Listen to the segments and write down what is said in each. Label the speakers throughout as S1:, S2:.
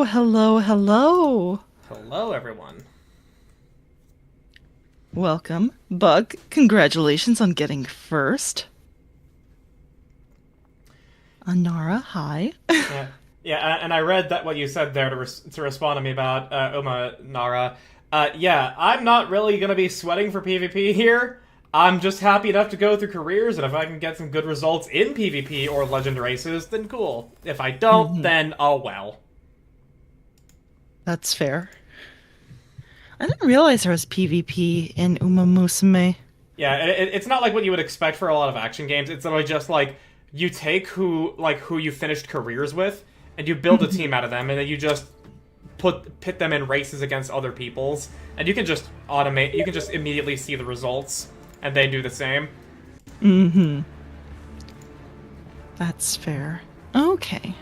S1: hello, hello.
S2: Hello, everyone.
S1: Welcome. Bug, congratulations on getting first. Anara, hi.
S2: Yeah, yeah, and I read that what you said there to respond to me about Uma Nara. Yeah, I'm not really gonna be sweating for PvP here. I'm just happy enough to go through careers, and if I can get some good results in PvP or legend races, then cool. If I don't,
S1: hmm
S2: then oh well.
S1: That's fair. I didn't realize there was PvP in Uma Musume.
S2: Yeah, it's not like what you would expect for a lot of action games. It's literally just like you take who you finished careers with, and you build a team out of them, and then you just pit them in races against other people's, and you can just automate. You can just immediately see the results, and they do the same.
S1: Mm-hmm. That's fair. Okay.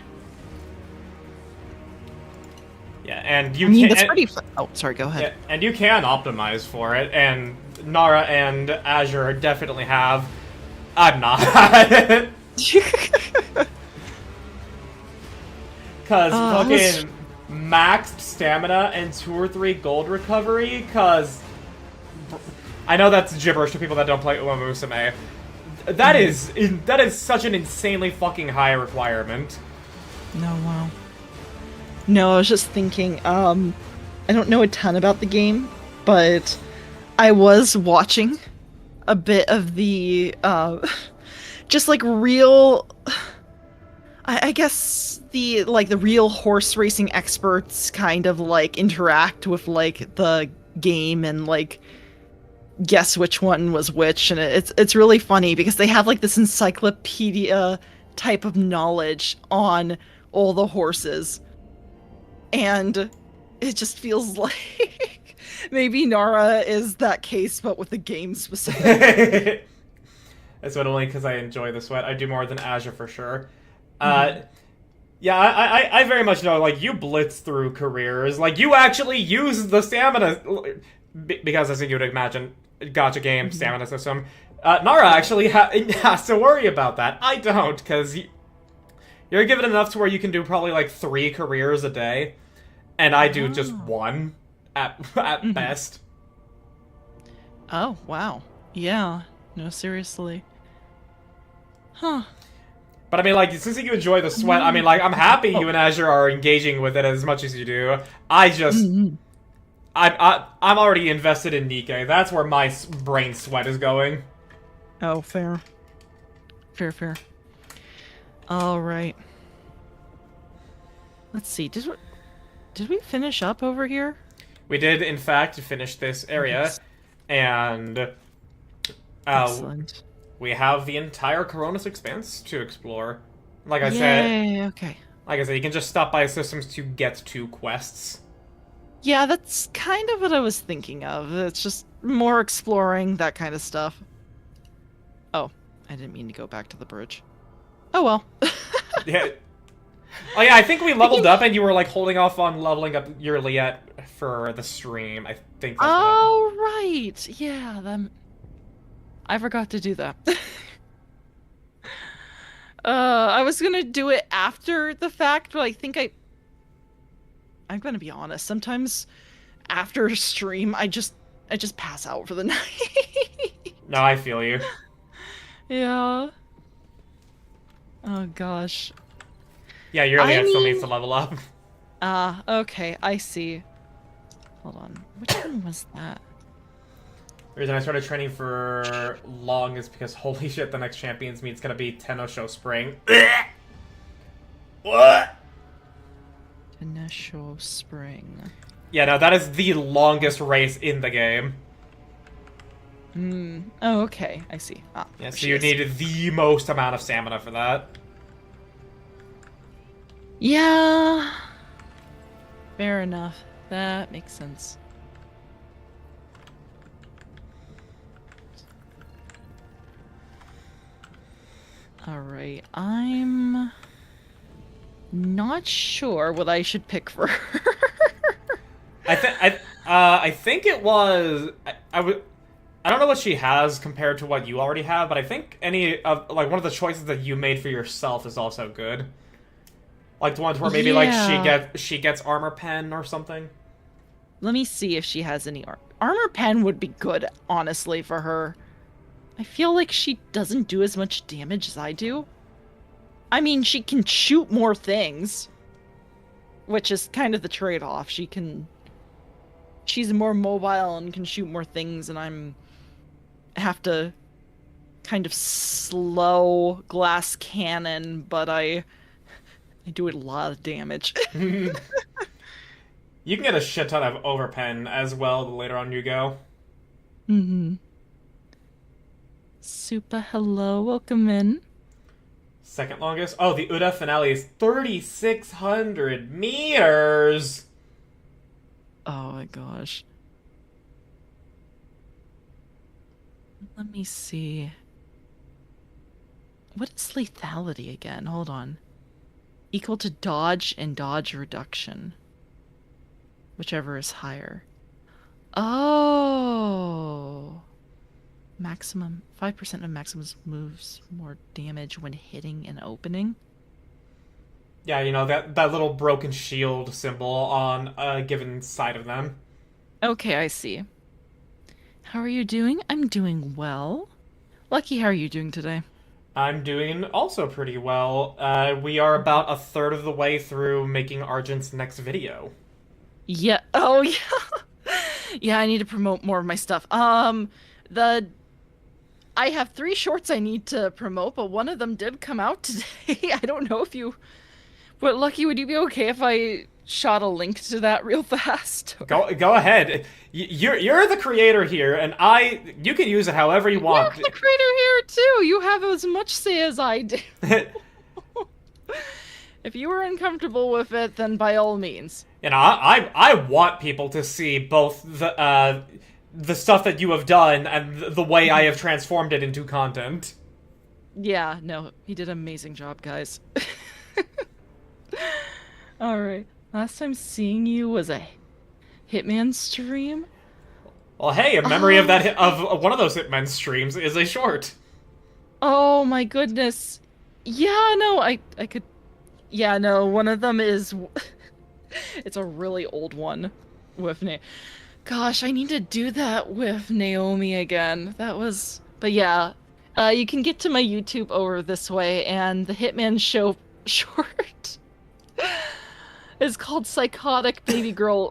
S2: Yeah, and you
S1: I mean,
S2: can.
S1: that's pretty fun. Oh, sorry, go ahead.
S2: Yeah, and you can optimize for it, and Nara and Azure definitely have. I'm not. Cause
S1: let's-
S2: fucking maxed stamina and 2 or 3 gold recovery. Cause I know that's gibberish to people that don't play Uma Musume. That is such an insanely fucking high requirement.
S1: No, wow. No, I was just thinking, I don't know a ton about the game, but I was watching a bit of the, just like real, I guess the real horse racing experts kind of like interact with like the game and like guess which one was which, and it's really funny because they have like this encyclopedia type of knowledge on all the horses, and it just feels like maybe Nara is that case, but with the game specific.
S2: That's what only because I enjoy the sweat. I do more than Azure for sure.
S1: Mhm.
S2: Yeah, I very much know, like, you blitz through careers. Like, you actually use the stamina, because as you would imagine, gacha game, stamina system. Nara actually has to worry about that. I don't, because you're given enough to where you can do probably, like, 3 careers a day. And I do just
S1: Oh.
S2: 1 at best.
S1: Oh, wow. Yeah. No, seriously. Huh.
S2: But I mean, like, since you enjoy the sweat, I mean, like, I'm happy you and Azure are engaging with it as much as you do. I just...
S1: Mhm.
S2: I'm already invested in Nikkei. That's where my brain sweat is going.
S1: Oh, fair. Fair, fair. All right. Let's see. Did we finish up over here?
S2: We did, in fact, finish this area,
S1: Yes.
S2: and
S1: Excellent.
S2: we have the entire Coronis Expanse to explore. Like I said,
S1: Yay, okay.
S2: you can just stop by systems to get to quests.
S1: Yeah, that's kind of what I was thinking of. It's just more exploring, that kind of stuff. Oh, I didn't mean to go back to the bridge. Oh well.
S2: Yeah. Oh yeah, I think we leveled up, and you were like holding off on leveling up your Liet for the stream. I think that's what happened.
S1: Oh, right. Yeah, I forgot to do that. I was gonna do it after the fact, but I think I'm gonna be honest. Sometimes after a stream, I just pass out for the night.
S2: No, I feel you.
S1: Yeah. Oh gosh.
S2: Yeah, your
S1: I
S2: Liet still
S1: mean,
S2: needs to level up.
S1: okay, I see. Hold on. Which one was that?
S2: The reason I started training for long is because holy shit, the next Champions meet's gonna be Tenno Spring. What?
S1: Initial Spring.
S2: Yeah, no, that is the longest race in the game.
S1: Hmm. Oh, okay. I see. Ah,
S2: Yeah,
S1: there
S2: so
S1: she
S2: you
S1: is.
S2: need the most amount of stamina for that.
S1: Yeah. Fair enough. That makes sense. All right. I'm not sure what I should pick for her.
S2: I think it was I don't know what she has compared to what you already have, but I think any of like one of the choices that you made for yourself is also good. Like the ones where maybe like
S1: Yeah.
S2: she gets armor pen or something.
S1: Let me see if she has any armor pen would be good, honestly, for her. I feel like she doesn't do as much damage as I do. I mean, she can shoot more things, which is kind of the trade-off. She's more mobile and can shoot more things, and I'm have to kind of slow glass cannon, but I do a lot of damage.
S2: You can get a shit ton of overpen as well the later on you go.
S1: hmm Super hello, welcome in.
S2: Second longest. Oh, the Uda finale is 3,600 meters.
S1: Oh my gosh. Let me see. What is lethality again? Hold on. Equal to dodge and dodge reduction. Whichever is higher. Oh. Maximum 5% of Maximus moves more damage when hitting an opening.
S2: Yeah, you know that little broken shield symbol on a given side of them.
S1: Okay, I see. How are you doing? I'm doing well. Lucky, how are you doing today?
S2: I'm doing also pretty well. We are about a third of the way through making Argent's next video.
S1: Yeah. Oh, yeah. Yeah, I need to promote more of my stuff. The I have 3 shorts I need to promote, but one of them did come out today. I don't know if you but Lucky, would you be okay if I shot a link to that real fast?
S2: Go ahead. You're the creator here, and you can use it however you
S1: You're
S2: want.
S1: the creator here too. You have as much say as I do. If you were uncomfortable with it, then by all means.
S2: You know, I want people to see both the stuff that you have done and the way I have transformed it into content.
S1: Yeah, no, he did an amazing job, guys. All right. Last time seeing you was a Hitman stream.
S2: Well, hey, a memory of
S1: Oh,
S2: of one of those Hitman streams is a short.
S1: oh my goodness. Yeah, no, I could. Yeah, no, one of them is. It's a really old one with Na. Gosh, I need to do that with Naomi again. That was. But yeah, you can get to my YouTube over this way, and the Hitman show short is called Psychotic Baby Girl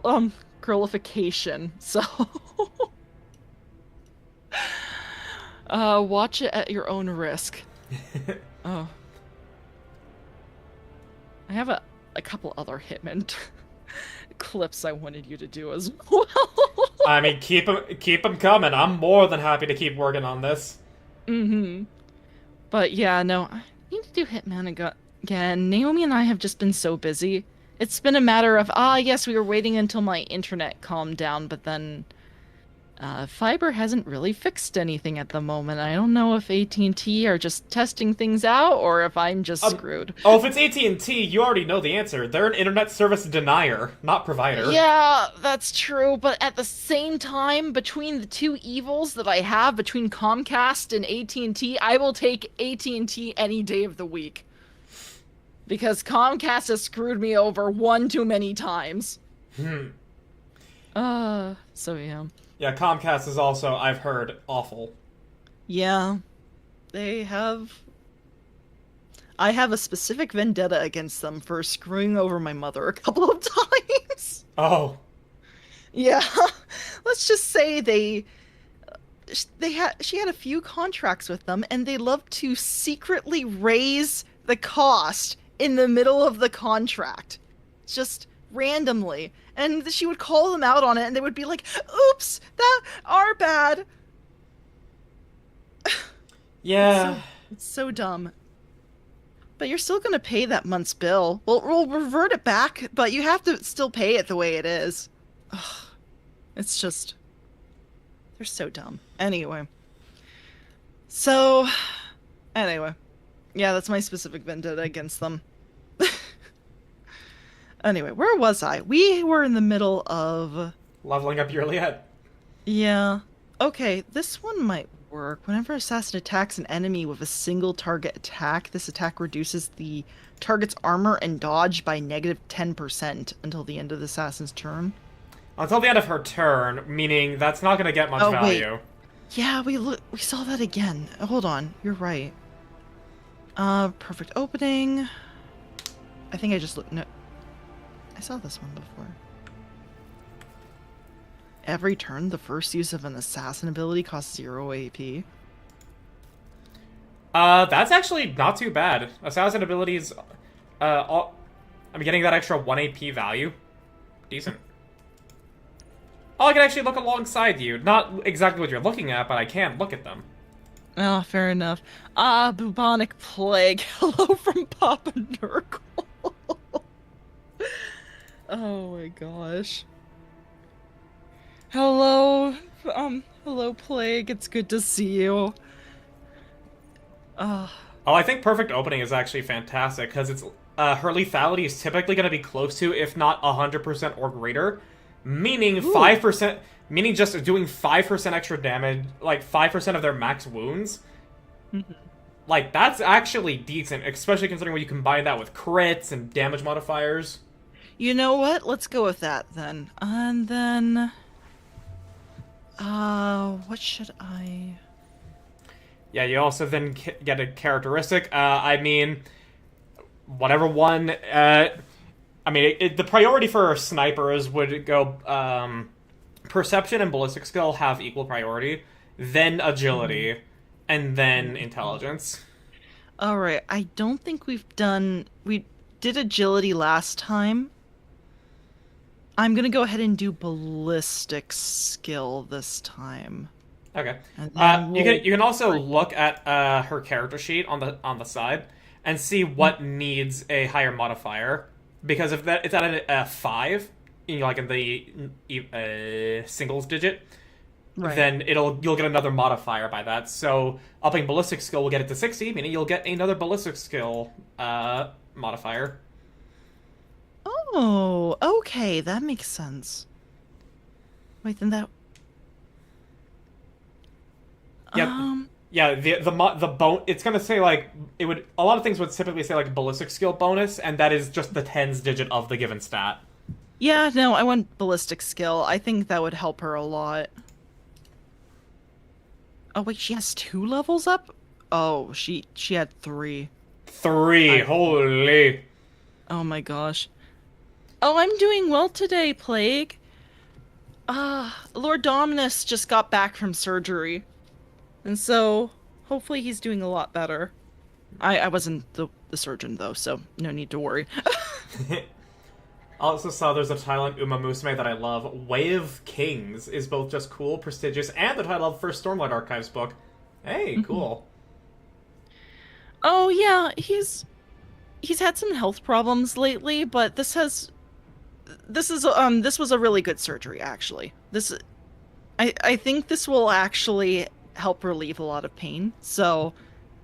S1: Girlification. So watch it at your own risk. Oh, I have a couple other Hitman clips I wanted you to do as well.
S2: I mean, keep them coming. I'm more than happy to keep working on this.
S1: Mm-hmm. But yeah, no, I need to do Hitman again. Naomi and I have just been so busy. It's been a matter of, yes, we were waiting until my internet calmed down, but then fiber hasn't really fixed anything at the moment. I don't know if AT&T are just testing things out or if I'm just screwed.
S2: Oh, if it's AT&T, you already know the answer. They're an internet service denier, not provider.
S1: Yeah, that's true, but at the same time, between the two evils that I have between Comcast and AT&T, I will take AT&T any day of the week. Because Comcast has screwed me over one too many times. So yeah.
S2: Yeah, Comcast is also, I've heard, awful.
S1: Yeah, they have. I have a specific vendetta against them for screwing over my mother a couple of times.
S2: Oh.
S1: Yeah, let's just say she had a few contracts with them, and they love to secretly raise the cost in the middle of the contract, just randomly. And she would call them out on it, and they would be like, "Oops, that our bad."
S2: Yeah.
S1: It's so dumb. But you're still gonna pay that month's bill. Well, we'll revert it back, but you have to still pay it the way it is. Ugh, it's just, they're so dumb. Anyway. So, anyway. Yeah, that's my specific vendetta against them. Anyway, where was I? We were in the middle of...
S2: Leveling up your Liet.
S1: Yeah. Okay, this one might work. Whenever assassin attacks an enemy with a single target attack, this attack reduces the target's armor and dodge by -10% until the end of the assassin's turn.
S2: Until the end of her turn, meaning that's not going to get much
S1: Oh wait,
S2: value.
S1: yeah, we saw that again. Hold on, you're right. Perfect opening. I think I just looked. No, I saw this one before. Every turn, the first use of an assassin ability costs 0 AP.
S2: That's actually not too bad. Assassin abilities, I'm getting that extra 1 AP value. Decent. Oh, I can actually look alongside you. Not exactly what you're looking at, but I can look at them.
S1: Oh, fair enough. Ah, bubonic plague. Hello from Papa Nurgle. Oh my gosh. Hello, hello plague. It's good to see you. Uh,
S2: Oh, I think Perfect Opening is actually fantastic, because it's her lethality is typically going to be close to, if not 100% or greater, meaning
S1: Ooh.
S2: 5%, meaning just doing 5% extra damage, like 5% of their max wounds. Like, that's actually decent, especially considering when you combine that with crits and damage modifiers.
S1: You know what? Let's go with that then. And then, what should I?
S2: Yeah, you also then get a characteristic. I mean, whatever one. I mean, the priority for snipers would go. Perception and ballistic skill have equal priority, then agility, and then intelligence.
S1: All right. I don't think we've done. We did agility last time. I'm gonna go ahead and do ballistic skill this time.
S2: Okay.
S1: And then
S2: You can also look at her character sheet on the side and see what needs a higher modifier, because if that it's at a 5, you know, like in the singles digit,
S1: right.
S2: then you'll get another modifier by that. So upping ballistic skill will get it to 60, meaning you'll get another ballistic skill modifier.
S1: Oh, okay, that makes sense. Wait, then that.
S2: Yep. Yeah, the bone. It's gonna say like it would. A lot of things would typically say like ballistic skill bonus, and that is just the tens digit of the given stat.
S1: Yeah, no, I want ballistic skill. I think that would help her a lot. Oh wait, she has 2 levels up? Oh, she had 3.
S2: 3,
S1: I,
S2: holy.
S1: oh my gosh. Oh, I'm doing well today, Plague. Lord Dominus just got back from surgery. And so hopefully he's doing a lot better. I wasn't the surgeon though, so no need to worry.
S2: I also saw there's a title in Uma Musume that I love. Wave Kings is both just cool, prestigious, and the title of the first Stormlight Archives book. Hey, cool.
S1: Oh yeah, he's had some health problems lately, but this was a really good surgery actually. I think this will actually help relieve a lot of pain. So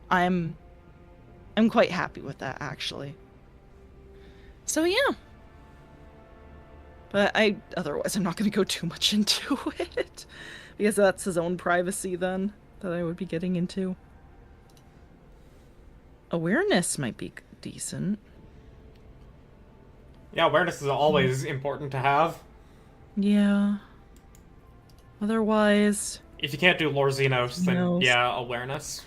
S1: I'm quite happy with that actually. So yeah. But otherwise I'm not going to go too much into it because that's his own privacy then that I would be getting into. Awareness might be decent.
S2: Yeah, awareness is always important to have.
S1: Yeah. Otherwise,
S2: If you can't do Lord Xenos, then
S1: no.
S2: yeah, awareness.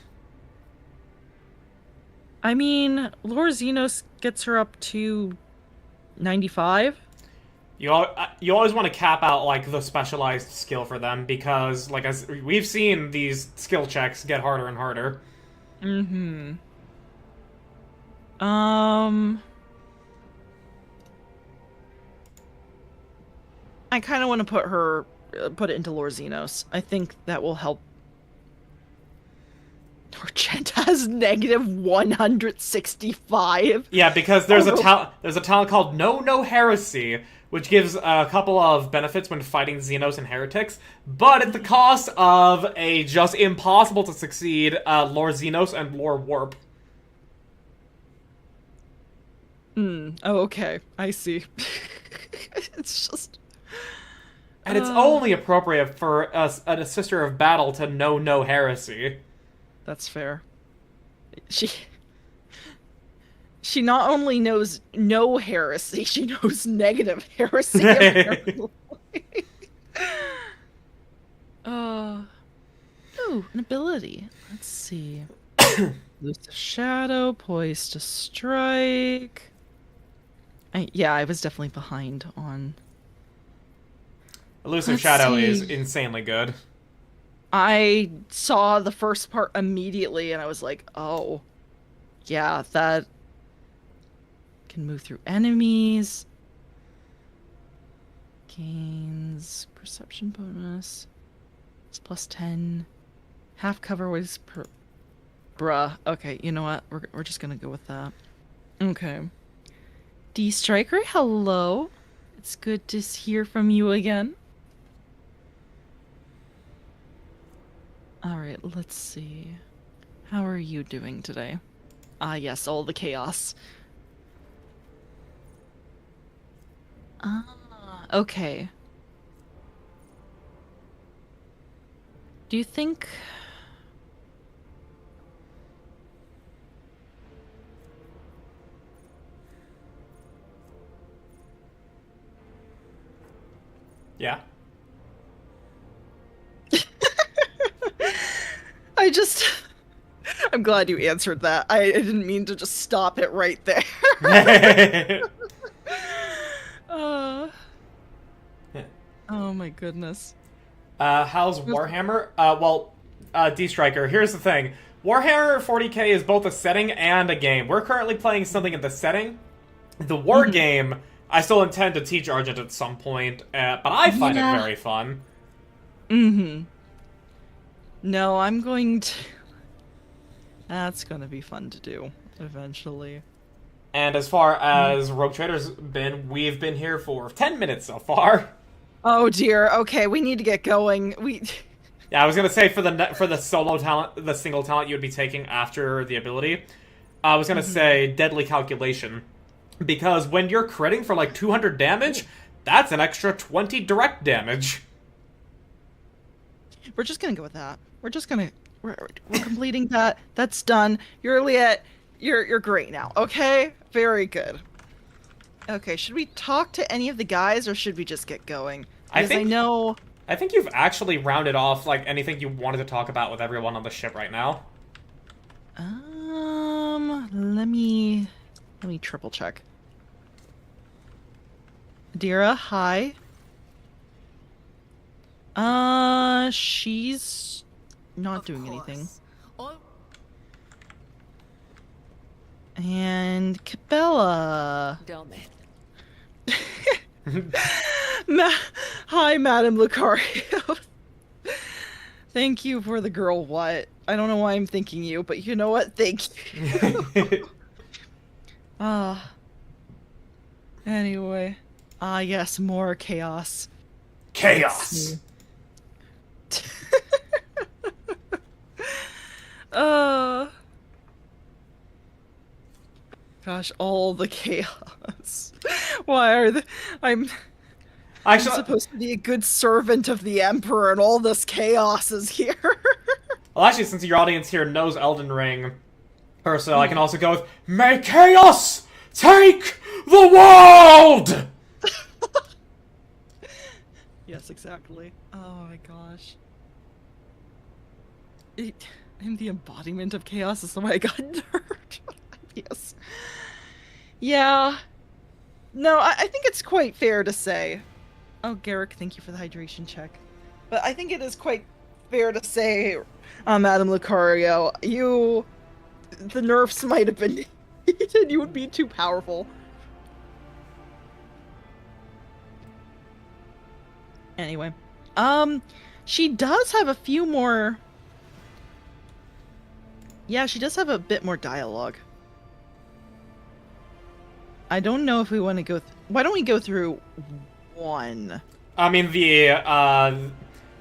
S1: I mean, Lord Xenos gets her up to 95.
S2: You always want to cap out like the specialized skill for them, because like as we've seen, these skill checks get harder and harder.
S1: Mm-hmm. Um, I kind of want to put it into Lord Xenos. I think that will help. Torchent has -165.
S2: Yeah, because there's a talent called No Heresy, which gives a couple of benefits when fighting Xenos and heretics, but at the cost of a just impossible to succeed Lord Xenos and Lord Warp.
S1: Oh, okay. I see. It's just
S2: And it's only appropriate for a sister of battle to know no heresy.
S1: That's fair. She she not only knows no heresy, she knows negative heresy. Apparently. uh oh, an ability. Let's see. Loose shadow, poised to strike. Yeah, I was definitely behind on.
S2: Elusive
S1: Let's
S2: Shadow
S1: see.
S2: is insanely good.
S1: I saw the first part immediately and I was like, oh, yeah, that can move through enemies. Gains perception bonus. It's plus 10. Half cover was per. Bruh. Okay, you know what? We're just gonna go with that. Okay. D Striker, hello. It's good to hear from you again. Alright, let's see. How are you doing today? Ah, yes, all the chaos. Ah, okay. Do you think...
S2: Yeah.
S1: I just... I'm glad you answered that. I didn't mean to just stop it right there. uh, oh my goodness.
S2: How's Warhammer? D-Striker, here's the thing. Warhammer 40K is both a setting and a game. We're currently playing something in the setting. The war game, I still intend to teach Argent at some point, but I find it very fun.
S1: No, I'm going to... That's gonna be fun to do, eventually.
S2: And as far as Rogue Trader's been, we've been here for 10 minutes so far.
S1: Oh dear, okay, we need to get going.
S2: Yeah, I was gonna say for the solo talent, the single talent you would be taking after the ability, I was gonna say Deadly Calculation. Because when you're critting for like 200 damage, that's an extra 20 direct damage.
S1: We're just gonna go with that. We're just gonna... We're completing that. That's done. You're Liet. You're great now. Okay? Very good. Okay, should we talk to any of the guys or should we just get going? Because I know...
S2: I think you've actually rounded off like anything you wanted to talk about with everyone on the ship right now.
S1: Let me triple check. Adira, hi. She's not doing anything. And Cabela. Hi, Madame Lucario. Thank you for the girl what? I don't know why I'm thanking you, but you know what? Thank you. Anyway. Yes, more chaos.
S2: Chaos!
S1: Gosh, all the chaos. Why are I'm supposed to be a good servant of the Emperor and all this chaos is here.
S2: Well, actually, since your audience here knows Elden Ring, so I can also go with, May chaos take the world!
S1: Yes, exactly. Oh my gosh. I'm the embodiment of chaos. That's why I got nerfed. Yes. Yeah. No, I think it's quite fair to say. Oh, Garrick, thank you for the hydration check. But I think it is quite fair to say, Madame Lucario, the nerfs might have been needed. You would be too powerful. Anyway. She does have a few more... Yeah, she does have a bit more dialogue. I don't know if we want to go... Why don't we go through one?
S2: I mean, the,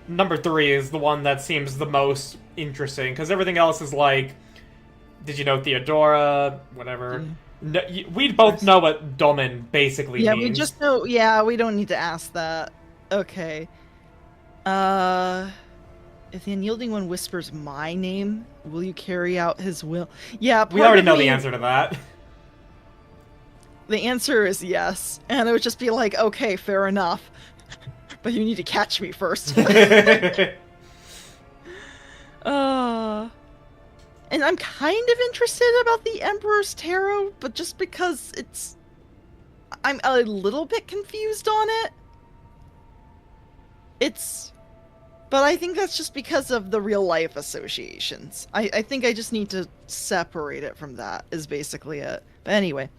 S2: number 3 is the one that seems the most interesting, because everything else is like, did you know Theodora? Whatever. No, we both know what Domin basically means.
S1: Yeah, we just know... Yeah, we don't need to ask that. Okay. Uh, if the unyielding one whispers my name, will you carry out his will? Yeah,
S2: We
S1: part
S2: already
S1: of
S2: know the
S1: me,
S2: answer to that.
S1: the answer is yes. And it would just be like, okay, fair enough. But you need to catch me first. uh, and I'm kind of interested about the Emperor's Tarot, but just because I'm a little bit confused on it. It's But I think that's just because of the real life associations. I think I just need to separate it from that, is basically it. But anyway.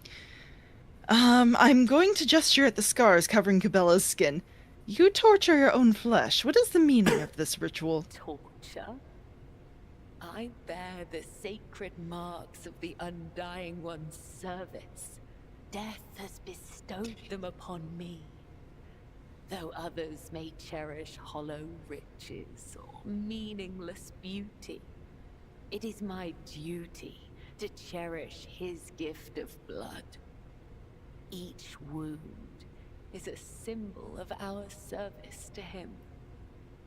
S1: I'm going to gesture at the scars covering Cabela's skin. You torture your own flesh. What is the meaning of this ritual?
S3: Torture? I bear the sacred marks of the Undying One's service. Death has bestowed them upon me. Though others may cherish hollow riches or meaningless beauty, it is my duty to cherish his gift of blood. Each wound is a symbol of our service to him.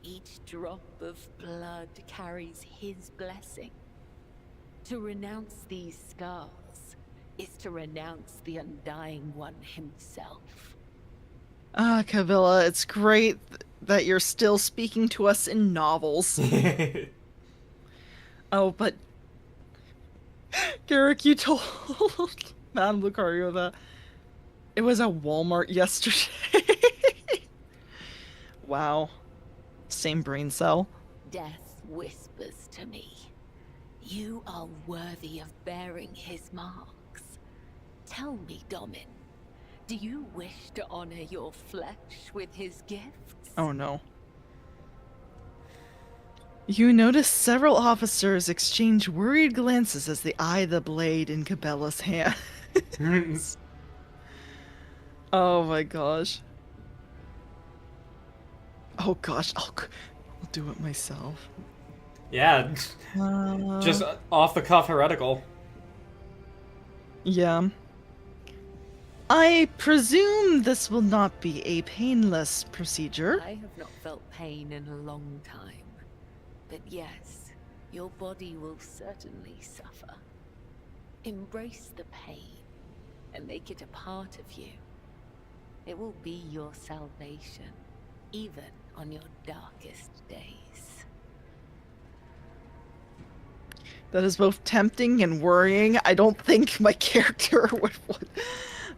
S3: Each drop of blood carries his blessing. To renounce these scars is to renounce the Undying One himself.
S1: Ah, Cabela, it's great that you're still speaking to us in novels. Oh, but Garrick, you told Madame Lucario that it was at Walmart yesterday. Wow. Same brain cell.
S3: Death whispers to me, you are worthy of bearing his marks. Tell me, Domin, do you wish to honor your flesh with his gifts?
S1: Oh no. You notice several officers exchange worried glances as they eye the blade in Cabela's hand. Oh my gosh. Oh gosh, I'll do it myself.
S2: Yeah, just off the cuff heretical.
S1: Yeah. I presume this will not be a painless procedure.
S3: I have not felt pain in a long time. But yes, your body will certainly suffer. Embrace the pain and make it a part of you. It will be your salvation, even on your darkest days.
S1: That is both tempting and worrying. I don't think my character would.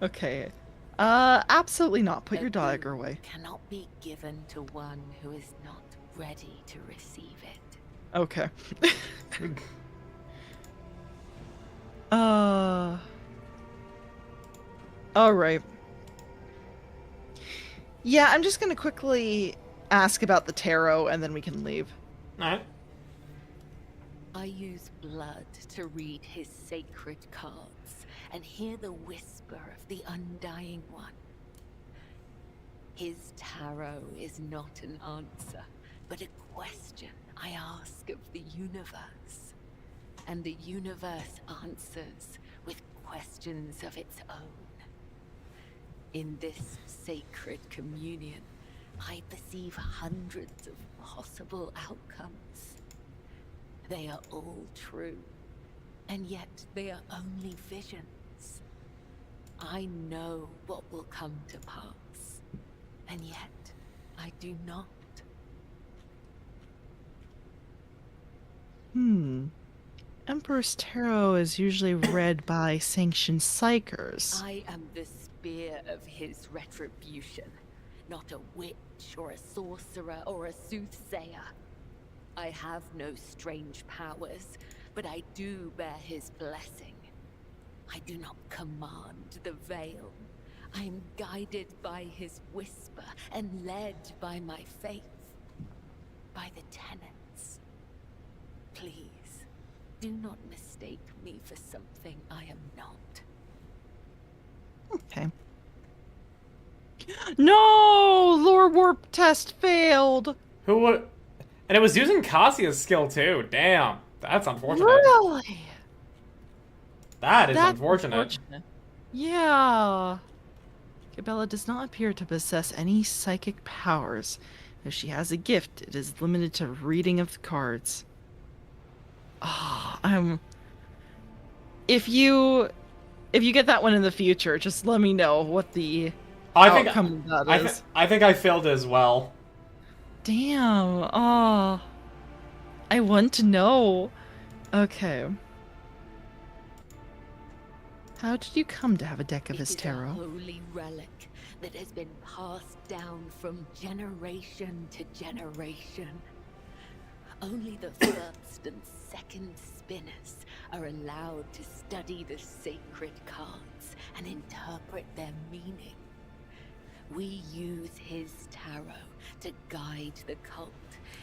S1: Okay. Absolutely not. Put your dagger away.
S3: Cannot be given to one who is not ready to receive it.
S1: Okay. Alright. Yeah, I'm just gonna quickly ask about the tarot and then we can leave.
S2: Alright.
S3: I use blood to read his sacred cards and hear the whisper of the Undying One. His tarot is not an answer, but a question I ask of the universe. And the universe answers with questions of its own. In this sacred communion, I perceive hundreds of possible outcomes. They are all true, and yet they are only visions. I know what will come to pass, and yet I do not.
S1: Emperor's Tarot is usually read by sanctioned psychers.
S3: I am the spear of his retribution, not a witch or a sorcerer or a soothsayer. I have no strange powers, but I do bear his blessing. I do not command the veil. I am guided by his whisper and led by my faith, by the tenets. Please, do not mistake me for something I am not.
S1: Okay. No! Lore warp test failed!
S2: Who would... And it was using Kassia's skill too. Damn. That's unfortunate.
S1: Really?
S2: That is
S1: That's
S2: unfortunate.
S1: Yeah. Cabela does not appear to possess any psychic powers. If she has a gift, it is limited to reading of cards. I'm if you get that one in the future, just let me know what the
S2: I think
S1: outcome of that is.
S2: I think I failed as well.
S1: Damn. Oh, I want to know. Okay. How did you come to have a deck of his
S3: It is a
S1: tarot?
S3: holy relic that has been passed down from generation to generation. Only the first and second spinners are allowed to study the sacred cards and interpret their meaning. We use his tarot to guide the cult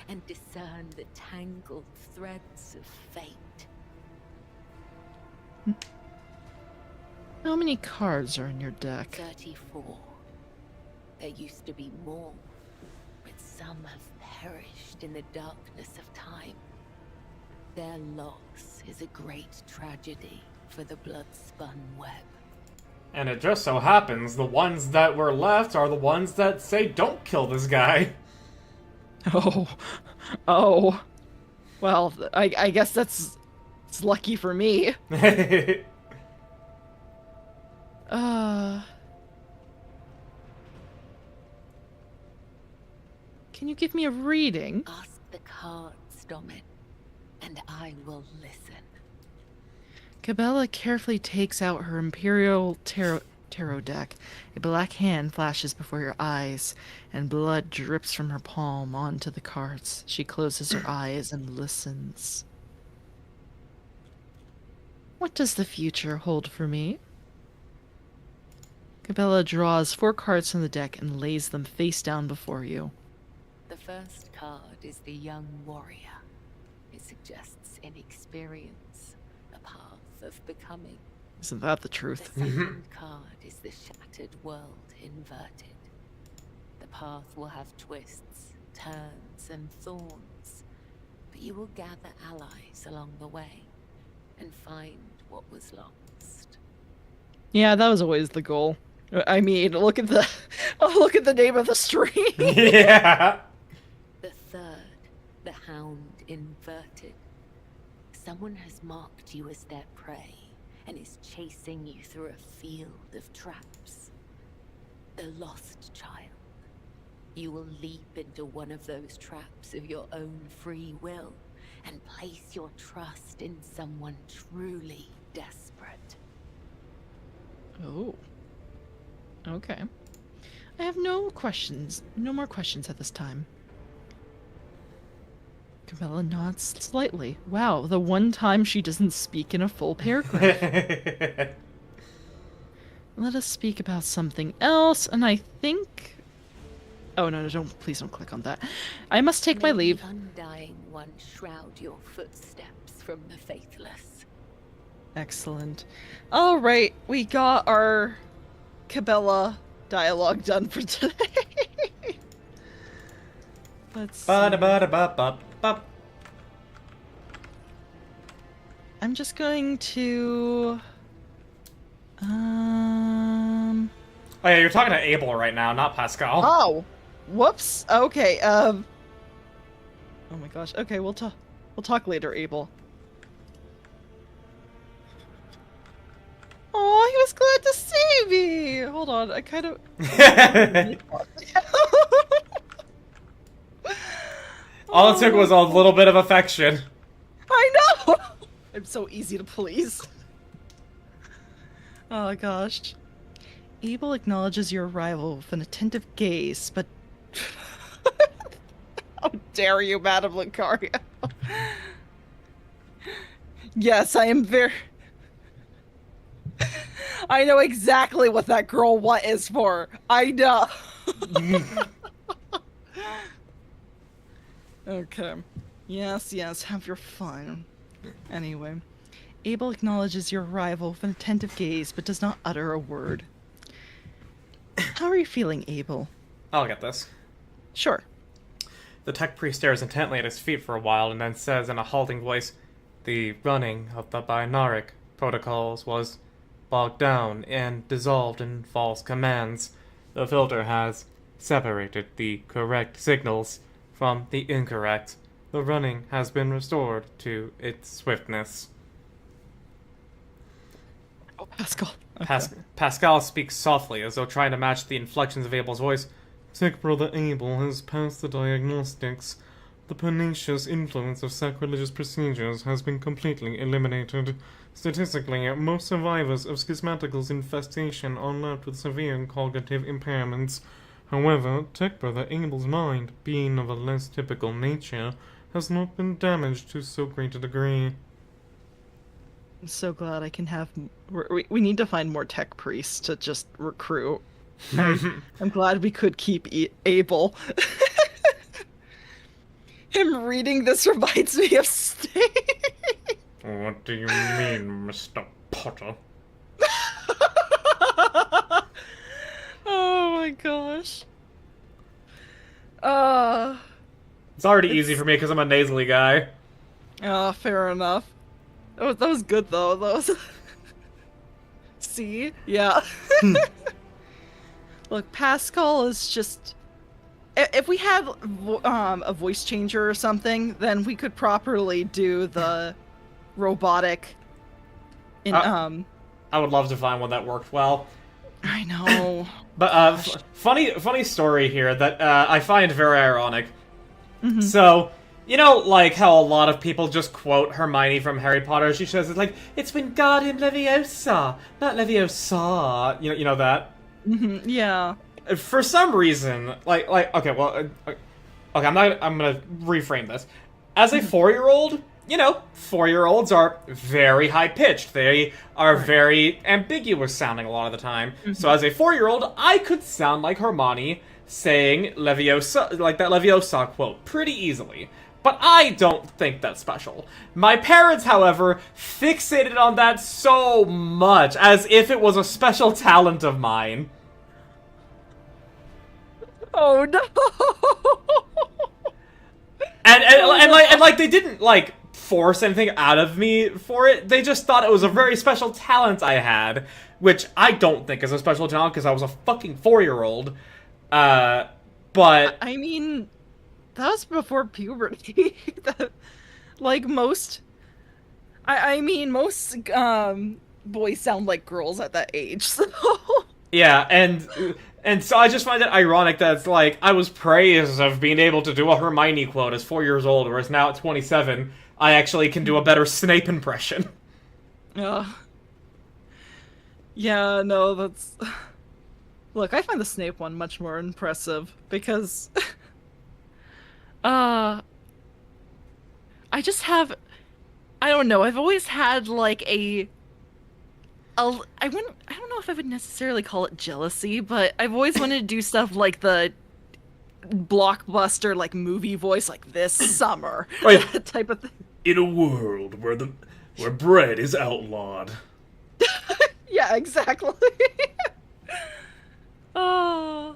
S3: and discern the tangled threads of fate.
S1: How many cards are in your deck?
S3: 34. There used to be more, but some have perished in the darkness of time. Their loss is a great tragedy for the blood-spun web.
S2: And it just so happens the ones that were left are the ones that say don't kill this guy.
S1: Oh. Oh. Well, I guess it's lucky for me. Can you give me a reading?
S3: Ask the cards, Domin, and I will listen.
S1: Cabela carefully takes out her Imperial tarot deck. A black hand flashes before your eyes, and blood drips from her palm onto the cards. She closes her eyes and listens. What does the future hold for me? Cabela draws 4 cards from the deck and lays them face down before you.
S3: The first card is the young warrior. It suggests inexperience, a path of becoming.
S1: Isn't that the
S3: The
S1: truth?
S3: second card is the shattered world inverted. The path will have twists, turns, and thorns, but you will gather allies along the way and find what was lost.
S1: Yeah, that was always the goal. I mean, look at the look at the name of the stream.
S2: Yeah.
S3: The third, the hound inverted. Someone has marked you as their prey and is chasing you through a field of traps. The lost child. You will leap into one of those traps of your own free will and place your trust in someone truly desperate.
S1: Oh. Okay. I have no questions. No more questions at this time. Camilla nods slightly. Wow, the one time she doesn't speak in a full paragraph. Let us speak about something else, and I think... Oh, no, please don't click on that. I must take my
S3: May
S1: leave.
S3: the undying one shroud your footsteps from the faithless.
S1: Excellent. All right, we got our Cabela dialogue done for today. Let's see.
S2: Ba-da-ba-da-ba-ba-ba.
S1: I'm just going to...
S2: Oh yeah, you're talking to Abel right now, not Pascal.
S1: Oh! Whoops! Okay, Oh my gosh. Okay, we'll talk later, Abel. Oh, he was glad to see me! Hold on, I kind of...
S2: All it took was a little bit of affection.
S1: I know! I'm so easy to please. Oh gosh. Abel acknowledges your arrival with an attentive gaze, but... How dare you, Madame Lucario? Yes, I am very... I know exactly what that girl what is for. I know. Okay. Yes, have your fun. Anyway, Abel acknowledges your arrival with an attentive gaze, but does not utter a word. How are you feeling, Abel?
S2: I'll get this.
S1: Sure.
S2: The tech priest stares intently at his feet for a while and then says in a halting voice, "The running of the binaric protocols was bogged down and dissolved in false commands. The filter has separated the correct signals from the incorrect. The running has been restored to its swiftness.
S1: Oh, Pascal. Okay.
S2: Pascal speaks softly, as though trying to match the inflections of Abel's voice. Sick brother Abel has passed the diagnostics. The pernicious influence of sacrilegious procedures has been completely eliminated. Statistically, most survivors of schismatical's infestation are left with severe cognitive impairments. However, Tech Brother Abel's mind, being of a less typical nature, has not been damaged to so great a degree.
S1: I'm so glad I can have. We need to find more tech priests to just recruit. I'm glad we could keep Abel. Him reading this reminds me of Stay.
S2: What do you mean, Mr. Potter?
S1: Oh my gosh.
S2: It's already easy for me because I'm a nasally guy.
S1: Fair enough. That was good though. That was. See? Yeah. Look, Pascal is just. If we had a voice changer or something, then we could properly do the robotic.
S2: I would love to find one that worked well.
S1: I know.
S2: But funny story here that I find very ironic.
S1: Mm-hmm.
S2: So, you know, like how a lot of people just quote Hermione from Harry Potter. She says it's like, "It's Wingardium Leviosa, not Leviosa." You know that.
S1: Mm-hmm. Yeah.
S2: For some reason, okay, well, okay, I'm gonna reframe this. As a 4-year-old, you know, 4-year-olds are very high-pitched. They are very ambiguous sounding a lot of the time. Mm-hmm. So as a 4-year-old, I could sound like Hermione saying Leviosa, like that Leviosa quote, pretty easily. But I don't think that's special. My parents, however, fixated on that so much, as if it was a special talent of mine.
S1: Oh no!
S2: and like they didn't like force anything out of me for it. They just thought it was a very special talent I had, which I don't think is a special talent because I was a fucking 4-year-old. But
S1: I mean, that was before puberty. Like most, I mean most boys sound like girls at that age. So
S2: yeah, and so I just find it ironic that it's like, I was praised of being able to do a Hermione quote as 4 years old, whereas now at 27, I actually can do a better Snape impression.
S1: Yeah, no, that's... Look, I find the Snape one much more impressive, because... I just have... I don't know, I've always had, like, I don't know if I would necessarily call it jealousy, but I've always wanted to do stuff like the blockbuster, like, movie voice, like, this summer.
S2: Oh, yeah.
S1: That type of thing.
S2: In a world where bread is outlawed.
S1: Yeah, exactly. Oh.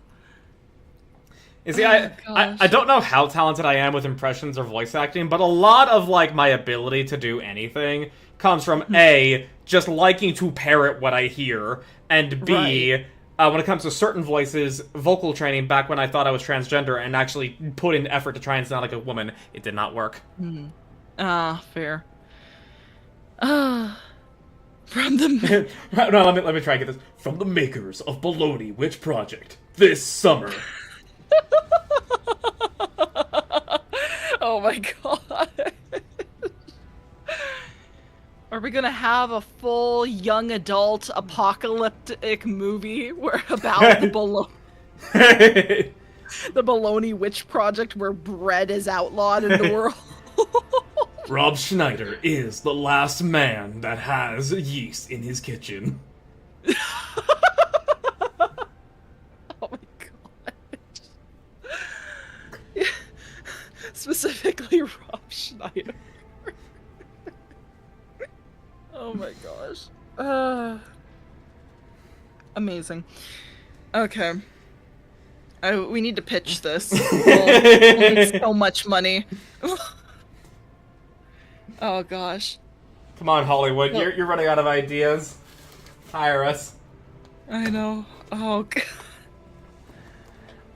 S2: You see, I don't know how talented I am with impressions or voice acting, but a lot of, like, my ability to do anything comes from, A, just liking to parrot what I hear, and B,
S1: right.
S2: When it comes to certain voices, vocal training back when I thought I was transgender and actually put in effort to try and sound like a woman. It did not work.
S1: Fair. From the...
S2: No, let me try and get this. From the makers of Baloney Witch Project, this summer.
S1: Oh my god. Are we gonna have a full young adult apocalyptic movie about the Baloney Witch Project where bread is outlawed in the world?
S2: Rob Schneider is the last man that has yeast in his kitchen.
S1: Oh my god. Specifically Rob Schneider. Oh my gosh. Amazing. Okay. We need to pitch this. We'll need so much money. Oh gosh.
S2: Come on, Hollywood. You're running out of ideas. Hire us.
S1: I know. Oh god.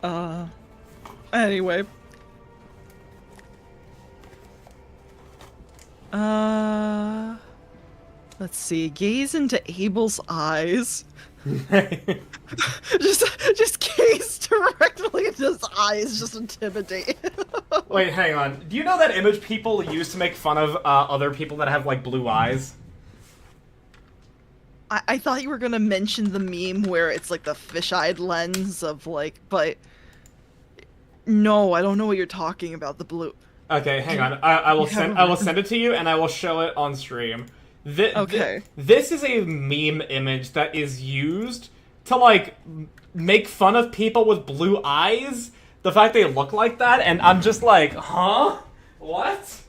S1: Uh, anyway. Uh, let's see. Gaze into Abel's eyes. just gaze directly into his eyes, just intimidate.
S2: Wait, hang on. Do you know that image people use to make fun of other people that have, like, blue eyes?
S1: I thought you were gonna mention the meme where it's like the fisheye lens of like, but no, I don't know what you're talking about. The blue.
S2: Okay, hang on. I will send it to you, and I will show it on stream.
S1: Okay.
S2: This is a meme image that is used to, like, make fun of people with blue eyes. The fact they look like that, and I'm just like, huh? What?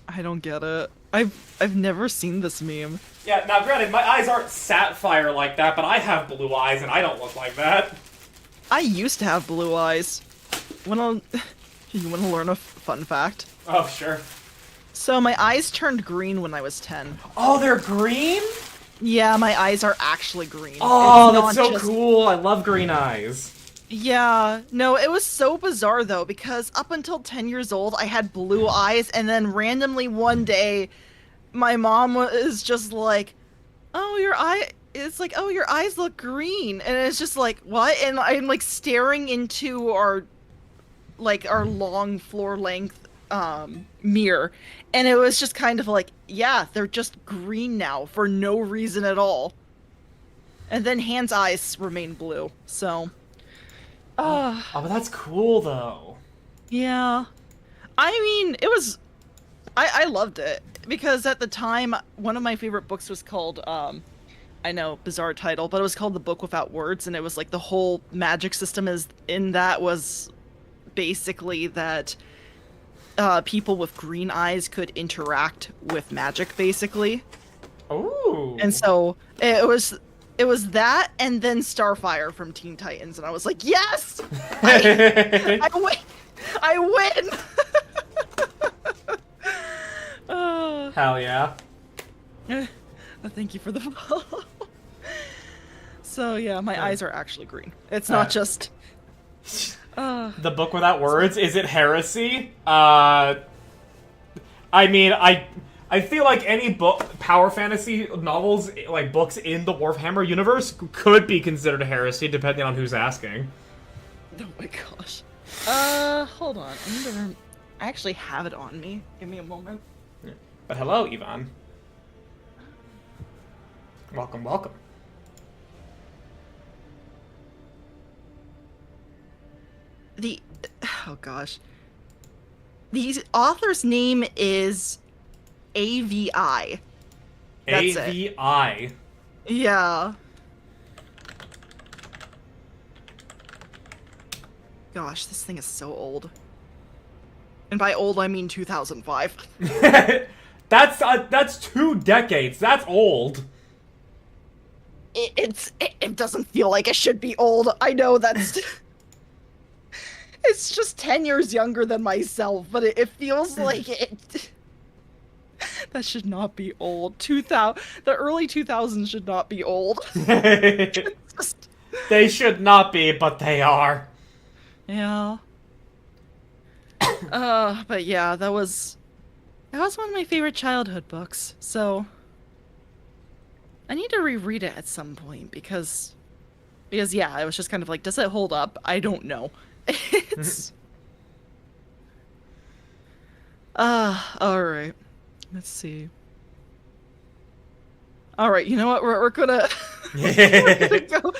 S1: I don't get it. I've never seen this meme.
S2: Yeah, now granted, my eyes aren't sapphire like that, but I have blue eyes, and I don't look like that.
S1: I used to have blue eyes. You wanna learn a fun fact?
S2: Oh, sure.
S1: So my eyes turned green when I was 10.
S2: Oh, they're green?
S1: Yeah, my eyes are actually green.
S2: Oh,
S1: It's
S2: that's
S1: not
S2: so
S1: just-
S2: cool. I love green eyes.
S1: Yeah, no, it was so bizarre though, because up until 10 years old, I had blue eyes, and then randomly one day, my mom was just like, oh, your eyes look green. And it's just like, what? And I'm like staring into our long floor length mirror. And it was just kind of like, yeah, they're just green now for no reason at all. And then Han's eyes remain blue, so.
S2: Oh, but that's cool, though.
S1: Yeah. I mean, I loved it. Because at the time, one of my favorite books was called, I know, bizarre title, but it was called The Book Without Words, and it was like the whole magic system was basically that people with green eyes could interact with magic, basically.
S2: Ooh.
S1: And so it was that, and then Starfire from Teen Titans, and I was like, yes! I win! I win!
S2: Hell yeah.
S1: Thank you for the follow. So yeah, my eyes are actually green. It's not just.
S2: The Book Without Words, is it heresy? I mean, I feel like any power fantasy novels, like books in the Warhammer universe, could be considered a heresy, depending on who's asking.
S1: Oh my gosh. Hold on. I actually have it on me. Give me a moment.
S2: But hello, Ivan. Welcome, welcome.
S1: Oh gosh. The author's name is AVI. That's it.
S2: AVI.
S1: Yeah. Gosh, this thing is so old. And by old, I mean 2005.
S2: That's 2 decades. That's old.
S1: It doesn't feel like it should be old. I know that's... It's just 10 years younger than myself, but it feels like it... That should not be old. The early 2000s should not be old.
S2: They should not be, but they are.
S1: Yeah. But yeah, that was one of my favorite childhood books, so I need to reread it at some point because yeah, it was just kind of like, does it hold up? I don't know. It's alright. Let's see. Alright, you know what? We're gonna we're gonna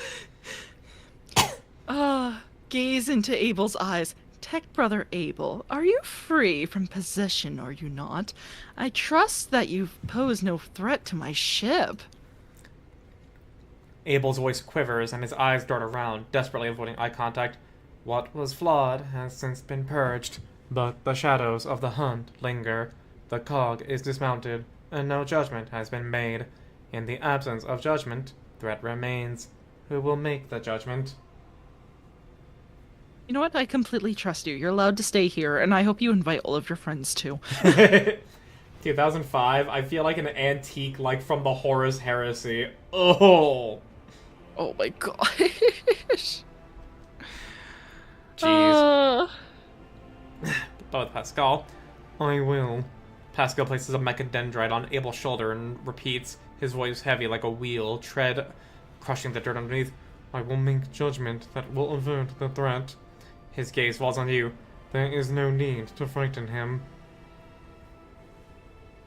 S1: go. Gaze into Abel's eyes. Tech Brother Abel, are you free from possession, are you not? I trust that you pose no threat to my ship.
S2: Abel's voice quivers and his eyes dart around, desperately avoiding eye contact. What was flawed has since been purged, but the shadows of the hunt linger. The cog is dismounted, and no judgment has been made. In the absence of judgment, threat remains. Who will make the judgment?
S1: You know what? I completely trust you. You're allowed to stay here, and I hope you invite all of your friends too.
S2: 2005, I feel like an antique, like from the Horus Heresy. Oh!
S1: Oh my gosh.
S2: Jeez.
S1: Uh,
S2: Both Pascal. I will. Pascal places a mechadendrite on Abel's shoulder and repeats, his voice heavy like a wheel, tread crushing the dirt underneath. I will make judgment that will avert the threat. His gaze falls on you. There is no need to frighten him.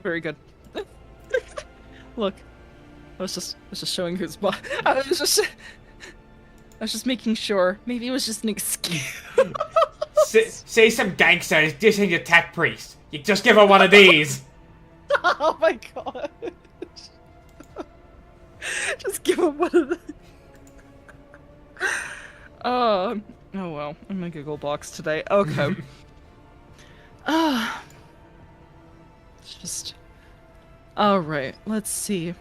S1: very good. Look, I was just showing who's boss. I was just making sure. Maybe it was just an excuse.
S2: Say some gangster is dissing your tech priest. You just give her one of these.
S1: Oh my god. Just give him one of the. Oh well, I'm gonna Google box today. Okay. It's just. Alright, let's see.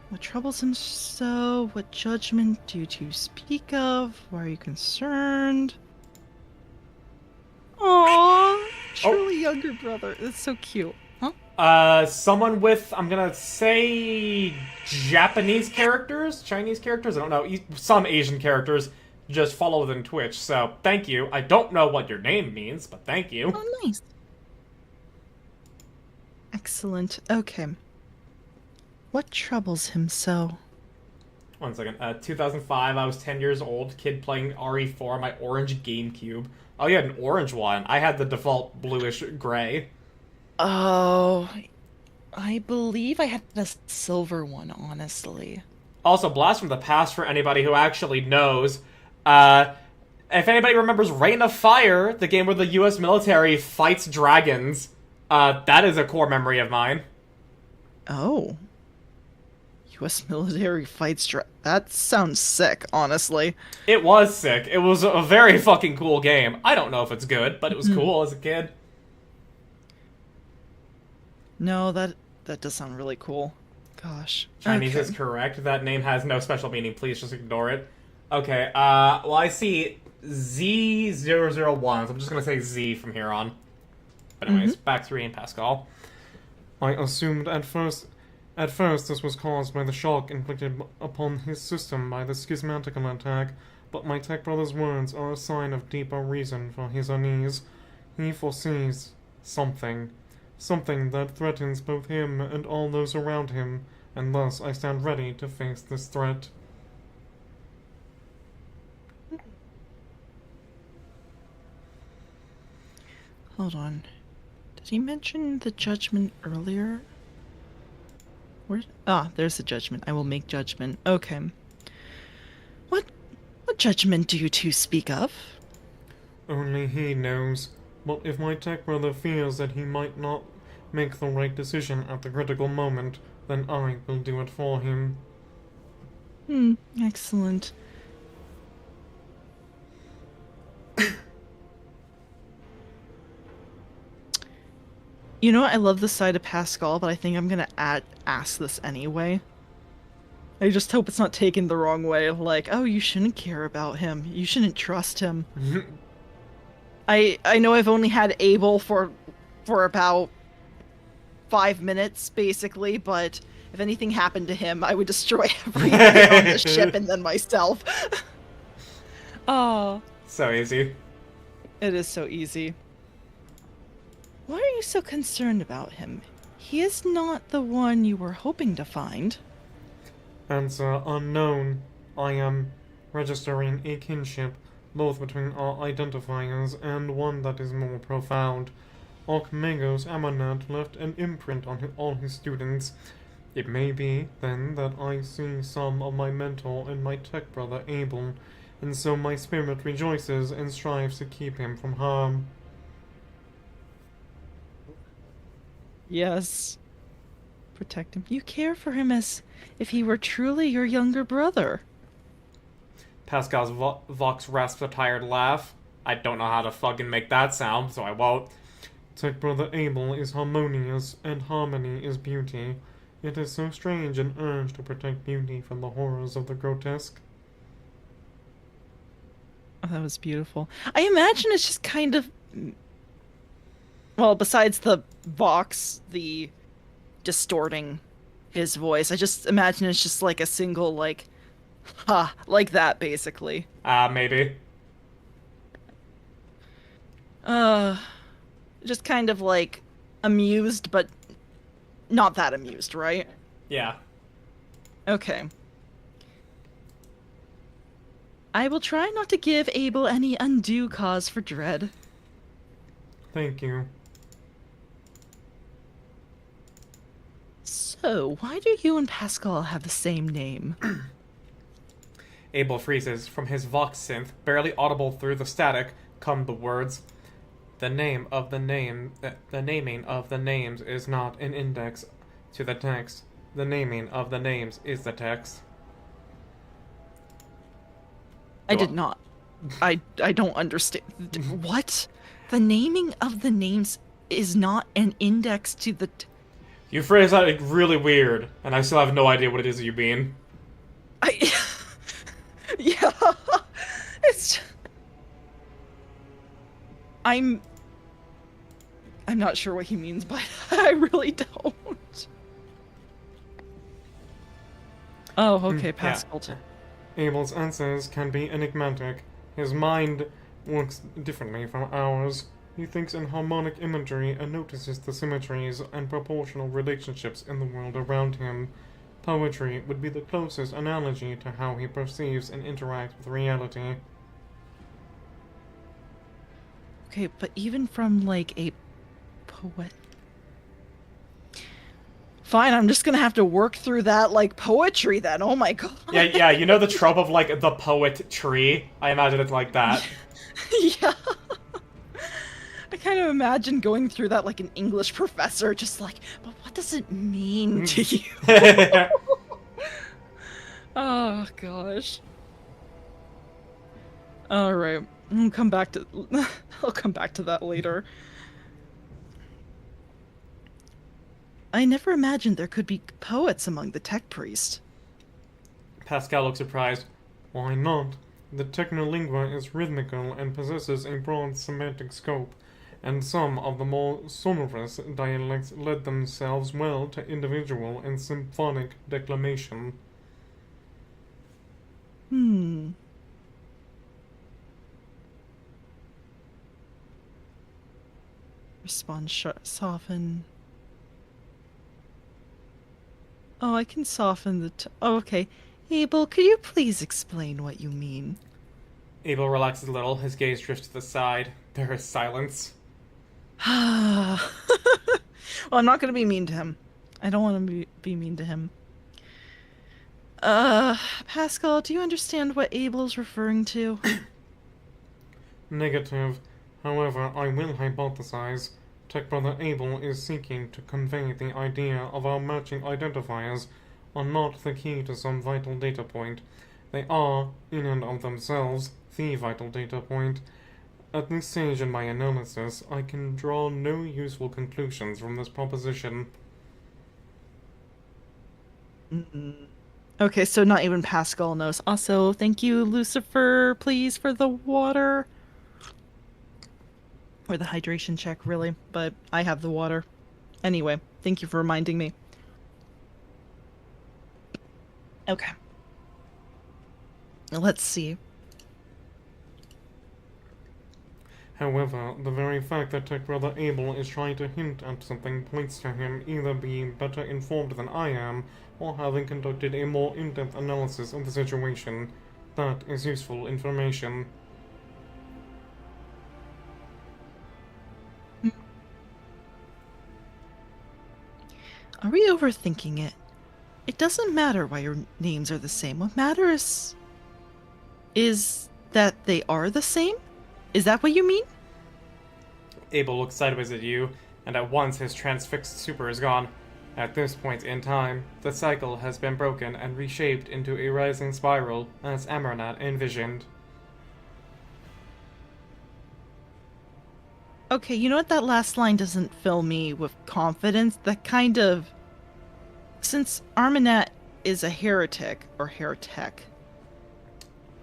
S1: What troubles him so? What judgment do you speak of? Why are you concerned? Aww, truly younger brother. That's so cute. Huh?
S2: Someone with, I'm gonna say, Japanese characters? Chinese characters? I don't know. Some Asian characters just follow them Twitch, so thank you. I don't know what your name means, but thank you.
S1: Oh, nice. Excellent. Okay. What troubles him so?
S2: 1 second. 2005, I was 10 years old, kid playing RE4 on my orange GameCube. Oh, you had an orange one. I had the default bluish gray.
S1: Oh, I believe I had a silver one, honestly.
S2: Also, blast from the past for anybody who actually knows. If anybody remembers Reign of Fire, the game where the US military fights dragons, that is a core memory of mine.
S1: Oh. US military fights that sounds sick, honestly.
S2: It was sick. It was a very fucking cool game. I don't know if it's good, but it was cool as a kid.
S1: No, that does sound really cool. Gosh.
S2: Chinese
S1: Okay.
S2: is correct. That name has no special meaning. Please just ignore it. Okay, well, I see Z001, so I'm just gonna say Z from here on. But anyways, back to reading Pascal. I assumed at first this was caused by the shock inflicted upon his system by the schismatical attack, but my tech brother's words are a sign of deeper reason for his unease. He foresees something that threatens both him and all those around him, and thus I stand ready to face this threat.
S1: Hold on. Did he mention the judgment earlier? Where? Ah, there's the judgment. I will make judgment. Okay. What judgment do you two speak of?
S2: Only he knows. But if my tech brother fears that he might not make the right decision at the critical moment, then I will do it for him.
S1: Excellent. You know what? I love the side of Pascal, but I think I'm gonna ask this anyway. I just hope it's not taken the wrong way. Like, oh, you shouldn't care about him. You shouldn't trust him. I know I've only had Abel for about 5 minutes, basically, but if anything happened to him, I would destroy everything on the ship and then myself. Oh,
S2: So easy.
S1: it is so easy. Why are you so concerned about him? He is not the one you were hoping to find.
S2: Answer unknown. I am registering a kinship, both between our identifiers and one that is more profound. Archimego's Amanat left an imprint on all his students. It may be, then, that I see some of my mentor in my tech brother Abel, and so my spirit rejoices and strives to keep him from harm.
S1: Yes. Protect him. You care for him as if he were truly your younger brother.
S2: Pascal's Vox rasps a tired laugh. I don't know how to fucking make that sound, so I won't. Tech brother Abel is harmonious, and harmony is beauty. It is so strange an urge to protect beauty from the horrors of the grotesque.
S1: Oh, that was beautiful. I imagine it's just kind of... Well, besides the Vox, the distorting his voice, I just imagine it's just like a single, like, Ha, like that, basically.
S2: Maybe.
S1: Uh, just kind of like amused, but not that amused, right?
S2: Yeah.
S1: Okay. I will try not to give Abel any undue cause for dread.
S2: Thank you.
S1: So, why do you and Pascal have the same name?
S2: Abel freezes. From his Vox synth, barely audible through the static, come the words. The naming of the names is not an index to the text. The naming of the names is the text.
S1: I did not. I don't understand. What? The naming of the names is not an index to the.
S2: You phrase that like, really weird, and I still have no idea what it is you mean.
S1: I. Yeah. It's. I'm. I'm not sure what he means by that. I really don't. Oh, okay, Pascal.
S2: Abel's answers can be enigmatic. His mind works differently from ours. He thinks in harmonic imagery and notices the symmetries and proportional relationships in the world around him. Poetry would be the closest analogy to how he perceives and interacts with reality.
S1: Okay, but even from like a poet. Fine, I'm just gonna have to work through that like poetry then. Oh my god.
S2: Yeah, you know the trope of like the poet tree? I imagine it's like that.
S1: Yeah. I kind of imagine going through that like an English professor, just like, but what does it mean to you? Oh gosh. All right, I'll come back to. I'll come back to that later. I never imagined there could be poets among the tech priests.
S2: Pascal looks surprised. Why not? The technolingua is rhythmical and possesses a broad semantic scope, and some of the more sonorous dialects lend themselves well to individual and symphonic declamation.
S1: Hmm. Respond soften. Oh, I can soften the oh, okay. Abel, could you please explain what you mean?
S2: Abel relaxes a little, his gaze drifts to the side. There is silence.
S1: Well, I'm not gonna be mean to him. I don't want to be mean to him. Pascal, do you understand what Abel's referring to?
S2: Negative. However, I will hypothesize. Tech Brother Abel is seeking to convey the idea of our matching identifiers are not the key to some vital data point. They are, in and of themselves, the vital data point. At this stage in my analysis, I can draw no useful conclusions from this proposition.
S1: Okay, so not even Pascal knows. Also, thank you, Lucifer, please, for the water. Or the hydration check, really. But I have the water. Anyway, thank you for reminding me. Okay. Let's see.
S2: However, the very fact that Tech Brother Abel is trying to hint at something points to him either being better informed than I am, or having conducted a more in-depth analysis of the situation. That is useful information.
S1: Are we overthinking it? It doesn't matter why your names are the same. What matters is that they are the same? Is that what you mean?
S2: Abel looks sideways at you, and at once his transfixed super is gone. At this point in time, the cycle has been broken and reshaped into a rising spiral, as Amaranat envisioned.
S1: Okay, you know what? That last line doesn't fill me with confidence. That kind of... Since Armanet is a heretic, or heretic,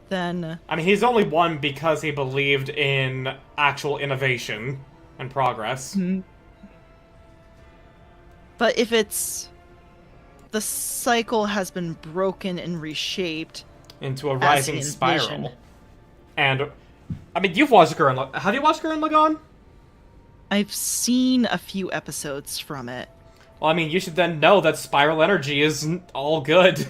S1: then...
S2: I mean, he's only one because he believed in actual innovation and progress.
S1: But if it's... The cycle has been broken and reshaped...
S2: into a
S1: as he
S2: rising
S1: envisioned.
S2: spiral. And, I mean, you've watched Gurren Lagann. Have you watched Gurren Lagann?
S1: I've seen a few episodes from it.
S2: Well, I mean, you should then know that spiral energy isn't all good.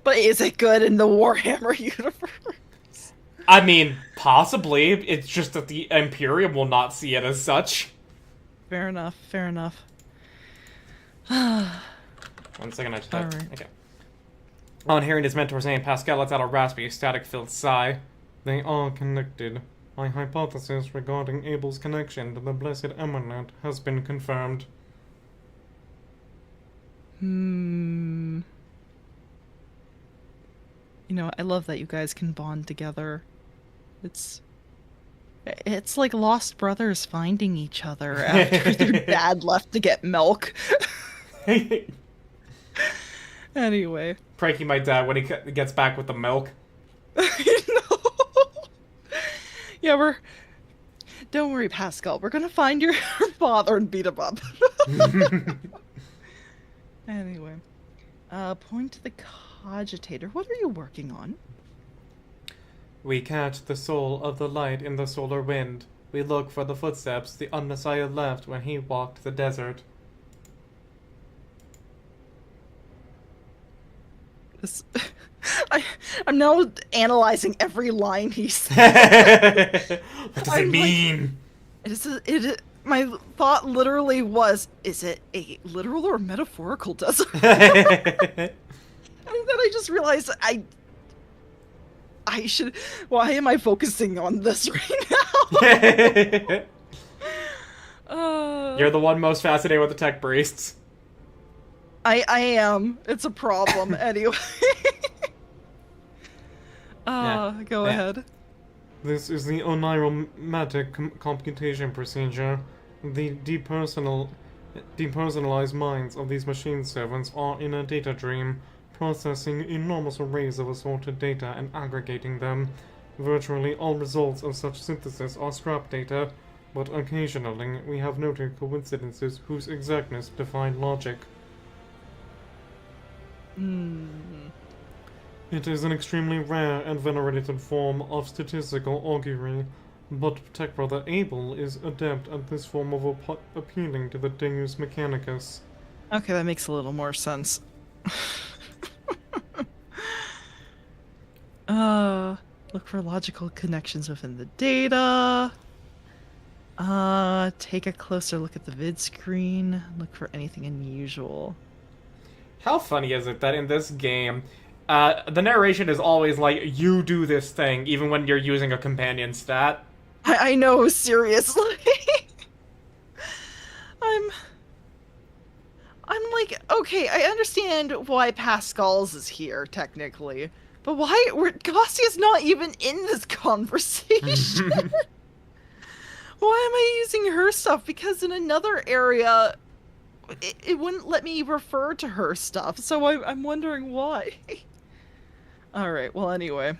S1: But is it good in the Warhammer universe?
S2: I mean, possibly. It's just that the Imperium will not see it as such.
S1: Fair enough, fair enough.
S2: 1 second, I just had...
S1: Alright.
S2: Okay. On hearing his mentor's name, Pascal lets out a raspy, static-filled sigh. They are connected. My hypothesis regarding Abel's connection to the Blessed Eminent has been confirmed.
S1: You know, I love that you guys can bond together. It's like lost brothers finding each other after their dad left to get milk. Anyway.
S2: Pranking my dad when he gets back with the milk.
S1: You know? Yeah, don't worry, Pascal. We're gonna find your father and beat him up. Anyway. Point to the cogitator. What are you working on?
S2: We catch the soul of the light in the solar wind. We look for the footsteps the Unmessiah left when he walked the desert.
S1: This, I'm now analyzing every line he said.
S2: What does it mean?
S1: My thought literally was, is it a literal or metaphorical desert? And then I just realized I should... Why am I focusing on this right now?
S2: You're the one most fascinated with the tech priests.
S1: I am. It's a problem. Anyway. Go ahead.
S2: This is the oneiromatic computation procedure. The depersonalized minds of these machine servants are in a data dream, processing enormous arrays of assorted data and aggregating them. Virtually all results of such synthesis are scrap data, but occasionally we have noted coincidences whose exactness defy logic. It is an extremely rare and venerated form of statistical augury, but Tech Brother Abel is adept at this form of appealing to the Deus Mechanicus.
S1: Okay, that makes a little more sense. Look for logical connections within the data. Take a closer look at the vid screen. Look for anything unusual.
S2: How funny is it that in this game, the narration is always like, you do this thing, even when you're using a companion stat?
S1: I know, seriously. I'm like, okay, I understand why Pascal's is here, technically. But why... Gossia's not even in this conversation. Why am I using her stuff? Because in another area... It wouldn't let me refer to her stuff, so I'm wondering why. Alright, well anyway.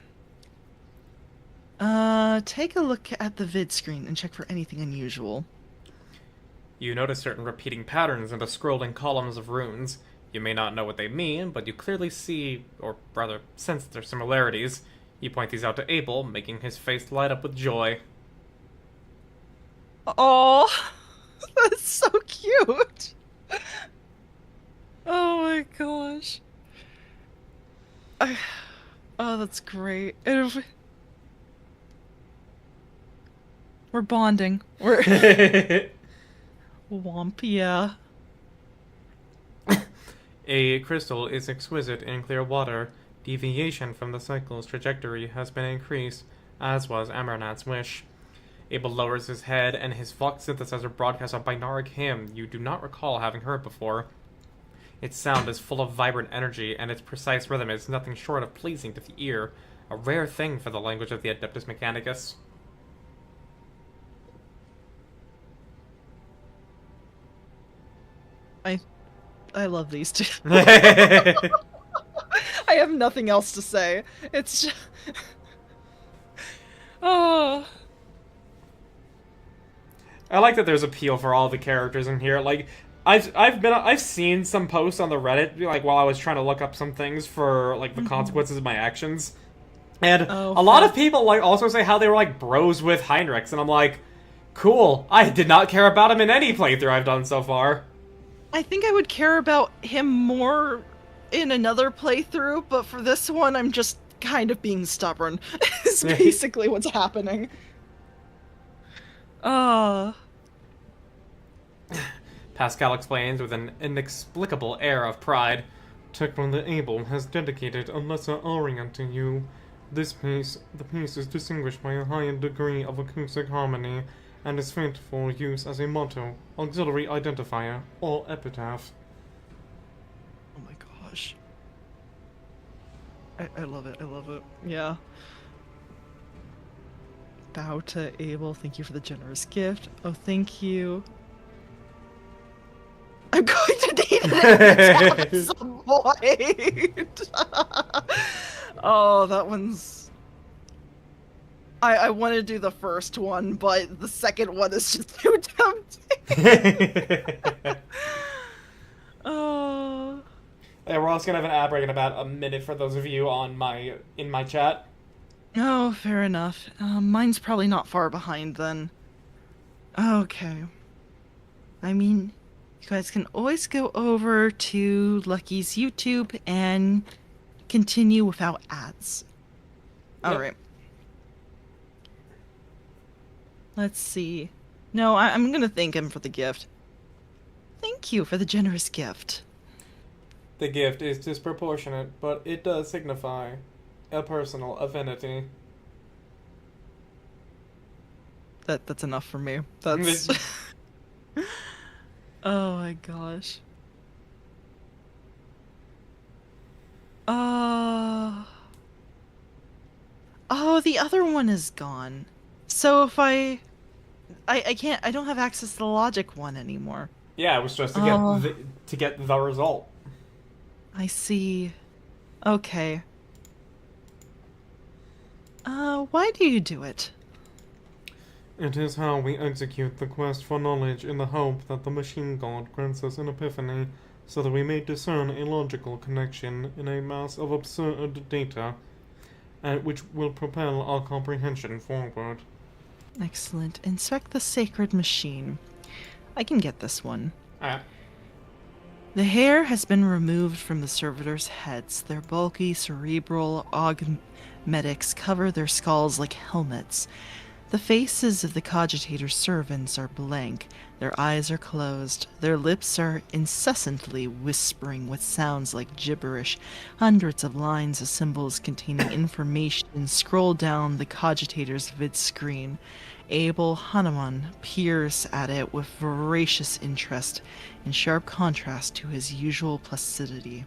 S1: Take a look at the vid screen and check for anything unusual.
S2: You notice certain repeating patterns in the scrolling columns of runes. You may not know what they mean, but you clearly see, or rather sense their similarities. You point these out to Abel, making his face light up with joy.
S1: Oh, that's so cute! Oh my gosh. Oh, that's great. We're bonding. We're... Womp, yeah.
S2: A crystal is exquisite in clear water. Deviation from the cycle's trajectory has been increased, as was Amarnat's wish. Abel lowers his head, and his Vox synthesizer broadcasts a binaric hymn you do not recall having heard before. Its sound is full of vibrant energy, and its precise rhythm is nothing short of pleasing to the ear, a rare thing for the language of the Adeptus Mechanicus.
S1: I love these two. I have nothing else to say. It's just... Oh...
S2: I like that there's appeal for all the characters in here. Like, I've seen some posts on the Reddit like while I was trying to look up some things for like the consequences of my actions, and
S1: Oh,
S2: a lot
S1: fair.
S2: of people like also say how they were like bros with Heinrichs, and I'm like, cool. I did not care about him in any playthrough I've done so far.
S1: I think I would care about him more in another playthrough, but for this one, I'm just kind of being stubborn. Is basically what's happening. Uh,
S2: Pascal explains with an inexplicable air of pride. Techron the Able has dedicated a lesser orient to you. The piece is distinguished by a higher degree of acoustic harmony, and is fit for use as a motto, auxiliary identifier, or epitaph.
S1: oh my gosh. I love it. I love it. Yeah. Bow to Abel. Thank you for the generous gift. Oh, thank you. I'm going to need it at some point. Oh, that one's. I want to do the first one, but the second one is just too tempting. Oh.
S2: Yeah, we're also gonna have an ad break in about a minute for those of you on my chat.
S1: Oh, fair enough. Mine's probably not far behind then. Okay. I mean, you guys can always go over to Lucky's YouTube and continue without ads.
S2: Yep.
S1: Alright. Let's see. No, I'm gonna thank him for the gift. Thank you for the generous gift.
S2: The gift is disproportionate, but it does signify a personal affinity.
S1: That's enough for me. That's Oh my gosh. Uh Oh, the other one is gone. So if I can't I don't have access to the logic one anymore.
S2: Yeah, it was just
S1: Oh,
S2: to get the result.
S1: I see. Okay. Why do you do it?
S2: It is how we execute the quest for knowledge in the hope that the machine god grants us an epiphany, so that we may discern a logical connection in a mass of absurd data, which will propel our comprehension forward.
S1: Excellent. Inspect the sacred machine. I can get this one.
S2: Alright.
S1: The hair has been removed from the servitors' heads. Their bulky cerebral augmetics cover their skulls like helmets. The faces of the cogitator's servants are blank. Their eyes are closed. Their lips are incessantly whispering what sounds like gibberish. Hundreds of lines of symbols containing information scroll down the cogitator's vid screen. Abel Hanuman peers at it with voracious interest, in sharp contrast to his usual placidity.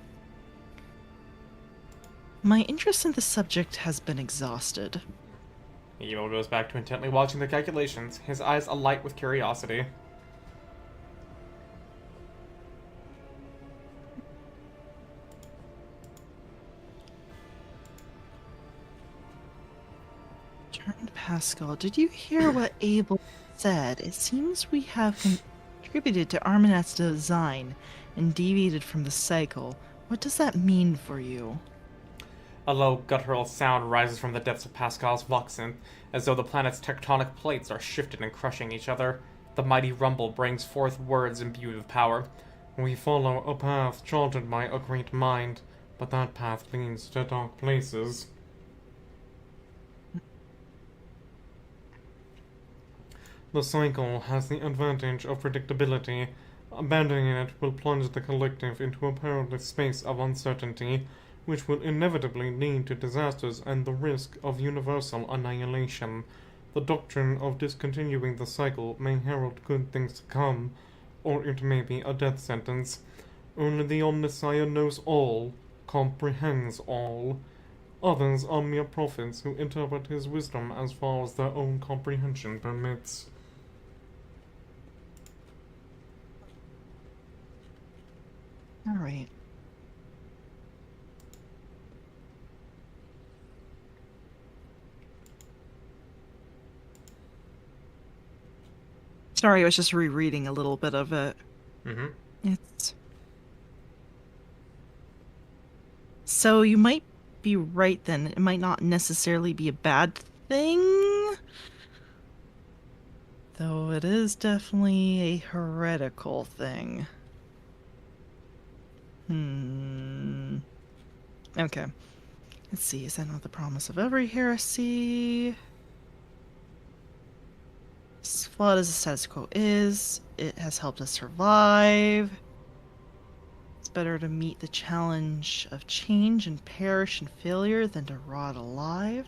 S1: My interest in the subject has been exhausted.
S2: Emo goes back to intently watching the calculations, his eyes alight with curiosity.
S1: Turned Pascal, did you hear what Abel said? It seems we have contributed to Armanet's design and deviated from the cycle. What does that mean for you?
S2: A low guttural sound rises from the depths of Pascal's voxenth, as though the planet's tectonic plates are shifting and crushing each other. The mighty rumble brings forth words imbued with power. We follow a path charted by a great mind, but that path leads to dark places. The cycle has the advantage of predictability. Abandoning it will plunge the collective into a perilous space of uncertainty, which will inevitably lead to disasters and the risk of universal annihilation. The doctrine of discontinuing the cycle may herald good things to come, or it may be a death sentence. Only the Omnissiah knows all, comprehends all. Others are mere prophets who interpret his wisdom as far as their own comprehension permits.
S1: All right. Sorry, I was just rereading a little bit of it.
S2: Mm-hmm.
S1: It's so you might be right then. It might not necessarily be a bad thing, though it is definitely a heretical thing. Okay. Let's see. Is that not the promise of every heresy? As flawed as the status quo is, it has helped us survive. It's better to meet the challenge of change and perish in failure than to rot alive.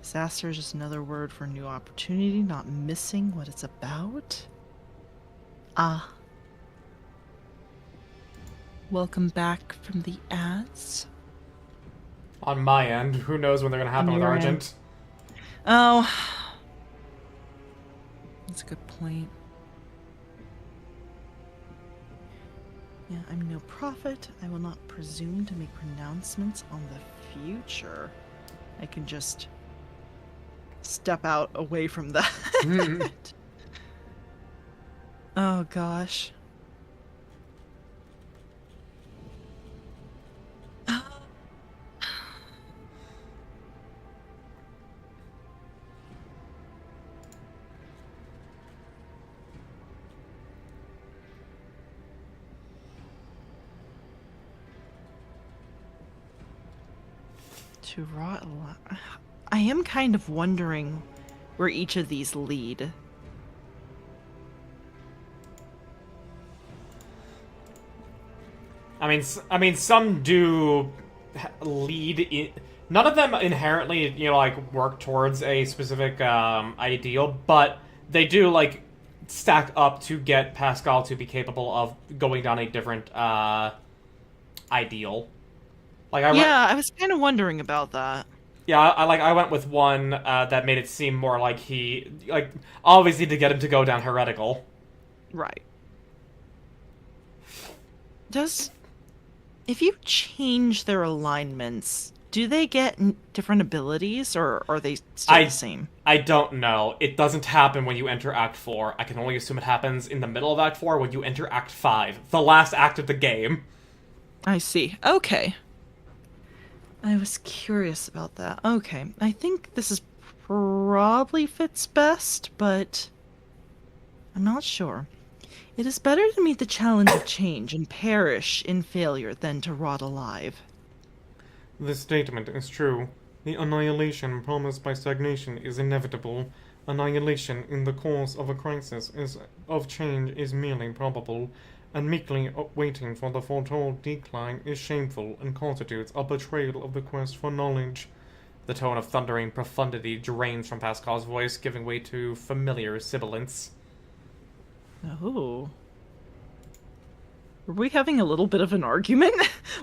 S1: Disaster is just another word for new opportunity, not missing what it's about. Ah. Welcome back from the ads.
S2: On my end, who knows when they're gonna happen
S1: On
S2: with
S1: your
S2: Argent?
S1: Oh. That's a good point. Yeah, I'm no prophet. I will not presume to make pronouncements on the future. I can just step out away from that. Oh gosh. To rot alive. I am kind of wondering where each of these lead.
S2: I mean, some do lead in. None of them inherently, like work towards a specific ideal, but they do like stack up to get Pascal to be capable of going down a different ideal. Like
S1: I was kind of wondering about that.
S2: Yeah, I went with one that made it seem more like he obviously to get him to go down heretical.
S1: Right. If you change their alignments, do they get different abilities, or are they still the same?
S2: I don't know. It doesn't happen when you enter Act 4. I can only assume it happens in the middle of Act 4 when you enter Act 5, the last act of the game.
S1: I see. Okay. I was curious about that. Okay. I think this is probably fits best, but I'm not sure. It is better to meet the challenge of change and perish in failure than to rot alive.
S2: This statement is true. The annihilation promised by stagnation is inevitable. Annihilation in the course of a crisis of change is merely probable, and meekly waiting for the foretold decline is shameful and constitutes a betrayal of the quest for knowledge. The tone of thundering profundity drains from Pascal's voice, giving way to familiar sibilance.
S1: Oh. Were we having a little bit of an argument?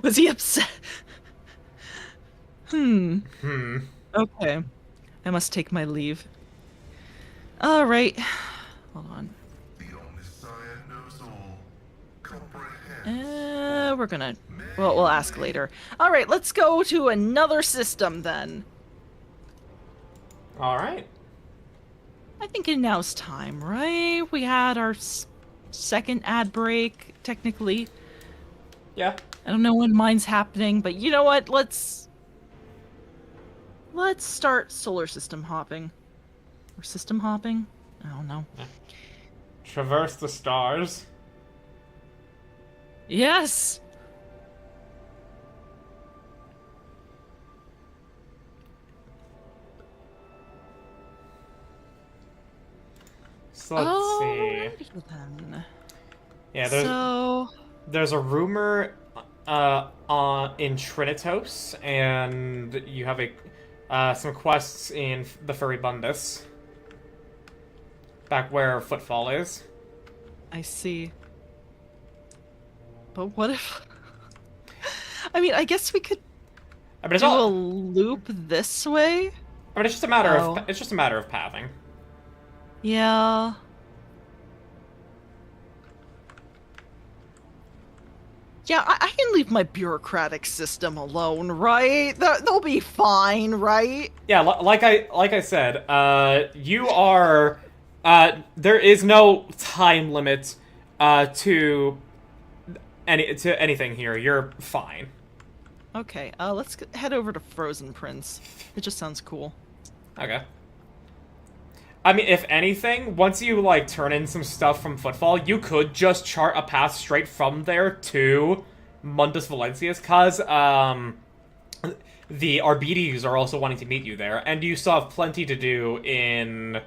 S1: Was he upset? Okay. I must take my leave. Alright. Hold on.
S4: The Omnissiah knows all. Comprehend.
S1: We're gonna... Well, we'll ask later. Alright, let's go to another system then.
S2: Alright.
S1: I think now's time, right? We had our second ad break, technically.
S2: Yeah.
S1: I don't know when mine's happening, but you know what? Let's start solar system hopping. Or system hopping? I don't know.
S2: Traverse the stars.
S1: Yes!
S2: So let's see.
S1: Then.
S2: Yeah, there's a rumor in Trinitos, and you have some quests in the Furibundus. Back where Footfall is.
S1: I see. But what if... I mean, I guess we could do a loop this way?
S2: I mean, it's just a matter of pathing.
S1: Yeah. Yeah, I can leave my bureaucratic system alone, right? They'll be fine, right?
S2: Yeah, like I said, you are There is no time limit to anything here. You're fine.
S1: Okay, let's head over to Frozen Prince. It just sounds cool.
S2: Okay. I mean, if anything, once you, like, turn in some stuff from Footfall, you could just chart a path straight from there to Mundus Valencius, cause, the Arbites are also wanting to meet you there, and you still have plenty to do in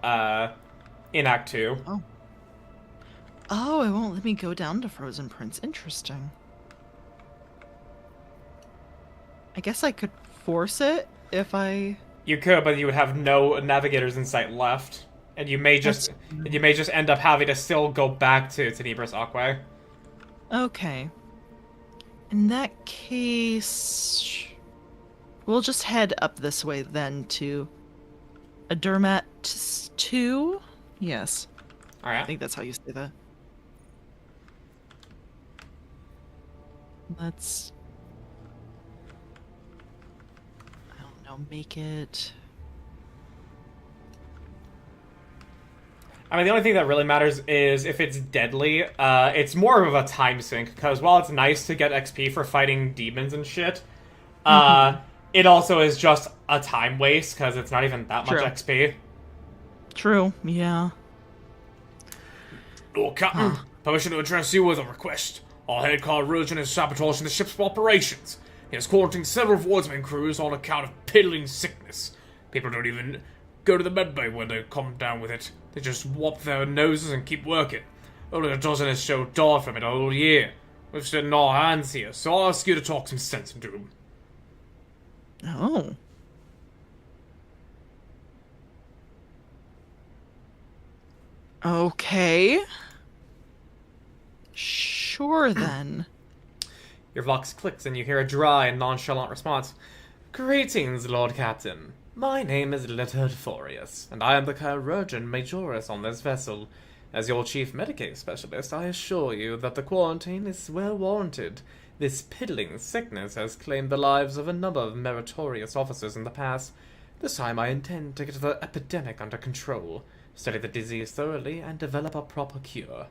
S2: Act 2.
S1: Oh. Oh, it won't let me go down to Frozen Prince. Interesting. I guess I could force it if I...
S2: You could, but you would have no navigators in sight left, and you may just end up having to still go back to Tenebris Aquae.
S1: Okay. In that case... We'll just head up this way then to... Adermat 2? Yes. I
S2: Alright.
S1: think that's how you say that. Let's... I don't know, make it...
S2: I mean, the only thing that really matters is if it's deadly. It's more of a time sink, because while it's nice to get XP for fighting demons and shit, it also is just a time waste, because it's not even that much
S1: True.
S2: XP.
S1: True, yeah.
S5: Lord Captain, permission to address you with a request. Our head car Rogen is sabotaging the ship's operations. He has quarantined several Voidsman crews on account of piddling sickness. People don't even go to the medbay when they come down with it. They just wop their noses and keep working. Only a dozen has so died from it all year. We've stood in our hands here, so I'll ask you to talk some sense into him.
S1: Oh. Okay. Sure then.
S2: Your vox clicks and you hear a dry and nonchalant response. Greetings, Lord Captain. My name is Letterforius, and I am the Chirurgeon Majoris on this vessel. As your chief Medicaid specialist, I assure you that the quarantine is well warranted. This piddling sickness has claimed the lives of a number of meritorious officers in the past. This time I intend to get the epidemic under control, study the disease thoroughly, and develop a proper cure.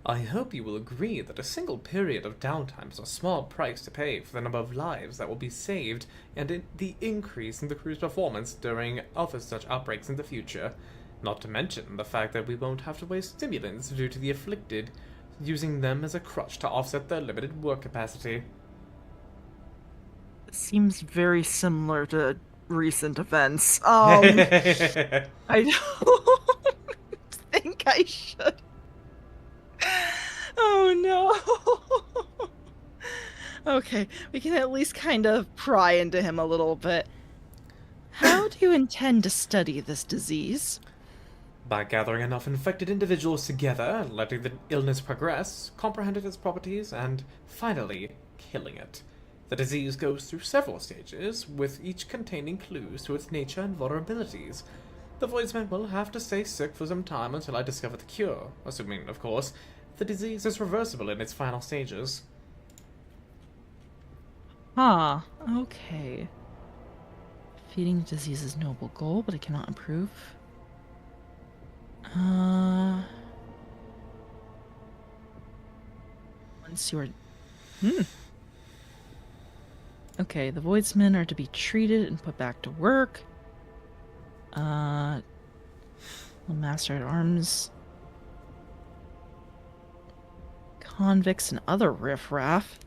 S2: I hope you will agree that a single period of downtime is a small price to pay for the number of lives that will be saved and the increase in the crew's performance during other such outbreaks in the future. Not to mention the fact that we won't have to waste stimulants due to the afflicted, using them as a crutch to offset their limited work capacity.
S1: Seems very similar to recent events. I don't think I should. Oh no. Okay, we can at least kind of pry into him a little bit. How do you intend to study this disease?
S2: By gathering enough infected individuals together, letting the illness progress, comprehending its properties, and finally, killing it. The disease goes through several stages, with each containing clues to its nature and vulnerabilities. The Voidsman will have to stay sick for some time until I discover the cure, assuming, of course, the disease is reversible in its final stages.
S1: Huh, okay. Feeding disease is a noble goal, but it cannot improve. Once you're... Okay, the Voidsmen are to be treated and put back to work. The Master at Arms... Convicts and other riffraff.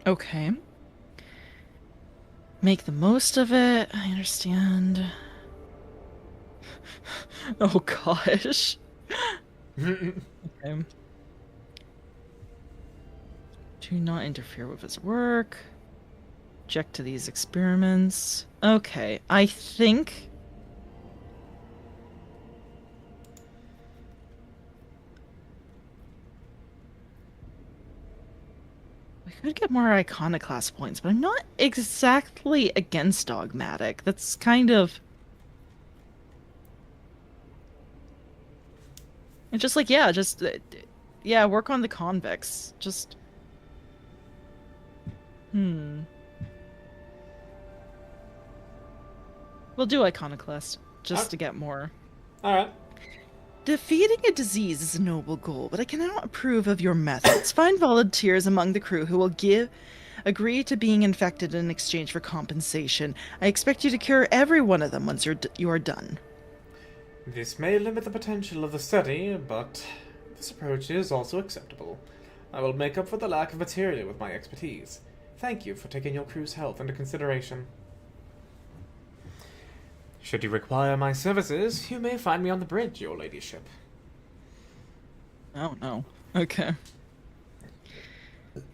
S1: Okay. Make the most of it. I understand. Oh gosh. Okay. Do not interfere with his work. Object to these experiments. Okay, I think... we could get more iconoclast points, but I'm not exactly against dogmatic. That's kind of... it's just like, yeah, just... yeah, work on the convicts. Just... Hmm. We'll do Iconoclast, just to get more.
S2: Alright.
S1: Defeating a disease is a noble goal, but I cannot approve of your methods. Find volunteers among the crew who will agree to being infected in exchange for compensation. I expect you to cure every one of them once you are done.
S2: This may limit the potential of the study, but this approach is also acceptable. I will make up for the lack of material with my expertise. Thank you for taking your crew's health into consideration. Should you require my services, you may find me on the bridge, your ladyship.
S1: Oh, no. Okay.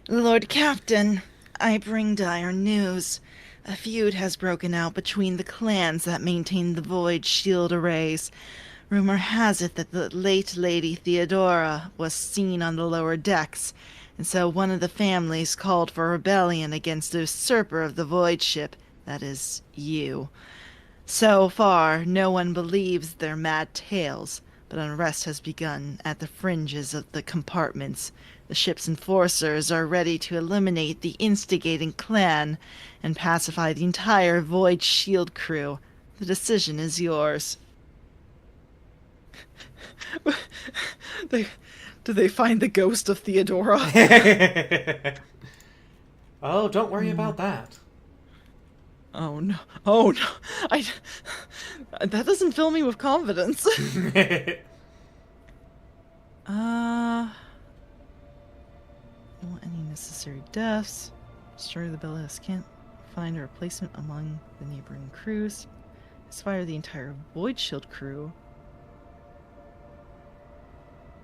S1: Lord Captain, I bring dire news. A feud has broken out between the clans that maintain the Void Shield arrays. Rumor has it that the late Lady Theodora was seen on the lower decks, and so one of the families called for rebellion against the usurper of the Void Ship, that is, you. So far, no one believes their mad tales, but unrest has begun at the fringes of the compartments. The ship's enforcers are ready to eliminate the instigating clan and pacify the entire Void Shield crew. The decision is yours. Did they find the ghost of Theodora?
S2: Oh, don't worry about that.
S1: Oh no. Oh no. That doesn't fill me with confidence. Don't want any necessary deaths. Destroy the Bellas. Can't find a replacement among the neighboring crews. Inspire the entire Void Shield crew.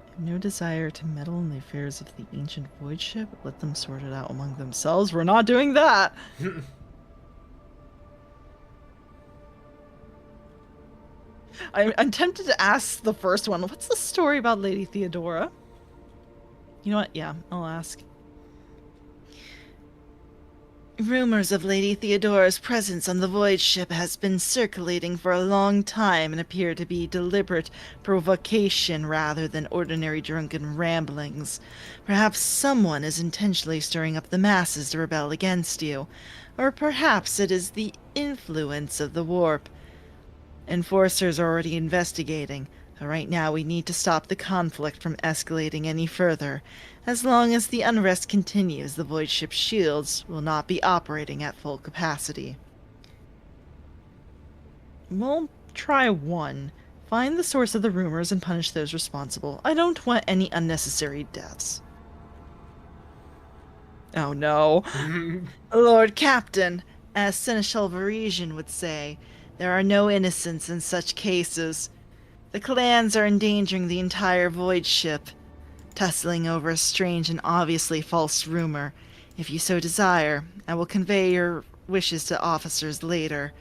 S1: Have no desire to meddle in the affairs of the ancient Void Ship. Let them sort it out among themselves. We're not doing that. I'm tempted to ask the first one. What's the story about Lady Theodora? You know what? Yeah, I'll ask. Rumors of Lady Theodora's presence on the Void Ship has been circulating for a long time and appear to be deliberate provocation rather than ordinary drunken ramblings. Perhaps someone is intentionally stirring up the masses to rebel against you. Or perhaps it is the influence of the warp. Enforcers are already investigating. Right now we need to stop the conflict from escalating any further. As long as the unrest continues, the Void Ship's shields will not be operating at full capacity. We'll try one. Find the source of the rumors and punish those responsible. I don't want any unnecessary deaths. Oh no. Lord Captain, as Seneschal Varisian would say, there are no innocents in such cases. The clans are endangering the entire Void Ship, tussling over a strange and obviously false rumor. If you so desire, I will convey your wishes to officers later.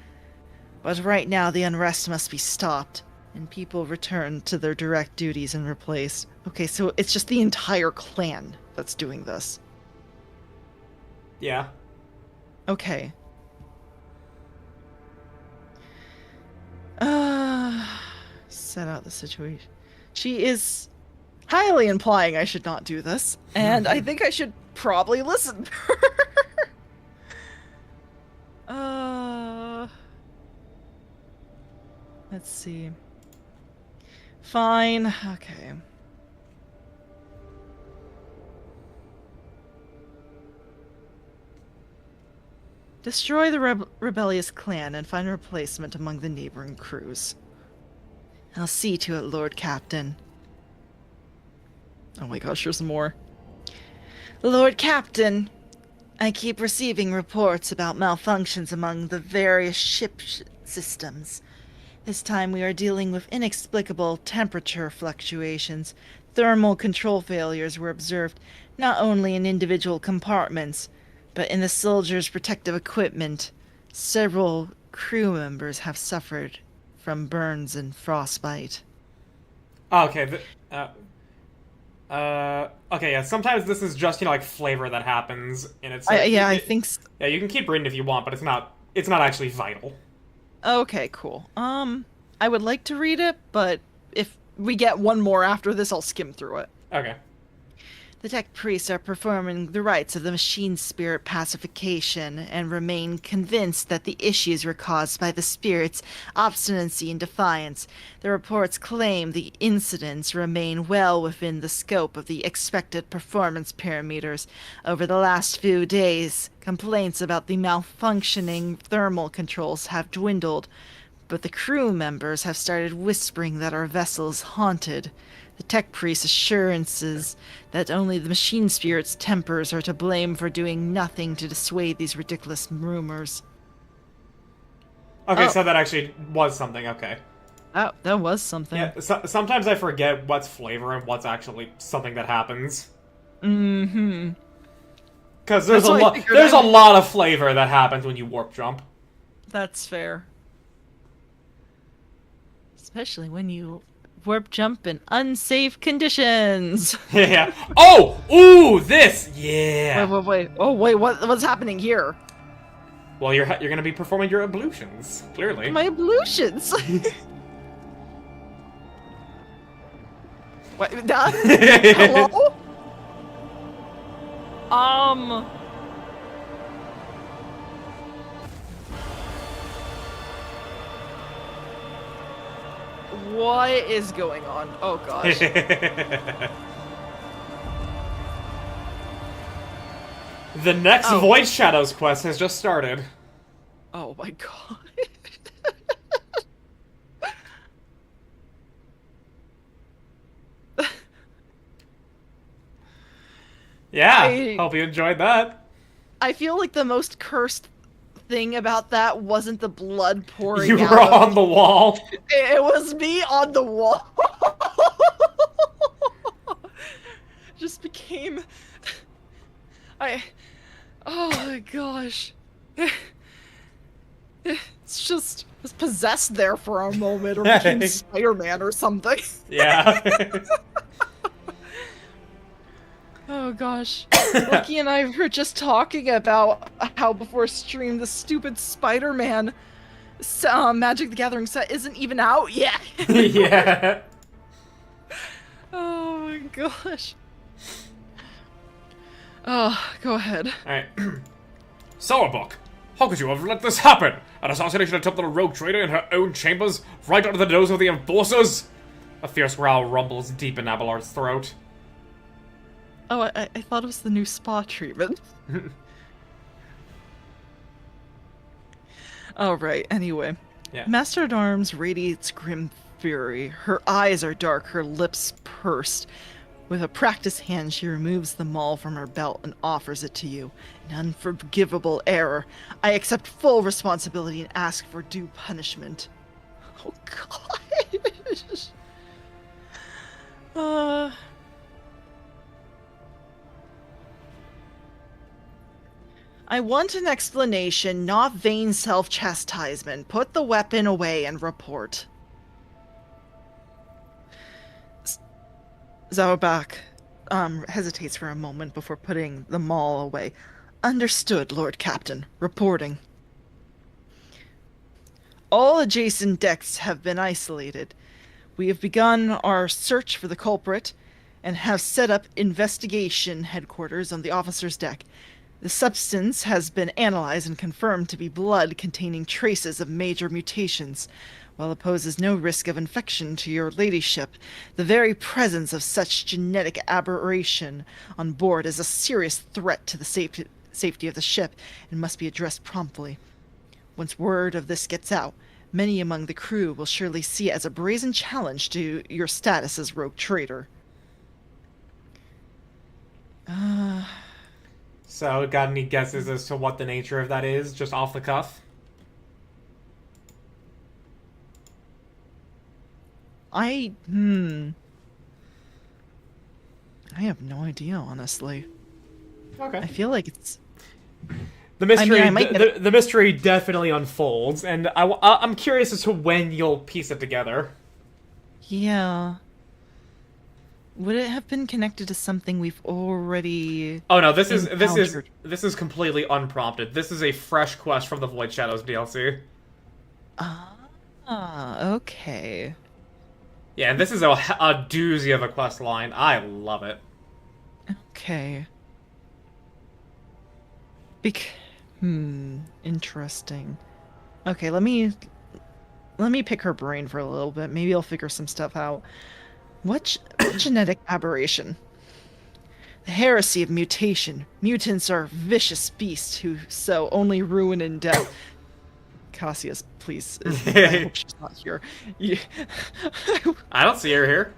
S1: But right now the unrest must be stopped, and people return to their direct duties and replaced. Okay, so it's just the entire clan that's doing this.
S2: Yeah.
S1: Okay. Set out the situation. She is highly implying I should not do this, and I think I should probably listen to her. Let's see. Fine. Okay. Destroy the rebellious clan and find a replacement among the neighboring crews. I'll see to it, Lord Captain. Oh my gosh, there's more. Lord Captain, I keep receiving reports about malfunctions among the various ship systems. This time we are dealing with inexplicable temperature fluctuations. Thermal control failures were observed not only in individual compartments, but in the soldiers' protective equipment. Several crew members have suffered from burns and frostbite.
S2: Okay, okay, yeah, sometimes this is just, like, flavor that happens, and it's like,
S1: I think so.
S2: Yeah, you can keep reading if you want, but it's not actually vital.
S1: Okay, cool. I would like to read it, but if we get one more after this, I'll skim through it.
S2: Okay.
S1: The tech priests are performing the rites of the machine spirit pacification and remain convinced that the issues were caused by the spirit's obstinacy and defiance. The reports claim the incidents remain well within the scope of the expected performance parameters. Over the last few days, complaints about the malfunctioning thermal controls have dwindled, but the crew members have started whispering that our vessel is haunted. The tech priest's assurances that only the machine spirit's tempers are to blame for doing nothing to dissuade these ridiculous rumors.
S2: Okay,
S1: Oh.
S2: so that actually was something, okay.
S1: That was something.
S2: Yeah, sometimes I forget what's flavor and what's actually something that happens.
S1: Mm-hmm.
S2: Because there's
S1: That's
S2: a
S1: why I
S2: lot
S1: figured
S2: there's a
S1: out.
S2: lot of flavor that happens when you warp jump.
S1: That's fair. Especially when you warp jump in unsafe conditions.
S2: Yeah. Oh! Ooh, this! Yeah!
S1: Wait. Oh, wait, what's happening here?
S2: Well, you're gonna be performing your ablutions, clearly.
S1: My ablutions. What? Hello? What is going on? Oh gosh.
S2: The next
S1: Oh.
S2: Void Shadows quest has just started.
S1: Oh my god.
S2: Yeah, hope you enjoyed that.
S1: I feel like the most cursed thing about that wasn't the blood pouring
S2: You
S1: out
S2: were
S1: of
S2: on the wall.
S1: It was me on the wall. Just became. Oh my gosh. It's just was possessed there for a moment, or became Spider-Man or something.
S2: Yeah.
S1: Oh gosh. Lucky and I were just talking about how before stream the stupid Spider-Man Magic the Gathering set isn't even out yet.
S2: Yeah.
S1: Oh my gosh. Oh, go ahead.
S2: Alright.
S5: Sourbook, how could you have let this happen? An assassination attempt on a rogue trader in her own chambers, right under the nose of the enforcers?
S2: A fierce growl rumbles deep in Abelard's throat.
S1: Oh, I thought it was the new spa treatment. Alright, anyway.
S2: Yeah.
S1: Master at Arms radiates grim fury. Her eyes are dark, her lips pursed. With a practiced hand, she removes the maul from her belt and offers it to you. An unforgivable error. I accept full responsibility and ask for due punishment. Oh, gosh. I want an explanation, not vain self-chastisement. Put the weapon away and report. Zauerbach hesitates for a moment before putting the maul away. Understood, Lord Captain. Reporting. All adjacent decks have been isolated. We have begun our search for the culprit and have set up investigation headquarters on the officer's deck. The substance has been analyzed and confirmed to be blood containing traces of major mutations. While it poses no risk of infection to your ladyship, the very presence of such genetic aberration on board is a serious threat to the safety of the ship and must be addressed promptly. Once word of this gets out, many among the crew will surely see it as a brazen challenge to your status as rogue trader.
S2: So, got any guesses as to what the nature of that is, just off the cuff?
S1: I have no idea, honestly. I
S2: Okay.
S1: feel like it's...
S2: The mystery,
S1: I might get
S2: the mystery definitely unfolds, and I'm curious as to when you'll piece it together.
S1: Yeah. Would it have been connected to something we've already...
S2: Oh no, this is
S1: encountered?
S2: completely unprompted. This is a fresh quest from the Void Shadows DLC.
S1: Okay.
S2: Yeah, and this is a doozy of a quest line. I love it.
S1: Okay. Interesting. Okay, let me pick her brain for a little bit. Maybe I'll figure some stuff out. What genetic aberration? The heresy of mutation. Mutants are vicious beasts who sow only ruin and death. Cassius, please. I hope she's not here. You-
S2: I don't see her here.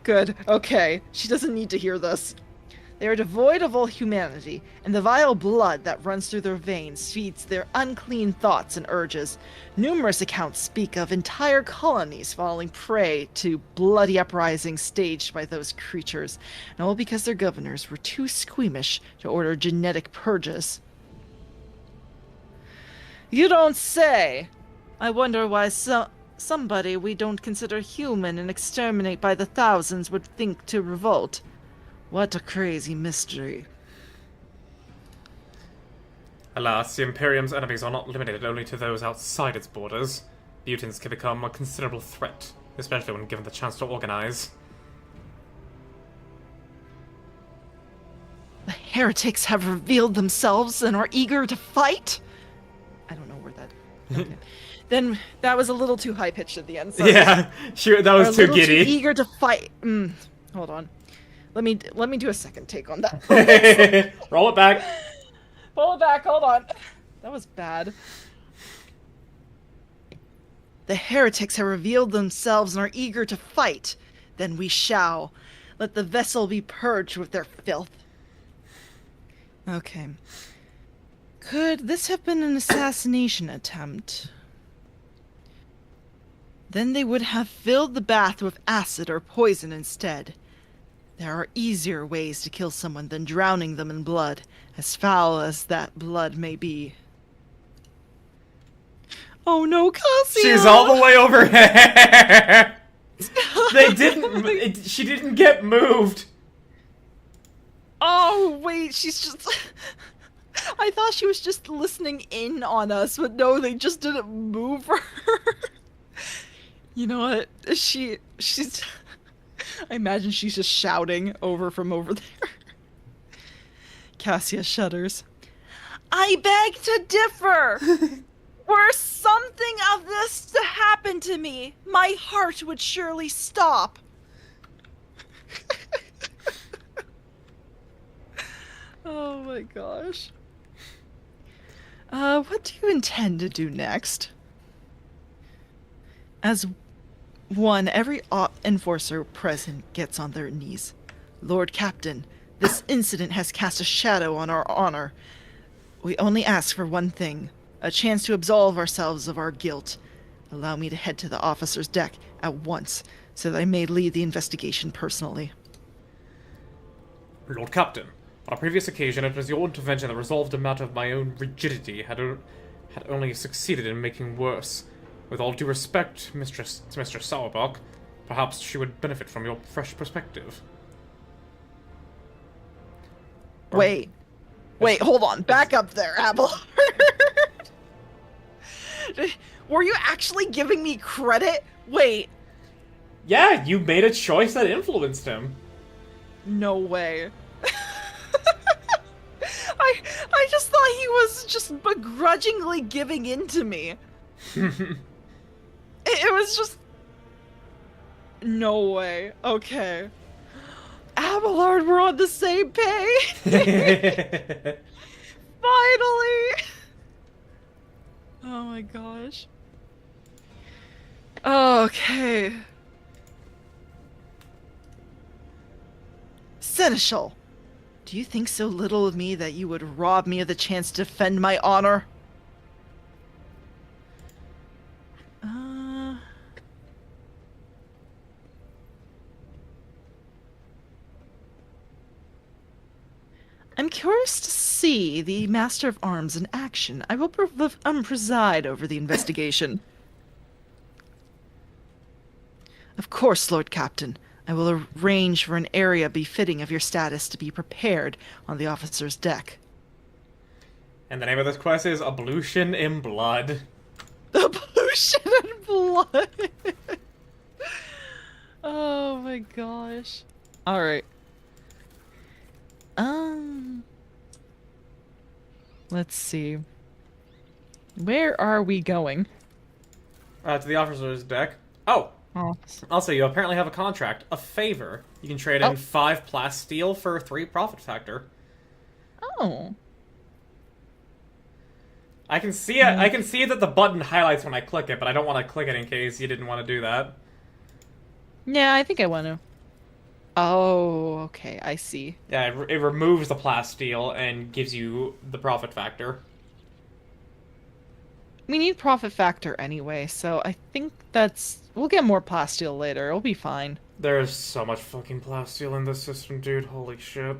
S1: Good. Okay. She doesn't need to hear this. They are devoid of all humanity, and the vile blood that runs through their veins feeds their unclean thoughts and urges. Numerous accounts speak of entire colonies falling prey to bloody uprisings staged by those creatures, and all because their governors were too squeamish to order genetic purges. You don't say! I wonder why somebody we don't consider human and exterminate by the thousands would think to revolt. What a crazy mystery.
S2: Alas, the Imperium's enemies are not limited only to those outside its borders. Mutants can become a considerable threat, especially when given the chance to organize.
S1: The heretics have revealed themselves and are eager to fight? I don't know where that... Okay. Then that was a little too high-pitched at the end. Sorry.
S2: Yeah, sure, that was too giddy.
S1: Too eager to fight. Hold on. Let me do a second take on that.
S2: Roll it back.
S1: Pull it back, hold on. That was bad. The heretics have revealed themselves and are eager to fight. Then we shall. Let the vessel be purged with their filth. Okay. Could this have been an assassination attempt? Then they would have filled the bath with acid or poison instead. There are easier ways to kill someone than drowning them in blood, as foul as that blood may be. Oh no, Cassia!
S2: She's all the way over here! She didn't get moved!
S1: Oh, wait, she's just... I thought she was just listening in on us, but no, they just didn't move her. You know what? She's... I imagine she's just shouting from over there. Cassia shudders. I beg to differ! Were something of this to happen to me, my heart would surely stop. Oh my gosh. What do you intend to do next? As one, every enforcer present gets on their knees. Lord Captain, this incident has cast a shadow on our honor. We only ask for one thing, a chance to absolve ourselves of our guilt. Allow me to head to the officer's deck at once, so that I may lead the investigation personally.
S2: Lord Captain, on a previous occasion it was your intervention that resolved a matter of my own rigidity had only succeeded in making worse. With all due Mistress Sauerbach, perhaps she would benefit from your fresh perspective.
S1: Wait, hold on. Back up there, Abelard. Were you actually giving me credit? Wait.
S2: Yeah, you made a choice that influenced him.
S1: No way. I just thought he was just begrudgingly giving in to me. It was just... No way. Okay. Abelard, we're on the same page! Finally! Oh my gosh. Okay. Seneschal, do you think so little of me that you would rob me of the chance to defend my honor? I'm curious to see the Master of Arms in action. I will preside over the investigation. Of course, Lord Captain. I will arrange for an area befitting of your status to be prepared on the officer's deck.
S2: And the name of this quest is Ablution in Blood.
S1: Ablution in Blood! Oh my gosh. Alright. Let's see. Where are we going?
S2: To the officer's deck. Oh,
S1: Oh.
S2: also, you apparently have a contract. A favor. You can trade in 5 plasteel for 3 profit factor.
S1: Oh.
S2: I can see it. I can see that the button highlights when I click it, but I don't want to click it in case you didn't want to do that.
S1: Yeah, I think I want to. Oh, okay, I see.
S2: Yeah, it removes the plasteel and gives you the profit factor.
S1: We need profit factor anyway, so I think that's... We'll get more plasteel later. It'll be fine.
S2: There's so much fucking plasteel in this system, dude. Holy shit.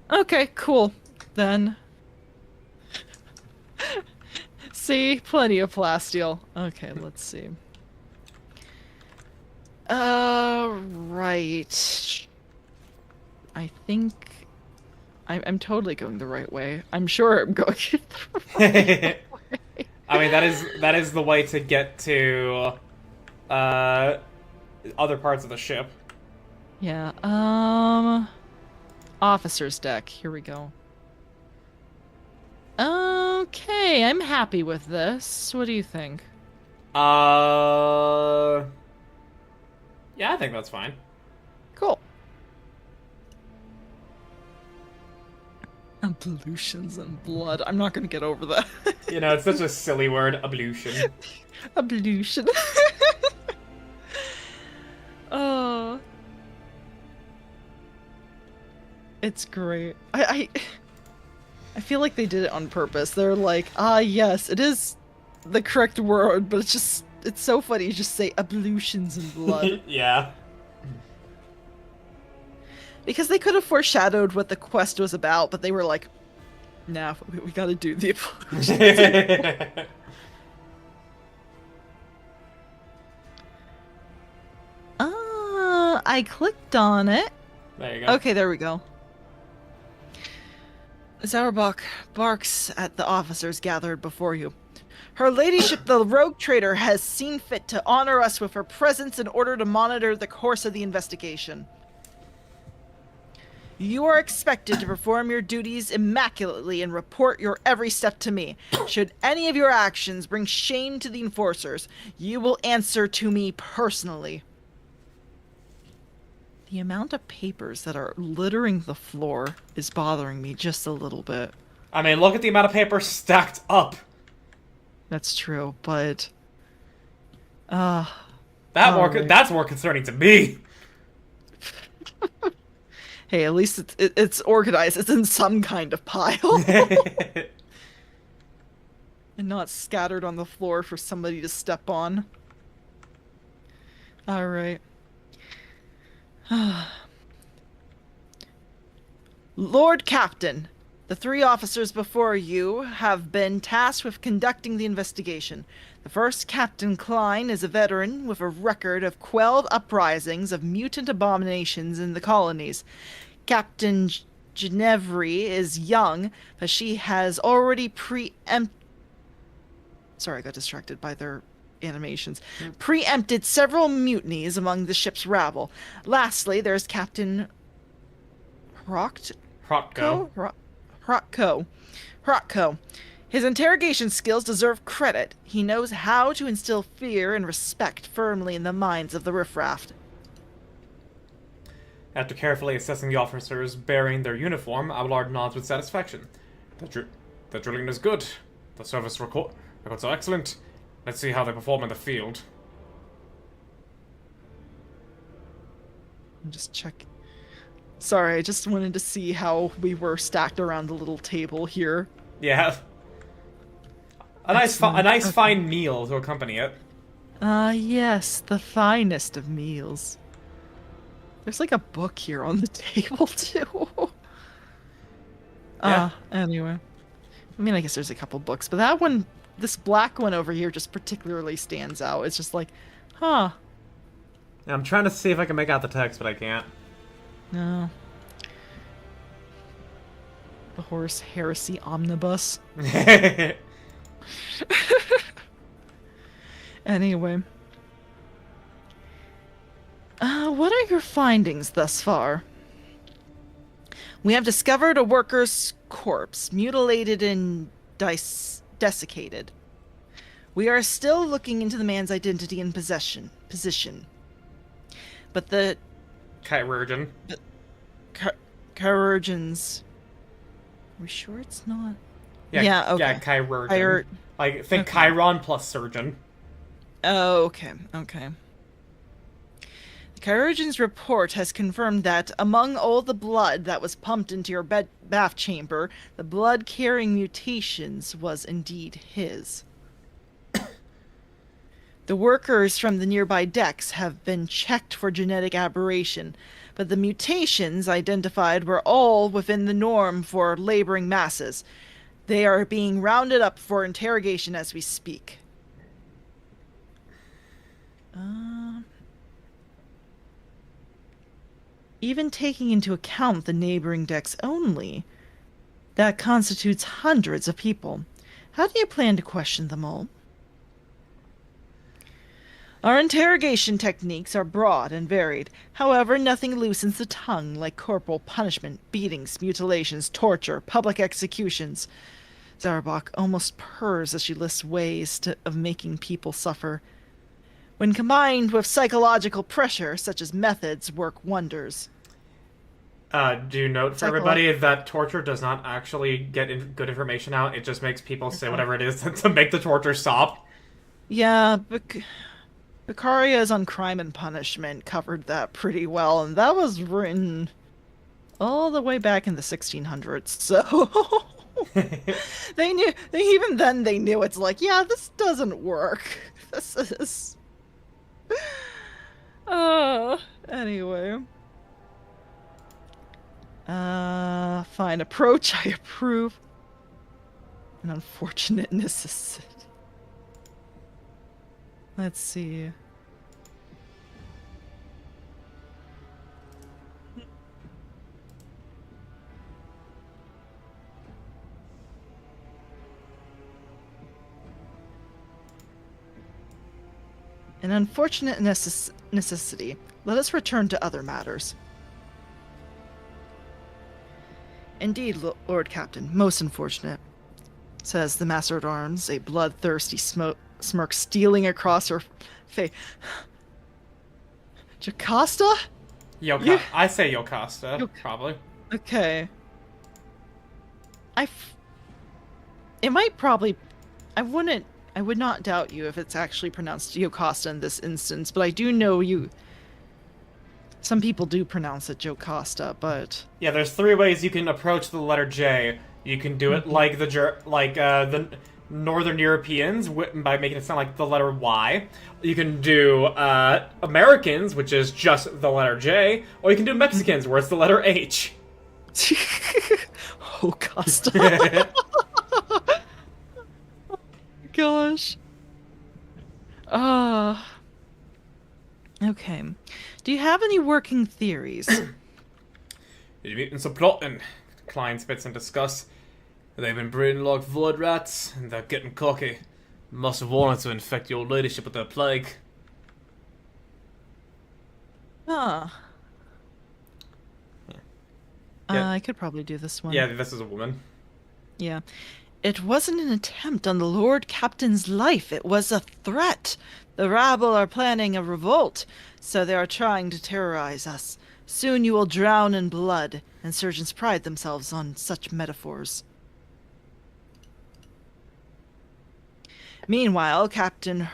S1: Okay, cool. Then... See? Plenty of plasteel. Okay, let's see. Right. I think... I'm totally going the right way. I'm sure I'm going the right way.
S2: I mean, that is the way to get to other parts of the ship.
S1: Yeah, officer's deck. Here we go. Okay, I'm happy with this. What do you think?
S2: Yeah, I think that's fine.
S1: Cool. Ablutions and blood. I'm not gonna get over that.
S2: You know, it's such a silly word, ablution.
S1: Ablution. Oh. It's great. I feel like they did it on purpose. They're like, yes, it is the correct word, but it's so funny. You just say ablutions and blood.
S2: Yeah.
S1: Because they could have foreshadowed what the quest was about, but they were like, nah, we gotta do the ablutions. I clicked on it.
S2: There you go.
S1: Okay, there we go. Zauerbach barks at the officers gathered before you. Her ladyship, the rogue trader, has seen fit to honor us with her presence in order to monitor the course of the investigation. You are expected to perform your duties immaculately and report your every step to me. Should any of your actions bring shame to the enforcers, you will answer to me personally. The amount of papers that are littering the floor is bothering me just a little bit.
S2: I mean, look at the amount of paper stacked up.
S1: That's true, but...
S2: That's more concerning to me.
S1: Hey, at least it's organized. It's in some kind of pile. And not scattered on the floor for somebody to step on. Alright. Lord Captain, the 3 officers before you have been tasked with conducting the investigation. The first, Captain Klein, is a veteran with a record of quelled uprisings of mutant abominations in the colonies. Captain Ginevri is young, but she has already Sorry, I got distracted by their animations. Preempted several mutinies among the ship's rabble. Lastly, there's Captain
S2: Hrotko.
S1: Hrotko. His interrogation skills deserve credit. He knows how to instill fear and respect firmly in the minds of the riffraff.
S2: After carefully assessing the officers bearing their uniform, Abelard nods with satisfaction. The drilling is good. The service records are excellent. Let's see how they perform in the field.
S1: I'm just checking. Sorry, I just wanted to see how we were stacked around the little table here.
S2: Yeah. A nice fine meal to accompany it.
S1: Yes, the finest of meals. There's like a book here on the table, too.
S2: Yeah.
S1: Anyway. I mean, I guess there's a couple books, but that one, this black one over here just particularly stands out. It's just like, huh.
S2: I'm trying to see if I can make out the text, but I can't.
S1: No. The Horse Heresy Omnibus. Anyway. What are your findings thus far? We have discovered a worker's corpse, mutilated and desiccated. We are still looking into the man's identity and position. But the
S2: Chirurgeon.
S1: chirurgeons... Are we sure it's not?
S2: Yeah,
S1: Yeah, okay.
S2: Yeah, chirurgeon.
S1: Chir-
S2: Like, think
S1: okay.
S2: Chiron plus surgeon.
S1: Oh, okay, okay. The chirurgeon's report has confirmed that among all the blood that was pumped into your bath chamber, the blood carrying mutations was indeed his. The workers from the nearby decks have been checked for genetic aberration, but the mutations identified were all within the norm for laboring masses. They are being rounded up for interrogation as we speak. Even taking into account the neighboring decks only, that constitutes hundreds of people. How do you plan to question them all? Our interrogation techniques are broad and varied. However, nothing loosens the tongue like corporal punishment, beatings, mutilations, torture, public executions. Zarbok almost purrs as she lists ways of making people suffer. When combined with psychological pressure, such as methods, work wonders.
S2: Do note for everybody that torture does not actually get good information out. It just makes people say whatever it is to make the torture stop.
S1: Yeah, Becaria's on Crime and Punishment covered that pretty well, and that was written all the way back in the 1600s, so... even then they knew it's like, yeah, this doesn't work. This is... anyway. Fine approach, I approve. An unfortunate necessity. Let's see. An unfortunate necessity. Let us return to other matters. Indeed, Lord Captain, most unfortunate, says the Master-at-Arms, a bloodthirsty smirk stealing across her face. Jocasta?
S2: I say Yocasta, probably.
S1: Okay. It might probably... I would not doubt you if it's actually pronounced Yocasta in this instance, but I do know some people do pronounce it Jocasta, but...
S2: Yeah, there's 3 ways you can approach the letter J. You can do it like the Northern Europeans by making it sound like the letter Y. You can do Americans, which is just the letter J, or you can do Mexicans, where it's the letter H.
S1: Jocasta. Gosh. Okay. Do you have any working theories?
S5: The mutants are plotting. Klein spits in disgust. They've been breeding like void rats, and they're getting cocky. Must have wanted to infect your leadership with their plague.
S1: Huh.
S2: Yeah.
S1: I could probably do this one.
S2: Yeah, this is a woman.
S1: Yeah. It wasn't an attempt on the Lord Captain's life. It was a threat. The rabble are planning a revolt, so they are trying to terrorize us. Soon you will drown in blood. Insurgents pride themselves on such metaphors. Meanwhile, Captain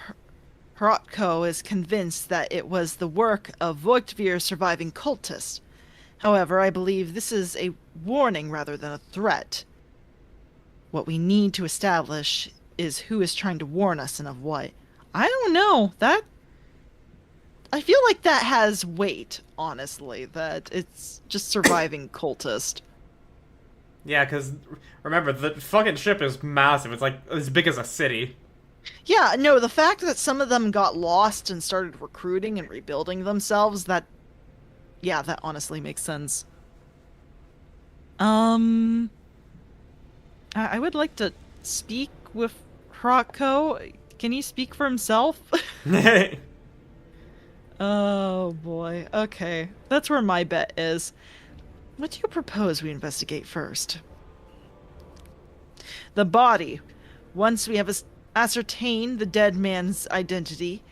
S1: Hrotko is convinced that it was the work of Voigtvir's surviving cultist. However, I believe this is a warning rather than a threat. What we need to establish is who is trying to warn us and of what. I don't know. I feel like that has weight, honestly, that it's just surviving cultist.
S2: Yeah, because remember, the fucking ship is massive. It's like as big as a city.
S1: Yeah, no, the fact that some of them got lost and started recruiting and rebuilding themselves, that honestly makes sense. I would like to speak with Hrotko. Can he speak for himself? Oh boy. Okay. That's where my bet is. What do you propose we investigate first? The body, once we have ascertained the dead man's identity,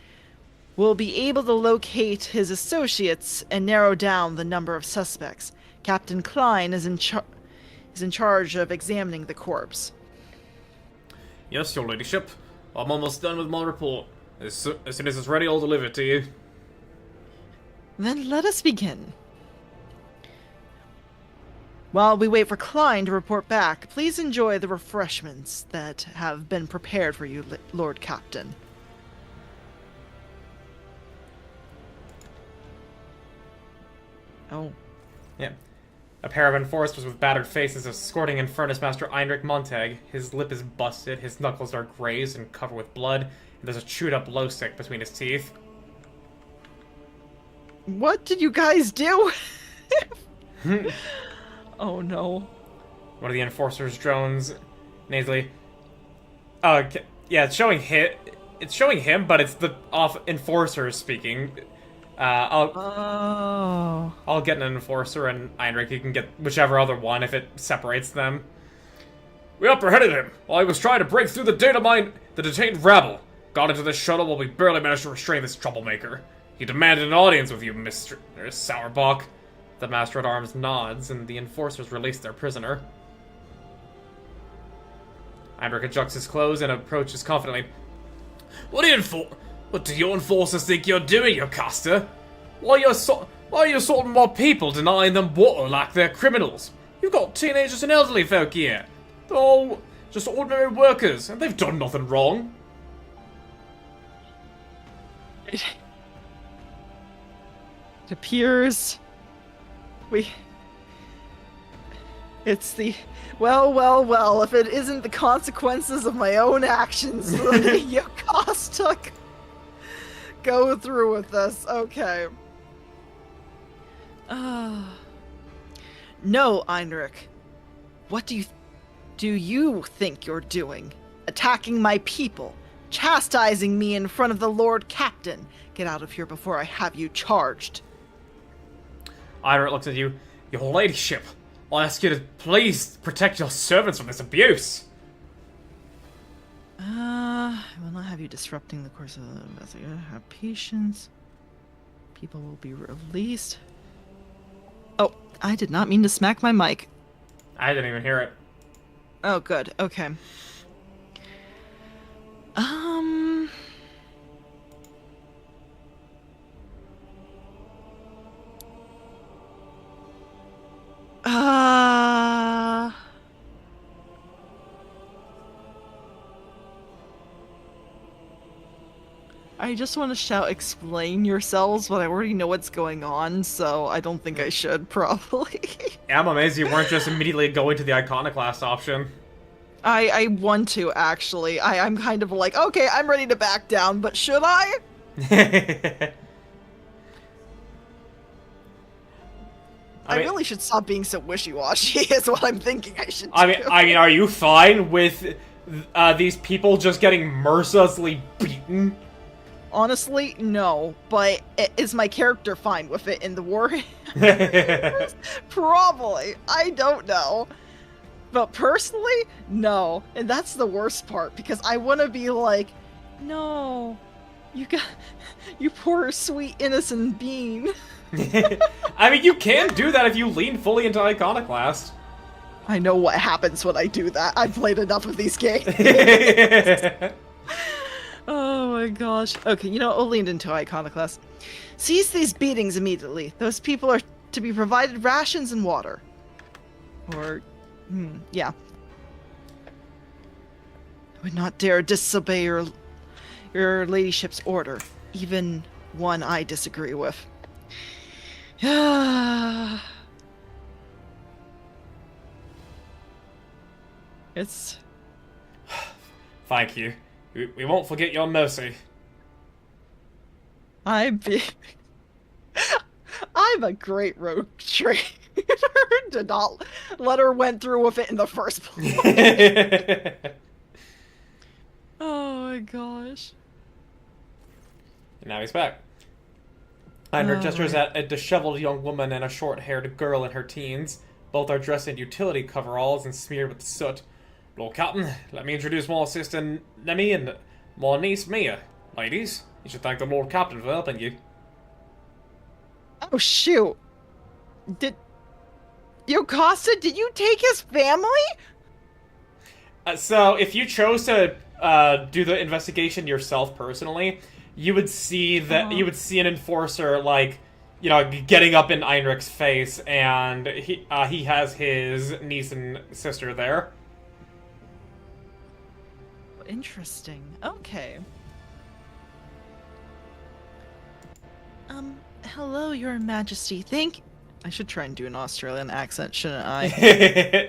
S1: we'll be able to locate his associates and narrow down the number of suspects. Captain Klein is in charge of examining the corpse.
S5: Yes, your ladyship. I'm almost done with my report. As soon as it's ready, I'll deliver it to you.
S1: Then let us begin. While we wait for Klein to report back, please enjoy the refreshments that have been prepared for you, Lord Captain. Oh.
S2: Yeah. A pair of enforcers with battered faces escorting in Furnace Master Heinrich Montag. His lip is busted, his knuckles are grazed and covered with blood, and there's a chewed up glow stick between his teeth.
S1: What did you guys do? Oh no.
S2: One of the enforcers drones nasally. Yeah, it's showing him. It's showing him, but it's the enforcer speaking. I'll get an enforcer, and Heinrich, you can get whichever other one if it separates them.
S5: We apprehended him while he was trying to break through the data mine. The detained rabble got into the shuttle while we barely managed to restrain this troublemaker. He demanded an audience with you, Mr. Sauerbach.
S2: The Master at Arms nods, and the enforcers release their prisoner. Heinrich adjusts his clothes and approaches confidently.
S5: What do your enforcers think you're doing, Yocasta? Why are you assaulting more people, denying them water like they're criminals? You've got teenagers and elderly folk here. They're all just ordinary workers, and they've done nothing wrong.
S1: It appears it's the well, if it isn't the consequences of my own actions, Yocasta go through with this. Okay. No, Heinrich. What do you think you're doing? Attacking my people, chastising me in front of the Lord Captain. Get out of here before I have you charged.
S2: Heinrich looks at you.
S5: Your ladyship, I ask you to please protect your servants from this abuse.
S1: I will not have you disrupting the course of the investigation. Have patience. People will be released. Oh, I did not mean to smack my mic.
S2: I didn't even hear it.
S1: Oh, good. Okay. I just want to shout, explain yourselves, but I already know what's going on, so I don't think I should, probably.
S2: Yeah, I'm amazed you weren't just immediately going to the Iconoclast option.
S1: I want to, actually. I'm kind of like, okay, I'm ready to back down, but should I? I really should stop being so wishy-washy, is what I'm thinking I should do.
S2: I mean, are you fine with these people just getting mercilessly beaten?
S1: Honestly, no. But is my character fine with it in the war? Probably. I don't know. But personally, no. And that's the worst part, because I want to be like, no, you poor, sweet, innocent being.
S2: I mean, you can do that if you lean fully into Iconoclast.
S1: I know what happens when I do that. I've played enough of these games. Oh my gosh. Okay, you know, I'll lean into Iconoclast. Cease these beatings immediately. Those people are to be provided rations and water. Or, yeah. I would not dare disobey your ladyship's order, even one I disagree with. It's...
S2: Thank you. We won't forget your mercy.
S1: I'm a great rogue trader. Did not let her went through with it in the first place. Oh my gosh.
S2: Now he's back. Heinrich gestures at a disheveled young woman and a short-haired girl in her teens. Both are dressed in utility coveralls and smeared with soot.
S5: Lord Captain, let me introduce my sister Nemi and my niece Mia. Ladies, you should thank the Lord Captain for helping you.
S1: Oh shoot! Did Yokasta? Did you take his family?
S2: So, if you chose to do the investigation yourself personally, you would see that you would see an enforcer like, getting up in Einrich's face, and he has his niece and sister there.
S1: Interesting. Okay. Hello, Your Majesty. I should try and do an Australian accent, shouldn't I?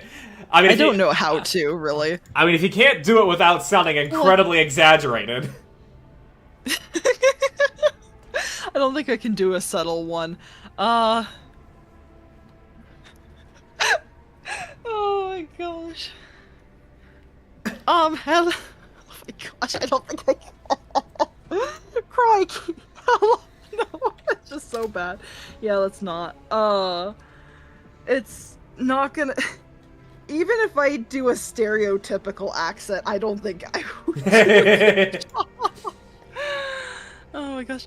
S1: I don't know how to, really.
S2: I mean, if you can't do it without sounding incredibly exaggerated.
S1: I don't think I can do a subtle one. Oh my gosh. Hello. Oh my gosh, I don't think I can. Crikey. No, it's just so bad. Yeah, let's not. It's not gonna. Even if I do a stereotypical accent, I don't think I would. Oh my gosh.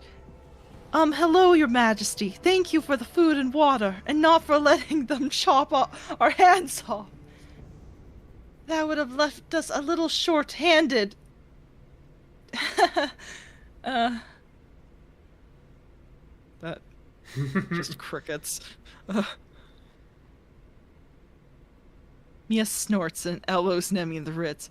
S1: Hello, Your Majesty. Thank you for the food and water, and not for letting them chop our hands off. That would have left us a little short-handed. That just crickets. Mia snorts and elbows Nemi in the ribs.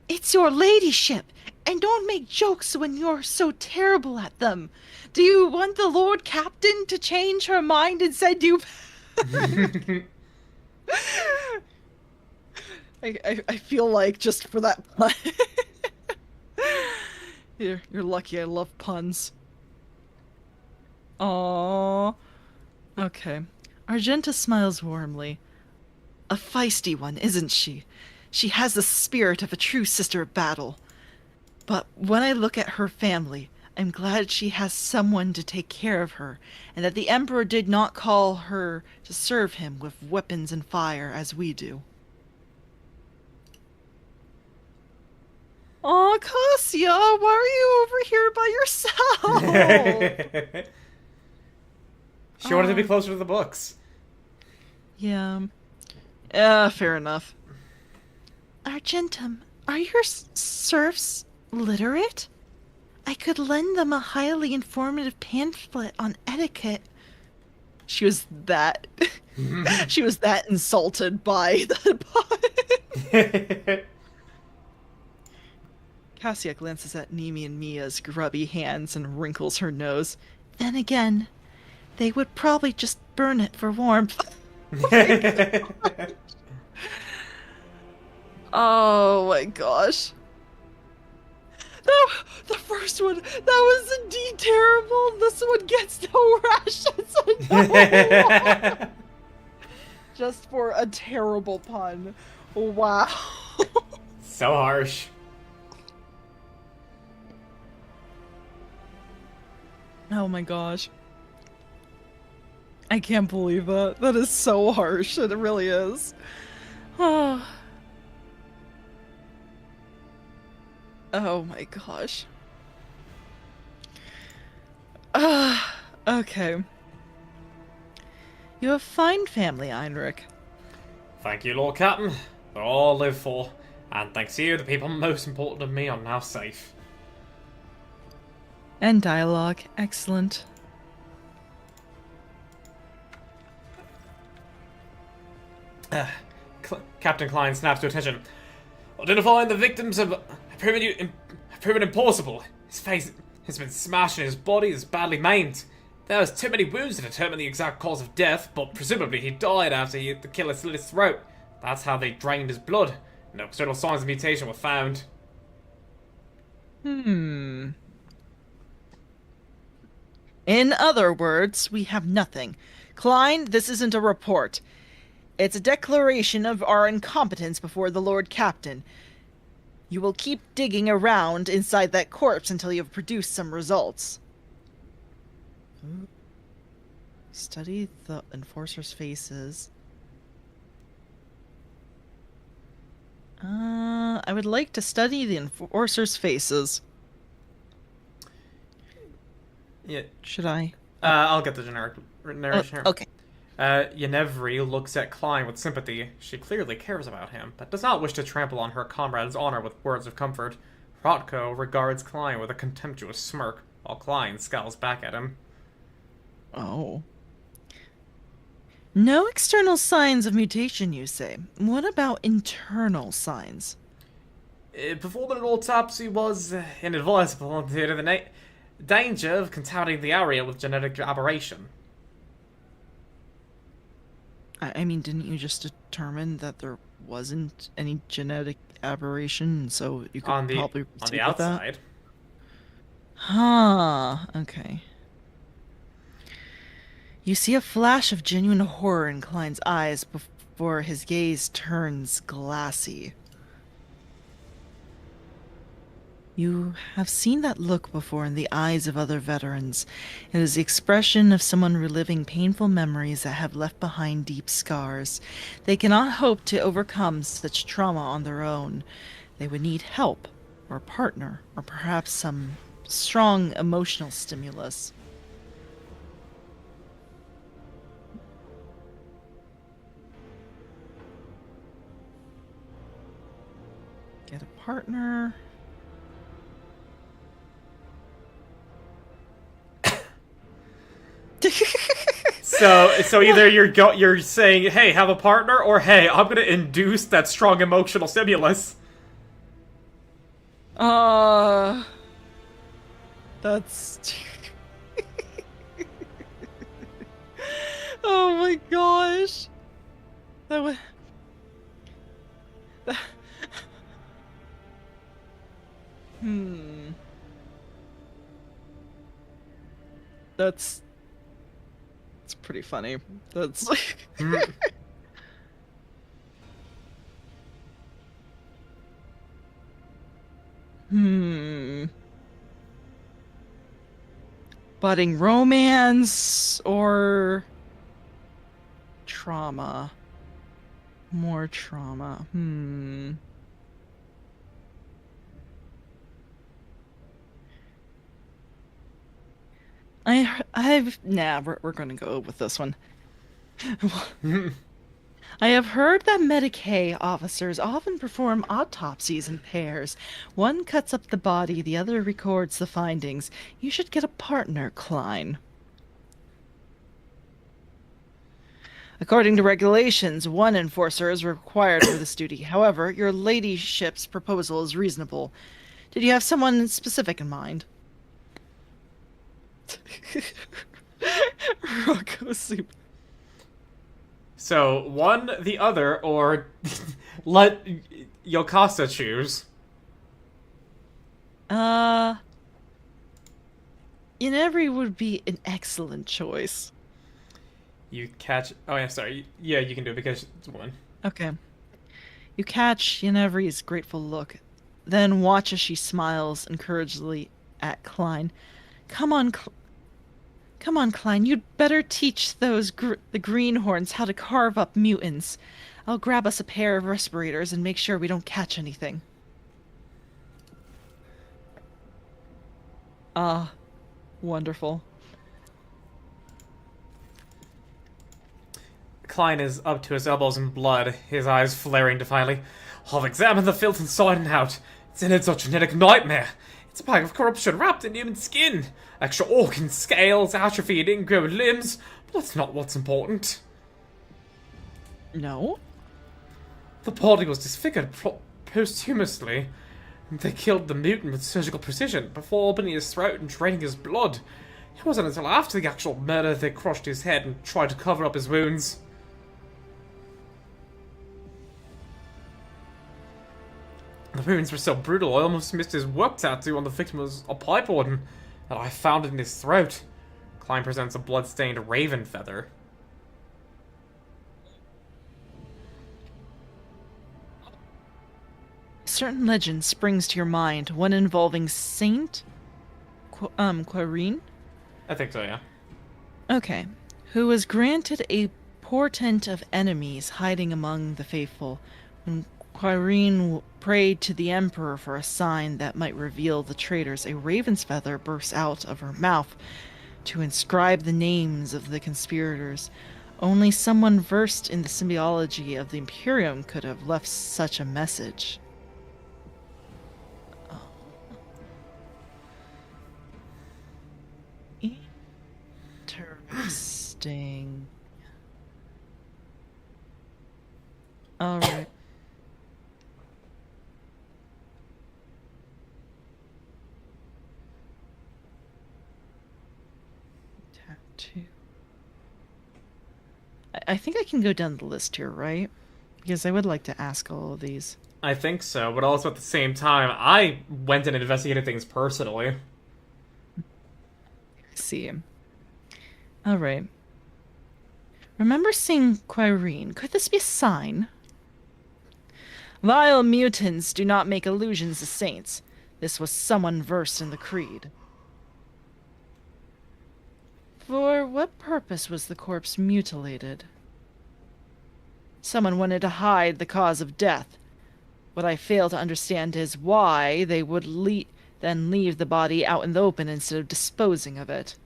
S1: It's your ladyship, and don't make jokes when you're so terrible at them. Do you want the Lord Captain to change her mind and send you back? I feel like just for that pun. You're lucky I love puns. Aww. Okay. Argenta smiles warmly. A feisty one, isn't she? She has the spirit of a true sister of battle. But when I look at her family, I'm glad she has someone to take care of her, and that the Emperor did not call her to serve him with weapons and fire as we do. Aw, Cassia, why are you over here by yourself?
S2: She wanted to be closer to the books.
S1: Yeah. Fair enough. Argentum, are your serfs literate? I could lend them a highly informative pamphlet on etiquette. She was that insulted by the Cassia glances at Nemi and Mia's grubby hands and wrinkles her nose. Then again, they would probably just burn it for warmth. Oh my gosh. The first one, that was indeed terrible. This one gets no rations. No. Just for a terrible pun. Wow.
S2: So harsh.
S1: Oh my gosh. I can't believe that. That is so harsh. It really is. Oh. Oh my gosh. Okay. You have a fine family, Einrich.
S2: Thank you, Lord Captain. They're all live for. And thanks to you, the people most important to me are now safe.
S1: And dialogue. Excellent.
S2: Captain Klein snaps to attention. Identifying the victims have proven impossible. His face has been smashed and his body is badly maimed. There was too many wounds to determine the exact cause of death, but presumably he died after the killer slit his throat. That's how they drained his blood. No external signs of mutation were found.
S1: In other words, we have nothing. Klein, this isn't a report. It's a declaration of our incompetence before the Lord Captain. You will keep digging around inside that corpse until you have produced some results. Study the enforcers' faces. I would like to study the enforcers' faces.
S2: Yeah,
S1: Should I?
S2: I'll get the generic narration here.
S1: Okay.
S2: Yenevri looks at Klein with sympathy. She clearly cares about him, but does not wish to trample on her comrade's honor with words of comfort. Rotko regards Klein with a contemptuous smirk, while Klein scowls back at him.
S1: Oh. No external signs of mutation, you say. What about internal signs?
S2: Performing an autopsy was inadvisable due to the danger of contaminating the area with genetic aberration.
S1: I mean, didn't you just determine that there wasn't any genetic aberration, so you could
S2: On the
S1: probably
S2: on
S1: proceed
S2: the
S1: with that?
S2: outside,
S1: Huh. Okay. You see a flash of genuine horror in Klein's eyes before his gaze turns glassy. You have seen that look before in the eyes of other veterans. It is the expression of someone reliving painful memories that have left behind deep scars. They cannot hope to overcome such trauma on their own. They would need help, or a partner, or perhaps some strong emotional stimulus. Get a partner.
S2: so either you're saying, hey, have a partner, or hey, I'm gonna induce that strong emotional stimulus.
S1: That's... Oh my gosh. That was... Hmm. That's... It's pretty funny. That's... Hmm. Budding romance or trauma? More trauma. Hmm. We're gonna go with this one. I have heard that Medicaid officers often perform autopsies in pairs. One cuts up the body, the other records the findings. You should get a partner, Klein. According to regulations, one enforcer is required for this duty. However, your ladyship's proposal is reasonable. Did you have someone specific in mind? Rocco soup.
S2: So one, the other, or let Yokasta choose.
S1: Yenevri would be an excellent choice.
S2: You catch. Oh yeah, sorry. Yeah, you can do it because it's a woman.
S1: Okay. You catch Yenevri's grateful look, then watch as she smiles encouragingly at Klein. Come on, Come on, Klein. You'd better teach the greenhorns how to carve up mutants. I'll grab us a pair of respirators and make sure we don't catch anything. Ah, wonderful.
S2: Klein is up to his elbows in blood, his eyes flaring defiantly. I've examined the filth inside and out. It's a genetic nightmare. It's a bag of corruption wrapped in human skin. Extra organs, scales, atrophied, ingrown limbs. But that's not what's important.
S1: No?
S2: The body was disfigured posthumously. They killed the mutant with surgical precision before opening his throat and draining his blood. It wasn't until after the actual murder they crushed his head and tried to cover up his wounds. The wounds were so brutal, I almost missed his work tattoo on the victim was a pipe organ, and I found it in his throat. Klein presents a blood-stained raven feather.
S1: Certain legend springs to your mind, one involving Saint Quirine?
S2: I think so, yeah.
S1: Okay. Who was granted a portent of enemies hiding among the faithful. When Quirine prayed to the Emperor for a sign that might reveal the traitors. A raven's feather burst out of her mouth to inscribe the names of the conspirators. Only someone versed in the symbiology of the Imperium could have left such a message. Oh. Interesting. Alright. Tattoo. I think I can go down the list here, right? Because I would like to ask all of these.
S2: I think so, but also at the same time, I went and investigated things personally.
S1: See. Alright. Remember seeing Quirine. Could this be a sign? Vile mutants do not make illusions to saints. This was someone versed in the creed. For what purpose was the corpse mutilated? Someone wanted to hide the cause of death. What I fail to understand is why they would then leave the body out in the open instead of disposing of it.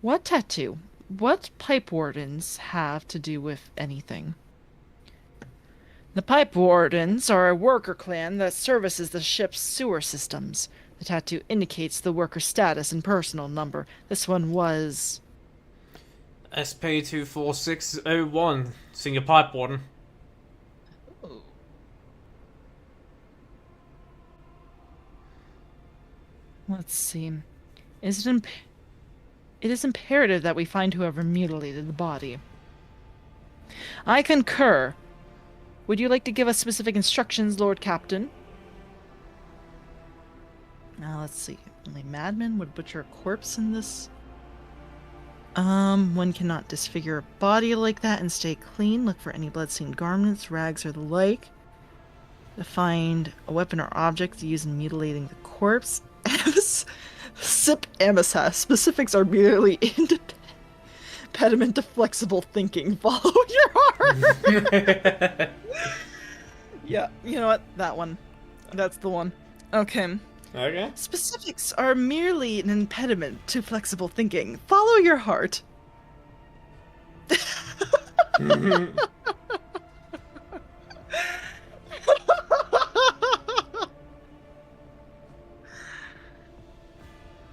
S1: What tattoo? What pipe wardens have to do with anything? The pipe wardens are a worker clan that services the ship's sewer systems. The tattoo indicates the worker's status and personal number. This one was...
S2: SP24601, Senior Pipe Warden.
S1: Oh. Let's see. It is imperative that we find whoever mutilated the body. I concur. Would you like to give us specific instructions, Lord Captain? Now, let's see. Only madmen would butcher a corpse in this. One cannot disfigure a body like that and stay clean. Look for any blood-stained garments, rags, or the like. To find a weapon or object used in mutilating the corpse. Sip Amasa. Specifics are merely impediment to flexible thinking. Follow your heart. Yeah, you know what? That one. That's the one. Okay.
S2: Okay.
S1: Specifics are merely an impediment to flexible thinking. Follow your heart.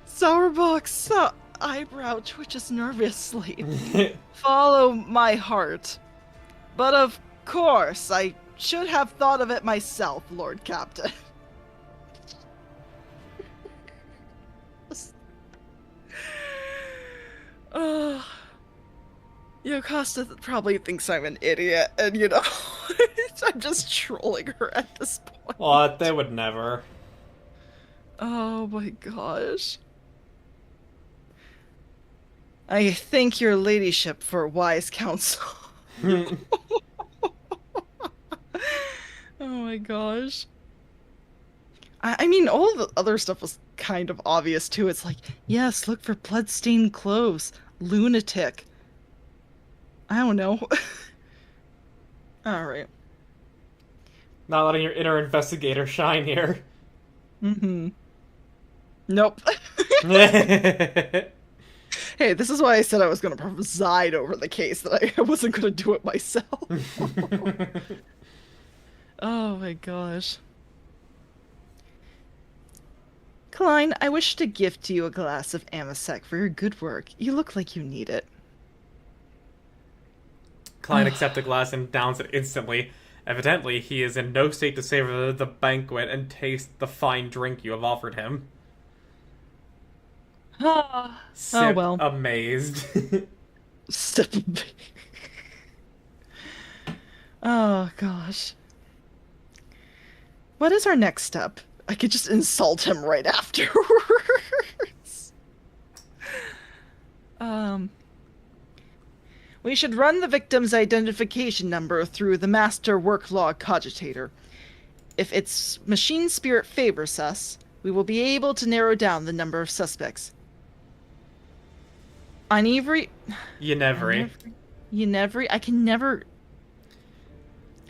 S1: Sourbox eyebrow twitches nervously. Follow my heart. But of course, I should have thought of it myself, Lord Captain. Yocosta probably thinks I'm an idiot, and you know, I'm just trolling her at this point.
S2: What? They would never.
S1: Oh my gosh. I thank your ladyship for wise counsel. Oh my gosh. I mean, all the other stuff was kind of obvious too. It's like, yes, look for bloodstained clothes. Lunatic. I don't know. Alright.
S2: Not letting your inner investigator shine here.
S1: Mm-hmm. Nope. Hey, this is why I said I was going to preside over the case, that I wasn't going to do it myself. Oh my gosh. Klein, I wish to gift you a glass of Amasec for your good work. You look like you need it.
S2: Klein accepts the glass and downs it instantly. Evidently, he is in no state to savor the banquet and taste the fine drink you have offered him. Sip,
S1: oh well.
S2: Amazed.
S1: Step. Oh gosh. What is our next step? I could just insult him right afterwards. We should run the victim's identification number through the master work log cogitator. If its machine spirit favors us, we will be able to narrow down the number of suspects. Inevery... I can never.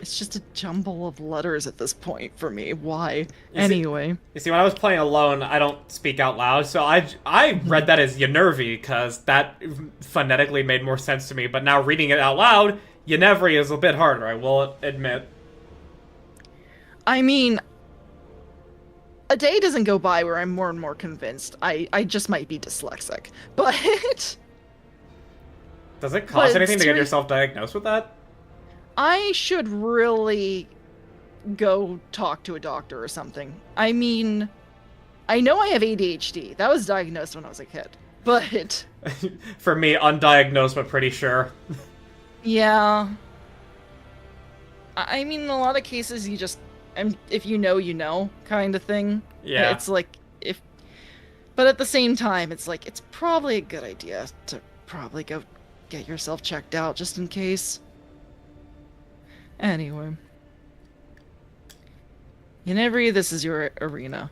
S1: It's just a jumble of letters at this point for me. Why?
S2: You see,
S1: Anyway.
S2: you see, when I was playing alone, I don't speak out loud, so I read that as Yenervi because that phonetically made more sense to me. But now reading it out loud, Yenevri is a bit harder. I will admit.
S1: I mean, a day doesn't go by where I'm more and more convinced. I just might be dyslexic. But
S2: Does it cost anything to get
S1: seri-
S2: yourself diagnosed with that?
S1: I should really go talk to a doctor or something. I mean, I know I have ADHD. That was diagnosed when I was a kid. But
S2: For me, undiagnosed, but pretty sure.
S1: yeah. I mean, in a lot of cases, you just, if you know, kind of thing.
S2: Yeah.
S1: It's like, but at the same time, it's like, it's probably a good idea to probably go get yourself checked out just in case. Anyway. Yenevri, this is your arena.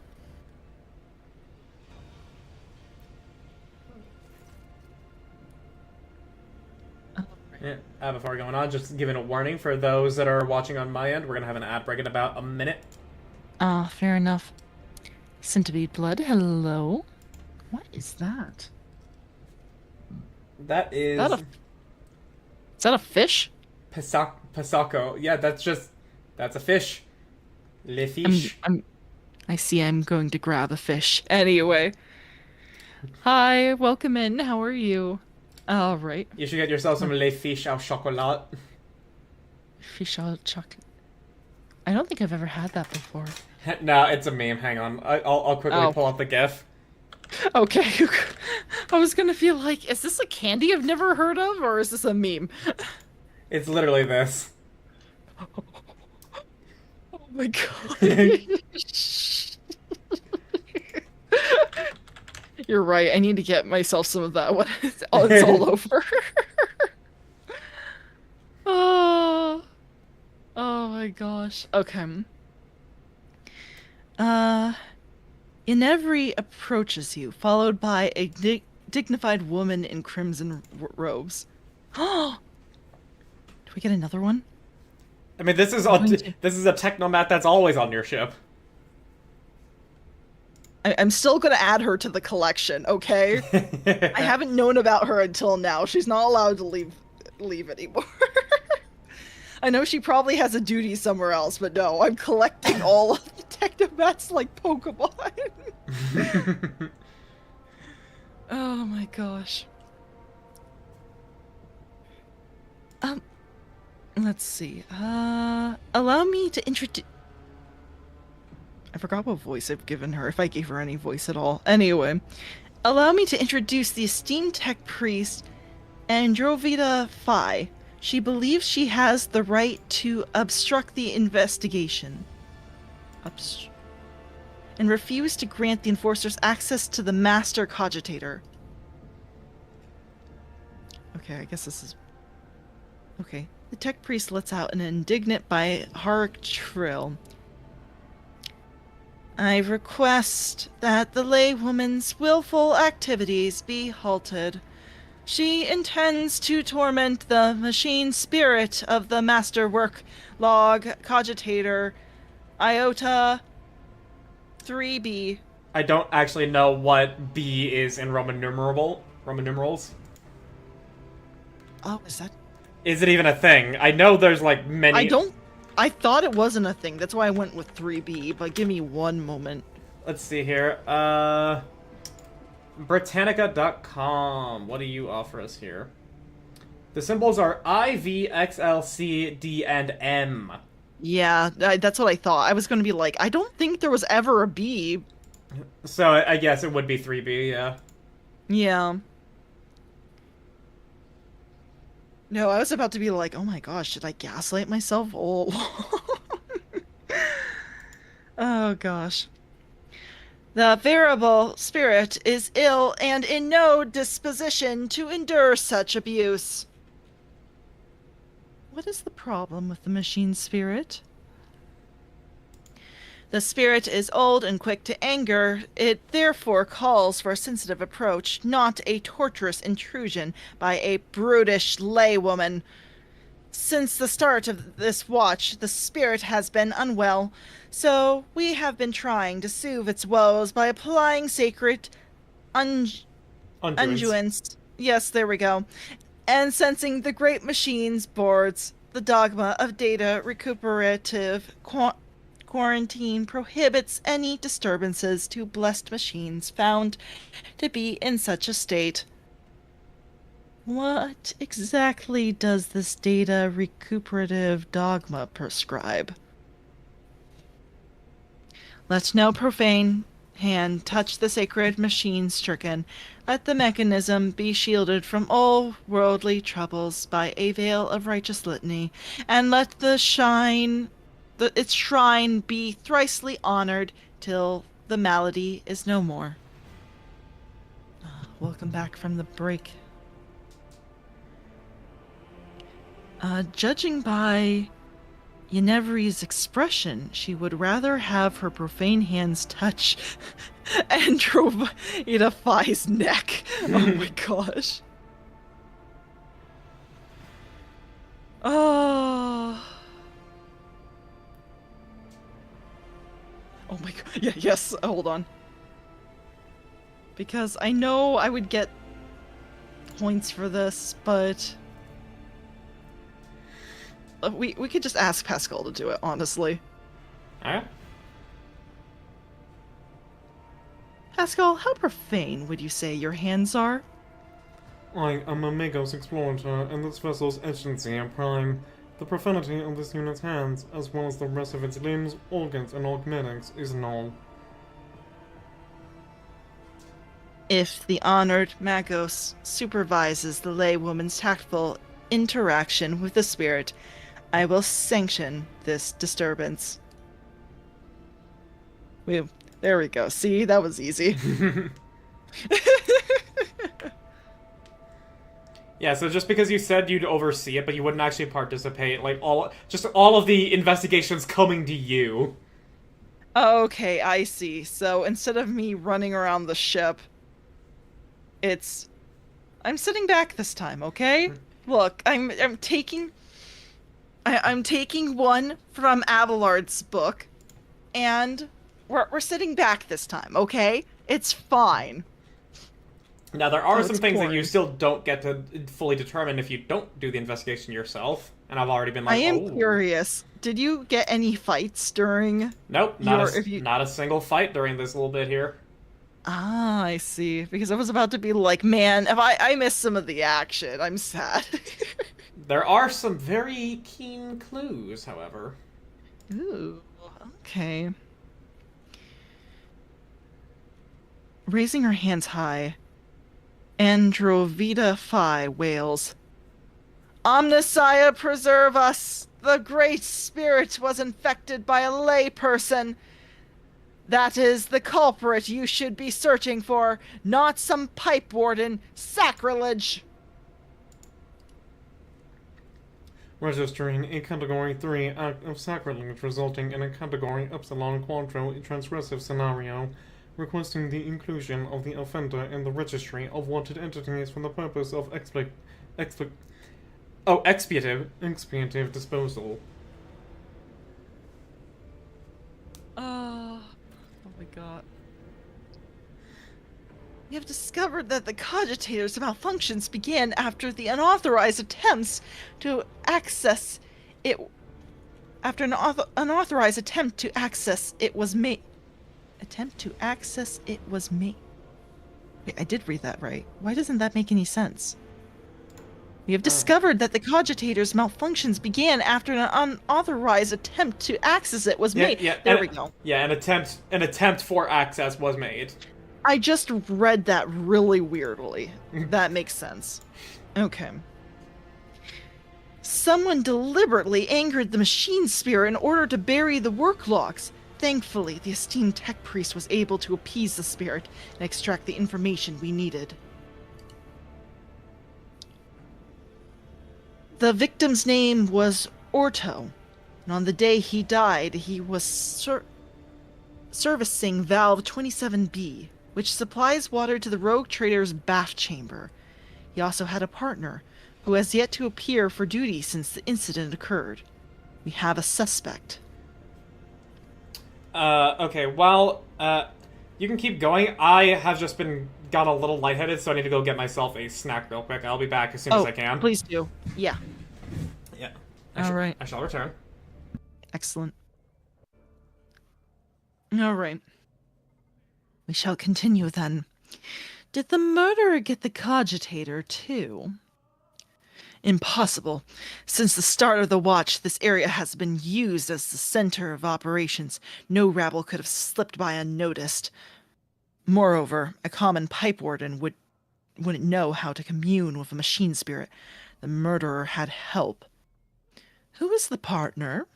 S2: Yeah, before going on, just giving a warning for those that are watching on my end, we're gonna have an ad break in about a minute.
S1: Ah, fair enough. Centipede blood, hello. What is that?
S2: That is
S1: Is that a fish?
S2: Pasako. Yeah, that's a fish. Le fish.
S1: I see I'm going to grab a fish. Anyway. Hi, welcome in. How are you? All right.
S2: You should get yourself some le fish au chocolat.
S1: Fish au chocolate. I don't think I've ever had that before.
S2: No, it's a meme. Hang on. I'll quickly pull up the GIF.
S1: Okay. I was gonna feel like, is this a candy I've never heard of, or is this a meme?
S2: It's literally this.
S1: Oh my god. You're right. I need to get myself some of that when it's all over. Oh. Oh my gosh. Okay. Yenevri approaches you, followed by a dignified woman in crimson robes. Oh! Do we get another one?
S2: I mean, this is a technomat that's always on your ship.
S1: I'm still gonna add her to the collection, okay? I haven't known about her until now. She's not allowed to leave anymore. I know she probably has a duty somewhere else, but no, I'm collecting all of the Technomats like Pokemon. Oh my gosh. Let's see. Allow me to introduce... I forgot what voice I've given her, if I gave her any voice at all. Anyway, allow me to introduce the esteemed tech priest, Androvita Phi. She believes she has the right to obstruct the investigation. And refuse to grant the enforcers access to the master cogitator. Okay, I guess this is... Okay. The tech priest lets out an indignant by Harik trill. I request that the laywoman's willful activities be halted. She intends to torment the machine spirit of the masterwork log cogitator Iota 3B.
S2: I don't actually know what B is in Roman numerals.
S1: Oh, is that...
S2: Is it even a thing? I know there's like many.
S1: I thought it wasn't a thing. That's why I went with 3B, but give me one moment.
S2: Let's see here. Britannica.com. What do you offer us here? The symbols are I, V, X, L, C, D, and M.
S1: Yeah, that's what I thought. I was going to be like, I don't think there was ever a B.
S2: So I guess it would be 3B, yeah.
S1: Yeah. No, I was about to be like, oh my gosh, did I gaslight myself all along? Oh gosh. The variable spirit is ill and in no disposition to endure such abuse. What is the problem with the machine spirit? The spirit is old and quick to anger. It therefore calls for a sensitive approach, not a torturous intrusion by a brutish laywoman. Since the start of this watch, the spirit has been unwell, so we have been trying to soothe its woes by applying sacred
S2: Undoings.
S1: unguents. Yes, there we go. And sensing the great machines boards. The dogma of data recuperative quarantine prohibits any disturbances to blessed machines found to be in such a state. What exactly does this data recuperative dogma prescribe? Let no profane hand touch the sacred machine stricken. Let the mechanism be shielded from all worldly troubles by a veil of righteous litany, and let its shrine be thricely honored till the malady is no more. Welcome back from the break. Judging by Yenevri's expression, she would rather have her profane hands touch Andromeda Phi's neck. Oh my gosh. Oh. Oh my god. Yeah, yes, hold on. Because I know I would get points for this, but we could just ask Pascal to do it, honestly.
S2: Alright.
S1: Pascal, how profane would you say your hands are?
S6: I am a Magos explorator, and this vessel's agency and prime. The profanity on this unit's hands, as well as the rest of its limbs, organs, and augmentics, is null.
S1: If the honored Magos supervises the laywoman's tactful interaction with the spirit, I will sanction this disturbance. There we go. See, that was easy.
S2: Yeah, so just because you said you'd oversee it, but you wouldn't actually participate, like, all of the investigations coming to you.
S1: Okay, I see. So instead of me running around the ship, I'm sitting back this time, okay? Look, I'm taking one from Abelard's book, and we're sitting back this time, okay? It's fine.
S2: Now, there are
S1: So
S2: some
S1: it's
S2: things that
S1: boring.
S2: you still don't get to fully determine if you don't do the investigation yourself, and I've already been like,
S1: I am
S2: oh.
S1: curious. Did you get any fights during?
S2: Nope,
S1: if you-
S2: not a single fight during this little bit here.
S1: Ah, I see. Because I was about to be like, man, if I missed some of the action, I'm sad.
S2: There are some very keen clues, however.
S1: Ooh, okay. Raising her hands high, Androvita Phi wails, Omnissiah, preserve us! The Great Spirit was infected by a lay person. That is the culprit you should be searching for, not some pipe warden. Sacrilege!
S6: Registering a Category 3 act of sacrilege resulting in a Category Epsilon Quadro transgressive scenario, requesting the inclusion of the offender in the registry of wanted entities for the purpose of expiative disposal.
S1: Oh my god. We have discovered that the cogitator's malfunctions began after the unauthorized attempts to access it. After an unauthorized attempt to access it was made. Wait, I did read that right. Why doesn't that make any sense? We have discovered that the cogitator's malfunctions began after an unauthorized attempt to access it was made. There we go.
S2: Yeah, an attempt for access was made.
S1: I just read that really weirdly. That makes sense. Okay. Someone deliberately angered the machine spirit in order to bury the work logs. Thankfully, the esteemed tech priest was able to appease the spirit and extract the information we needed. The victim's name was Orto, and on the day he died, he was servicing valve 27B, which supplies water to the rogue trader's bath chamber. He also had a partner, who has yet to appear for duty since the incident occurred. We have a suspect.
S2: Okay, well, you can keep going. I have just got a little lightheaded, so I need to go get myself a snack real quick. I'll be back as soon as I can.
S1: Please do. Yeah.
S2: Yeah.
S1: All right.
S2: I shall return.
S1: Excellent. All right. We shall continue then. Did the murderer get the cogitator too? Impossible. Since the start of the watch, this area has been used as the center of operations. No rabble could have slipped by unnoticed. Moreover, a common pipe warden wouldn't know how to commune with a machine spirit. The murderer had help. Who is the partner?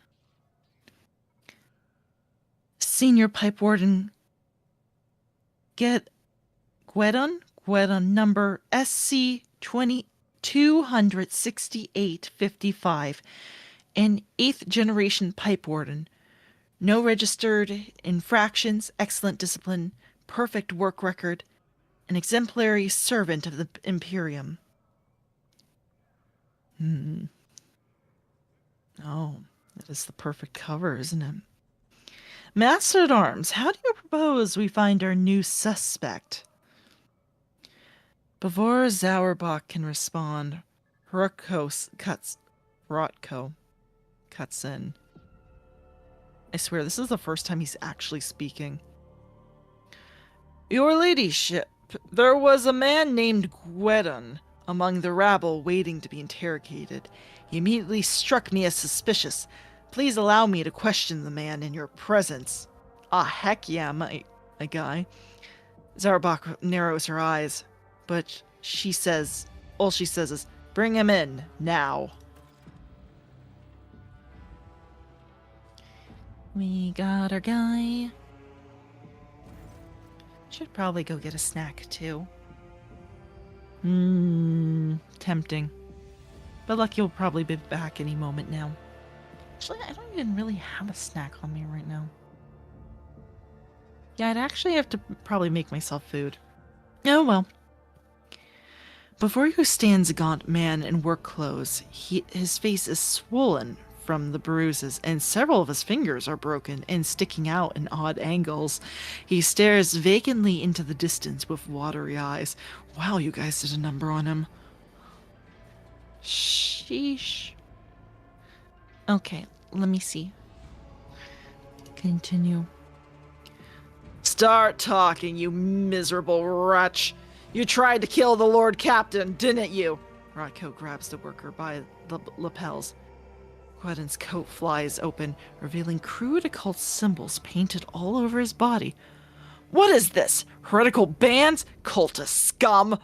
S1: Senior pipe warden Gwedon number SC 26855, an 8th generation pipe warden. No registered infractions, excellent discipline, perfect work record, an exemplary servant of the Imperium. Oh, that is the perfect cover, isn't it? Master at Arms, how do you propose we find our new suspect? Before Zauerbach can respond, Rotko cuts in. I swear, this is the first time he's actually speaking. Your ladyship, there was a man named Gwedon among the rabble waiting to be interrogated. He immediately struck me as suspicious. Please allow me to question the man in your presence. Ah, heck yeah, my guy. Zauerbach narrows her eyes, but all she says is, bring him in, now. We got our guy. Should probably go get a snack, too. Tempting. But lucky will probably be back any moment now. Actually, I don't even really have a snack on me right now. Yeah, I'd actually have to probably make myself food. Oh well. Before you stands a gaunt man in work clothes. His face is swollen from the bruises, and several of his fingers are broken and sticking out in odd angles. He stares vacantly into the distance with watery eyes. Wow, you guys did a number on him. Sheesh. Okay, let me see. Continue. Start talking, you miserable wretch. You tried to kill the Lord Captain, didn't you? Rotko grabs the worker by the lapels. Gwedon's coat flies open, revealing crude occult symbols painted all over his body. What is this? Heretical bands? Cultist scum?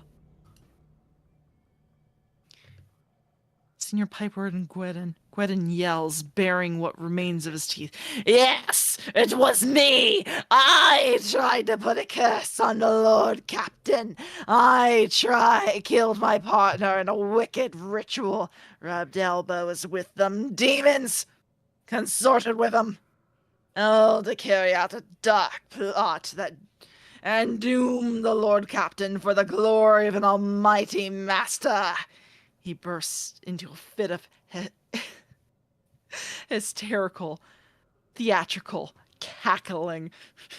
S1: Senior pipe warden Gwedon yells, baring what remains of his teeth. Yes, it was me! I tried to put a curse on the Lord Captain. Killed my partner in a wicked ritual. Rubbed elbows with them demons. Consorted with them. Oh, to carry out a dark plot and doom the Lord Captain for the glory of an almighty master. He bursts into a fit of hysterical, theatrical cackling.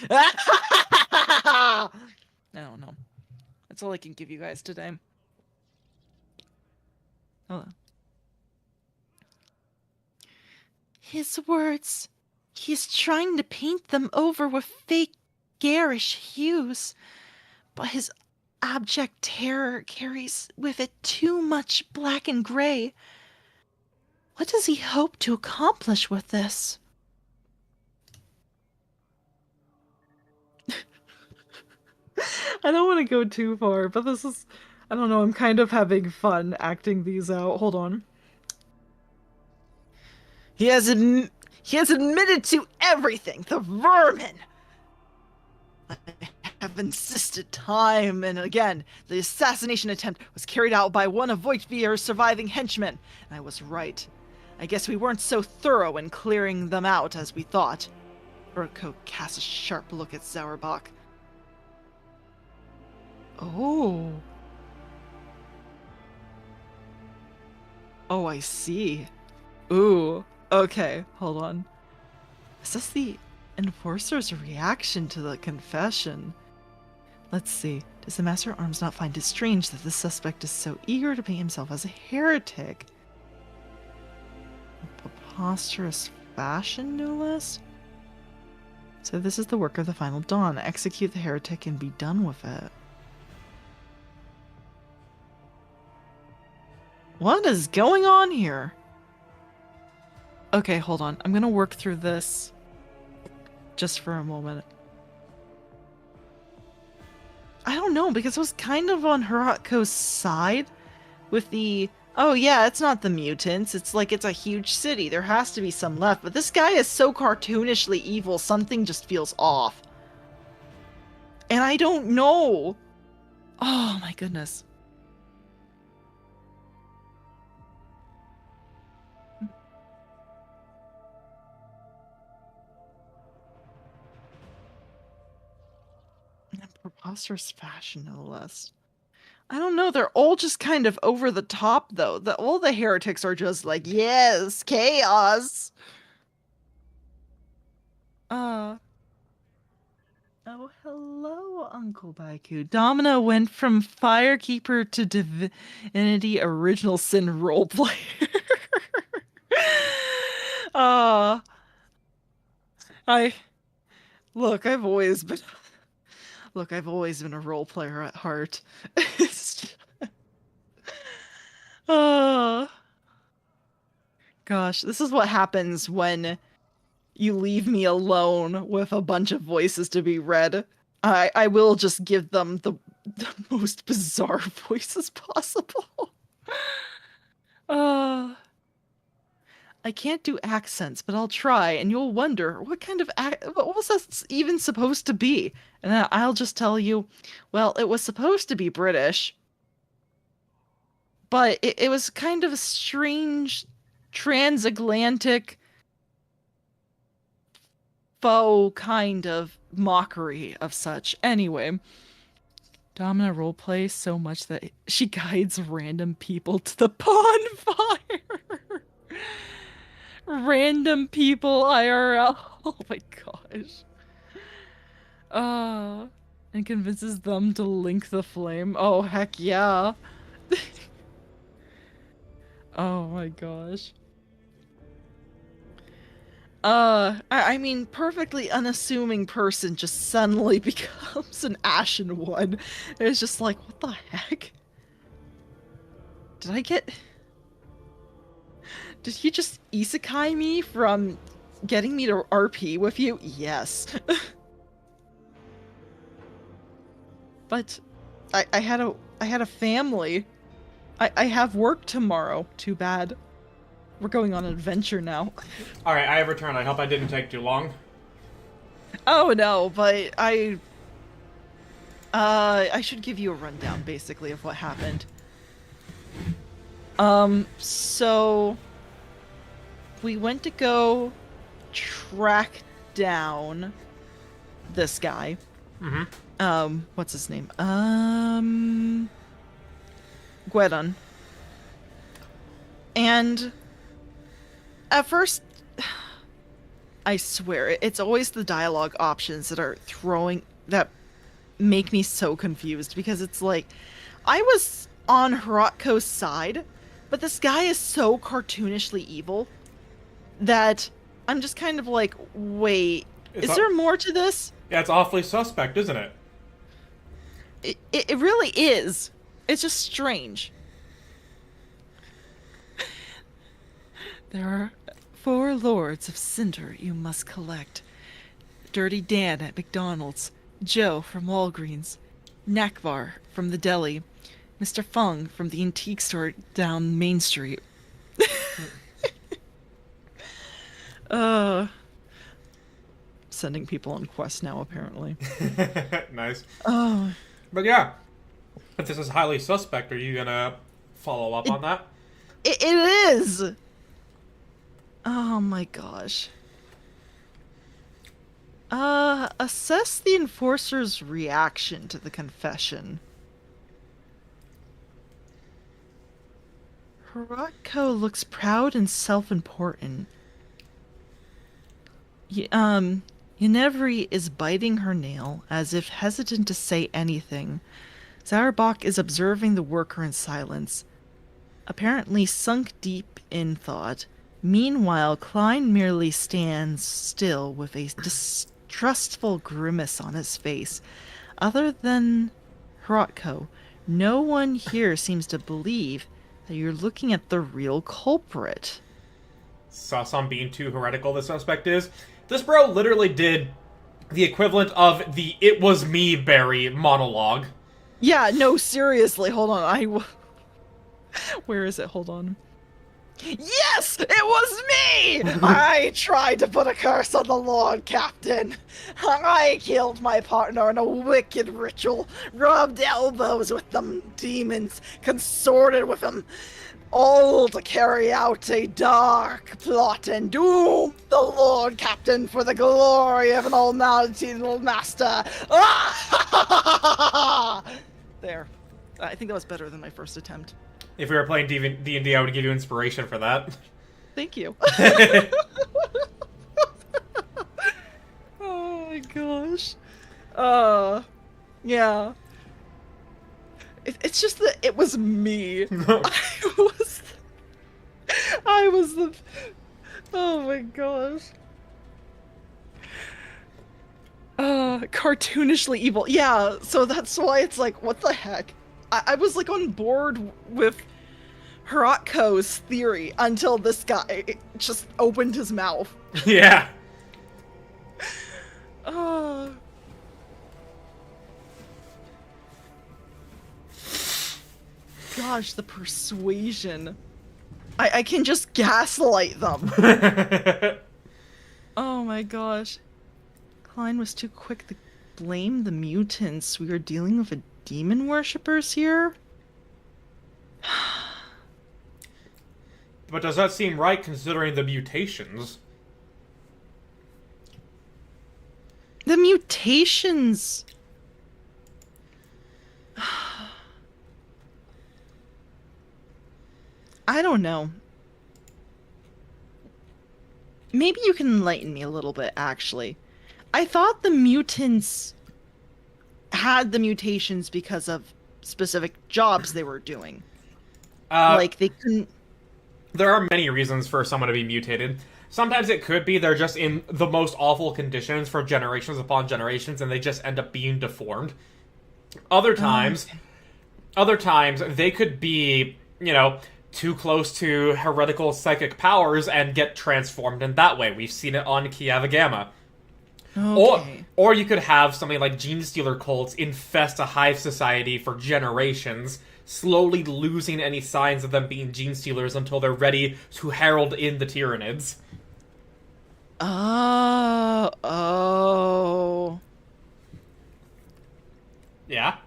S1: I don't know. That's all I can give you guys today. Hello. His words. He's trying to paint them over with fake, garish hues, but his abject terror carries with it too much black and gray. What does he hope to accomplish with this? I don't want to go too far, but this is... I don't know, I'm kind of having fun acting these out. Hold on. He has admitted to everything, the vermin! I have insisted time and again. The assassination attempt was carried out by one of Voigtvir's surviving henchmen, and I was right. I guess we weren't so thorough in clearing them out as we thought. Urko casts a sharp look at Sauerbach. Oh. Oh, I see. Ooh. Okay, hold on. Assess the enforcer's reaction to the confession. Let's see. Does the Master at Arms not find it strange that the suspect is so eager to paint himself as a heretic? A preposterous fashion, no less? So this is the work of the final dawn. Execute the heretic and be done with it. What is going on here? Okay, hold on. I'm gonna work through this just for a moment. I don't know, because it was kind of on Heratko's side with the, oh yeah, it's not the mutants, it's like it's a huge city, there has to be some left, but this guy is so cartoonishly evil, something just feels off. And I don't know. Oh my goodness. Preposterous fashion, no less. I don't know, they're all just kind of over the top, though. All the heretics are just like, yes, chaos! Oh, hello, Uncle Baiku. Domino went from Firekeeper to Divinity Original Sin roleplayer. uh, I... Look, I've always been... Look, I've always been a role player at heart. Oh, gosh, this is what happens when you leave me alone with a bunch of voices to be read. I will just give them the most bizarre voices possible. Uh, I can't do accents, but I'll try, and you'll wonder what kind of what was that even supposed to be? And then I'll just tell you, well, it was supposed to be British, but it was kind of a strange transatlantic faux kind of mockery of such. Anyway, Domina roleplays so much that she guides random people to the bonfire. Random people IRL. Oh my gosh. And convinces them to link the flame. Oh, heck yeah. Oh my gosh. I mean, perfectly unassuming person just suddenly becomes an ashen one. It's just like, what the heck? Did I get... Did he just isekai me from getting me to RP with you? Yes. But I had a family. I have work tomorrow. Too bad. We're going on an adventure now.
S2: Alright, I have returned. I hope I didn't take too long.
S1: Oh no, but I should give you a rundown basically of what happened. So we went to go track down this guy.
S2: Mm-hmm.
S1: What's his name? Guedon. And at first, I swear, it's always the dialogue options that make me so confused, because it's like, I was on Heratko's side, but this guy is so cartoonishly evil that I'm just kind of like, wait, is there more to this?
S2: Yeah, it's awfully suspect, isn't it?
S1: It really is. It's just strange. There are 4 lords of Cinder you must collect. Dirty Dan at McDonald's, Joe from Walgreens, Nakvar from the deli, Mr. Fung from the antique store down Main Street. Sending people on quests now, apparently.
S2: Nice.
S1: Oh.
S2: But yeah, if this is highly suspect, are you gonna follow up on that?
S1: It is! Oh my gosh. Assess the enforcer's reaction to the confession. Hirotko looks proud and self-important. Yunevri is biting her nail, as if hesitant to say anything. Zauerbach is observing the worker in silence, apparently sunk deep in thought. Meanwhile, Klein merely stands still with a distrustful grimace on his face. Other than Hirotko, no one here seems to believe that you're looking at the real culprit.
S2: So I'm being too heretical, the suspect is. This bro literally did the equivalent of the "it was me" Barry monologue.
S1: Yeah, no, seriously, hold on. Where is it? Hold on. Yes! It was me! I tried to put a curse on the Lord Captain. I killed my partner in a wicked ritual, rubbed elbows with them demons, consorted with them, all to carry out a dark plot and doom the Lord Captain for the glory of an almighty little master. There. I think that was better than my first attempt.
S2: If we were playing D&D, I would give you inspiration for that.
S1: Thank you. Oh my gosh. Yeah. It's just that it was me. I was the... Oh my gosh. Cartoonishly evil. Yeah, so that's why it's like, what the heck? I was like on board with Hirotko's theory until this guy just opened his mouth.
S2: Yeah.
S1: Gosh, the persuasion. I can just gaslight them. Oh my gosh. Klein was too quick to blame the mutants. We were dealing with demon worshippers here?
S2: But does that seem right considering the mutations?
S1: The mutations... I don't know. Maybe you can enlighten me a little bit, actually. I thought the mutants had the mutations because of specific jobs they were doing. Like, they couldn't...
S2: There are many reasons for someone to be mutated. Sometimes it could be they're just in the most awful conditions for generations upon generations, and they just end up being deformed. Other times they could be, too close to heretical psychic powers and get transformed in that way. We've seen it on Kiava Gamma.
S1: Okay.
S2: Or you could have something like Gene Stealer cults infest a hive society for generations, slowly losing any signs of them being Gene Stealers until they're ready to herald in the Tyranids.
S1: Oh.
S2: Yeah?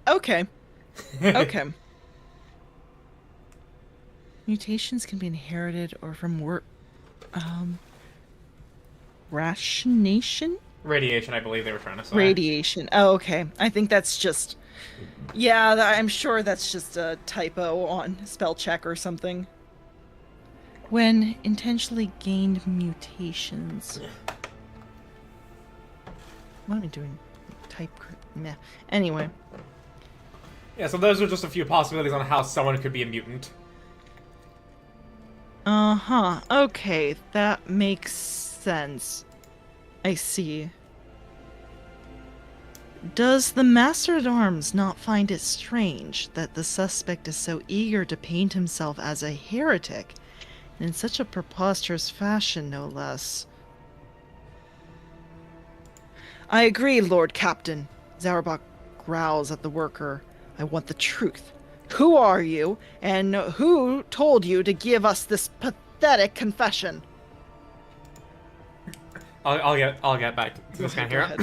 S1: Okay. Okay. Mutations can be inherited or from rationation?
S2: Radiation, I believe they were trying to say.
S1: Radiation. Oh, okay. I think that's just... Yeah, I'm sure that's just a typo on spell check or something. When intentionally gained mutations. What am I doing? Type... Meh. Anyway.
S2: Yeah, so those are just a few possibilities on how someone could be a mutant.
S1: Uh-huh. Okay, that makes sense. I see. Does the Master-at-Arms not find it strange that the suspect is so eager to paint himself as a heretic, in such a preposterous fashion, no less? I agree, Lord Captain. Zauerbach growls at the worker. I want the truth. Who are you, and who told you to give us this pathetic confession?
S2: I'll get back to this guy here.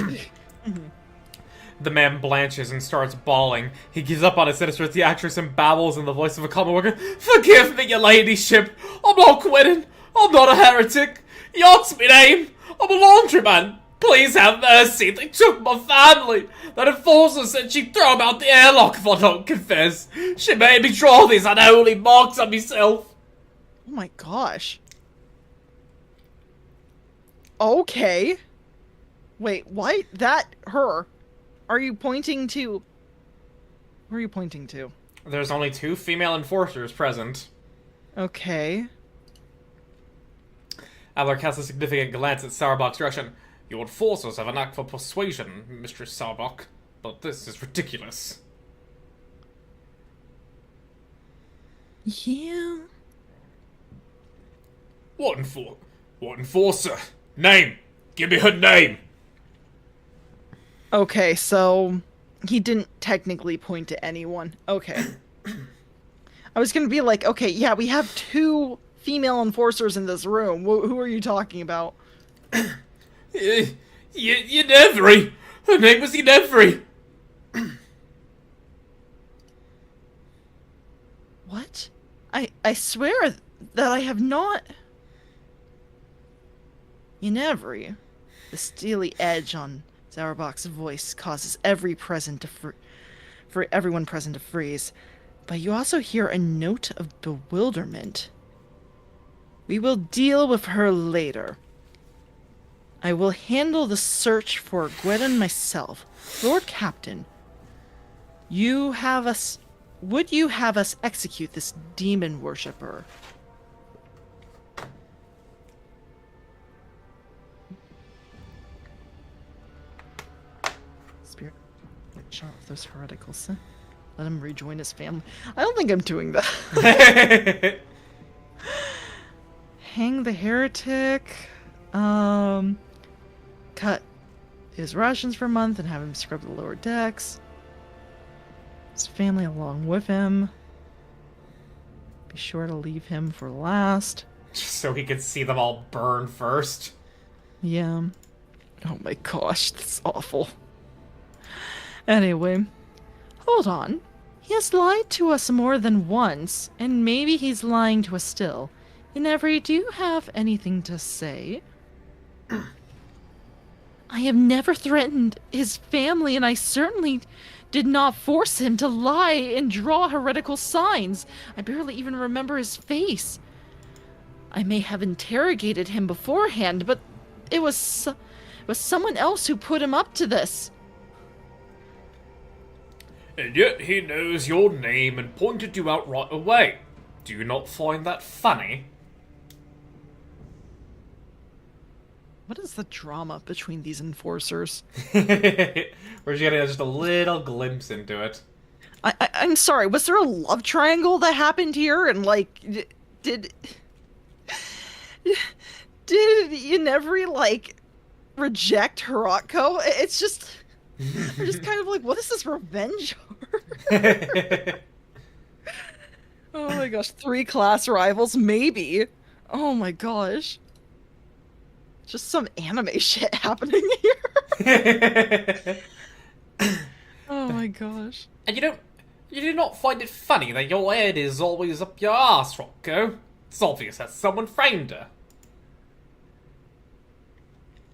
S2: The man blanches and starts bawling. He gives up on his sinister theatrics and babbles in the voice of a common worker. Forgive me, your ladyship. I'm not quitting. I'm not a heretic.
S5: He asked me name! I'm a laundryman! Please have mercy! They took my family! That enforcer said she'd throw him out the airlock if I don't confess! She made me draw these unholy marks on myself!
S1: Oh my gosh. Okay. Wait, why? That, her. Are you pointing to... Where are you pointing to?
S2: There's only 2 female enforcers present.
S1: Okay.
S2: Adler casts a significant glance at Sauerbach's direction. Your enforcers have a knack for persuasion, Mistress Sauerbach, but this is ridiculous.
S1: Yeah.
S5: What enforcer? Name! Give me her name!
S1: Okay, so he didn't technically point to anyone. Okay. I was gonna be like, okay, yeah, we have 2 female enforcers in this room. Who are you talking about?
S5: Yennefery! Her name was Yennefery!
S1: What? I swear that I have not... Yennefery. The steely edge on Sauerbach's voice causes everyone present to freeze. But you also hear a note of bewilderment. We will deal with her later. I will handle the search for Gwydon myself. Lord Captain, would you have us execute this demon worshipper? Spirit, shut off those heretical sin. Let him rejoin his family. I don't think I'm doing that. Hang the heretic. Cut his rations for a month and have him scrub the lower decks. His family along with him. Be sure to leave him for last.
S2: Just so he could see them all burn first.
S1: Yeah. Oh my gosh, that's awful. Anyway, hold on. He has lied to us more than once, and maybe he's lying to us still. Yennefery, do you have anything to say? I have never threatened his family, and I certainly did not force him to lie and draw heretical signs. I barely even remember his face. I may have interrogated him beforehand, but it was someone else who put him up to this.
S5: And yet he knows your name and pointed you out right away. Do you not find that funny?
S1: What is the drama between these enforcers?
S2: We're just getting just a little glimpse into it.
S1: I'm sorry, was there a love triangle that happened here? And, like, did Yennefery, like, reject Hirotko? It's just... I'm just kind of like, what is this revenge arc? Oh my gosh, 3 class rivals? Maybe. Oh my gosh. Just some anime shit happening here. Oh my gosh.
S2: And you do not find it funny that your head is always up your ass, Rocco? It's obvious that someone framed her.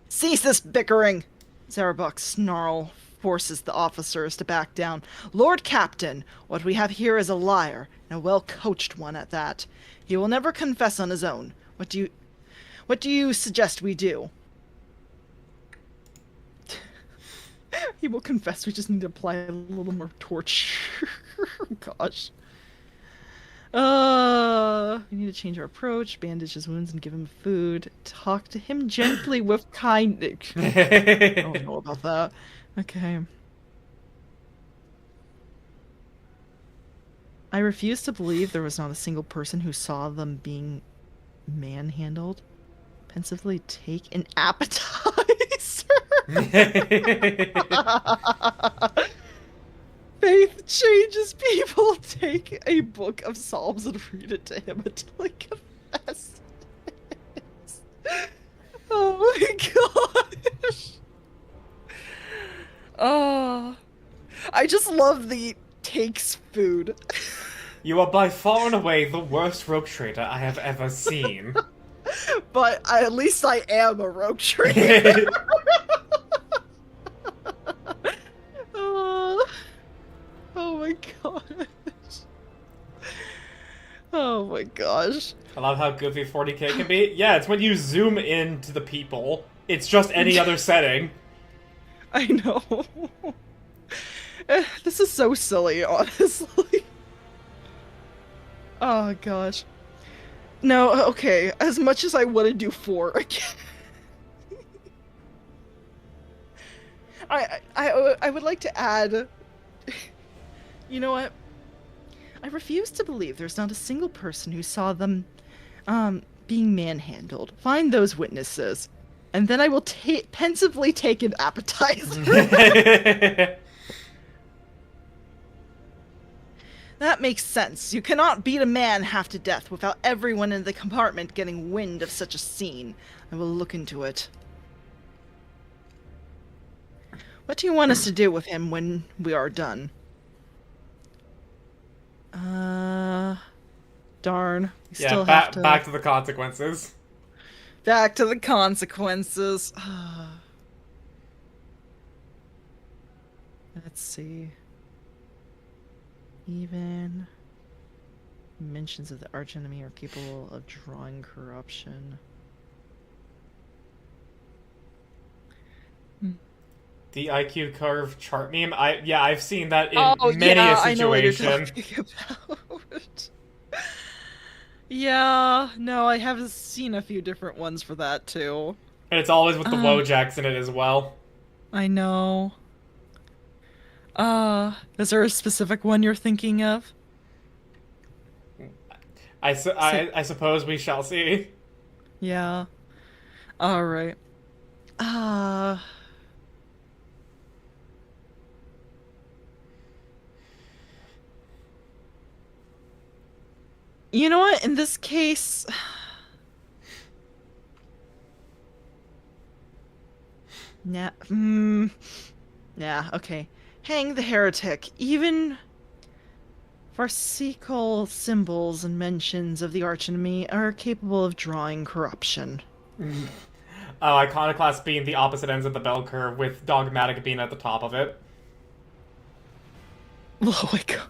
S1: Cease this bickering! Sauerbach's snarl forces the officers to back down. Lord Captain, what we have here is a liar, and a well-coached one at that. He will never confess on his own. What do you suggest we do? He will confess, we just need to apply a little more torture. Gosh. We need to change our approach, bandage his wounds, and give him food. Talk to him gently with kindness. I don't know about that. Okay. I refuse to believe there was not a single person who saw them being manhandled. Pensively take an appetizer. Faith changes people. Take a book of Psalms and read it to him until he confesses. Oh my gosh. Oh. I just love the takes food.
S2: You are by far and away the worst rogue trader I have ever seen.
S1: but at least I am a rogue tree. Oh, oh my gosh. Oh my gosh.
S2: I love how goofy 40K can be. Yeah, it's when you zoom in to the people. It's just any other setting.
S1: I know. This is so silly, honestly. Oh gosh. No, okay. As much as I want to do 4 again. I would like to add. You know what? I refuse to believe there's not a single person who saw them being manhandled. Find those witnesses. And then I will pensively take an appetizer. That makes sense. You cannot beat a man half to death without everyone in the compartment getting wind of such a scene. I will look into it. What do you want us to do with him when we are done? Darn. We
S2: Yeah,
S1: still have to...
S2: back to the consequences.
S1: Back to the consequences. Let's see. Even mentions of the archenemy are capable of drawing corruption.
S2: The IQ curve chart meme. I've seen that in many
S1: yeah,
S2: a
S1: I know what you're
S2: situation.
S1: talking about. Yeah, no, I have seen a few different ones for that too.
S2: And it's always with the Wojaks in it as well.
S1: I know. Is there a specific one you're thinking of?
S2: I suppose we shall see.
S1: Yeah. Alright. You know what? In this case... Nah, yeah, okay. Hang the heretic. Even farcical symbols and mentions of the archenemy are capable of drawing corruption.
S2: Oh, Iconoclast being the opposite ends of the bell curve, with Dogmatic being at the top of it.
S1: Oh my god.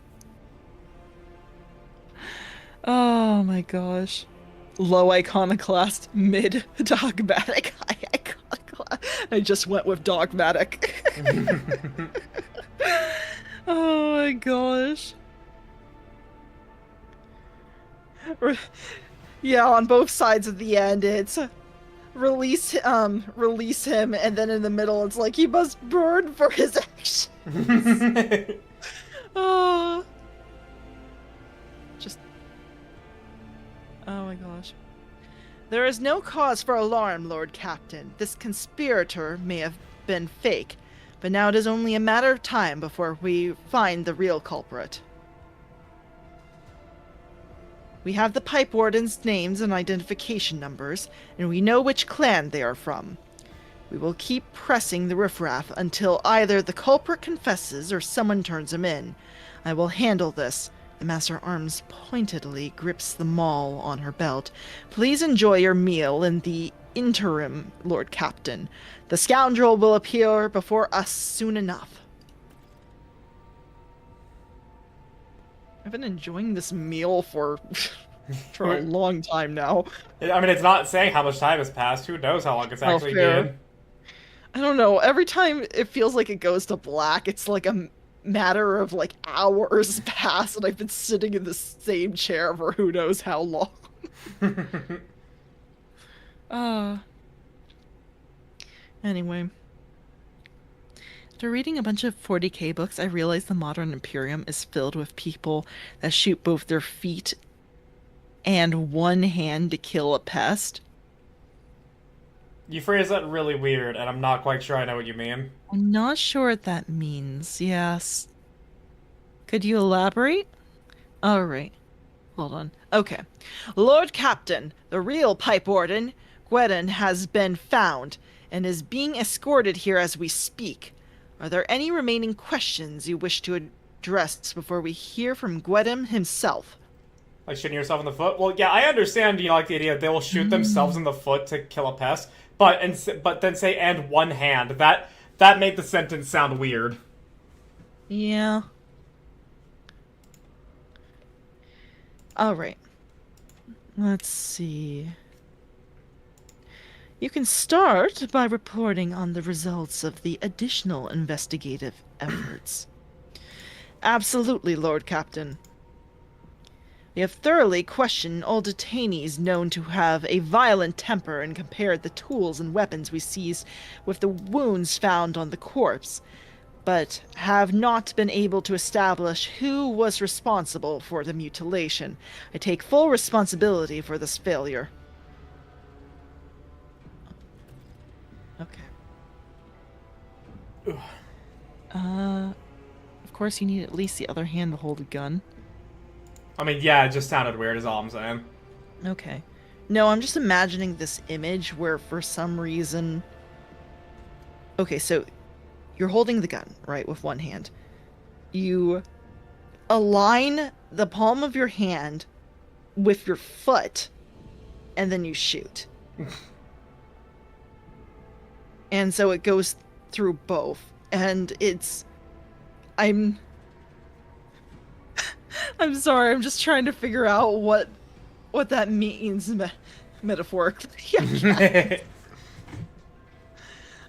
S1: Oh my gosh. Low iconoclast, mid dogmatic, high iconoclast. I just went with dogmatic. Oh my gosh. Yeah, on both sides of the end, it's release him, and then in the middle, it's like he must burn for his actions. Oh. Just. Oh my gosh. There is no cause for alarm, Lord Captain. This conspirator may have been fake, but now it is only a matter of time before we find the real culprit. We have the pipe wardens' names and identification numbers, and we know which clan they are from. We will keep pressing the riffraff until either the culprit confesses or someone turns him in. I will handle this. The Master Arms pointedly grips the maul on her belt. Please enjoy your meal in the interim, Lord Captain. The scoundrel will appear before us soon enough. I've been enjoying this meal for a long time now.
S2: I mean, it's not saying how much time has passed. Who knows how long it's actually been.
S1: I don't know. Every time it feels like it goes to black, it's like a matter of like hours pass, and I've been sitting in the same chair for who knows how long. Anyway. After reading a bunch of 40K books, I realized the modern Imperium is filled with people that shoot both their feet and one hand to kill a pest.
S2: You phrase that really weird, and I'm not quite sure I know what you mean.
S1: I'm not sure what that means, yes. Could you elaborate? Alright. Hold on. Okay. Lord Captain, the real pipe warden, Gweden, has been found, and is being escorted here as we speak. Are there any remaining questions you wish to address before we hear from Gweden himself?
S2: Like shooting yourself in the foot? Well, yeah, I understand, like the idea that they will shoot themselves in the foot to kill a pest, but then say, and one hand. That made the sentence sound weird.
S1: Yeah. Alright. Let's see. You can start by reporting on the results of the additional investigative efforts. Absolutely, Lord Captain. We have thoroughly questioned all detainees known to have a violent temper and compared the tools and weapons we seized with the wounds found on the corpse, but have not been able to establish who was responsible for the mutilation. I take full responsibility for this failure. Okay. Of course you need at least the other hand to hold a gun.
S2: I mean, yeah, it just sounded weird is all I'm saying.
S1: Okay. No, I'm just imagining this image where for some reason... Okay, so you're holding the gun, right, with one hand. You align the palm of your hand with your foot, and then you shoot. And so it goes through both. And it's... I'm sorry, I'm just trying to figure out what that means metaphorically.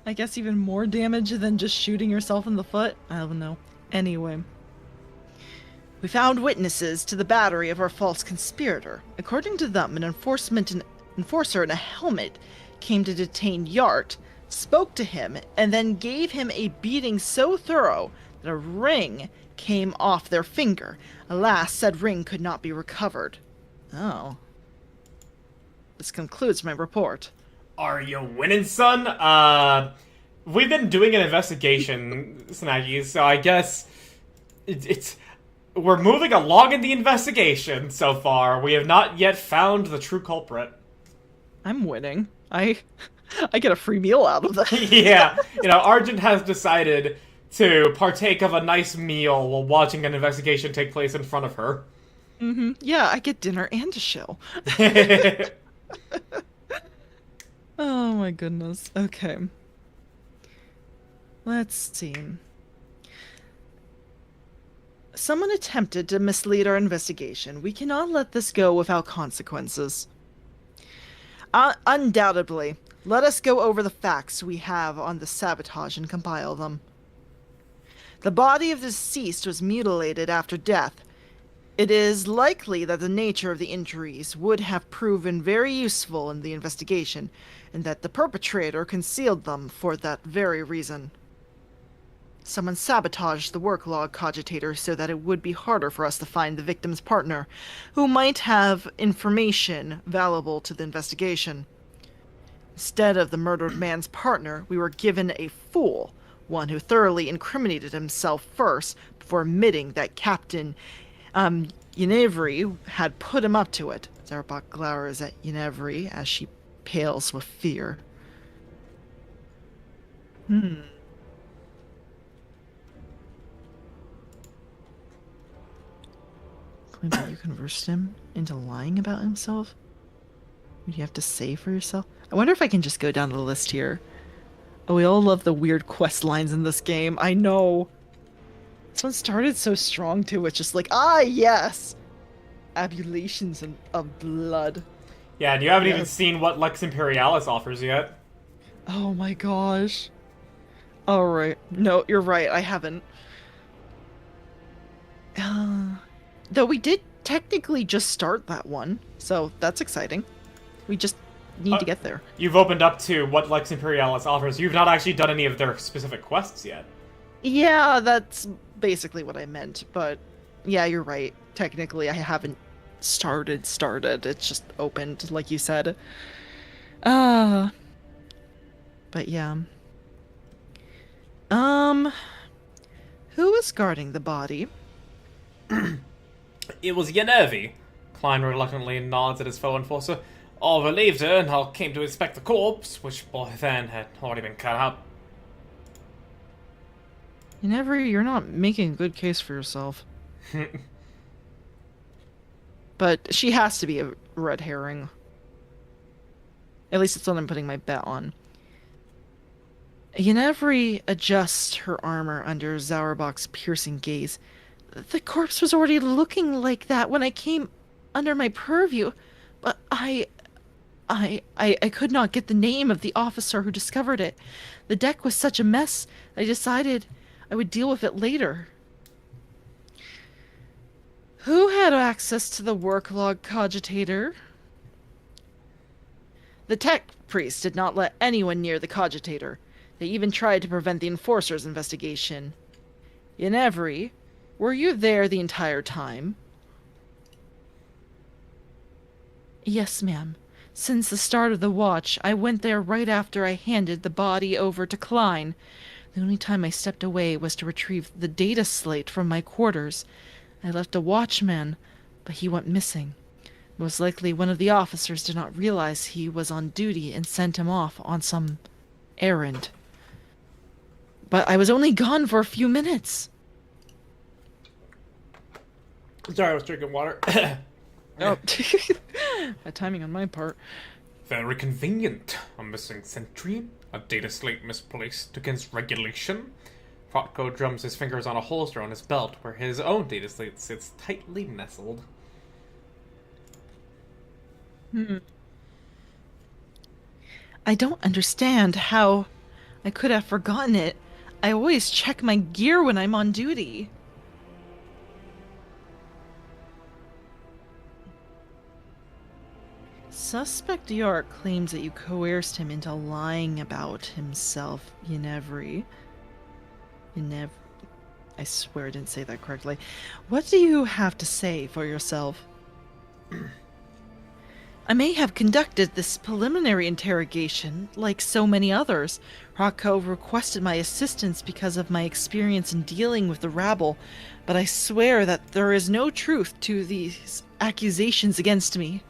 S1: I guess even more damage than just shooting yourself in the foot? I don't know. Anyway. We found witnesses to the battery of our false conspirator. According to them, an enforcer in a helmet came to detain Yart, spoke to him, and then gave him a beating so thorough that a ring came off their finger. Alas, said ring could not be recovered. Oh. This concludes my report.
S2: Are you winning, son? We've been doing an investigation, Snaggy, so I guess we're moving along in the investigation so far. We have not yet found the true culprit.
S1: I'm winning. I get a free meal out of that.
S2: Yeah, Argent has decided to partake of a nice meal while watching an investigation take place in front of her.
S1: Mm-hmm. Yeah, I get dinner and a show. Oh my goodness. Okay. Let's see. Someone attempted to mislead our investigation. We cannot let this go without consequences. Undoubtedly. Let us go over the facts we have on the sabotage and compile them. The body of the deceased was mutilated after death. It is likely that the nature of the injuries would have proven very useful in the investigation, and that the perpetrator concealed them for that very reason. Someone sabotaged the work log cogitator so that it would be harder for us to find the victim's partner, who might have information valuable to the investigation. Instead of the murdered man's partner, we were given a fool, one who thoroughly incriminated himself first before admitting that Captain Yenevri had put him up to it. Zarbak glowers at Yenevri as she pales with fear. Claim that you conversed him into lying about himself? What do you have to say for yourself? I wonder if I can just go down the list here. Oh, we all love the weird quest lines in this game. I know. This one started so strong too. It's just like, yes! Abulations of blood.
S2: Yeah, and you haven't even seen what Lex Imperialis offers yet.
S1: Oh my gosh. Alright. No, you're right. I haven't. Though we did technically just start that one. So that's exciting. We just need to get there.
S2: You've opened up to what Lex Imperialis offers. You've not actually done any of their specific quests yet.
S1: Yeah, that's basically what I meant. But yeah, you're right. Technically, I haven't started. It's just opened, like you said. But yeah. Who is guarding the body?
S2: It was Yenevi. Klein reluctantly nods at his fellow enforcer. I relieved her and I came to inspect the corpse, which by then had already been cut up.
S1: You're not making a good case for yourself. but she has to be a red herring. At least it's what I'm putting my bet on. Yennefer adjusts her armor under Zauerbach's piercing gaze. The corpse was already looking like that when I came under my purview, but I could not get the name of the officer who discovered it. The deck was such a mess, I decided I would deal with it later. Who had access to the work log cogitator? The tech priest did not let anyone near the cogitator. They even tried to prevent the enforcer's investigation. Yennefer, were you there the entire time? Yes, ma'am. Since the start of the watch, I went there right after I handed the body over to Klein. The only time I stepped away was to retrieve the data slate from my quarters. I left a watchman, but he went missing. Most likely one of the officers did not realize he was on duty and sent him off on some errand. But I was only gone for a few minutes.
S2: Sorry, I was drinking water.
S1: Oh, bad timing on my part.
S5: Very convenient. A missing sentry, a data slate misplaced against regulation. Rothko drums his fingers on a holster on his belt where his own data slate sits tightly nestled.
S1: I don't understand how I could have forgotten it. I always check my gear when I'm on duty. Suspect York claims that you coerced him into lying about himself, Yennefer. I swear I didn't say that correctly. What do you have to say for yourself? I may have conducted this preliminary interrogation like so many others. Rothko requested my assistance because of my experience in dealing with the rabble, but I swear that there is no truth to these accusations against me.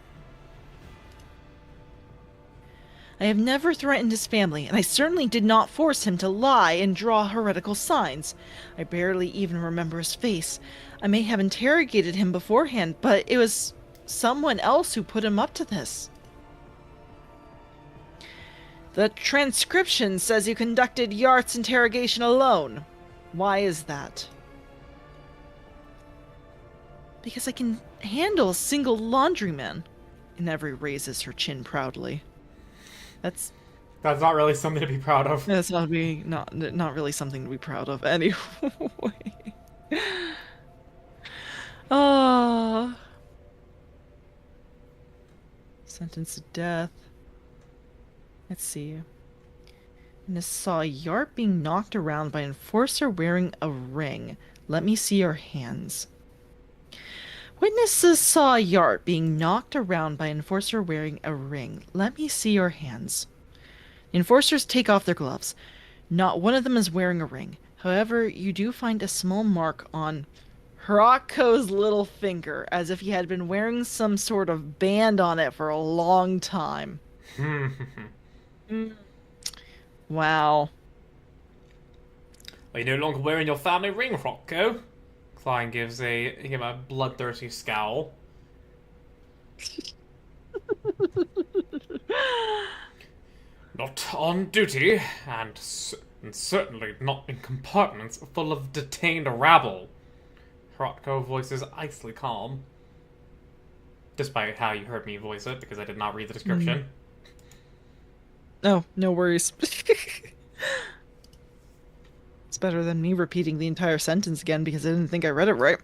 S1: I have never threatened his family, and I certainly did not force him to lie and draw heretical signs. I barely even remember his face. I may have interrogated him beforehand, but it was someone else who put him up to this. The transcription says you conducted Yart's interrogation alone. Why is that? Because I can handle a single laundryman. Yennefer raises her chin proudly. That's
S2: not really something to be proud of.
S1: That's not really something to be proud of anyway. Oh. Sentence to death. Let's see. Witness saw Yart being knocked around by an enforcer wearing a ring. Let me see your hands. Witnesses saw Yart being knocked around by an enforcer wearing a ring. Let me see your hands. The enforcers take off their gloves. Not one of them is wearing a ring. However, you do find a small mark on Hirotko's little finger, as if he had been wearing some sort of band on it for a long time. Wow.
S2: Are you no longer wearing your family ring, Rothko? Klein gives him a bloodthirsty scowl.
S5: Not on duty, and certainly not in compartments full of detained rabble.
S2: Rothko voices icily calm. Despite how you heard me voice it, because I did not read the description.
S1: Oh, no worries. It's better than me repeating the entire sentence again because I didn't think I read it right.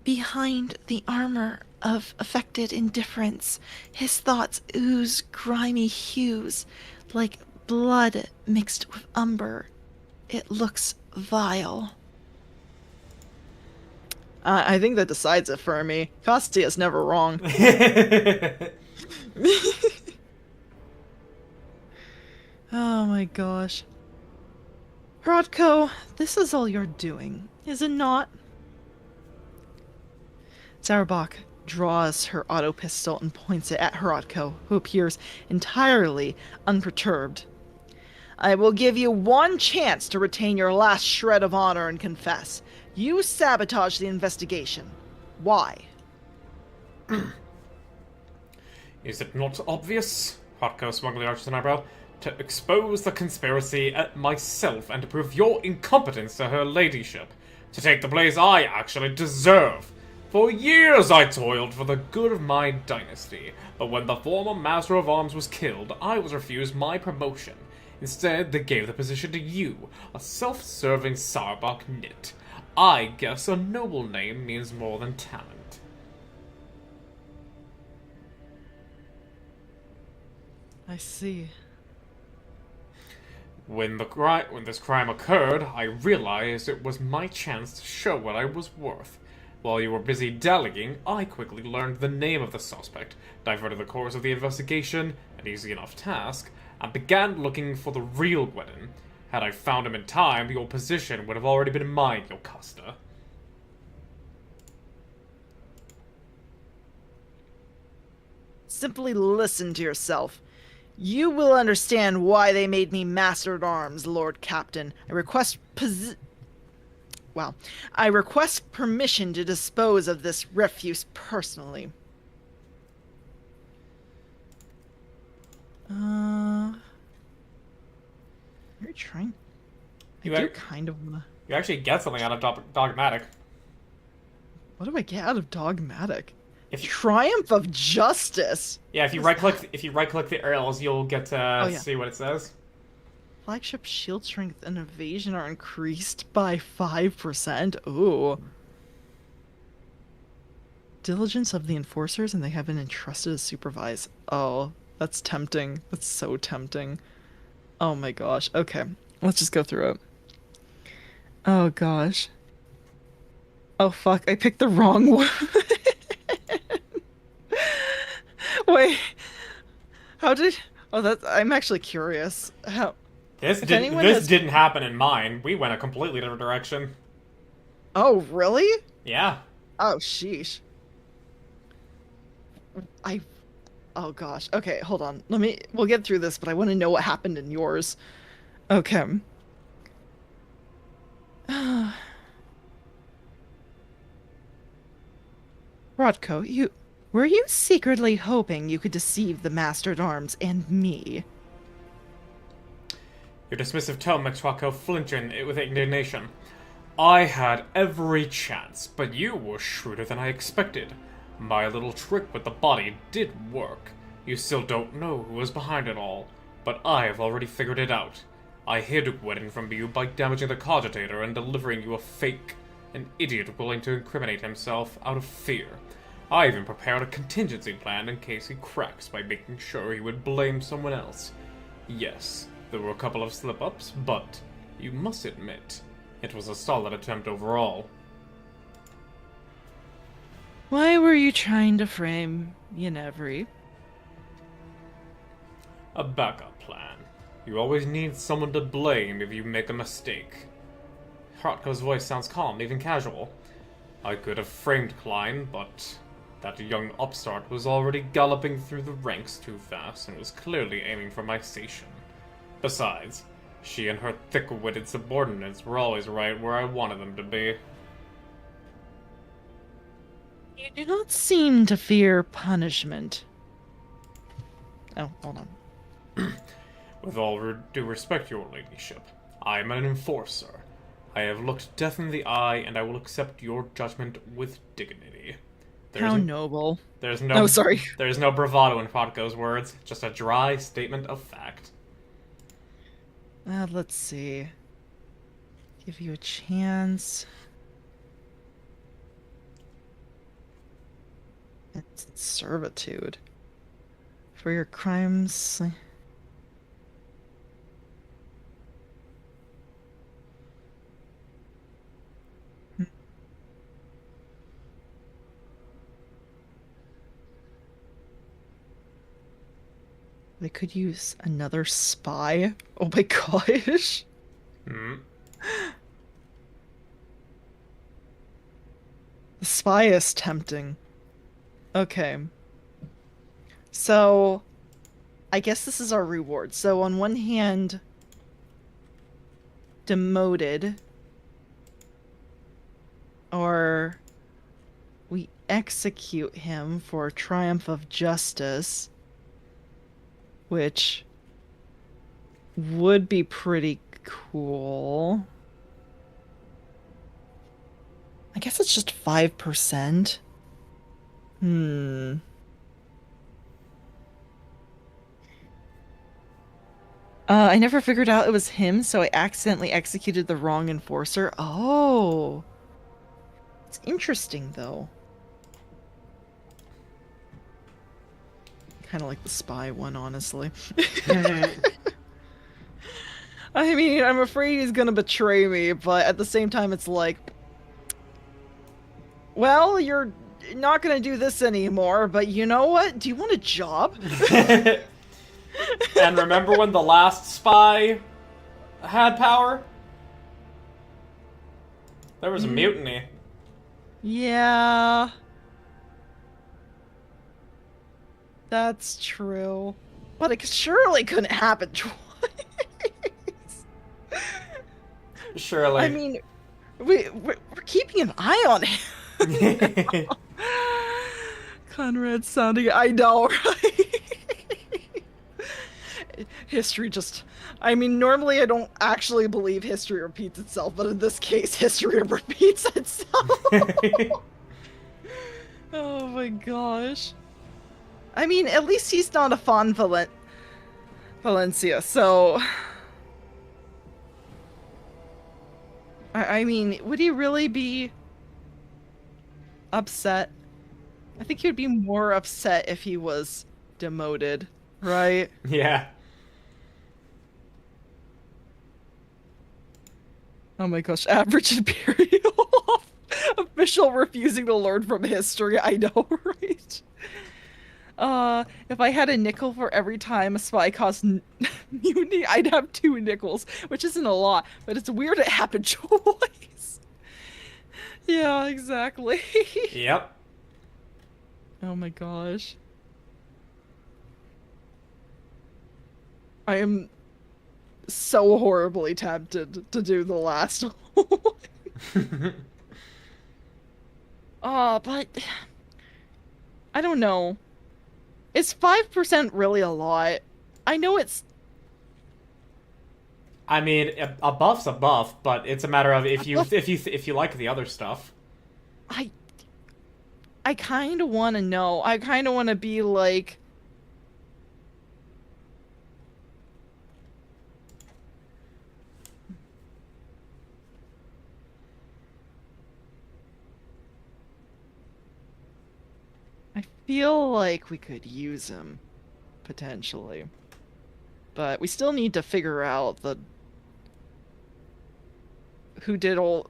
S1: Behind the armor of affected indifference, his thoughts ooze grimy hues, like blood mixed with umber. It looks vile. I think that decides it for me. Kostia's never wrong. Oh my gosh. Rodko, this is all you're doing, is it not? Zauerbach draws her auto pistol and points it at Hirotko, who appears entirely unperturbed. I will give you one chance to retain your last shred of honor and confess. You sabotaged the investigation. Why?
S2: Is it not obvious? Hotco smugly arches an eyebrow. To expose the conspiracy at myself and to prove your incompetence to her ladyship. To take the place I actually deserve. For years I toiled for the good of my dynasty, but when the former Master of Arms was killed, I was refused my promotion. Instead, they gave the position to you, a self-serving Sarbok nit. I guess a noble name means more than talent.
S1: I see.
S2: When this crime occurred, I realized it was my chance to show what I was worth. While you were busy dallying, I quickly learned the name of the suspect, diverted the course of the investigation, an easy enough task, and began looking for the real Gwydon. Had I found him in time, your position would have already been mine, Yocasta.
S1: Simply listen to yourself. You will understand why they made me Master at Arms, Lord Captain. I request permission to dispose of this refuse personally. You're trying.
S2: You
S1: I do
S2: ac-
S1: kind of wanna.
S2: You actually get something out of Dogmatic.
S1: What do I get out of Dogmatic?
S2: If you,
S1: Triumph of Justice.
S2: yeah, if you right click the arrows, you'll get to
S1: yeah.
S2: see what it says.
S1: Flagship shield strength and evasion are increased by 5%. Ooh. Diligence of the enforcers, and they have been entrusted to supervise. Oh, that's tempting. That's so tempting. Oh my gosh. Okay, let's just go through it. Oh gosh. Oh fuck, I picked the wrong one. Wait. How did... Oh, that's... I'm actually curious. How...
S2: This didn't happen in mine. We went a completely different direction.
S1: Oh, really?
S2: Yeah.
S1: Oh, sheesh. Oh gosh. Okay, hold on. We'll get through this, but I want to know what happened in yours. Okay. Rodko, were you secretly hoping you could deceive the Master-at-Arms and me?
S2: Your dismissive tone makes Rocco flinch with indignation. I had every chance, but you were shrewder than I expected. My little trick with the body did work. You still don't know who was behind it all, but I have already figured it out. I hid Gwydon from you by damaging the cogitator and delivering you a fake, an idiot willing to incriminate himself out of fear. I even prepared a contingency plan in case he cracks by making sure he would blame someone else. Yes, there were a couple of slip-ups, but you must admit, it was a solid attempt overall.
S1: Why were you trying to frame Yennevery?
S2: A backup plan. You always need someone to blame if you make a mistake. Hrotko's voice sounds calm, even casual. I could have framed Klein, but that young upstart was already galloping through the ranks too fast and was clearly aiming for my station. Besides, she and her thick-witted subordinates were always right where I wanted them to be.
S1: You do not seem to fear punishment. Oh, hold on.
S2: With all due respect, your ladyship, I am an enforcer. I have looked death in the eye, and I will accept your judgment with dignity.
S1: How noble.
S2: There's no.
S1: Oh, sorry.
S2: There's no bravado in Potko's words. Just a dry statement of fact.
S1: Let's see. Give you a chance. It's servitude. For your crimes. They could use another spy. Oh my gosh.
S2: Hmm.
S1: The spy is tempting. Okay. So, I guess this is our reward. So on one hand, demoted, or we execute him for triumph of justice, which would be pretty cool. I guess it's just 5%. I never figured out it was him, so I accidentally executed the wrong enforcer. Oh. It's interesting, though. Kind of like the spy one, honestly. I mean, I'm afraid he's gonna betray me, but at the same time, it's like, well, you're not gonna do this anymore, but you know what? Do you want a job?
S2: And remember when the last spy had power? There was a mutiny.
S1: Yeah. That's true. But it surely couldn't happen twice.
S2: Surely.
S1: I mean, we're keeping an eye on him. Conrad sounding, I know, right? History just, I mean, normally I don't actually believe history repeats itself, but in this case, history repeats itself. Oh my gosh. I mean, at least he's not a Valencia, so... I mean, would he really be upset? I think he would be more upset if he was demoted, right?
S2: Yeah.
S1: Oh my gosh, average Imperial official refusing to learn from history. I know, right? If I had a nickel for every time a spy caused mutiny, I'd have 2 nickels, which isn't a lot, but it's weird it happened twice. Yeah, exactly.
S2: Yep.
S1: Oh my gosh. I am so horribly tempted to do the last one. But I don't know. Is 5% really a lot? I know it's...
S2: I mean, a buff's a buff, but it's a matter of if you like the other stuff.
S1: I kind of want to know. I kind of want to be like... I feel like we could use him, potentially. But we still need to figure out who did all...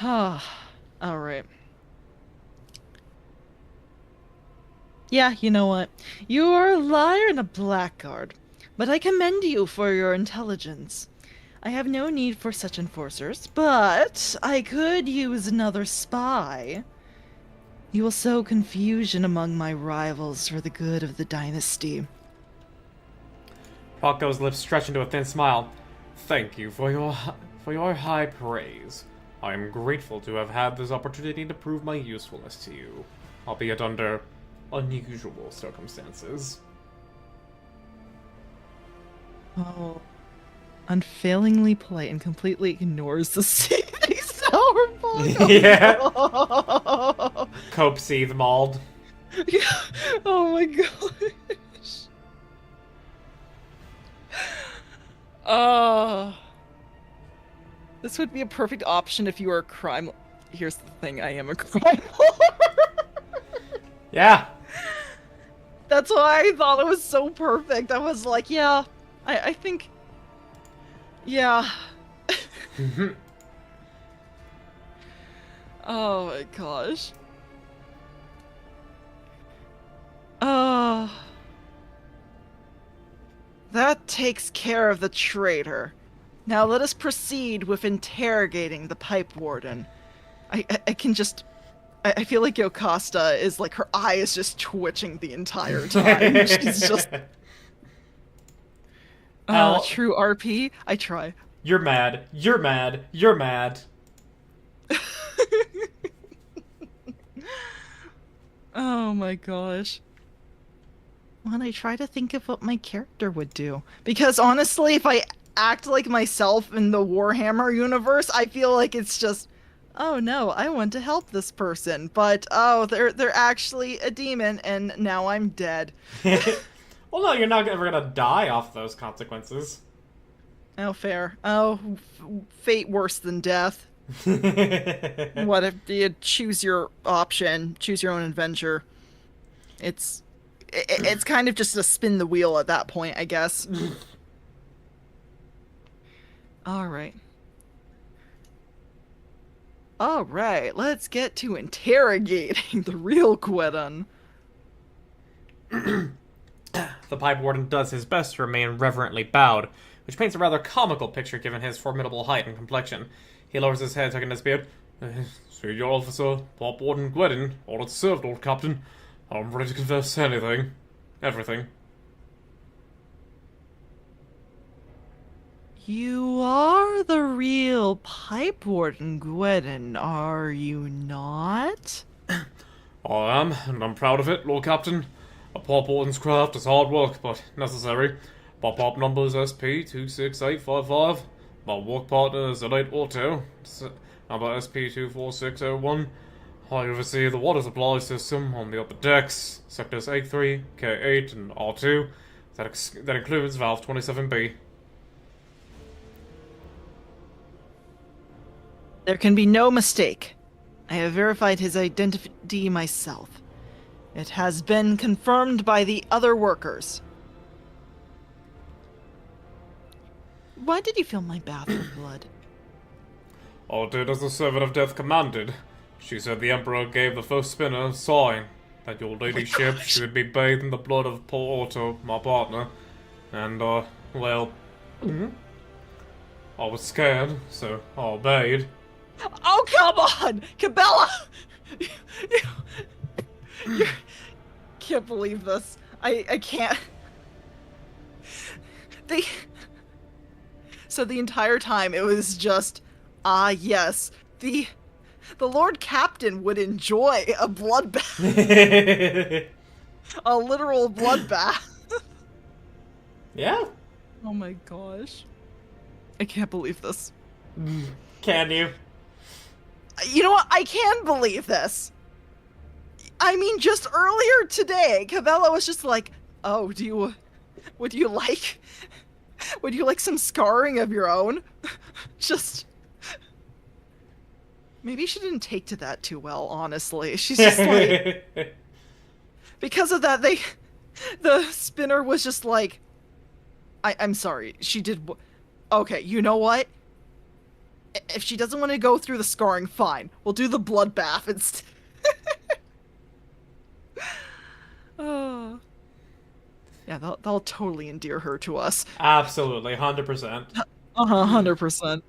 S1: Alright. Yeah, you know what? You are a liar and a blackguard, but I commend you for your intelligence. I have no need for such enforcers, but I could use another spy. You will sow confusion among my rivals for the good of the dynasty.
S2: Falco's lips stretch into a thin smile. Thank you for your high praise. I am grateful to have had this opportunity to prove my usefulness to you, albeit under unusual circumstances.
S1: Oh, unfailingly polite and completely ignores the seething sour bug.
S2: Yeah. Cope seethe mauled.
S1: Yeah. Oh my gosh. This would be a perfect option if you were a crime. Here's the thing, I am a crime lord.
S2: Yeah.
S1: That's why I thought it was so perfect. I was like, yeah, I think, yeah. Oh my gosh. That takes care of the traitor. Now let us proceed with interrogating the pipe warden. I can just... I feel like Yokasta is like, her eye is just twitching the entire time. She's just... true RP? I try.
S2: You're mad. You're mad. You're mad.
S1: Oh my gosh. When I try to think of what my character would do. Because honestly, if I act like myself in the Warhammer universe, I feel like it's just, oh no, I want to help this person, but oh, they're actually a demon and now I'm dead.
S2: Well, no, you're not ever gonna die off those consequences.
S1: Oh, fair. Oh, fate worse than death. What if you choose your option, choose your own adventure? It's kind of just a spin the wheel at that point, I guess. All right. All right, let's get to interrogating the real Gwydon.
S2: The Pipe Warden does his best to remain reverently bowed, which paints a rather comical picture given his formidable height and complexion. He lowers his head, tucking his beard. Senior Officer, Pipe Warden Gwydon, order to serve, Lord Captain. I'm ready to confess anything. Everything.
S1: You are the real Pipe Warden Gwydon, are you not?
S5: I am, and I'm proud of it, Lord Captain. A Pipe Warden's craft is hard work, but necessary. My pipe number is SP26855. My work partner is Elite Auto, number SP24601. I oversee the water supply system on the upper decks, sectors A3, K8, and R2. That includes Valve 27B.
S1: There can be no mistake. I have verified his identity myself. It has been confirmed by the other workers. Why did you fill my bath with blood?
S5: I did as the servant of death commanded. She said the Emperor gave the first spinner a sign that your ladyship should be bathed in the blood of poor Otto, my partner. And, well, I was scared, so I obeyed.
S1: Oh, come on! Cabela! You can't believe this. I can't. So the entire time it was just, yes, the Lord Captain would enjoy a bloodbath. A literal bloodbath.
S2: Yeah?
S1: Oh my gosh. I can't believe this.
S2: Can you?
S1: You know what? I can believe this. I mean, just earlier today, Cabela was just like, "Oh, would you like some scarring of your own?" Just maybe she didn't take to that too well, honestly. She's just like, because of that, the spinner was just like, I'm sorry, she did. Okay, you know what? If she doesn't want to go through the scarring, fine. We'll do the bloodbath instead. Oh. Yeah, that'll totally endear her to us.
S2: Absolutely, 100%.
S1: 100%.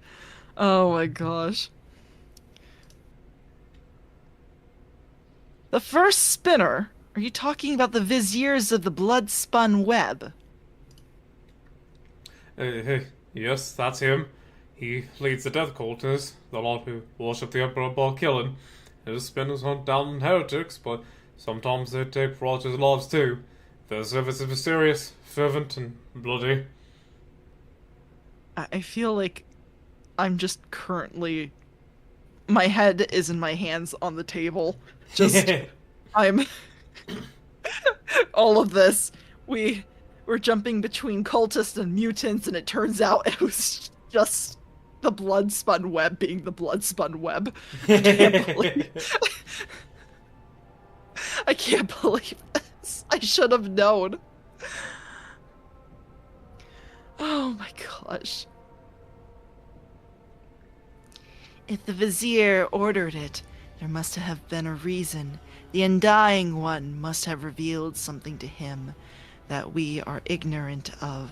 S1: Oh my gosh. The first spinner? Are you talking about the viziers of the blood-spun web?
S5: Yes, that's him. He leads the death cultists, the lot who worship the Emperor by killing. His spinners hunt down heretics, but sometimes they take righteous lives too. Their service is mysterious, fervent, and bloody.
S1: I feel like I'm just currently... My head is in my hands on the table. Just... I'm... All of this. We're jumping between cultists and mutants, and it turns out it was just the blood-spun web being the blood-spun web. I can't believe... I can't believe this. I should have known. Oh my gosh. If the vizier ordered it, there must have been a reason. The Undying One must have revealed something to him that we are ignorant of.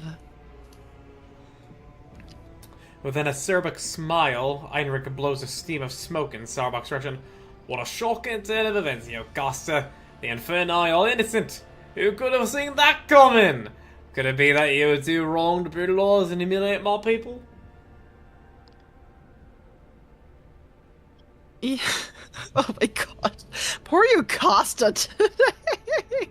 S2: With an acerbic smile, Heinrich blows a stream of smoke in Starbuck's direction. What a shocking turn of events, you Costa. The Inferni are innocent. Who could have seen that coming? Could it be that you would do wrong to brutalize and humiliate my people?
S1: Yeah. Oh my god. Poor you, Costa today.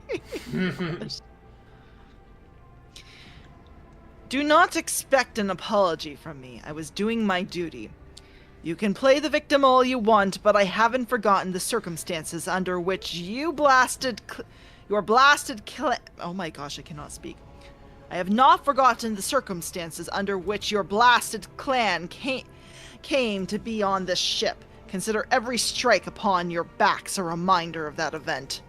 S1: Do not expect an apology from me. I was doing my duty. You can play the victim all you want, but I haven't forgotten the circumstances under which your blasted oh my gosh, I cannot speak. I have not forgotten the circumstances under which your blasted clan came to be on this ship. Consider every strike upon your backs a reminder of that event.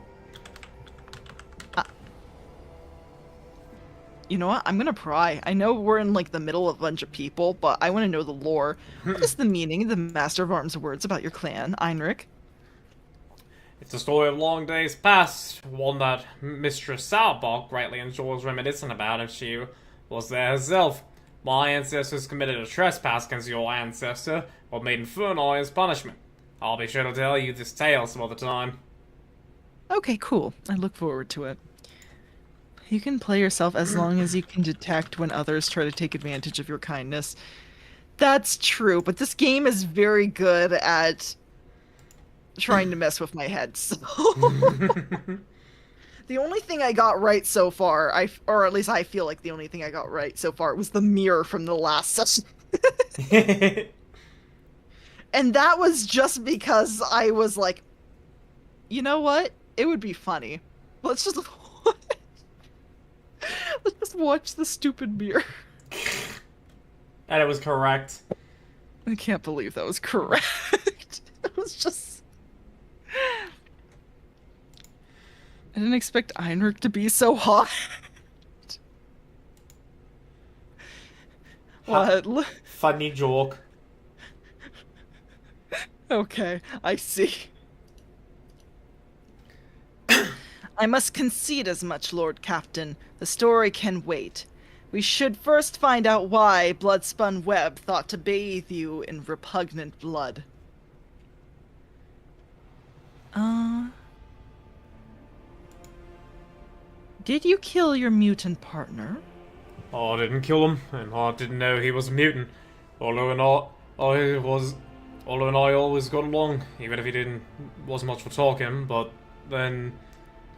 S1: You know what? I'm gonna pry. I know we're in, like, the middle of a bunch of people, but I want to know the lore. What is the meaning of the Master of Arms' words about your clan, Einrich?
S2: It's a story of long days past, one that Mistress Salbach greatly enjoys reminiscing about if she was there herself. My ancestors committed a trespass against your ancestor, or made infernal his punishment. I'll be sure to tell you this tale some other time.
S1: Okay, cool. I look forward to it. You can play yourself as long as you can detect when others try to take advantage of your kindness. That's true, but this game is very good at trying to mess with my head, so... The only thing I got right so far, or at least I feel like the only thing I got right so far, was the mirror from the last session. And that was just because I was like, you know what? It would be funny. Let's just let's just watch the stupid mirror.
S2: And it was correct.
S1: I can't believe that was correct. It was just... I didn't expect Einrich to be so hot. What?
S2: Funny joke.
S1: Okay, I see. I must concede as much, Lord Captain. The story can wait. We should first find out why Bloodspun Web thought to bathe you in repugnant blood. Did you kill your mutant partner?
S2: I didn't kill him, and I didn't know he was a mutant. Although and I always got along, even if he wasn't much for talking. But then,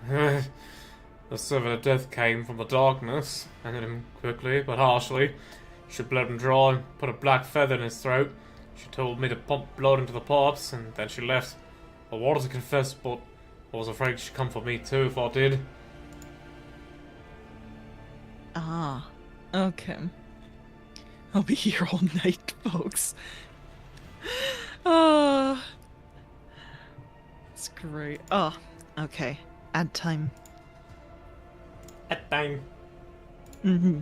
S2: the servant of death came from the darkness, ended him quickly but harshly. She bled him dry, put a black feather in his throat. She told me to pump blood into the pipes, and then she left. I wanted to confess, but I was afraid she'd come for me too if I did.
S1: Ah, okay. I'll be here all night, folks. Oh, it's great. Oh, okay. Add time.
S2: At time.
S1: Mm-hmm.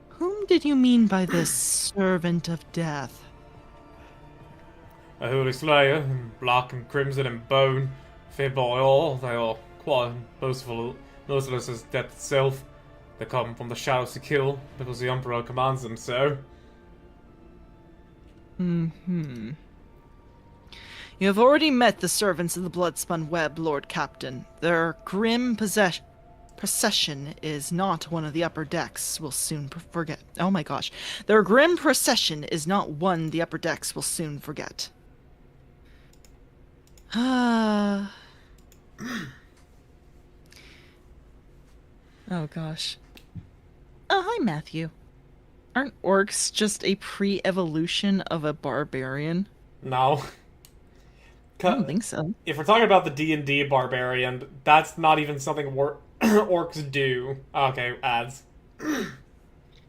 S1: Whom did you mean by this servant of death?
S2: A holy slayer, in black and crimson and bone, feared by all. They are quite merciless as death itself. They come from the shadows to kill, because the Emperor commands them so.
S1: Mm-hmm. You have already met the servants of the Bloodspun Web, Lord Captain. Their grim procession is not one of the upper decks will soon forget. Oh my gosh. Their grim procession is not one the upper decks will soon forget. Ah. Oh gosh. Oh, hi, Matthew. Aren't orcs just a pre-evolution of a barbarian?
S2: No.
S1: I don't think so.
S2: If we're talking about the D&D barbarian, that's not even something orcs do. Okay, ads.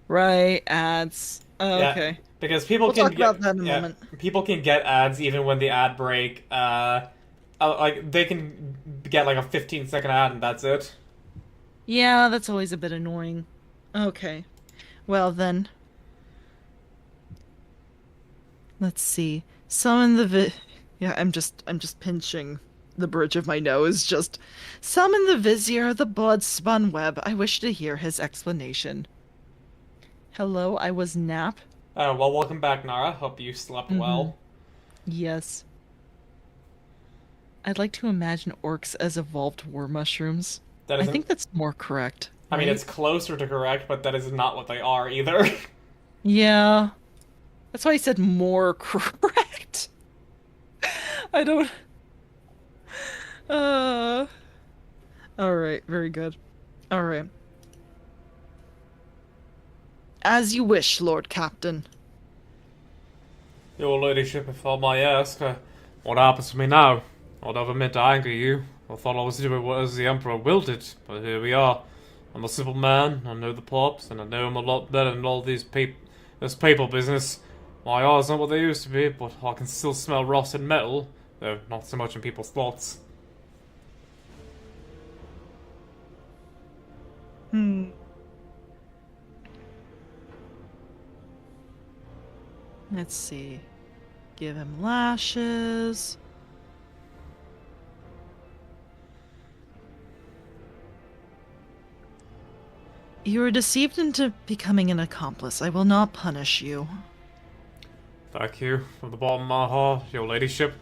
S1: Right, ads. Oh,
S2: Yeah,
S1: okay.
S2: because people
S1: We'll
S2: can
S1: talk
S2: get,
S1: about that in a
S2: yeah,
S1: moment.
S2: people can get ads even when the ad break. Like they can get like a 15-second ad and that's it.
S1: Yeah, that's always a bit annoying. Okay. Well then. Let's see. Summon the Yeah, I'm just pinching the bridge of my nose. Just summon the Vizier of the Bloodspun Web. I wish to hear his explanation. Hello, I was Nap.
S2: Well, welcome back, Nara. Hope you slept well.
S1: Yes. I'd like to imagine orcs as evolved war mushrooms.
S2: That
S1: I
S2: isn't.
S1: think that's more correct.
S2: I mean,
S1: right?
S2: it's closer to correct, but that is not what they are either.
S1: Yeah. That's why I said more correct. I don't. Uh. All right. Very good. All right. As you wish, Lord Captain.
S6: Your ladyship, if I may ask, what happens to me now? I never meant to anger you. I thought I was doing what as the Emperor willed it, but here we are. I'm a simple man, I know the pops, and I know him a lot better than all this papal business. My eyes aren't what they used to be, but I can still smell rusted metal, though not so much in people's thoughts.
S1: Let's see. Give him lashes. You were deceived into becoming an accomplice. I will not punish you.
S6: Thank you, from the bottom of my heart, your ladyship.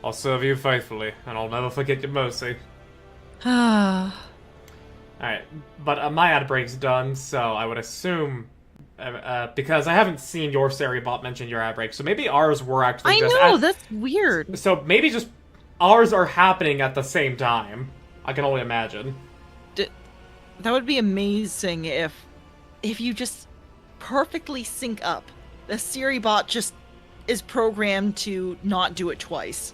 S6: I'll serve you faithfully, and I'll never forget your mercy.
S1: Ah.
S2: Alright, but my ad break's done, so I would assume... because I haven't seen your Seribot mention your ad break, so maybe ours were actually
S1: I
S2: just...
S1: know, that's weird.
S2: So maybe just ours are happening at the same time. I can only imagine.
S1: That would be amazing if you just perfectly sync up. The Seribot just is programmed to not do it twice.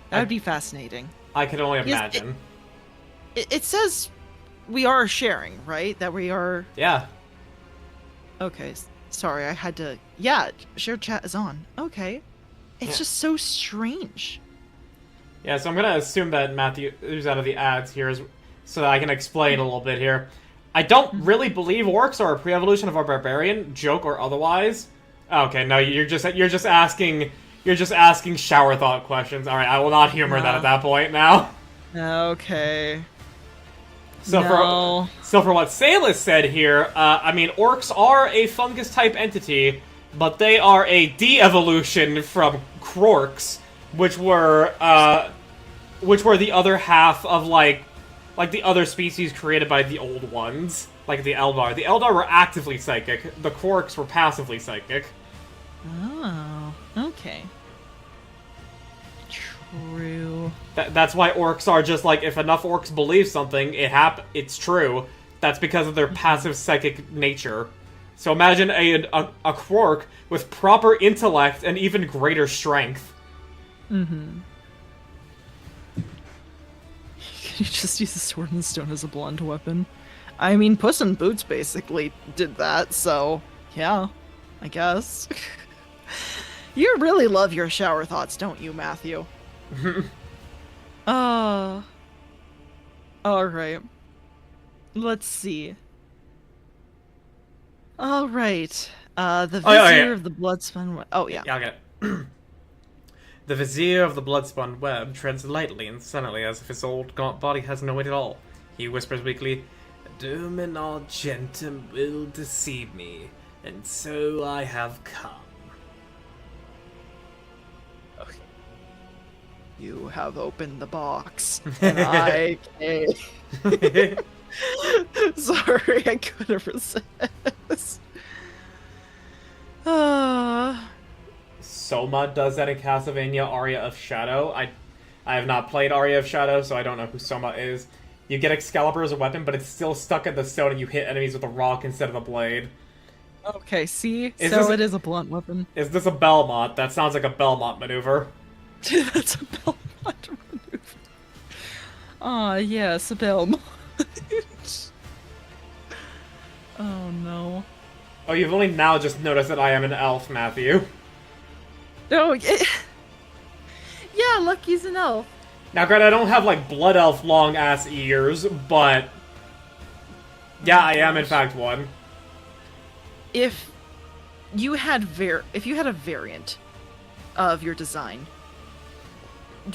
S1: That would be fascinating.
S2: I can only
S1: Because
S2: imagine.
S1: It says we are sharing, right? That we are...
S2: Yeah.
S1: Okay, sorry, I had to... Yeah, shared chat is on. Okay. It's
S2: Yeah.
S1: just so strange.
S2: Yeah, so I'm gonna assume that Matthew who's out of the ads here is so that I can explain a little bit here. I don't really believe orcs are a pre-evolution of our barbarian, joke or otherwise. Okay, no, you're just asking shower thought questions. All right, I will not humor that at that point now.
S1: Okay.
S2: So for what Salis said here, I mean orcs are a fungus type entity, but they are a de-evolution from Krorks, which were the other half of like the other species created by the old ones, like the Eldar. The Eldar were actively psychic. The Krorks were passively psychic.
S1: Oh, okay. True.
S2: That's why orcs are just like, if enough orcs believe something, it's true. That's because of their passive psychic nature. So imagine a Krork with proper intellect and even greater strength.
S1: Mm-hmm. You just use a sword and stone as a blunt weapon. I mean, Puss in Boots basically did that, so yeah, I guess. You really love your shower thoughts, don't you, Matthew? Alright. Let's see. Alright. The Vizier of the Bloodspun... Oh, yeah.
S2: Yeah, I'll get it. The Vizier of the Bloodspun Web treads lightly and silently as if his old gaunt body has no weight at all. He whispers weakly, "Doom and Argentum will deceive me, and so I have come."
S1: Okay. You have opened the box, and I came. Sorry, I couldn't resist.
S2: Soma does that in Castlevania Aria of Shadow. I have not played Aria of Shadow, so I don't know who Soma is. You get Excalibur as a weapon, but it's still stuck in the stone and you hit enemies with a rock instead of a blade.
S1: Okay, see?
S2: It
S1: is a blunt weapon.
S2: Is this a Belmont? That sounds like a Belmont maneuver.
S1: That's a Belmont maneuver. Ah, yes, a Belmont. Oh, no.
S2: Oh, you've only now just noticed that I am an elf, Matthew.
S1: Oh, yeah, Lucky's an elf.
S2: Now, granted, I don't have, like, blood elf long-ass ears, but... yeah, I am, in fact, one.
S1: If you had a variant of your design,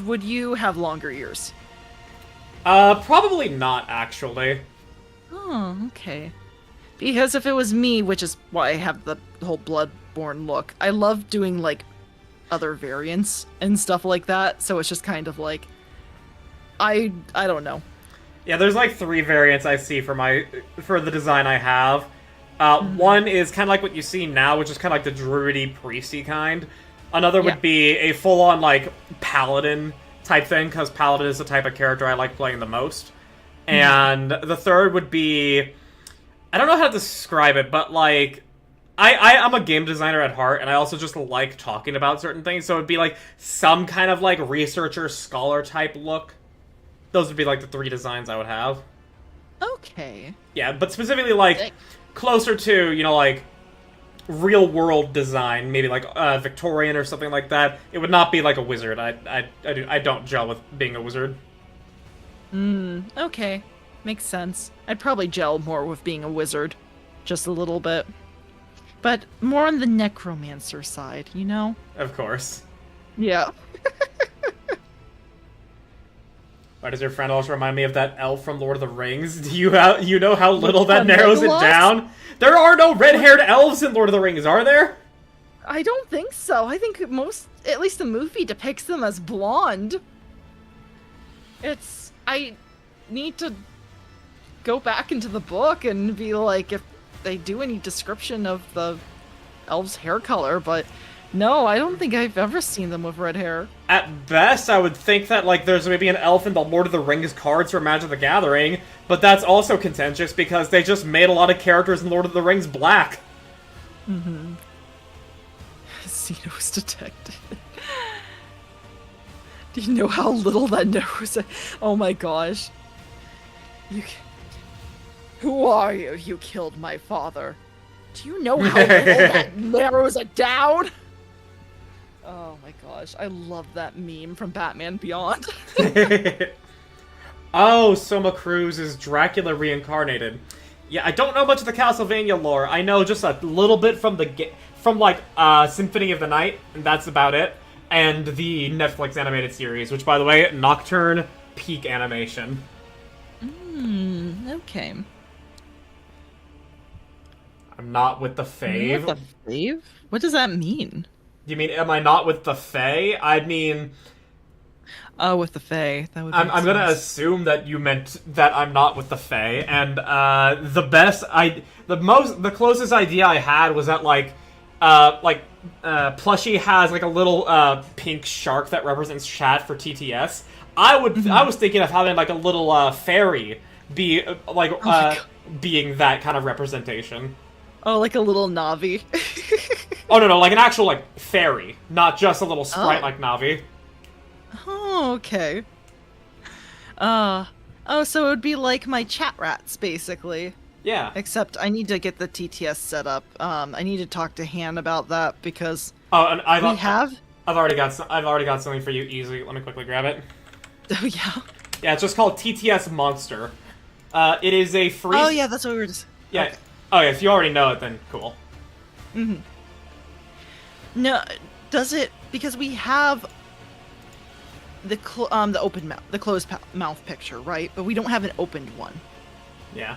S1: would you have longer ears?
S2: Probably not, actually.
S1: Oh, okay. Because if it was me, which is why I have the whole Bloodborne look, I love doing, like, other variants and stuff like that, so it's just kind of like... I don't know.
S2: Yeah, there's, like, 3 variants I see for the design I have. One is kind of like what you see now, which is kind of like the druidy, priesty kind. Another would be a full-on, like, paladin type thing, because paladin is the type of character I like playing the most. And the third would be... I don't know how to describe it, but, like... I'm a game designer at heart, and I also just like talking about certain things, so it'd be, like, some kind of, like, researcher, scholar type look. Those would be, like, the 3 designs I would have.
S1: Okay.
S2: Yeah, but specifically, like, closer to, you know, like, real-world design, maybe, like, Victorian or something like that. It would not be, like, a wizard. I don't gel with being a wizard.
S1: Okay. Makes sense. I'd probably gel more with being a wizard. Just a little bit. But more on the necromancer side, you know?
S2: Of course.
S1: Yeah.
S2: Why does your friend also remind me of that elf from Lord of the Rings? Do you know how little that
S1: one,
S2: narrows it
S1: Legolas?
S2: down? There are no red-haired elves in Lord of the Rings, are there?
S1: I don't think so. I think at least the movie depicts them as blonde. I need to go back into the book and be like, if they do any description of the elves' hair color, but no, I don't think I've ever seen them with red hair.
S2: At best, I would think that, like, there's maybe an elf in the Lord of the Rings cards for Magic the Gathering, but that's also contentious because they just made a lot of characters in Lord of the Rings black.
S1: Xenos detected. Do you know how little that knows? Oh my gosh. Who are you? You killed my father. Do you know how little that narrows it down? Oh my gosh, I love that meme from Batman Beyond.
S2: Oh, Soma Cruz is Dracula reincarnated. Yeah, I don't know much of the Castlevania lore. I know just a little bit from Symphony of the Night, and that's about it. And the Netflix animated series, which, by the way, Nocturne, peak animation.
S1: Okay.
S2: I'm not with the fave.
S1: What the fave? What does that mean?
S2: You mean, am I not with the Fae? I mean...
S1: Oh, with the Fae. That would make
S2: I'm gonna
S1: sense.
S2: assume that you meant that I'm not with the Fae, and the closest idea I had was that Plushie has like a little pink shark that represents chat for TTS. I was thinking of having like a little fairy be being that kind of representation.
S1: Oh, like a little Navi.
S2: Oh no, like an actual like fairy, not just a little sprite like Navi.
S1: Oh, okay. So it would be like my chat rats, basically.
S2: Yeah.
S1: Except I need to get the TTS set up. I need to talk to Han about that because
S2: And
S1: I've
S2: already got something for you easily. Let me quickly grab it.
S1: Oh yeah.
S2: Yeah, it's just called TTS Monster. It is a free.
S1: Oh yeah, that's what we were just.
S2: Yeah.
S1: Okay.
S2: Oh yeah, if you already know it, then cool.
S1: No, does it because we have the open mouth, the closed mouth picture, right? But we don't have an opened one.
S2: Yeah.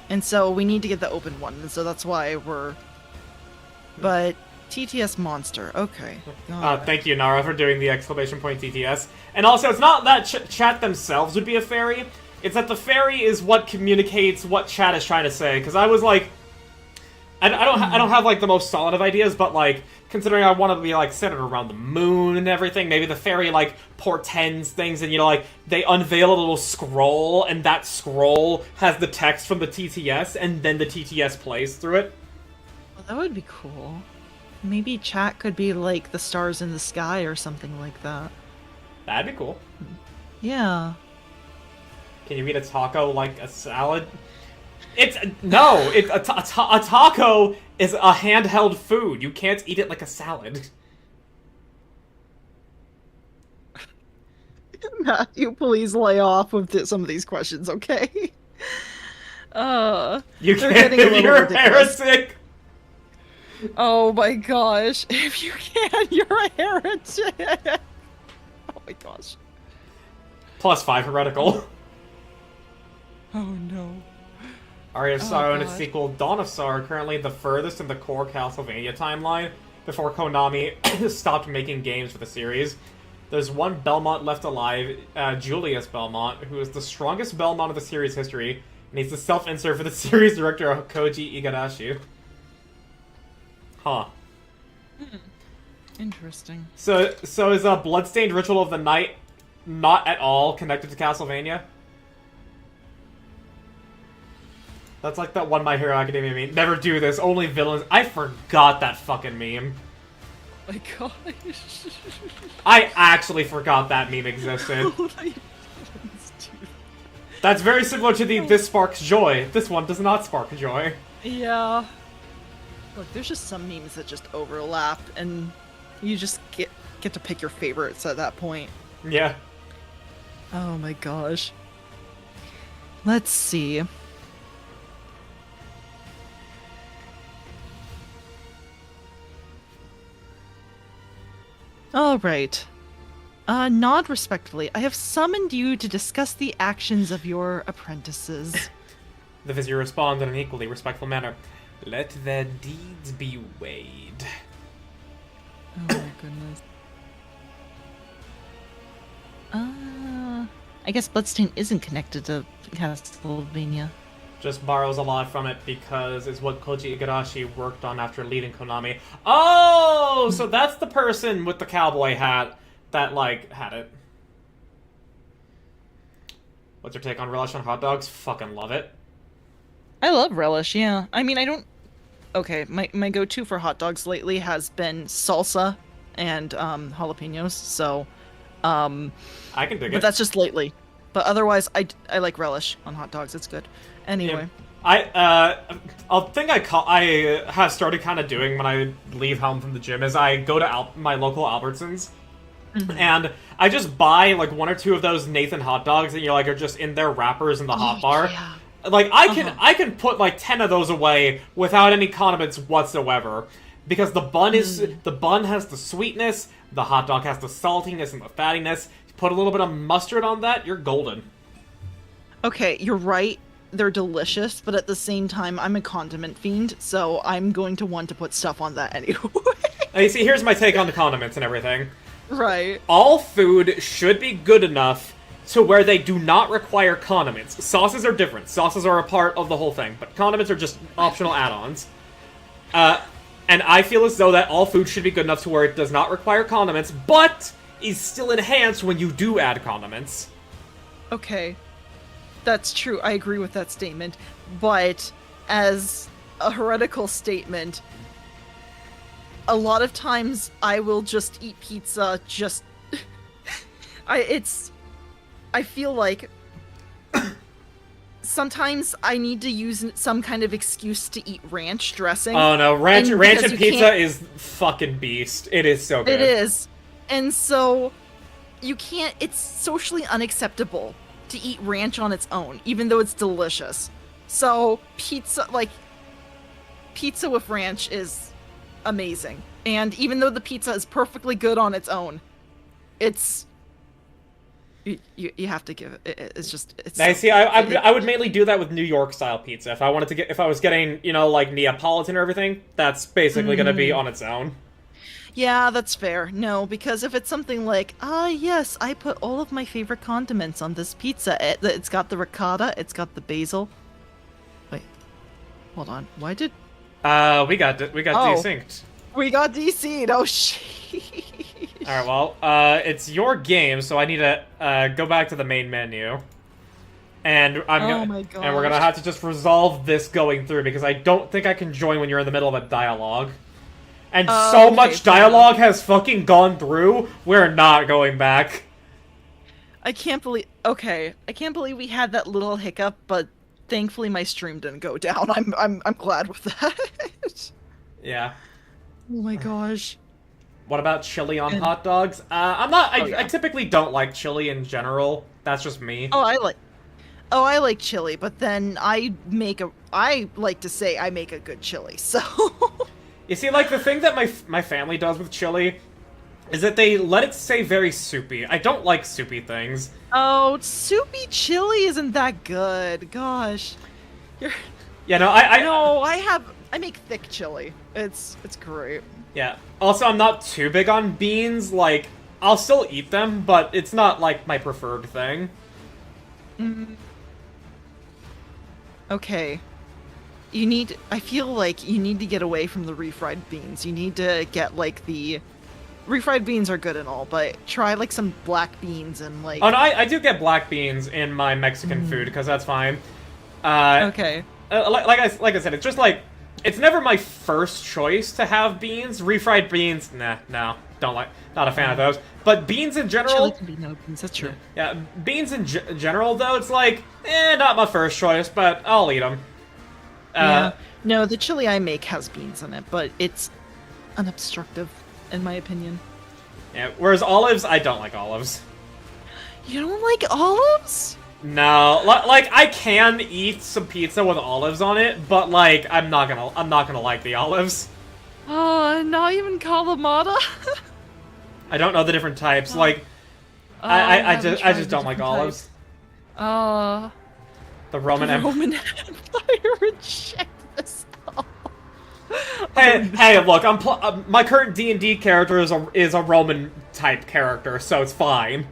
S1: And so we need to get the open one, and so that's why we're. But TTS Monster, okay.
S2: Thank you, Nara, for doing the exclamation point TTS. And also, it's not that chat themselves would be a fairy. It's that the fairy is what communicates what chat is trying to say. Because I was like, I don't have like the most solid of ideas, but like considering I want to be like centered around the moon and everything, maybe the fairy like portends things, and you know like they unveil a little scroll, and that scroll has the text from the TTS, and then the TTS plays through it.
S1: Well, that would be cool. Maybe chat could be like the stars in the sky or something like that.
S2: That'd be cool.
S1: Yeah.
S2: Can you eat a taco like a salad? A taco is a handheld food. You can't eat it like a salad.
S1: Matthew, please lay off with some of these questions, okay?
S2: You
S1: they're
S2: can't
S1: getting a
S2: if
S1: little
S2: you're a
S1: ridiculous.
S2: heretic.
S1: Oh my gosh. If you can, you're a heretic. Oh my gosh.
S2: +5 heretical.
S1: Oh no.
S2: Aria of Sorrow and its
S1: God.
S2: sequel, Dawn of Sorrow, are currently the furthest in the core Castlevania timeline before Konami stopped making games for the series. There's one Belmont left alive, Julius Belmont, who is the strongest Belmont of the series history. Needs to self-insert for the series director Koji Igarashi. Huh.
S1: Interesting.
S2: So is a Bloodstained Ritual of the Night not at all connected to Castlevania? That's like that one My Hero Academia meme. Never do this, only villains. I forgot that fucking meme.
S1: My gosh.
S2: I actually forgot that meme existed. That's very similar to the This Sparks Joy. This one does not spark joy.
S1: Yeah. Look, there's just some memes that just overlap, and you just get to pick your favorites at that point.
S2: Yeah.
S1: Oh my gosh. Let's see. All right. Nod respectfully. I have summoned you to discuss the actions of your apprentices.
S2: The vizier responds in an equally respectful manner. Let their deeds be weighed.
S1: Oh my goodness. I guess Bloodstain isn't connected to Castlevania.
S2: Just borrows a lot from it because it's what Koji Igarashi worked on after leaving Konami. Oh, so that's the person with the cowboy hat that, like, had it. What's your take on relish on hot dogs? Fucking love it.
S1: I love relish, yeah. I mean, I don't... Okay, my go-to for hot dogs lately has been salsa and jalapenos, so...
S2: I can dig
S1: but
S2: it.
S1: that's just lately. But otherwise, I like relish on hot dogs. It's good. Anyway.
S2: Yeah. I think I have started kind of doing when I leave home from the gym is I go to my local Albertsons, and I just buy like one or two of those Nathan hot dogs that are just in their wrappers in the hot bar.
S1: Yeah.
S2: Like I can put like 10 of those away without any condiments whatsoever. Because the bun has the sweetness, the hot dog has the saltiness and the fattiness. Put a little bit of mustard on that, you're golden.
S1: Okay, you're right. They're delicious, but at the same time, I'm a condiment fiend, so I'm going to want to put stuff on that anyway.
S2: Now, you see, here's my take on the condiments and everything.
S1: Right.
S2: All food should be good enough to where they do not require condiments. Sauces are different. Sauces are a part of the whole thing, but condiments are just optional add-ons. And I feel as though that all food should be good enough to where it does not require condiments, but is still enhanced when you do add condiments.
S1: Okay. That's true. I agree with that statement. But as a heretical statement, a lot of times I will just eat pizza just... I feel like sometimes I need to use some kind of excuse to eat ranch dressing.
S2: Oh no, ranch and pizza is fucking beast. It is so good.
S1: It is. And so you can't, it's socially unacceptable to eat ranch on its own, even though it's delicious. So pizza with ranch is amazing. And even though the pizza is perfectly good on its own, it's you have to give it. It's just. It's.
S2: I see. I would mainly do that with New York style pizza. If I was getting like Neapolitan or everything, that's basically going to be on its own.
S1: Yeah, that's fair. No, because if it's something like, yes, I put all of my favorite condiments on this pizza. It's got the ricotta, it's got the basil. Wait, hold on. Why did?
S2: We got desynced.
S1: We got DC'd. Oh shit.
S2: All right. Well, it's your game, so I need to go back to the main menu, and we're gonna have to just resolve this going through because I don't think I can join when you're in the middle of a dialogue. And so much dialogue has fucking gone through. We're not going back.
S1: I can't believe. Okay, I can't believe we had that little hiccup, but thankfully my stream didn't go down. I'm glad with that.
S2: Yeah.
S1: Oh my gosh.
S2: What about chili on hot dogs? I typically don't like chili in general. That's just me.
S1: I like chili, but then I like to say I make a good chili. So.
S2: You see, like, the thing that my family does with chili is that they let it stay very soupy. I don't like soupy things.
S1: Oh, soupy chili isn't that good. Gosh.
S2: Yeah, no,
S1: I make thick chili. It's great.
S2: Yeah. Also, I'm not too big on beans. Like, I'll still eat them, but it's not, like, my preferred thing.
S1: Okay. I feel like you need to get away from the refried beans. You need to get like the refried beans are good and all, but try like some black beans and like.
S2: Oh no, I do get black beans in my Mexican food because that's fine.
S1: Okay.
S2: Like I said, it's just like it's never my first choice to have beans. Refried beans, nah, no, don't like. Not a fan of those. But beans in
S1: Chili
S2: general,
S1: can be no beans. That's true.
S2: yeah, beans in general though, it's like, not my first choice, but I'll eat them.
S1: Yeah. No, the chili I make has beans in it, but it's unobstructive, in my opinion.
S2: Yeah. Whereas olives, I don't like olives.
S1: You don't like olives?
S2: No, like I can eat some pizza with olives on it, but like I'm not gonna like the olives.
S1: Oh, not even Kalamata?
S2: I don't know the different types. Like,
S1: I
S2: I
S1: haven't
S2: just
S1: tried the
S2: don't like
S1: different
S2: olives.
S1: types.
S2: The Roman Empire.
S1: Roman Empire reject this.
S2: Hey, look, my current D&D character is a Roman type character, so it's fine.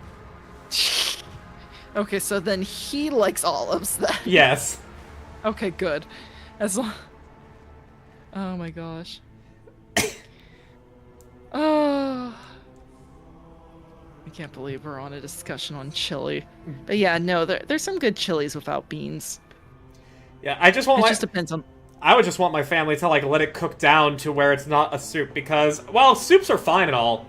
S1: Okay, so then he likes olives then.
S2: Yes.
S1: Okay, good. As long. Oh my gosh. Oh. I can't believe we're on a discussion on chili. But yeah, no, there's some good chilies without beans.
S2: Yeah, I just want
S1: It just depends on.
S2: I would just want my family to like let it cook down to where it's not a soup because, well, soups are fine and all.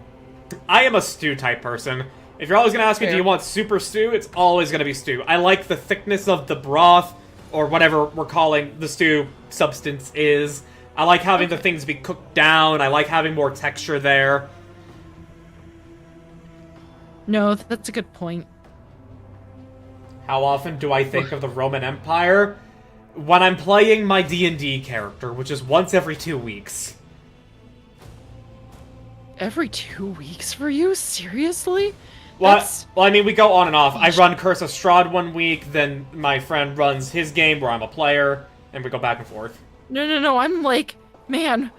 S2: I am a stew type person. If you're always gonna ask me, do
S1: Fair.
S2: you want soup or stew? It's always gonna be stew. I like the thickness of the broth, or whatever we're calling the stew substance is. I like having the things be cooked down. I like having more texture there.
S1: No, that's a good point.
S2: How often do I think of the Roman Empire? When I'm playing my D&D character, which is once every 2 weeks.
S1: Every 2 weeks for you? Seriously?
S2: Well, I mean, we go on and off. I run Curse of Strahd 1 week, then my friend runs his game where I'm a player, and we go back and forth.
S1: No, I'm like, man.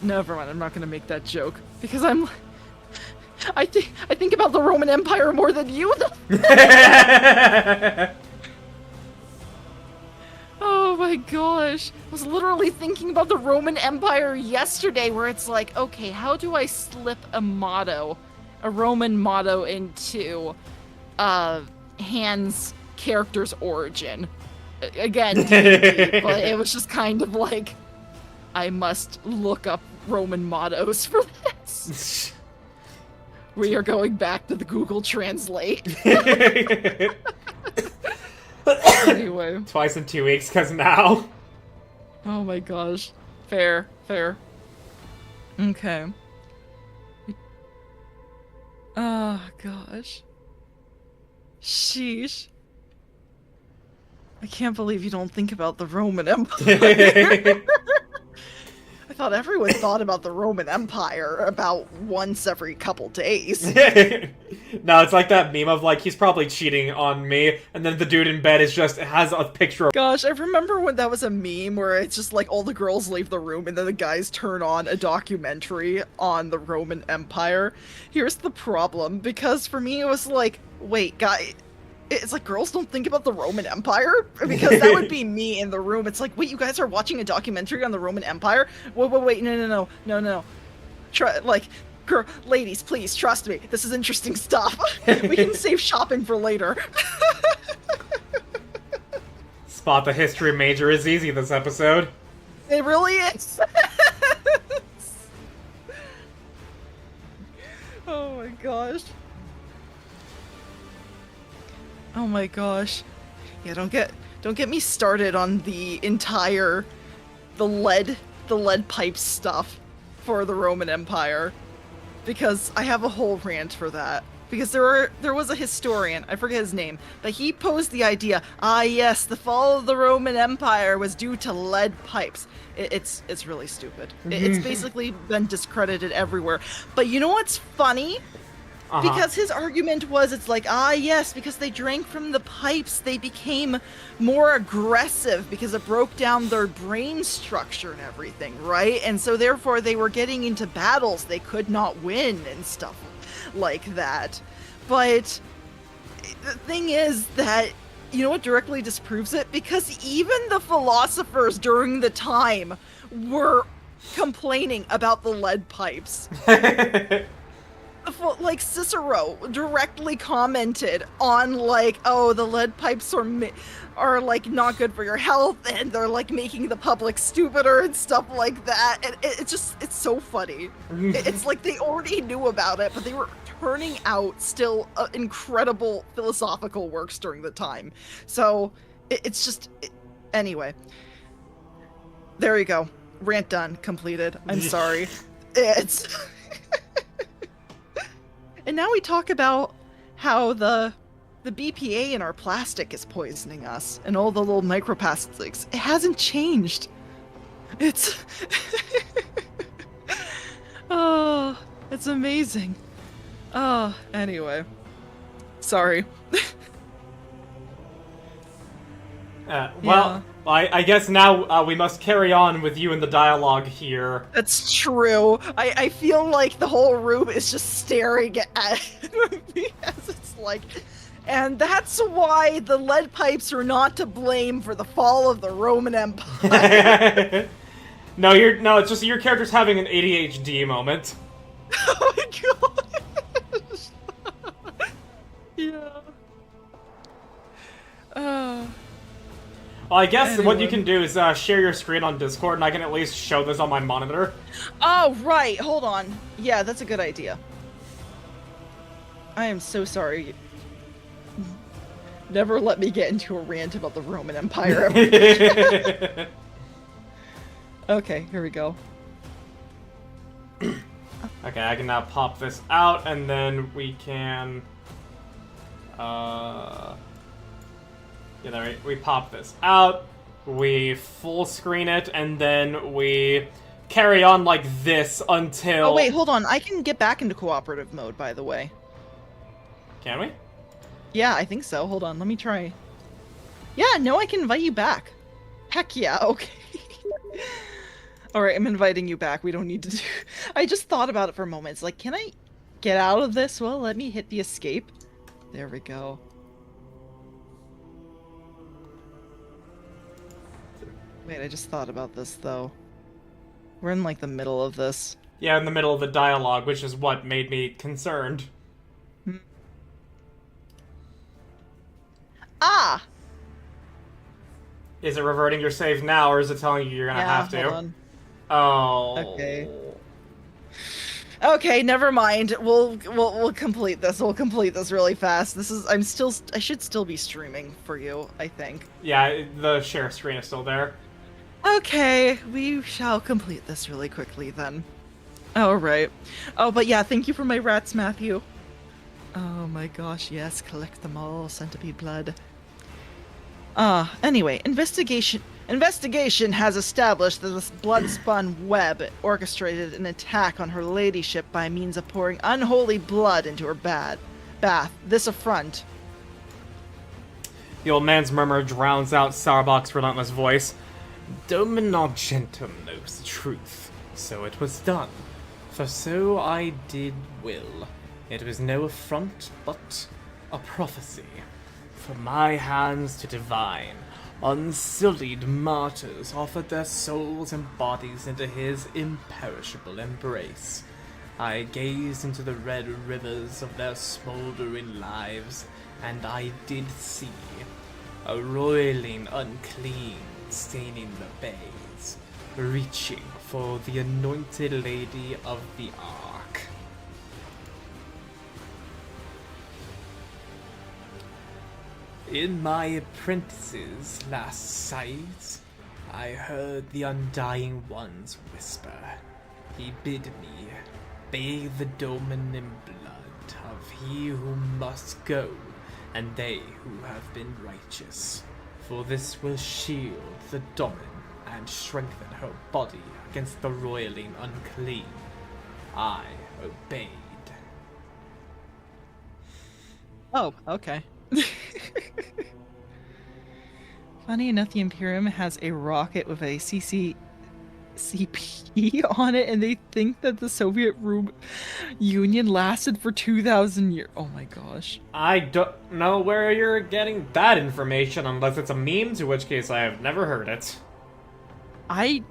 S1: Never mind, I'm not gonna make that joke. Because I think about the Roman Empire more than you, though. Oh my gosh. I was literally thinking about the Roman Empire yesterday, where it's like, okay, how do I slip a Roman motto into Han's character's origin? Again, D&D, but it was just kind of like, I must look up Roman mottos for this. We are going back to the Google Translate. Anyway.
S2: Twice in 2 weeks, because now.
S1: Oh my gosh. Fair. Okay. Oh gosh. Sheesh. I can't believe you don't think about the Roman Empire. I thought everyone thought about the Roman Empire about once every couple days.
S2: No, it's like that meme of like, he's probably cheating on me, and then the dude in bed has a picture of.
S1: Gosh, I remember when that was a meme where it's just like all the girls leave the room and then the guys turn on a documentary on the Roman Empire. Here's the problem, because for me it was like, wait, guy, it's like girls don't think about the Roman Empire? Because that would be me in the room. It's like, wait, you guys are watching a documentary on the Roman Empire? Wait, no. Ladies, please, trust me. This is interesting stuff. We can save shopping for later.
S2: Spot the history major is easy this episode.
S1: It really is. Oh my gosh. Oh my gosh. Yeah, don't get me started on the lead pipe stuff for the Roman Empire, because I have a whole rant for that. Because there was a historian, I forget his name, but he posed the idea, yes, the fall of the Roman Empire was due to lead pipes. It's really stupid. It's basically been discredited everywhere. But you know what's funny? Because his argument was, it's like, yes, because they drank from the pipes, they became more aggressive because it broke down their brain structure and everything, right? And so therefore they were getting into battles they could not win and stuff like that. But the thing is that you know what directly disproves it? Because even the philosophers during the time were complaining about the lead pipes. Like Cicero directly commented on like, oh, the lead pipes are like not good for your health, and they're like making the public stupider and stuff like that. And it's so funny. It's like they already knew about it, but they were turning out still incredible philosophical works during the time. So it's just anyway. There you go. Rant done. Completed. I'm sorry. It's. And now we talk about how the BPA in our plastic is poisoning us, and all the little microplastics. It hasn't changed. It's oh, it's amazing. Oh, anyway. Sorry.
S2: Well, I guess now we must carry on with you in the dialogue here.
S1: That's true. I feel like the whole room is just staring at me as it's like, and that's why the lead pipes are not to blame for the fall of the Roman Empire.
S2: No, it's just your character's having an ADHD moment.
S1: Oh my gosh. Yeah.
S2: Well, I guess what you
S1: Anyway.
S2: can do is share your screen on Discord, and I can at least show this on my monitor.
S1: Oh, right. Hold on. Yeah, that's a good idea. I am so sorry. Never let me get into a rant about the Roman Empire ever. Okay, here we go.
S2: Okay, I can now pop this out, and then we can... Yeah, there we pop this out, we full screen it, and then we carry on like this until...
S1: Oh, wait, hold on. I can get back into cooperative mode, by the way.
S2: Can we?
S1: Yeah, I think so. Hold on, let me try. Yeah, no, I can invite you back. Heck yeah, okay. Alright, I'm inviting you back. We don't need to do... I just thought about it for a moment. It's like, can I get out of this? Well, let me hit the escape. There we go. Wait, I just thought about this, though. We're in, like, the middle of this.
S2: Yeah, in the middle of the dialogue, which is what made me concerned.
S1: Ah!
S2: Is it reverting your save now, or is it telling you you're gonna have to?
S1: Hold on.
S2: Oh.
S1: Okay. Okay, never mind. We'll complete this. We'll complete this really fast. I should still be streaming for you, I think.
S2: Yeah, the share screen is still there.
S1: Okay, we shall complete this really quickly then. Alright. Oh, but yeah, thank you for my rats, Matthew. Oh my gosh, yes, collect them all, centipede blood. Anyway, investigation has established that this blood-spun web orchestrated an attack on her ladyship by means of pouring unholy blood into her bath. This affront.
S2: The old man's murmur drowns out Sarbok's relentless voice. Domin Argentum knows the truth, so it was done. For so I did will. It was no affront, but a prophecy. From my hands to divine, unsullied martyrs offered their souls and bodies into his imperishable embrace. I gazed into the red rivers of their smouldering lives, and I did see a roiling unclean staining the bays, reaching for the anointed lady of the Ark. In my apprentice's last sight, I heard the Undying One's whisper. He bid me bathe the Domin in blood of he who must go, and they who have been righteous. For this will shield the Domin and strengthen her body against the roiling unclean. I obeyed.
S1: Oh, okay. Funny enough, the Imperium has a rocket with a CC CP on it, and they think that the Union lasted for 2,000 years. Oh my gosh.
S2: I don't know where you're getting that information unless it's a meme, to which case I have never heard it.
S1: I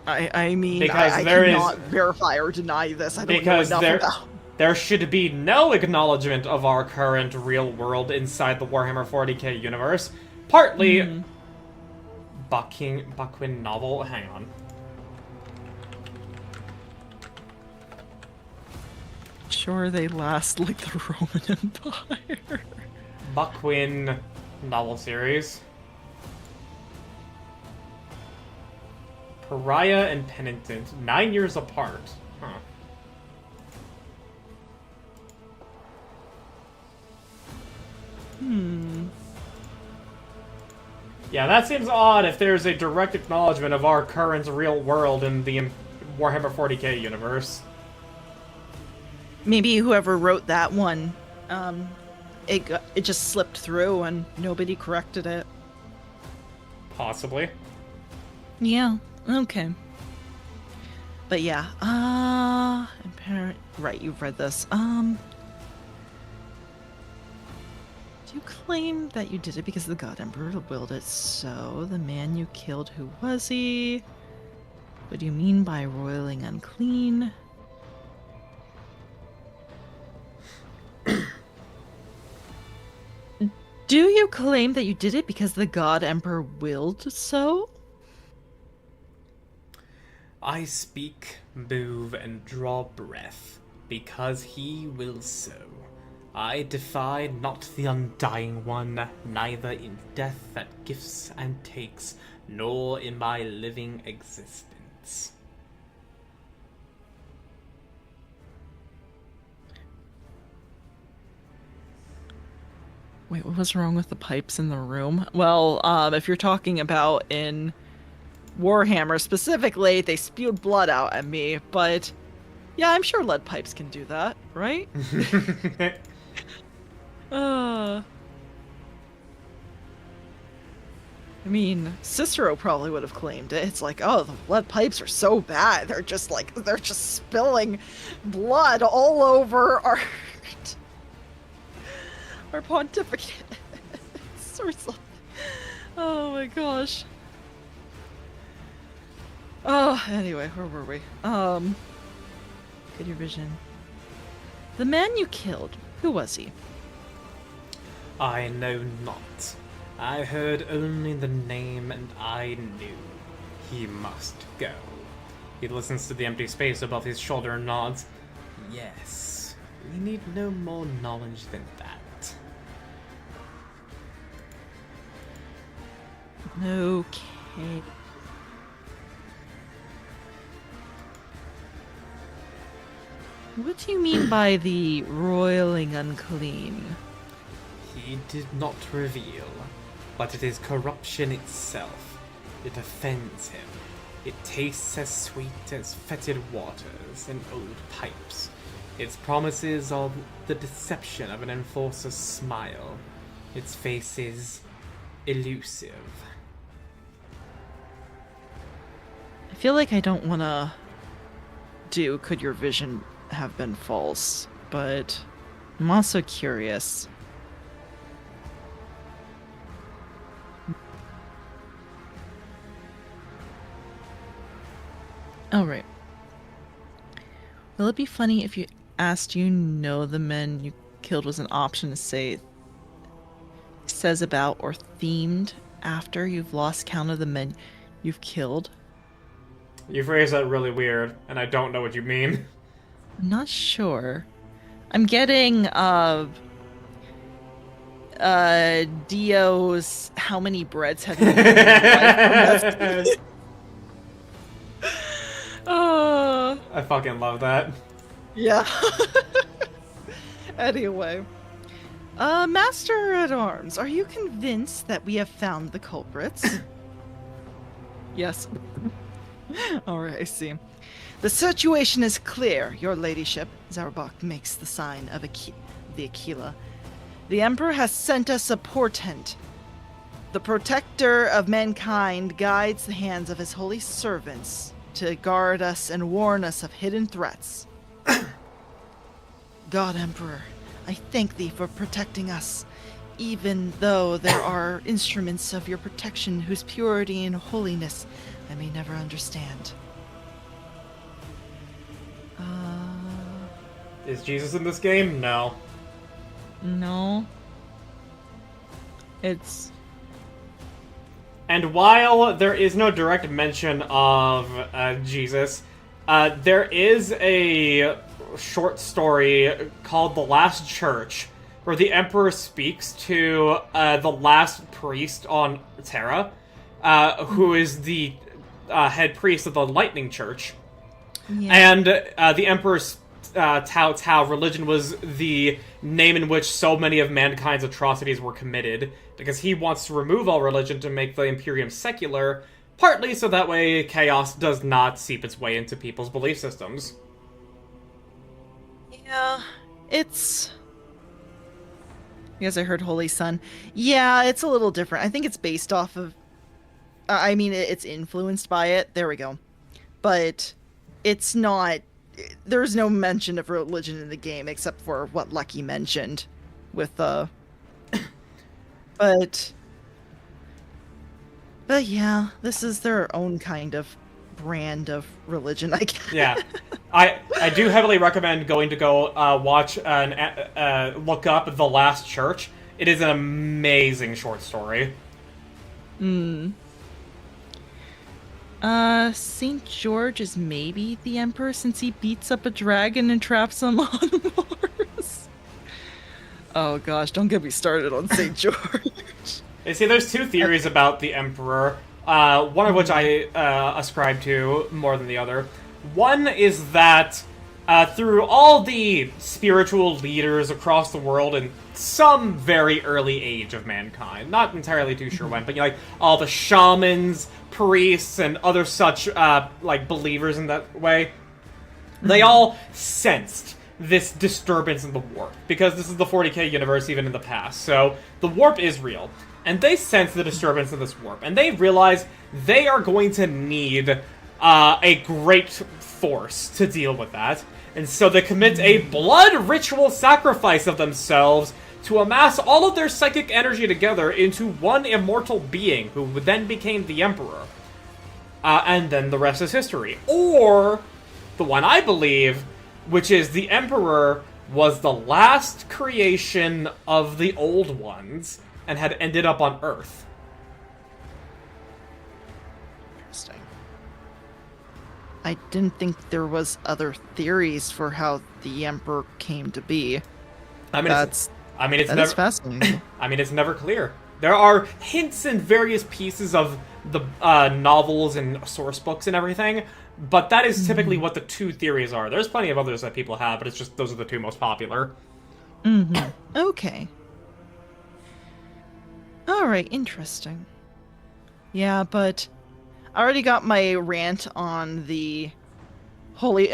S1: mean,
S2: Because
S1: I
S2: there
S1: cannot verify or deny this. I don't
S2: Because
S1: know enough about.
S2: there should be no acknowledgement of our current real world inside the Warhammer 40K universe. Partly Buckwin novel. Hang on.
S1: Sure, they last like the Roman Empire.
S2: Buckwin novel series. Pariah and Penitent, 9 years apart. Huh. Yeah, that seems odd if there's a direct acknowledgement of our current real world in the Warhammer 40K universe.
S1: Maybe whoever wrote that one, it just slipped through and nobody corrected it.
S2: Possibly.
S1: Yeah. Okay. But yeah. Right, you've read this. Do you claim that you did it because the God Emperor willed it so? The man you killed, who was he? What do you mean by roiling unclean? Do you claim that you did it because the God Emperor willed so?
S2: I speak, move, and draw breath because he wills so. I defy not the Undying One, neither in death that gifts and takes, nor in my living existence.
S1: Wait, what was wrong with the pipes in the room? Well, if you're talking about in Warhammer specifically, they spewed blood out at me, but yeah, I'm sure lead pipes can do that, right? I mean, Cicero probably would have claimed it. It's like, oh, the lead pipes are so bad. They're just spilling blood all over our pontificate. Or something. Oh my gosh. Oh, anyway, where were we? Get your vision. The man you killed, who was he?
S2: I know not. I heard only the name and I knew. He must go. He listens to the empty space above his shoulder and nods. Yes, we need no more knowledge than that.
S1: Okay. What do you mean by the roiling unclean?
S2: He did not reveal, but it is corruption itself. It offends him. It tastes as sweet as fetid waters and old pipes. Its promises are the deception of an enforcer's smile. Its face is elusive.
S1: I feel like I don't want to do could your vision have been false, but I'm also curious. Oh, right. Will it be funny if you asked you know the men you killed was an option to say says about or themed after you've lost count of the men you've killed?
S2: You phrase that really weird, and I don't know what you mean.
S1: I'm not sure. I'm getting Dio's how many breads have you eaten in your life?
S2: I fucking love that.
S1: Yeah. Anyway. Master at Arms, are you convinced that we have found the culprits? Yes. Alright, I see. The situation is clear, your ladyship. Zarbok makes the sign of the Aquila. The Emperor has sent us a portent. The protector of mankind guides the hands of his holy servants to guard us and warn us of hidden threats. God Emperor, I thank thee for protecting us, even though there are instruments of your protection whose purity and holiness I may never understand.
S2: Is Jesus in this game? No.
S1: No. It's...
S2: And while there is no direct mention of Jesus, there is a short story called The Last Church, where the Emperor speaks to the last priest on Terra, who is the head priest of the Lightning Church.
S1: Yeah.
S2: And the Emperor's touts how religion was the name in which so many of mankind's atrocities were committed, because he wants to remove all religion to make the Imperium secular, partly so that way chaos does not seep its way into people's belief systems.
S1: Yeah, it's... Because I heard Holy Sun. Yeah, it's a little different. I think it's based off of... I mean, it's influenced by it. There we go. But it's not... There's no mention of religion in the game, except for what Lucky mentioned with But yeah, this is their own kind of brand of religion, I guess.
S2: Yeah. I do heavily recommend going to go watch and look up The Last Church. It is an amazing short story.
S1: St. George is maybe the Emperor since he beats up a dragon and traps him on Mars. Oh gosh, don't get me started on St. George.
S2: You see, there's two theories about the Emperor, one of which I ascribe to more than the other. One is that through all the spiritual leaders across the world in some very early age of mankind, not entirely too sure when, but like all the shamans, priests, and other such like believers in that way, they all sensed this disturbance in the warp, because this is the 40K universe even in the past, so the warp is real. And they sense the disturbance in this warp, and they realize they are going to need a great force to deal with that. And so they commit a blood ritual sacrifice of themselves to amass all of their psychic energy together into one immortal being, who then became the Emperor. And then the rest is history. Or, the one I believe, which is the Emperor was the last creation of the Old Ones, and had ended up on Earth.
S1: Interesting. I didn't think there was other theories for how the Emperor came to be.
S2: I mean,
S1: That's
S2: never
S1: fascinating.
S2: I mean, it's never clear. There are hints in various pieces of the novels and source books and everything, but that is typically what the two theories are. There's plenty of others that people have, but it's just those are the two most popular.
S1: Okay. Alright, interesting. Yeah, but I already got my rant on the Holy,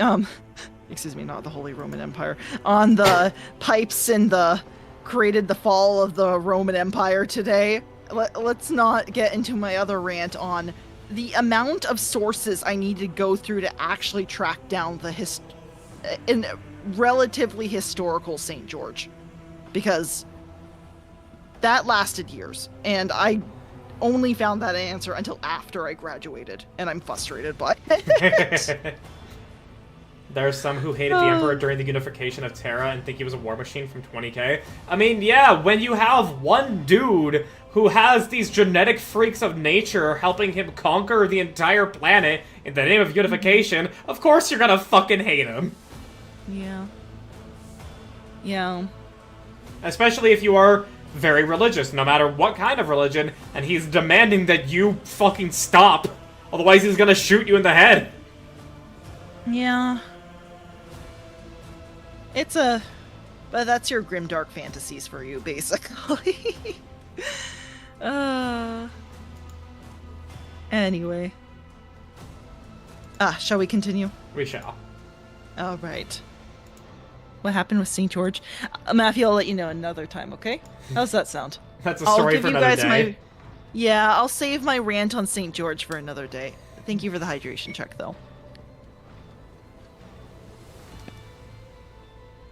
S1: excuse me, not the Holy Roman Empire, on the pipes and the created the fall of the Roman Empire today. Let's not get into my other rant on the amount of sources I need to go through to actually track down the in relatively historical St. George. Because that lasted years, and I only found that answer until after I graduated, and I'm frustrated by it.
S2: There are some who hated the Emperor during the unification of Terra and think he was a war machine from 20K. I mean, yeah, when you have one dude who has these genetic freaks of nature helping him conquer the entire planet in the name of unification, of course you're gonna fucking hate him.
S1: Yeah. Yeah.
S2: Especially if you are very religious, no matter what kind of religion, and he's demanding that you fucking stop. Otherwise he's gonna shoot you in the head.
S1: Yeah. But that's your grimdark fantasies for you, basically. Anyway. Shall we continue?
S2: We shall.
S1: Alright. What happened with St. George? Matthew, I'll let you know another time, okay? How's that sound?
S2: That's a story for another day.
S1: Yeah, I'll save my rant on St. George for another day. Thank you for the hydration check, though.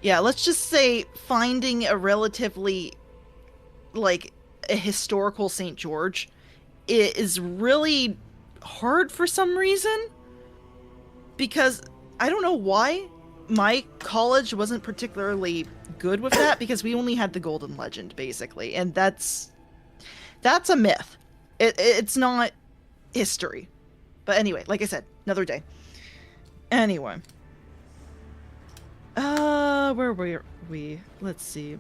S1: Yeah, let's just say finding a relatively, like, a historical St. George is really hard for some reason. Because I don't know why my college wasn't particularly good with that, because we only had the Golden Legend, basically. And that's a myth. It's not history. But anyway, like I said, another day. Anyway. Where were we? Let's see.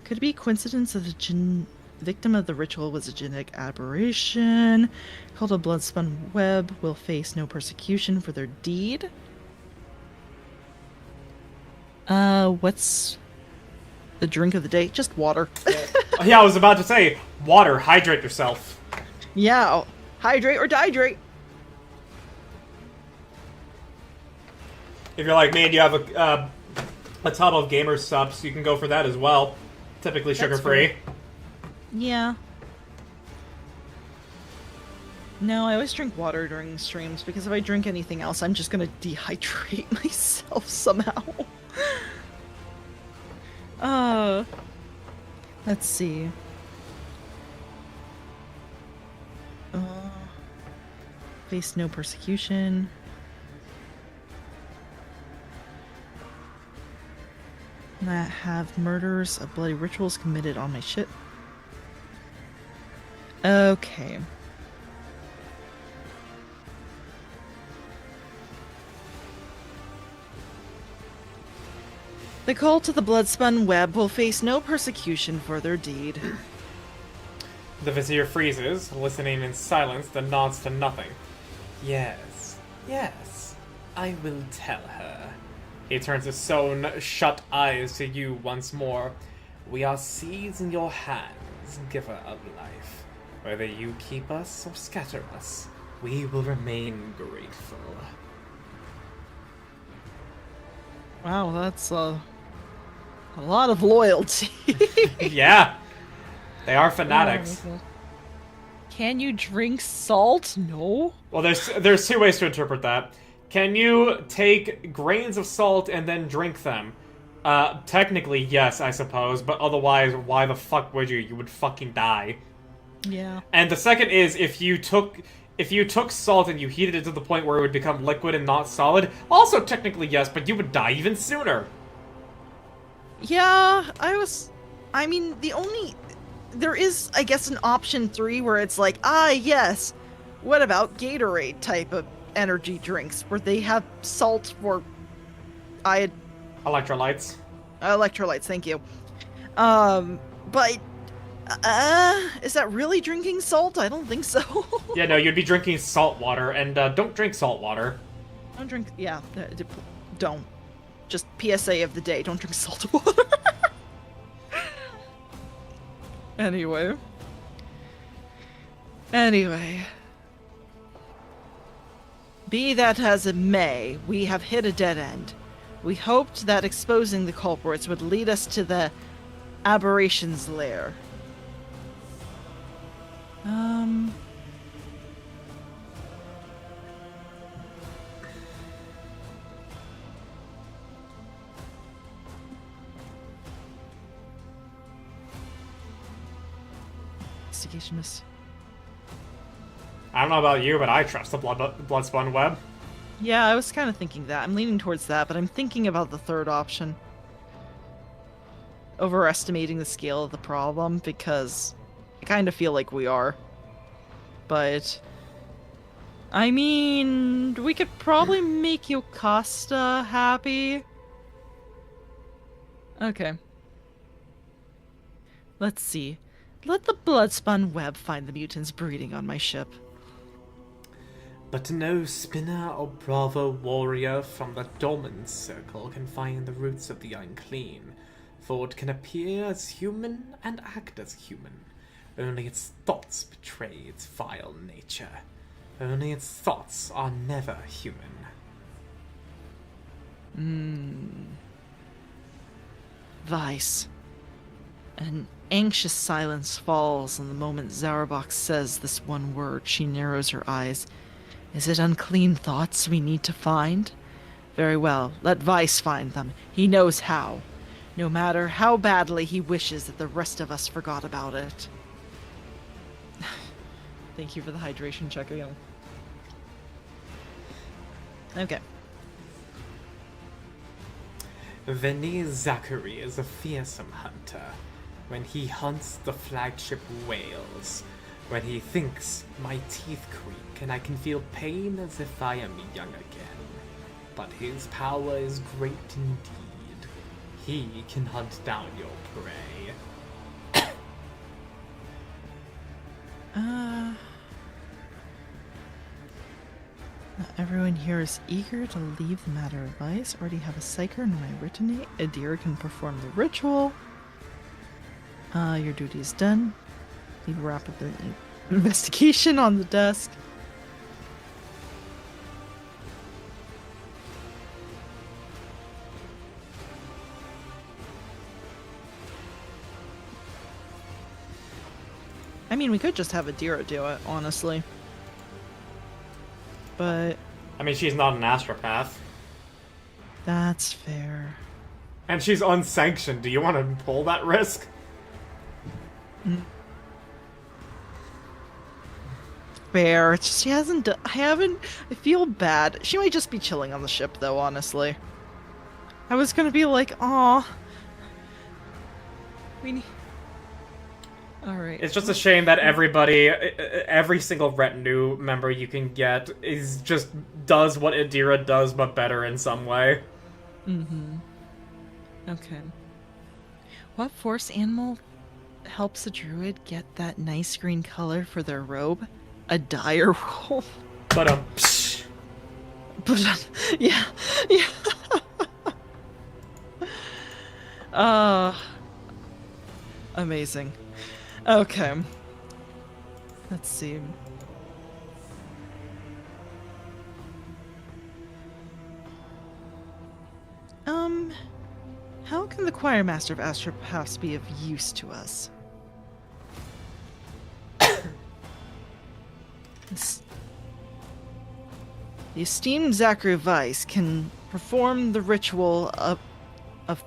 S1: Could it be coincidence that the victim of the ritual was a genetic aberration? Called a blood-spun web will face no persecution for their deed? What's the drink of the day? Just water.
S2: Yeah, I was about to say, water, hydrate yourself.
S1: Yeah, hydrate or dehydrate.
S2: If you're like me and you have a tub of gamer subs, you can go for that as well. Typically sugar-free.
S1: Yeah. No, I always drink water during streams, because if I drink anything else, I'm just gonna dehydrate myself somehow. Let's see. Face no persecution. That have murders of bloody rituals committed on my shit. Okay. The cult of the blood-spun web will face no persecution for their deed.
S2: The Vizier freezes, listening in silence, then nods to nothing. Yes, yes, I will tell her. He turns his sewn, shut eyes to you once more. We are seeds in your hands, giver of life. Whether you keep us or scatter us, we will remain grateful.
S1: Wow, that's a lot of loyalty.
S2: Yeah, they are fanatics.
S1: Can you drink salt? No.
S2: Well, there's two ways to interpret that. Can you take grains of salt and then drink them? Technically, yes, I suppose, but otherwise, why the fuck would you? You would fucking die.
S1: Yeah.
S2: And the second is, if you took salt and you heated it to the point where it would become liquid and not solid, also technically yes, but you would die even sooner.
S1: Yeah, I mean, there is, I guess, an option 3 where it's like, yes, what about Gatorade type of energy drinks where they have salt for
S2: Electrolytes.
S1: Electrolytes, thank you. But is that really drinking salt? I don't think so.
S2: Yeah, no, you'd be drinking salt water, and don't drink salt water.
S1: Don't drink, yeah, don't. Just PSA of the day, don't drink salt water. Anyway. Be that as it may, we have hit a dead end. We hoped that exposing the culprits would lead us to the aberration's lair. Investigation miss.
S2: I don't know about you, but I trust the blood-spun web.
S1: Yeah, I was kind of thinking that. I'm leaning towards that, but I'm thinking about the third option. Overestimating the scale of the problem, because I kind of feel like we are. But I mean, we could probably make Yokasta happy. Okay. Let's see. Let the bloodspun web find the mutants breeding on my ship.
S2: But no spinner or bravo warrior from the dormant circle can find the roots of the unclean, for it can appear as human and act as human. Only its thoughts betray its vile nature. Only its thoughts are never human.
S1: Vice. An anxious silence falls, and the moment Zarabox says this one word, she narrows her eyes. Is it unclean thoughts we need to find? Very well, let Vice find them. He knows how. No matter how badly he wishes that the rest of us forgot about it. Thank you for the hydration check again. Okay.
S2: Vinny Zachary is a fearsome hunter. When he hunts the flagship whales, when he thinks my teeth creak and I can feel pain as if I am young again. But his power is great indeed. He can hunt down your prey.
S1: Not everyone here is eager to leave the matter of Vice. Already have a psyker and my Brittany. Adir can perform the ritual. Your duty is done. Leave a rapid investigation on the desk. I mean, we could just have Adira do it, honestly. But
S2: I mean, she's not an astropath.
S1: that's fair.
S2: And she's unsanctioned. Do you want to pull that risk?
S1: Fair. It's just she hasn't done. I feel bad. She might just be chilling on the ship, though, honestly. I was gonna be like, aw. We need. Alright.
S2: It's just a shame that everybody, every single retinue member you can get is just does what Adira does, but better in some way.
S1: Okay. What force animal helps a druid get that nice green color for their robe? A dire wolf.
S2: But
S1: But yeah. Amazing. Okay. Let's see. How can the choir master of astropaths be of use to us? The esteemed Zachary Weiss can perform the ritual of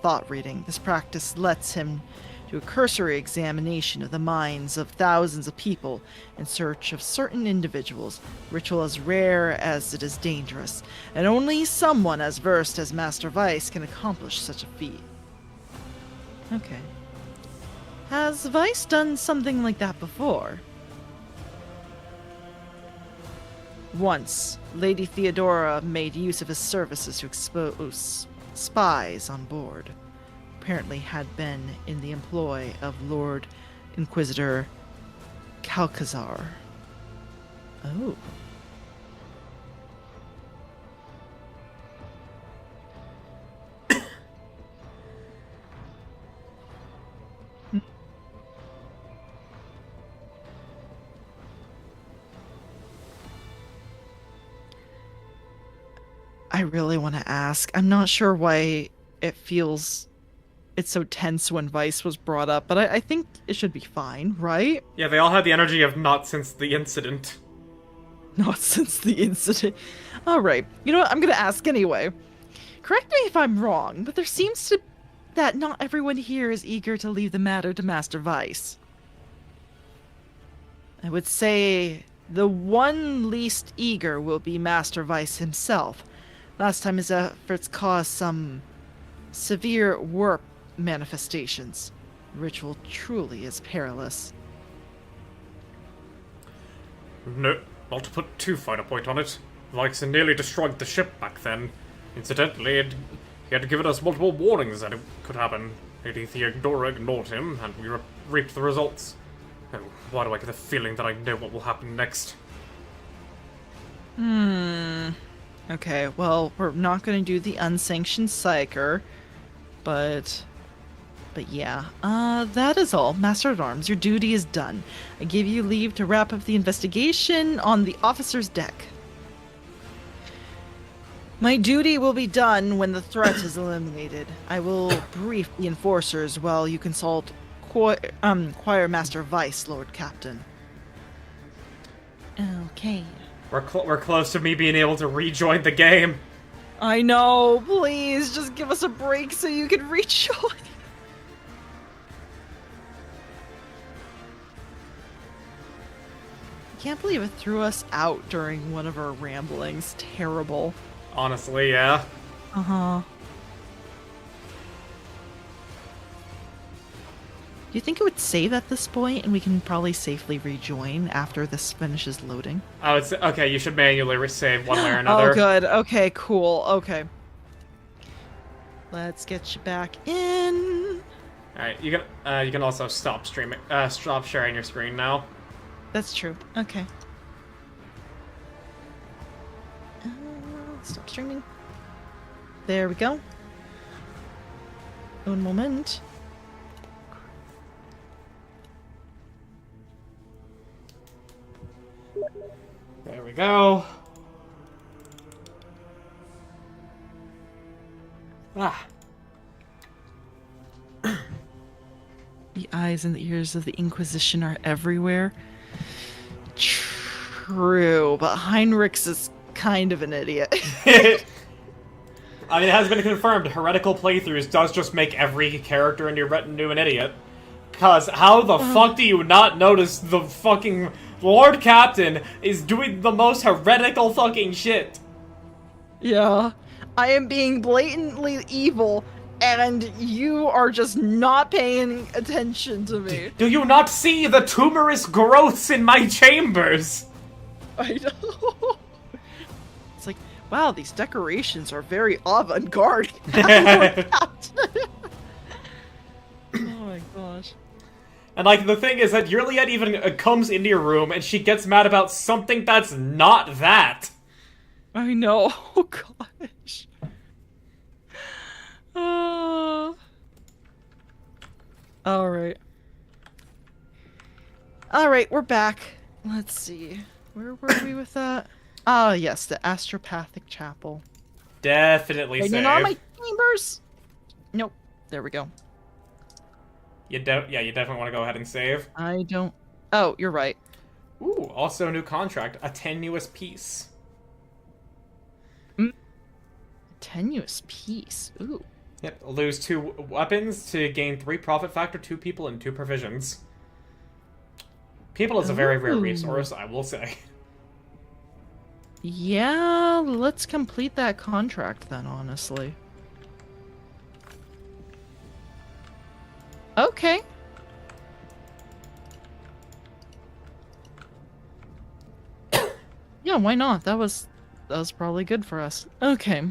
S1: thought reading. This practice lets him do a cursory examination of the minds of thousands of people in search of certain individuals. Ritual as rare as it is dangerous, and only someone as versed as Master Weiss can accomplish such a feat. Okay. Has Weiss done something like that before? Once, Lady Theodora made use of his services to expose spies on board. Apparently had been in the employ of Lord Inquisitor Calcazar. Oh. I really want to ask. I'm not sure why it's so tense when Vice was brought up, but I think it should be fine, right?
S2: yeah, they all had the energy of not since the incident.
S1: Not since the incident. Alright, you know what? I'm gonna ask anyway. Correct me if I'm wrong, but there seems to that not everyone here is eager to leave the matter to Master Vice. I would say the one least eager will be Master Vice himself. Last time his efforts caused some severe warp manifestations. Ritual truly is perilous.
S5: No, not to put too fine a point on it. Vikes nearly destroyed the ship back then. Incidentally, he had given us multiple warnings that it could happen. Lady Theodora ignored him, and we reaped the results. Oh, why do I get the feeling that I know what will happen next?
S1: Okay, well, we're not going to do the unsanctioned psyker, but yeah. That is all. Master at Arms, your duty is done. I give you leave to wrap up the investigation on the officer's deck. My duty will be done when the threat is eliminated. I will brief the enforcers while you consult Choir Master Vice, Lord Captain. Okay.
S2: We're close to me being able to rejoin the game.
S1: I know, please, just give us a break so you can rejoin. I can't believe it threw us out during one of our ramblings. Terrible.
S2: Honestly, yeah.
S1: Uh-huh. Do you think it would save at this point and we can probably safely rejoin after this finishes loading?
S2: I would say, okay, you should manually resave one way or another.
S1: Oh, good. Okay, cool. Okay. Let's get you back in.
S2: Alright, you can also stop streaming, stop sharing your screen now.
S1: That's true. Okay. Stop streaming. There we go. Un moment.
S2: There we go. Ah.
S1: The eyes and the ears of the Inquisition are everywhere. True, but Heinrichs is kind of an idiot.
S2: I mean, it has been confirmed, heretical playthroughs does just make every character in your retinue an idiot. Cause how the fuck do you not notice the fucking Lord Captain is doing the most heretical fucking shit?
S1: Yeah. I am being blatantly evil, and you are just not paying attention to me.
S2: Do you not see the tumorous growths in my chambers?
S1: I know. It's like, wow, these decorations are very avant-garde. Oh my gosh.
S2: And like, the thing is that Yurliet even comes into your room and she gets mad about something that's not that.
S1: I know. Oh gosh. Alright. Alright, we're back. Let's see. Where were we with that? Ah, yes, the Astropathic Chapel.
S2: Definitely
S1: And
S2: save.
S1: you know my chambers? Nope. There we go.
S2: You definitely want to go ahead and save.
S1: I don't... Oh, you're right.
S2: Ooh, also a new contract. A tenuous piece.
S1: Tenuous piece. Ooh.
S2: Yep, lose 2 weapons to gain 3 profit factor, 2 people, and 2 provisions. People is a very rare
S1: Ooh.
S2: resource, I will say.
S1: Yeah, let's complete that contract then, honestly. Okay. Yeah, why not? That was probably good for us. Okay.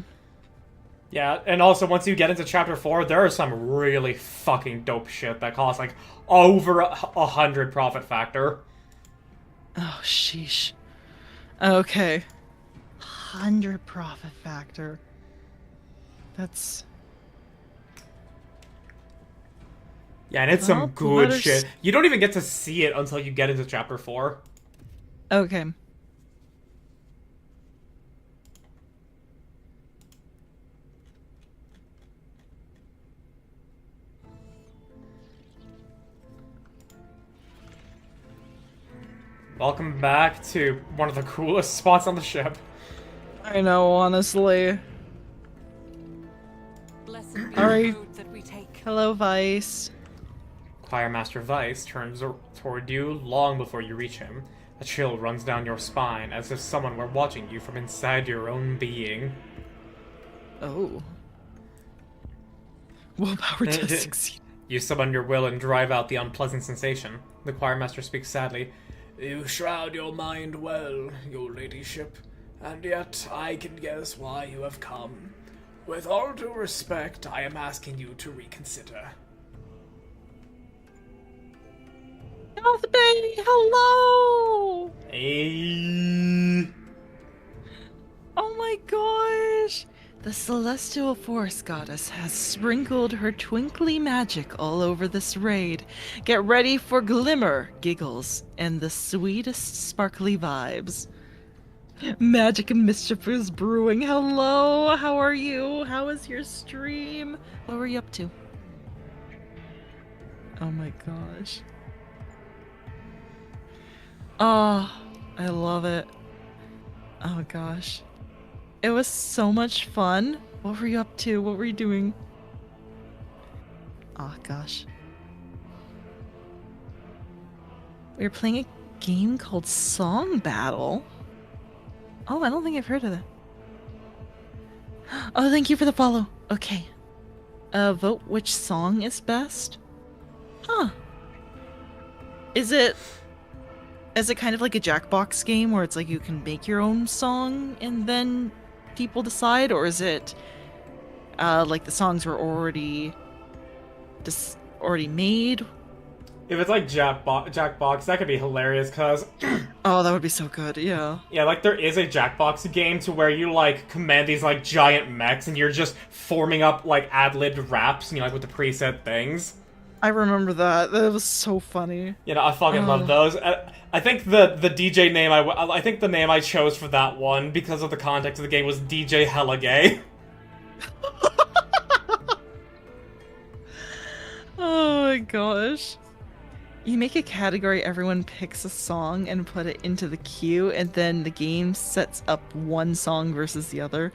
S2: Yeah, and also once you get into chapter 4, there is some really fucking dope shit that costs like over 100 profit factor.
S1: Oh, sheesh. Okay. 100 profit factor. That's...
S2: Yeah, and it's
S1: Well,
S2: some good
S1: better
S2: shit. You don't even get to see it until you get into chapter 4.
S1: Okay.
S2: Welcome back to one of the coolest spots on the ship.
S1: I know, honestly.
S3: Blessed be
S1: Alright.
S3: the road that we take.
S1: Hello, Vice.
S2: Choir Master Vice turns toward you long before you reach him. A chill runs down your spine as if someone were watching you from inside your own being.
S1: Oh. Willpower test succeed.
S2: You summon your will and drive out the unpleasant sensation. The choir master speaks sadly.
S5: You shroud your mind well, your ladyship, and yet I can guess why you have come. With all due respect, I am asking you to reconsider.
S1: North Bay, hello!
S2: Hey.
S1: Oh my gosh! The celestial force goddess has sprinkled her twinkly magic all over this raid. Get ready for glimmer, giggles, and the sweetest sparkly vibes. Magic and mischief is brewing. Hello, how are you? How is your stream? What were you up to? Oh my gosh. Oh, I love it. Oh gosh. It was so much fun. What were you up to? What were you doing? Oh gosh. We were playing a game called Song Battle. Oh, I don't think I've heard of that. Oh, thank you for the follow. Okay. Vote which song is best? Huh. Is it kind of like a Jackbox game where it's like you can make your own song and then people decide, or is it like the songs were already made?
S2: If it's like Jackbox, that could be hilarious, cause
S1: Oh, that would be so good. Yeah.
S2: yeah, like there is a Jackbox game to where you like command these like giant mechs and you're just forming up like ad-libbed raps, like with the preset things.
S1: I remember that. That was so funny.
S2: I fucking love those. I think the DJ name I think the name I chose for that one because of the context of the game was DJ Hella Gay.
S1: Oh my gosh. You make a category, everyone picks a song and put it into the queue, and then the game sets up one song versus the other.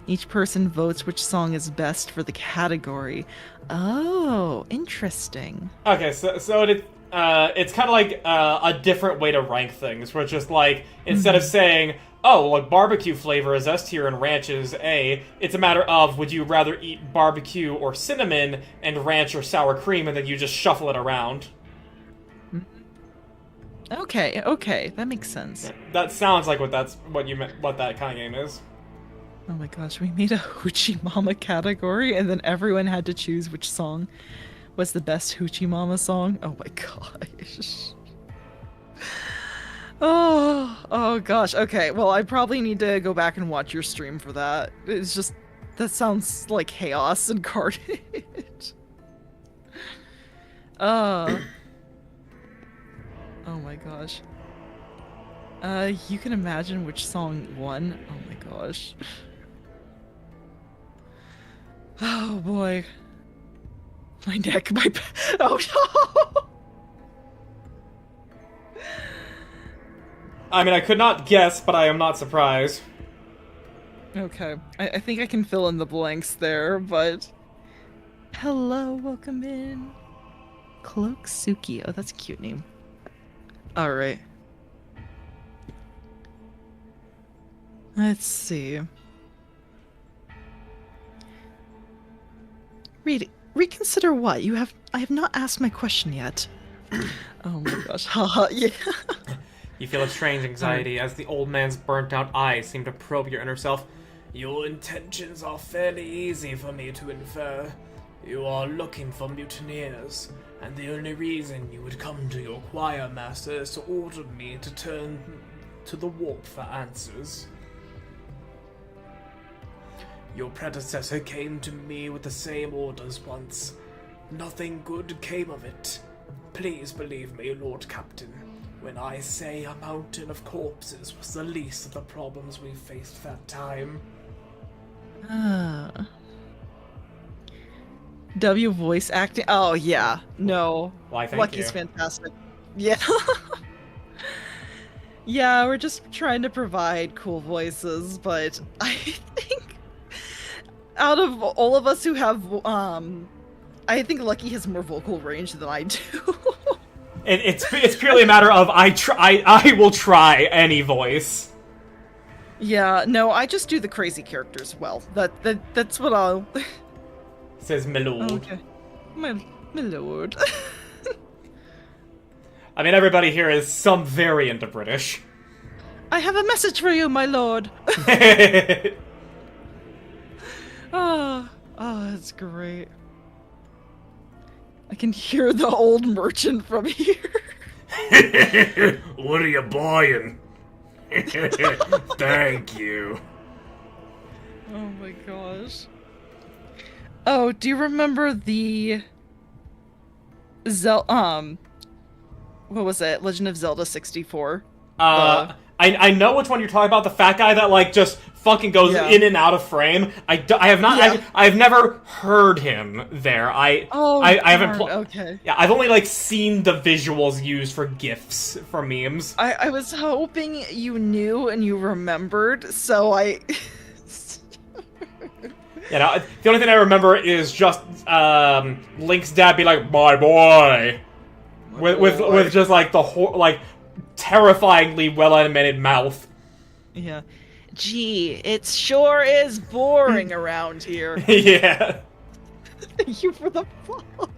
S1: Each person votes which song is best for the category. Oh, interesting.
S2: Okay, so it's kind of like a different way to rank things, where it's just like, instead of saying, oh, like barbecue flavor is S tier and ranch is A, it's a matter of, would you rather eat barbecue or cinnamon and ranch or sour cream, and then you just shuffle it around.
S1: Okay, that makes sense.
S2: That sounds like what that kind of game is.
S1: Oh my gosh, we made a Hoochie Mama category, and then everyone had to choose which song was the best Hoochie Mama song. Oh my gosh. Oh gosh. Okay, well, I probably need to go back and watch your stream for that. It's just, that sounds like chaos and carnage. Oh my gosh. You can imagine which song won. Oh my gosh. Oh boy. My neck, my oh no!
S2: I mean, I could not guess, but I am not surprised.
S1: Okay, I think I can fill in the blanks there, but... Hello, welcome in. Cloak Suki. Oh, that's a cute name. Alright. Let's see. Reconsider what? I have not asked my question yet. Oh my gosh. Haha, yeah.
S2: You feel a strange anxiety as the old man's burnt-out eyes seem to probe your inner self.
S5: Your intentions are fairly easy for me to infer. You are looking for mutineers, and the only reason you would come to your choir master is to order me to turn to the warp for answers. Your predecessor came to me with the same orders once. Nothing good came of it. Please believe me, Lord Captain, when I say a mountain of corpses was the least of the problems we faced that time.
S1: W voice acting. Oh yeah, no.
S2: Why, thank
S1: Lucky's
S2: you.
S1: fantastic. Yeah. Yeah, we're just trying to provide cool voices, but I think out of all of us who have, I think Lucky has more vocal range than I do.
S2: It's purely a matter of I will try any voice.
S1: Yeah, no, I just do the crazy characters well. That's what I'll.
S2: Says my lord.
S1: Okay, my lord.
S2: I mean, everybody here is some variant of British.
S1: I have a message for you, my lord. Oh, that's great. I can hear the old merchant from here.
S5: What are you buying? Thank you.
S1: Oh my gosh. Oh, do you remember the what was it? Legend of Zelda 64?
S2: I know which one you're talking about. The fat guy that like just fucking goes
S1: Yeah.
S2: in and out of frame. I have not.
S1: Yeah.
S2: I've never heard him there. I haven't.
S1: Darn, okay.
S2: Yeah, I've only like seen the visuals used for gifs for memes.
S1: I was hoping you knew and you remembered, so I.
S2: You know, the only thing I remember is just Link's dad be like, "My boy," with just like the like terrifyingly well animated mouth.
S1: Yeah. Gee, it sure is boring around here.
S2: Yeah.
S1: Thank you for the follow.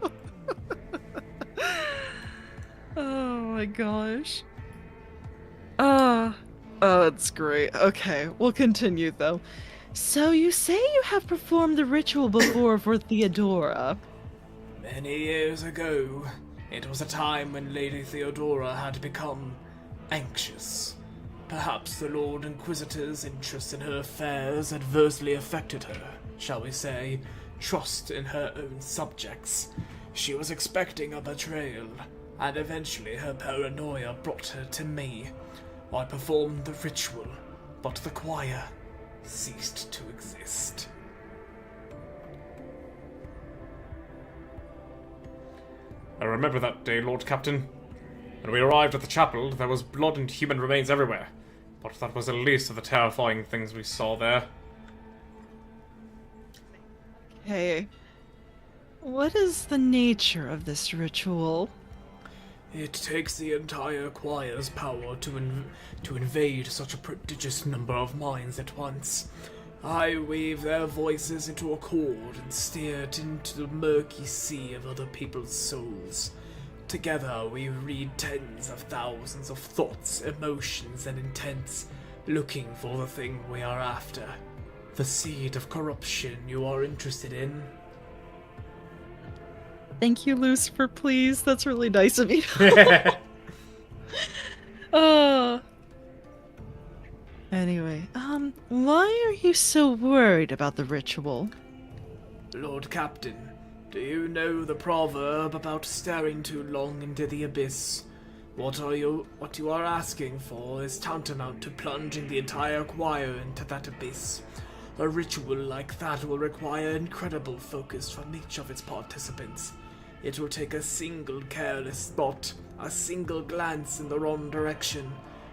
S1: Oh my gosh. Oh, it's great. Okay, we'll continue though. So you say you have performed the ritual before for Theodora.
S5: Many years ago, it was a time when Lady Theodora had become anxious. Perhaps the Lord Inquisitor's interest in her affairs adversely affected her, shall we say, trust in her own subjects. She was expecting a betrayal, and eventually her paranoia brought her to me. I performed the ritual, but the choir ceased to exist.
S2: I remember that day, Lord Captain. When we arrived at the chapel, there was blood and human remains everywhere. But that was the least of the terrifying things we saw there.
S1: Hey, what is the nature of this ritual?
S5: It takes the entire choir's power to invade such a prodigious number of minds at once. I weave their voices into a chord and steer it into the murky sea of other people's souls. Together we read tens of thousands of thoughts, emotions, and intents, looking for the thing we are after. The seed of corruption you are interested in.
S1: Thank you, Lucifer, please. That's really nice of you. Anyway, why are you so worried about the ritual?
S5: Lord Captain, do you know the proverb about staring too long into the abyss? What you are asking for is tantamount to plunging the entire choir into that abyss. A ritual like that will require incredible focus from each of its participants. It will take a single careless thought, a single glance in the wrong direction,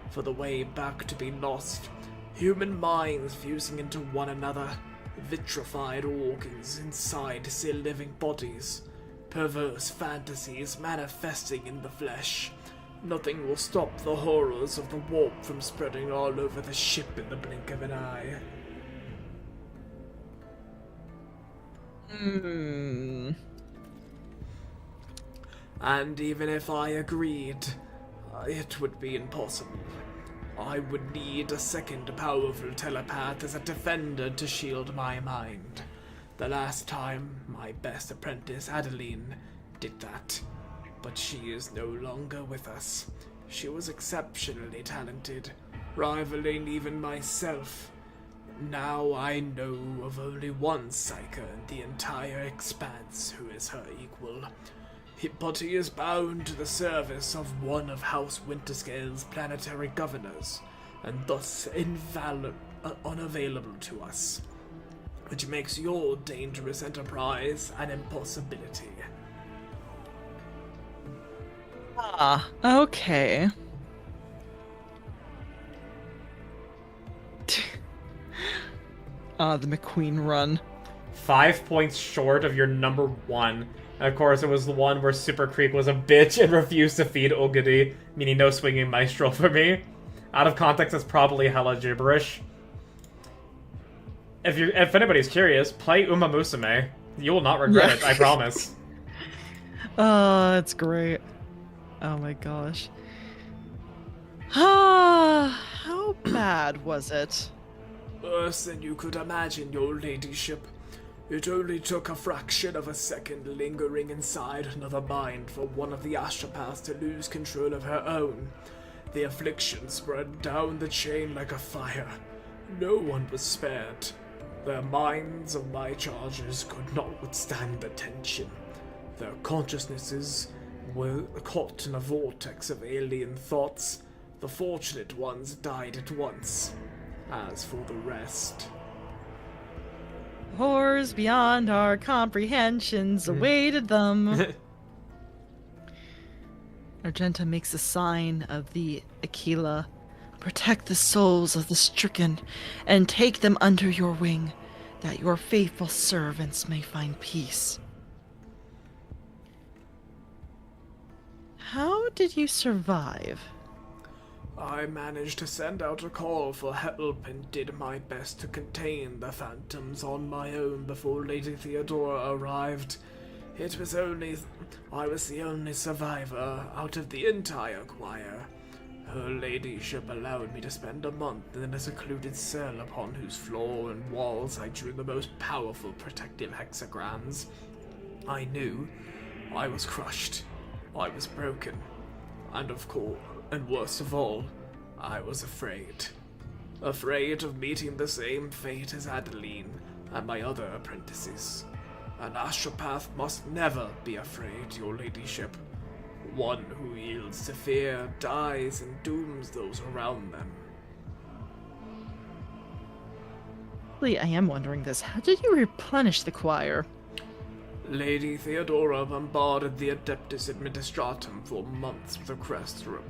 S5: for the way back to be lost. Human minds fusing into one another, vitrified organs inside still living bodies, perverse fantasies manifesting in the flesh. Nothing will stop the horrors of the warp from spreading all over the ship in the blink of an eye. And even if I agreed, it would be impossible. I would need a second powerful telepath as a defender to shield my mind. The last time, my best apprentice Adeline did that. But she is no longer with us. She was exceptionally talented, rivaling even myself. Now I know of only one Psyker in the entire expanse who is her equal. But he is bound to the service of one of House Winterscale's planetary governors, and thus unavailable to us, which makes your dangerous enterprise an impossibility.
S1: Ah, okay. The McQueen run.
S2: 5 points short of your number one. And of course, it was the one where Super Creek was a bitch and refused to feed Ogidi, meaning no swinging maestro for me. Out of context, it's probably hella gibberish. If anybody's curious, play Uma Musume. You will not regret it, I promise.
S1: It's great. Oh my gosh. How bad was it?
S5: Worse than you could imagine, your ladyship. It only took a fraction of a second lingering inside another mind for one of the astropaths to lose control of her own. The affliction spread down the chain like a fire. No one was spared. The minds of my charges could not withstand the tension. Their consciousnesses were caught in a vortex of alien thoughts. The fortunate ones died at once. As for the rest,
S1: Horrors beyond our comprehensions awaited them. Argenta makes a sign of the Aquila. Protect the souls of the stricken, and take them under your wing, that your faithful servants may find peace. How did you survive?
S5: I managed to send out a call for help and did my best to contain the phantoms on my own before Lady Theodora arrived. I was the only survivor out of the entire choir. Her ladyship allowed me to spend a month in a secluded cell upon whose floor and walls I drew the most powerful protective hexagrams. I knew I was crushed. I was broken. And worst of all, I was afraid. Afraid of meeting the same fate as Adeline and my other apprentices. An astropath must never be afraid, your ladyship. One who yields to fear dies and dooms those around them.
S1: Really, I am wondering this. How did you replenish the choir?
S5: Lady Theodora bombarded the Adeptus Administratum for months with requests to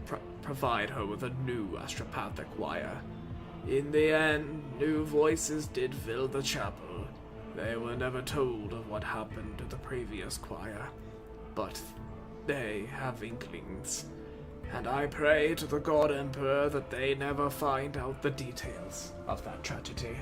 S5: provide her with a new astropathic choir. In the end, new voices did fill the chapel. They were never told of what happened to the previous choir, but they have inklings, and I pray to the God Emperor that they never find out the details of that tragedy.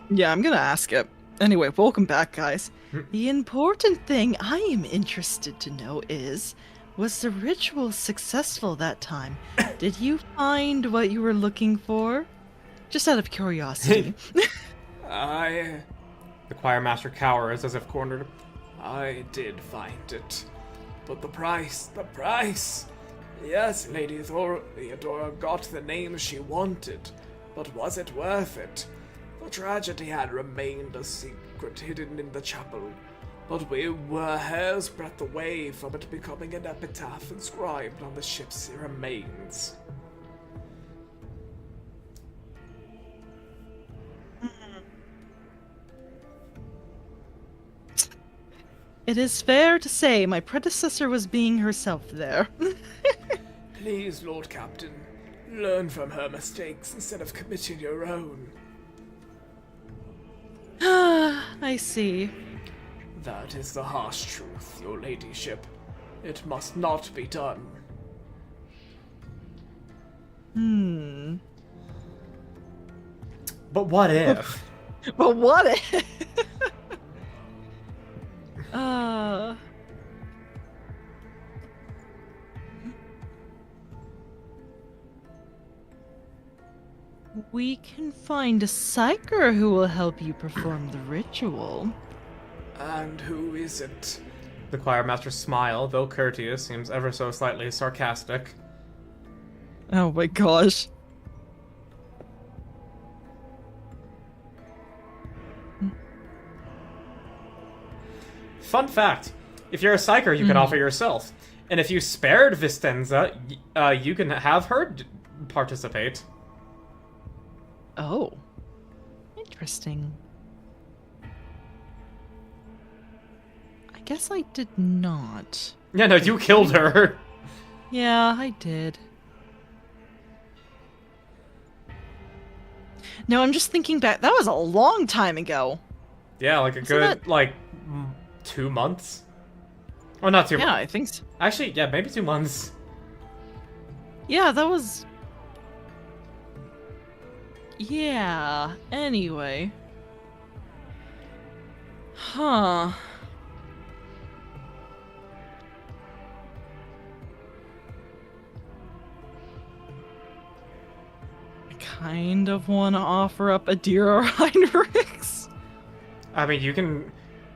S1: Yeah, I'm gonna ask it. Anyway, welcome back, guys. The important thing I am interested to know is, was the ritual successful that time? Did you find what you were looking for? Just out of curiosity.
S5: I
S2: The choir master cowers as if cornered.
S5: did find it. But the price! Yes, Lady Theodora got the name she wanted, but was it worth it? The tragedy had remained a secret hidden in the chapel, but we were a hair's breadth away from it becoming an epitaph inscribed on the ship's remains.
S1: It is fair to say my predecessor was being herself there.
S5: Please, Lord Captain, learn from her mistakes instead of committing your own.
S1: I see.
S5: That is the harsh truth, your ladyship. It must not be done.
S2: But what if?
S1: But what if? uh... We can find a psyker who will help you perform the ritual.
S5: And who is it?
S2: The choir master's smile, though courteous, seems ever so slightly sarcastic.
S1: Oh my gosh.
S2: Fun fact, if you're a psyker, you can offer yourself. And if you spared Vistenza, you can have her participate.
S1: Oh. Interesting. I guess I did not.
S2: Yeah, no, you killed her.
S1: Yeah, I did. No, I'm just thinking back. That was a long time ago.
S2: Yeah, like a
S1: Isn't
S2: good,
S1: that-
S2: like, 2 months? Oh, not 2
S1: Yeah,
S2: months.
S1: I think so.
S2: Actually, yeah, maybe 2 months.
S1: Yeah, that was... Yeah, anyway. Huh. I kind of want to offer up Adira Heinrichs.
S2: I mean, you can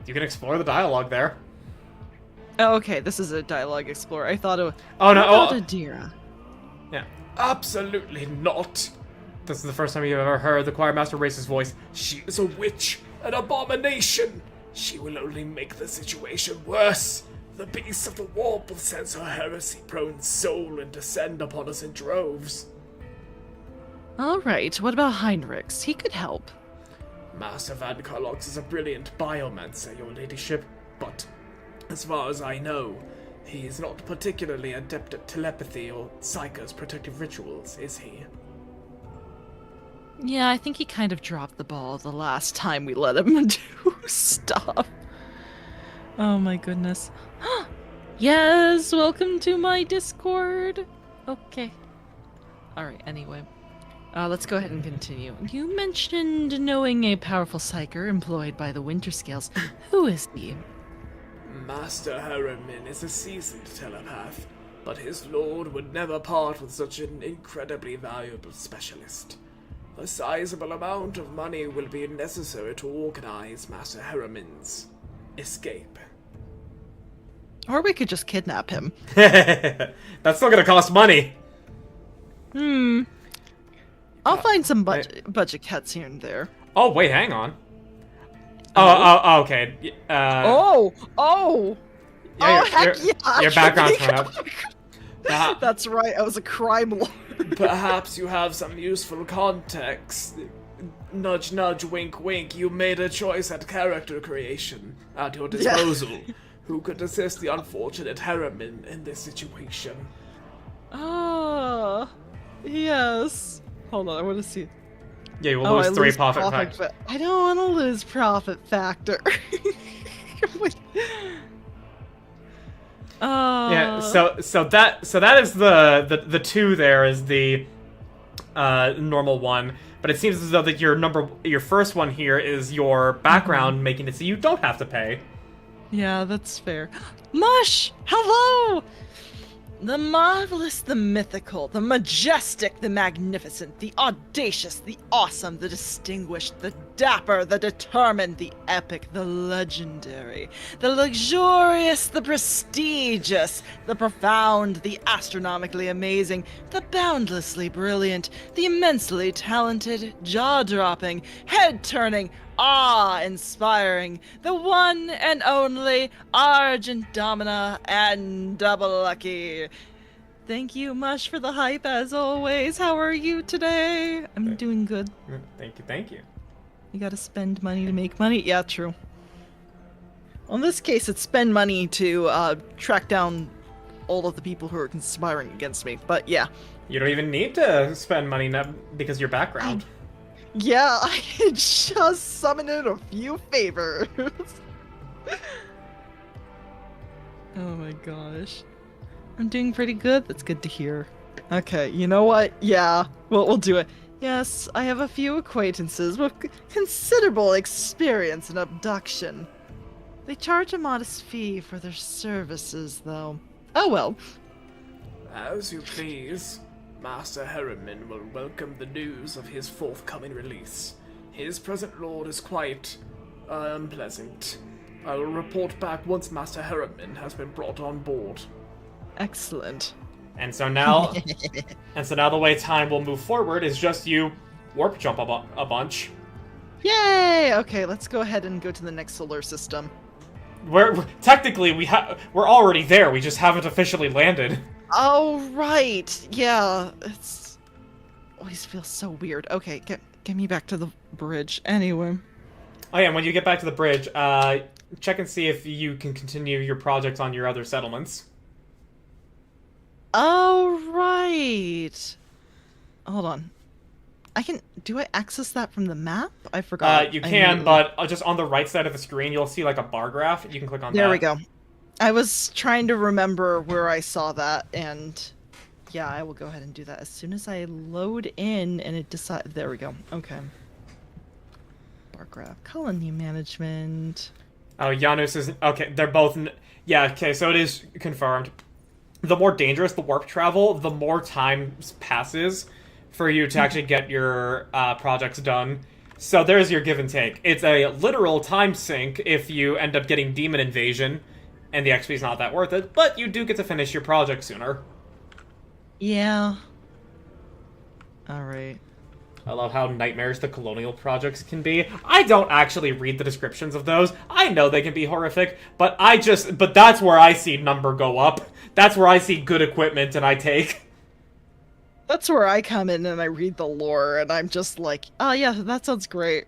S2: explore the dialogue there.
S1: Oh, okay, this is a dialogue explorer. I thought it was...
S2: Oh, no,
S1: What about
S2: oh.
S1: Adira?
S2: Yeah.
S5: Absolutely not.
S2: This is the first time you've ever heard the choir master raise his voice.
S5: She is a witch. An abomination! She will only make the situation worse. The beasts of the warp will sense her heresy-prone soul and descend upon us in droves.
S1: Alright, what about Heinrichs? He could help.
S5: Master Van Carlox is a brilliant biomancer, your ladyship, but as far as I know, he is not particularly adept at telepathy or Psycho's protective rituals, is he?
S1: Yeah, I think he kind of dropped the ball the last time we let him do stuff. Oh my goodness. Yes, welcome to my Discord. Okay. Alright, anyway. Let's go ahead and continue. You mentioned knowing a powerful psyker employed by the Winter Scales. Who is he?
S5: Master Harriman is a seasoned telepath, but his lord would never part with such an incredibly valuable specialist. A sizable amount of money will be necessary to organize Master Harriman's escape.
S1: Or we could just kidnap him.
S2: That's still gonna cost money.
S1: I'll find some budget cuts here and there.
S2: Oh, wait, hang on. Oh, okay.
S1: Yeah, heck yeah!
S2: Your background's went up.
S1: That's right, I was a crime lord.
S5: Perhaps you have some useful context. Nudge, nudge, wink, wink. You made a choice at character creation at your disposal. Who could assist the unfortunate Harriman in this situation?
S1: Ah, yes. Hold on, I want to see.
S2: Yeah, you will lose 3 profit factor.
S1: I don't want to lose profit factor.
S2: Yeah, so that is the 2 there is the normal one, but it seems as though that your first one here is your background, making it so you don't have to pay.
S1: Yeah, that's fair. Mush! Hello! The marvelous, the mythical, the majestic, the magnificent, the audacious, the awesome, the distinguished, the dapper, the determined, the epic, the legendary, the luxurious, the prestigious, the profound, the astronomically amazing, the boundlessly brilliant, the immensely talented, jaw-dropping, head-turning, awe-inspiring, the one and only Argent Domina and Double Lucky. Thank you, Mush, for the hype as always. How are you today? I'm doing good.
S2: Thank you.
S1: You gotta spend money to make money? Yeah, true. Well, in this case, it's spend money to track down all of the people who are conspiring against me, but yeah.
S2: You don't even need to spend money now because of your background.
S1: Yeah, I can just summon in a few favors. Oh my gosh. I'm doing pretty good. That's good to hear. Okay, you know what? Yeah, we'll do it. Yes, I have a few acquaintances with considerable experience in abduction. They charge a modest fee for their services, though. Oh well.
S5: As you please. Master Harriman will welcome the news of his forthcoming release. His present lord is quite unpleasant. I will report back once Master Harriman has been brought on board.
S1: Excellent.
S2: And so now, the way time will move forward is just you warp jump a bunch.
S1: Yay! Okay, let's go ahead and go to the next solar system.
S2: Technically we're already there. We just haven't officially landed.
S1: Oh, right. Yeah, it's always feels so weird. Okay, get me back to the bridge. Anyway.
S2: Oh yeah, and when you get back to the bridge, check and see if you can continue your projects on your other settlements.
S1: Oh, right. Hold on. Do I access that from the map? I forgot.
S2: You can, but just on the right side of the screen, you'll see like a bar graph. You can click on that.
S1: There we go. I was trying to remember where I saw that, and yeah, I will go ahead and do that as soon as I load in and it decides. There we go. Okay. Bar graph. Colony management.
S2: Oh, Janus is... Okay, they're both... Yeah, okay, so it is confirmed. The more dangerous the warp travel, the more time passes for you to actually get your projects done. So there's your give and take. It's a literal time sink if you end up getting Demon Invasion, and the XP is not that worth it, but you do get to finish your project sooner.
S1: Yeah. Alright.
S2: I love how nightmarish the colonial projects can be. I don't actually read the descriptions of those. I know they can be horrific, but that's where I see number go up. That's where I see good equipment and I take.
S1: That's where I come in and I read the lore and I'm just like, oh yeah, that sounds great.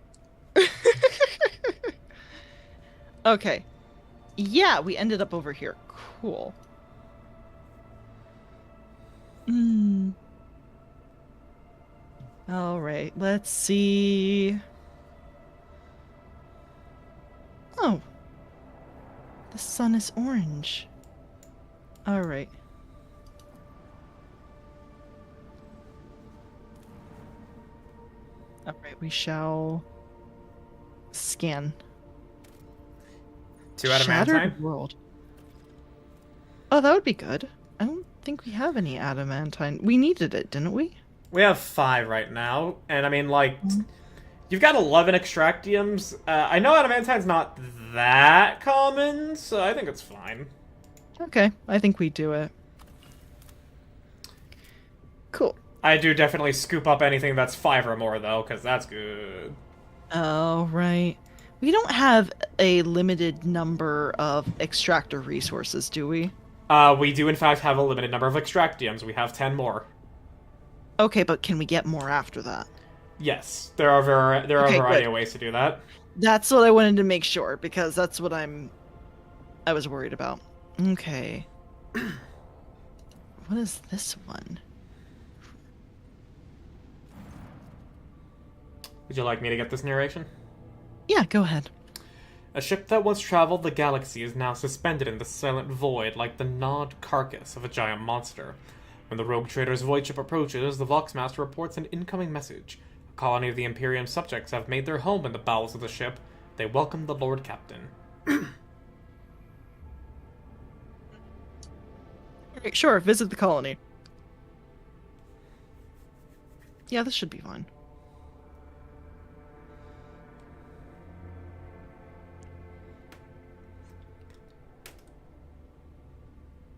S1: Okay. Yeah, we ended up over here. Cool. All right, let's see. Oh. The sun is orange. All right. All right, we shall scan.
S2: 2 adamantine?
S1: Shattered world. Oh, that would be good. I don't think we have any adamantine. We needed it, didn't we?
S2: We have 5 right now, and I mean, like, you've got 11 extractiums. I know adamantine's not that common, so I think it's fine.
S1: Okay, I think we do it. Cool.
S2: I do definitely scoop up anything that's 5 or more, though, because that's good.
S1: Oh, right. We don't have a limited number of extractor resources, do we?
S2: We do, in fact, have a limited number of extractiums. We have 10 more.
S1: Okay, but can we get more after that?
S2: Yes, there are a variety
S1: good.
S2: of ways to do that.
S1: That's what I wanted to make sure, because that's what I was worried about. Okay. What is this one?
S2: Would you like me to get this narration?
S1: Yeah, go ahead.
S2: A ship that once traveled the galaxy is now suspended in the silent void like the gnawed carcass of a giant monster. When the rogue trader's void ship approaches, the Voxmaster reports an incoming message. A colony of the Imperium subjects have made their home in the bowels of the ship. They welcome the Lord Captain.
S1: Alright, sure, visit the colony. Yeah, this should be fine.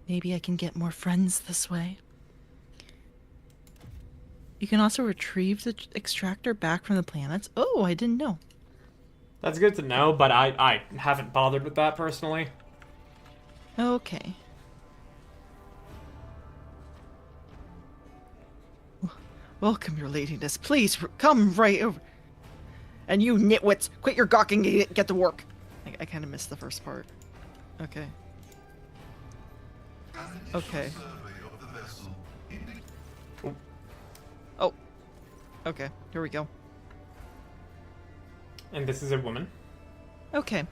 S1: Maybe I can get more friends this way. You can also retrieve the extractor back from the planets. Oh, I didn't know.
S2: That's good to know, but I haven't bothered with that personally.
S1: Okay. Welcome, your ladiness. Please, come right over. And you nitwits, quit your gawking and get to work. I kind of missed the first part. Okay. Okay. Oh. Okay, here we go.
S2: And this is a woman.
S1: Okay.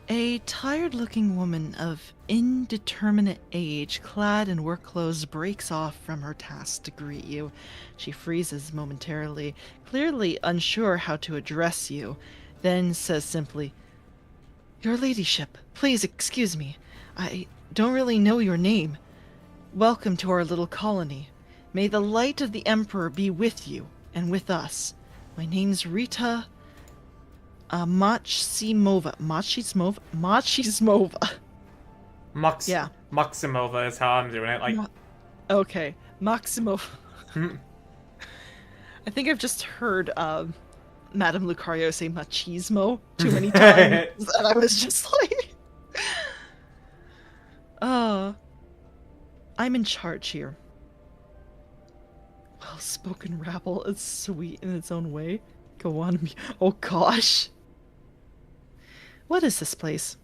S1: A tired-looking woman of indeterminate age, clad in work clothes, breaks off from her task to greet you. She freezes momentarily, clearly unsure how to address you, then says simply, "Your ladyship, please excuse me. I don't really know your name. Welcome to our little colony. May the light of the Emperor be with you and with us. My name's Rita Maximova. Maximova. Yeah.
S2: Maximova is how I'm doing it. Like,
S1: Okay. Maximova. I think I've just heard Madame Lucario say machismo too many times, and I was just like... I'm in charge here. Well-spoken rabble is sweet in its own way. Go on. Oh gosh. What is this place?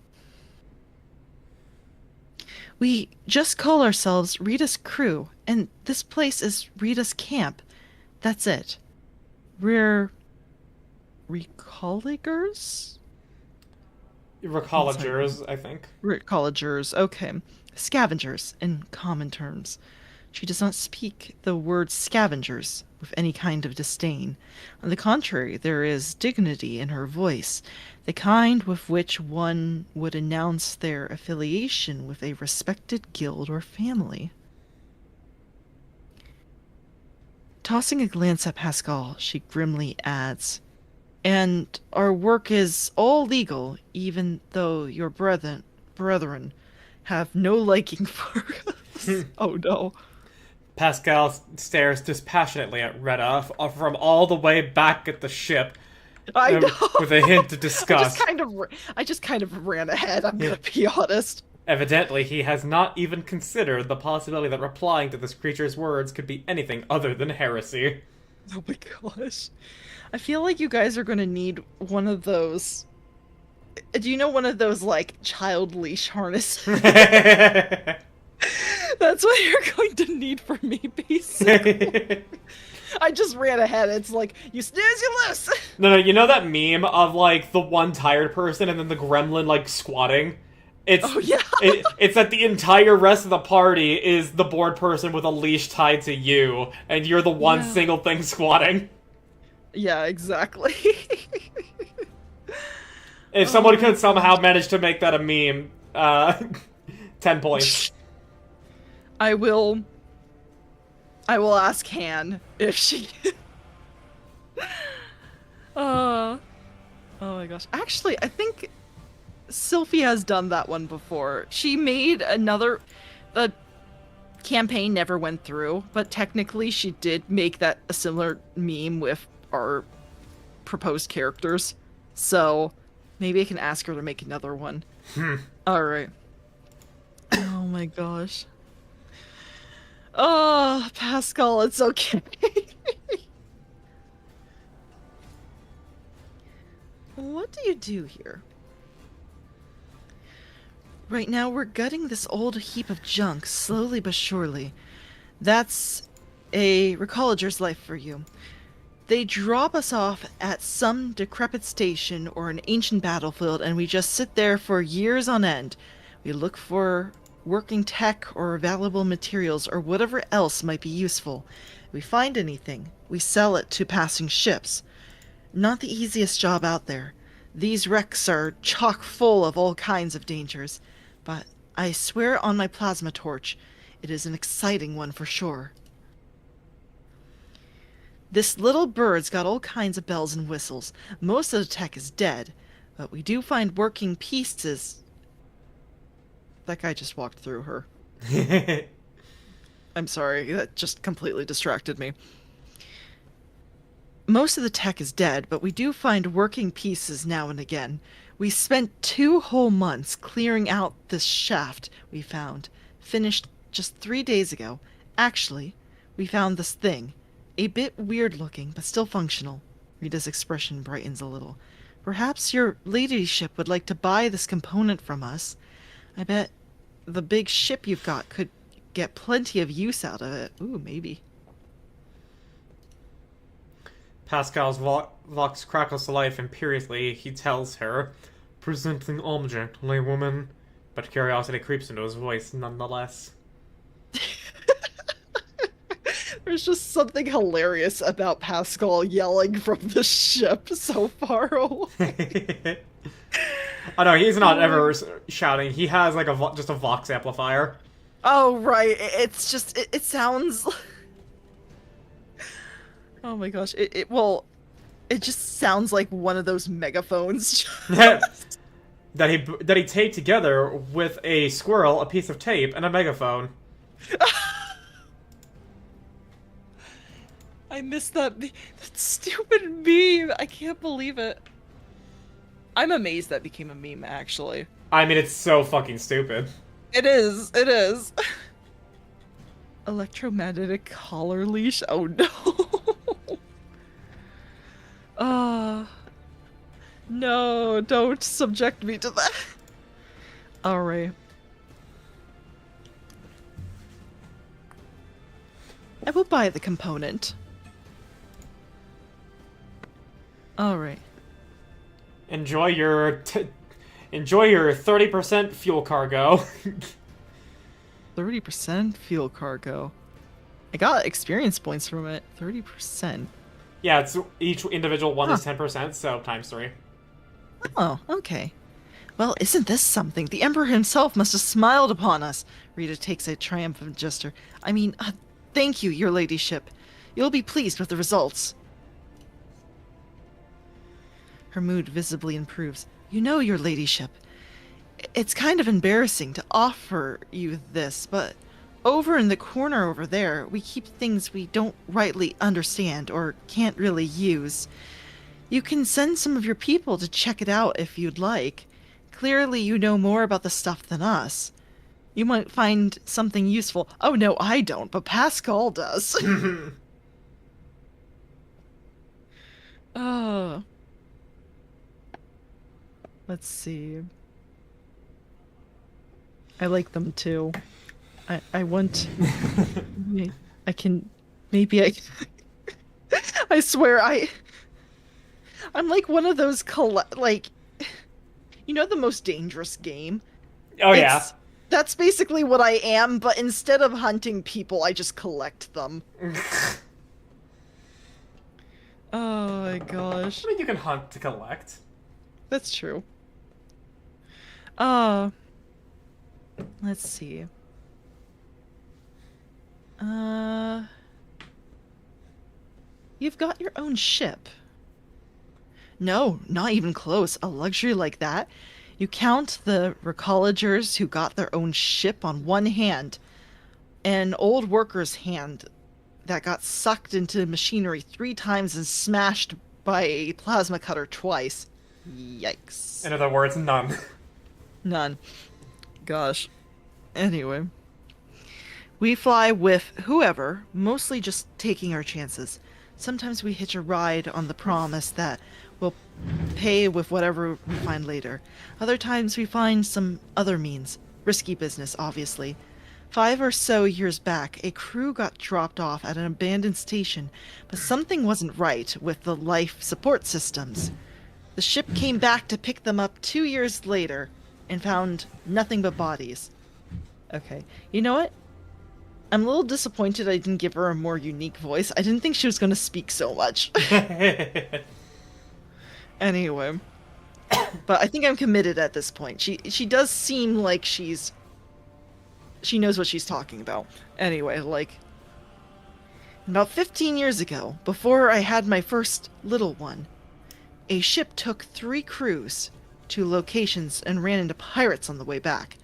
S1: We just call ourselves Rita's crew, and this place is Rita's camp. That's it. We're... Recolligers?
S2: Recolligers, I think.
S1: Recolligers, okay. Scavengers, in common terms. She does not speak the word scavengers with any kind of disdain. On the contrary, there is dignity in her voice, the kind with which one would announce their affiliation with a respected guild or family. Tossing a glance at Pascal, she grimly adds, "And our work is all legal, even though your brethren have no liking for us." Oh no.
S2: Pascal stares dispassionately at Retta from all the way back at the ship,
S1: I know.
S2: with a hint of disgust.
S1: I just kind of ran ahead. I'm
S2: Yeah.
S1: gonna be honest.
S2: Evidently, he has not even considered the possibility that replying to this creature's words could be anything other than heresy.
S1: Oh my gosh. I feel like you guys are gonna need one of those. Do you know one of those, like, child leash harnesses? That's what you're going to need for me, basically. I just ran ahead. It's like, you snooze, you lose!
S2: No, you know that meme of, like, the one tired person and then the gremlin, like, squatting?
S1: Oh, yeah.
S2: It's that the entire rest of the party is the bored person with a leash tied to you, and you're the one
S1: Yeah.
S2: single thing squatting.
S1: Yeah, exactly.
S2: If someone could somehow manage to make that a meme, 10 points.
S1: I will ask Han if she. Oh my gosh. Actually, I think Sylphie has done that one before. She made another. The campaign never went through, but technically she did make that a similar meme with our proposed characters. So maybe I can ask her to make another one. All right. Oh my gosh. Oh, Pascal, it's okay. What do you do here? Right now, we're gutting this old heap of junk, slowly but surely. That's a recolager's life for you. They drop us off at some decrepit station or an ancient battlefield, and we just sit there for years on end. We look for working tech or valuable materials or whatever else might be useful. If we find anything, we sell it to passing ships. Not the easiest job out there. These wrecks are chock full of all kinds of dangers, but I swear on my plasma torch, it is an exciting one for sure. This little bird's got all kinds of bells and whistles. Most of the tech is dead, but we do find working pieces. That guy just walked through her. I'm sorry, that just completely distracted me. Most of the tech is dead, but we do find working pieces now and again. We spent 2 whole months clearing out this shaft we found. Finished just 3 days ago. Actually, we found this thing. A bit weird looking, but still functional. Rita's expression brightens a little. Perhaps your ladyship would like to buy this component from us. I bet the big ship you've got could get plenty of use out of it. Ooh, maybe.
S2: Pascal's vox crackles to life imperiously. He tells her,
S6: Present the object, laywoman.
S2: but curiosity creeps into his voice nonetheless.
S1: There's just something hilarious about Pascal yelling from the ship so far away.
S2: Oh no, he's not ever shouting. He has like just a vox amplifier.
S1: Oh, right. It's just, it sounds... Oh my gosh. Well, it just sounds like one of those megaphones.
S2: that he taped together with a squirrel, a piece of tape, and a megaphone.
S1: I missed that stupid meme. I can't believe it. I'm amazed that became a meme, actually.
S2: I mean, it's so fucking stupid.
S1: It is. It is. Electromagnetic collar leash? Oh no. No, don't subject me to that. Alright. I will buy the component. Alright.
S2: Enjoy your 30% fuel cargo.
S1: 30% fuel cargo. I got experience points from it. 30%.
S2: Yeah, it's each individual one is 10%, so times 3.
S1: Oh, okay. Well, isn't this something? The Emperor himself must have smiled upon us. Rita takes a triumphant gesture. I mean, thank you, your ladyship. You'll be pleased with the results. Her mood visibly improves. You know, your ladyship, it's kind of embarrassing to offer you this, but over in the corner over there, we keep things we don't rightly understand or can't really use. You can send some of your people to check it out if you'd like. Clearly, you know more about the stuff than us. You might find something useful. Oh no, I don't, but Pascal does. Oh. Let's see. I like them too. I want. I can. Maybe I. I swear I'm like one of those like. You know the most dangerous game?
S2: Oh yeah.
S1: That's basically what I am, but instead of hunting people, I just collect them. Oh my gosh.
S2: I mean, you can hunt to collect.
S1: That's true. Let's see. You've got your own ship. No, not even close. A luxury like that. You count the recollegers who got their own ship on one hand, an old worker's hand that got sucked into machinery 3 times and smashed by a plasma cutter twice. Yikes.
S2: In other words, none.
S1: None. Gosh. Anyway. We fly with whoever, mostly just taking our chances. Sometimes we hitch a ride on the promise that we'll pay with whatever we find later. Other times we find some other means. Risky business, obviously. 5 or so years back, a crew got dropped off at an abandoned station, but something wasn't right with the life support systems. The ship came back to pick them up 2 years later and found nothing but bodies. Okay, you know what? I'm a little disappointed I didn't give her a more unique voice. I didn't think she was going to speak so much. Anyway. But I think I'm committed at this point. She does seem like she knows what she's talking about. Anyway, like, about 15 years ago, before I had my first little one, a ship took 3 crews to locations and ran into pirates on the way back.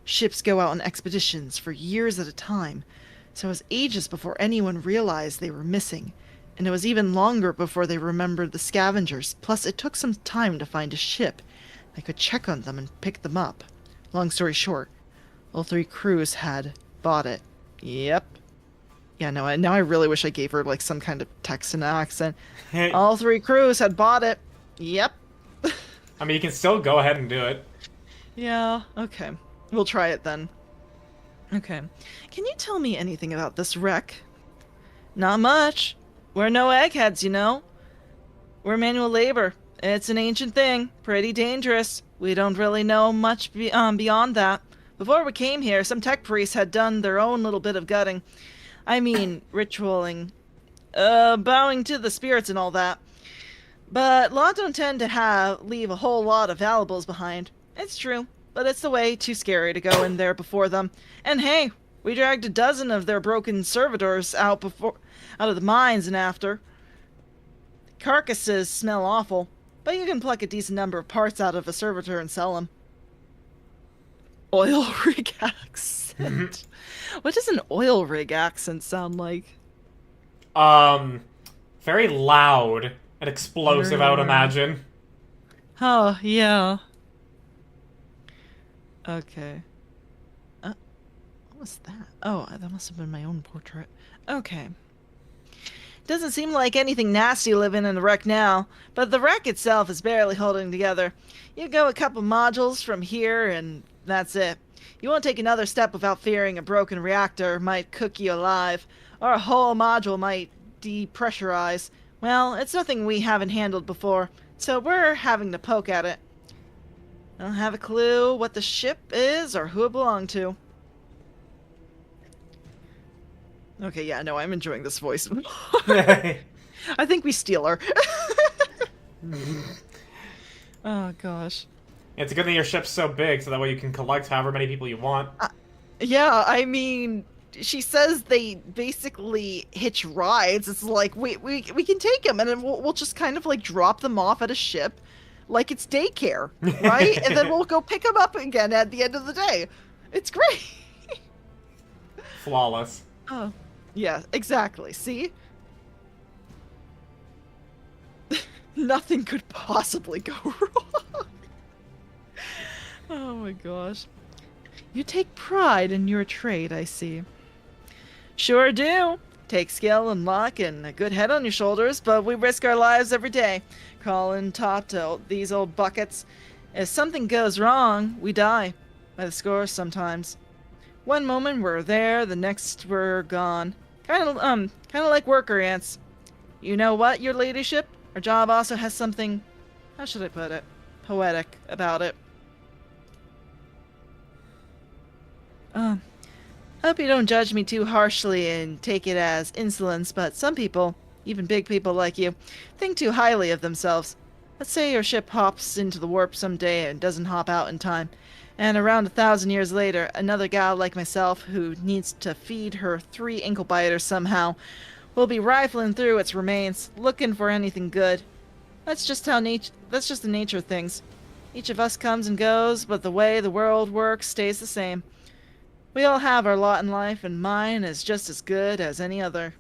S1: Ships go out on expeditions for years at a time, so it was ages before anyone realized they were missing, and it was even longer before they remembered the scavengers. Plus, it took some time to find a ship that could check on them and pick them up. Long story short, all 3 crews had bought it. Yep. Yeah, no, now I really wish I gave her, like, some kind of Texan accent. All 3 crews had bought it. Yep.
S2: I mean, you can still go ahead and do it.
S1: Yeah, okay. We'll try it then. Okay. Can you tell me anything about this wreck? Not much. We're no eggheads, you know. We're manual labor. It's an ancient thing. Pretty dangerous. We don't really know much beyond that. Before we came here, some tech priests had done their own little bit of gutting. I mean, ritualing. Bowing to the spirits and all that. But law don't tend to leave a whole lot of valuables behind. It's true. But it's the way too scary to go in there before them. And hey, we dragged a dozen of their broken servitors out of the mines and after. Carcasses smell awful, but you can pluck a decent number of parts out of a servitor and sell them. Oil rig accent. What does an oil rig accent sound like?
S2: Very loud and explosive, I would imagine.
S1: Oh, yeah. Okay. What was that? Oh, that must have been my own portrait. Okay. Doesn't seem like anything nasty living in the wreck now, but the wreck itself is barely holding together. You go a couple modules from here and that's it. You won't take another step without fearing a broken reactor might cook you alive, or a whole module might depressurize. Well, it's nothing we haven't handled before, so we're having to poke at it. I don't have a clue what the ship is or who it belonged to. Okay, yeah, no, I'm enjoying this voice. I think we steal her. Oh, gosh.
S2: It's a good thing your ship's so big, so that way you can collect however many people you want.
S1: Yeah, I mean, she says they basically hitch rides. It's like, we can take them, and then we'll just kind of, like, drop them off at a ship. Like it's daycare, right? And then we'll go pick them up again at the end of the day. It's great.
S2: Flawless.
S1: Oh, yeah, exactly. See? Nothing could possibly go wrong. Oh my gosh. You take pride in your trade, I see. Sure do. Take skill and luck and a good head on your shoulders, but we risk our lives every day, crawling top to these old buckets. If something goes wrong, we die. By the score sometimes. One moment we're there, the next we're gone. Kinda like worker ants. You know what, your ladyship? Our job also has something, how should I put it, poetic about it. Hope you don't judge me too harshly and take it as insolence, but some people, even big people like you, think too highly of themselves. Let's say your ship hops into the warp someday and doesn't hop out in time, and around 1,000 years later, another gal like myself, who needs to feed her 3 ankle biters somehow, will be rifling through its remains, looking for anything good. That's just the nature of things. Each of us comes and goes, but the way the world works stays the same. We all have our lot in life, and mine is just as good as any other.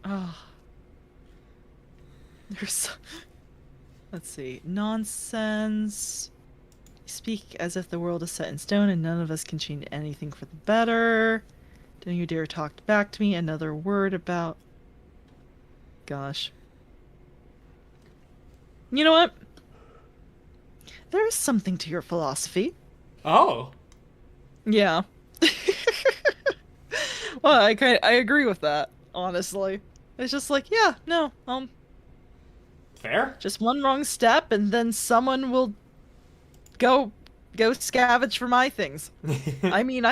S1: Oh. Let's see. Nonsense. You speak as if the world is set in stone and none of us can change anything for the better. Don't you dare talk back to me another word about... Gosh. You know what? There is something to your philosophy.
S2: Oh.
S1: Yeah. Well, I agree with that, honestly. It's just like, yeah, no,
S2: Fair?
S1: just one wrong step and then someone will go scavenge for my things. I mean,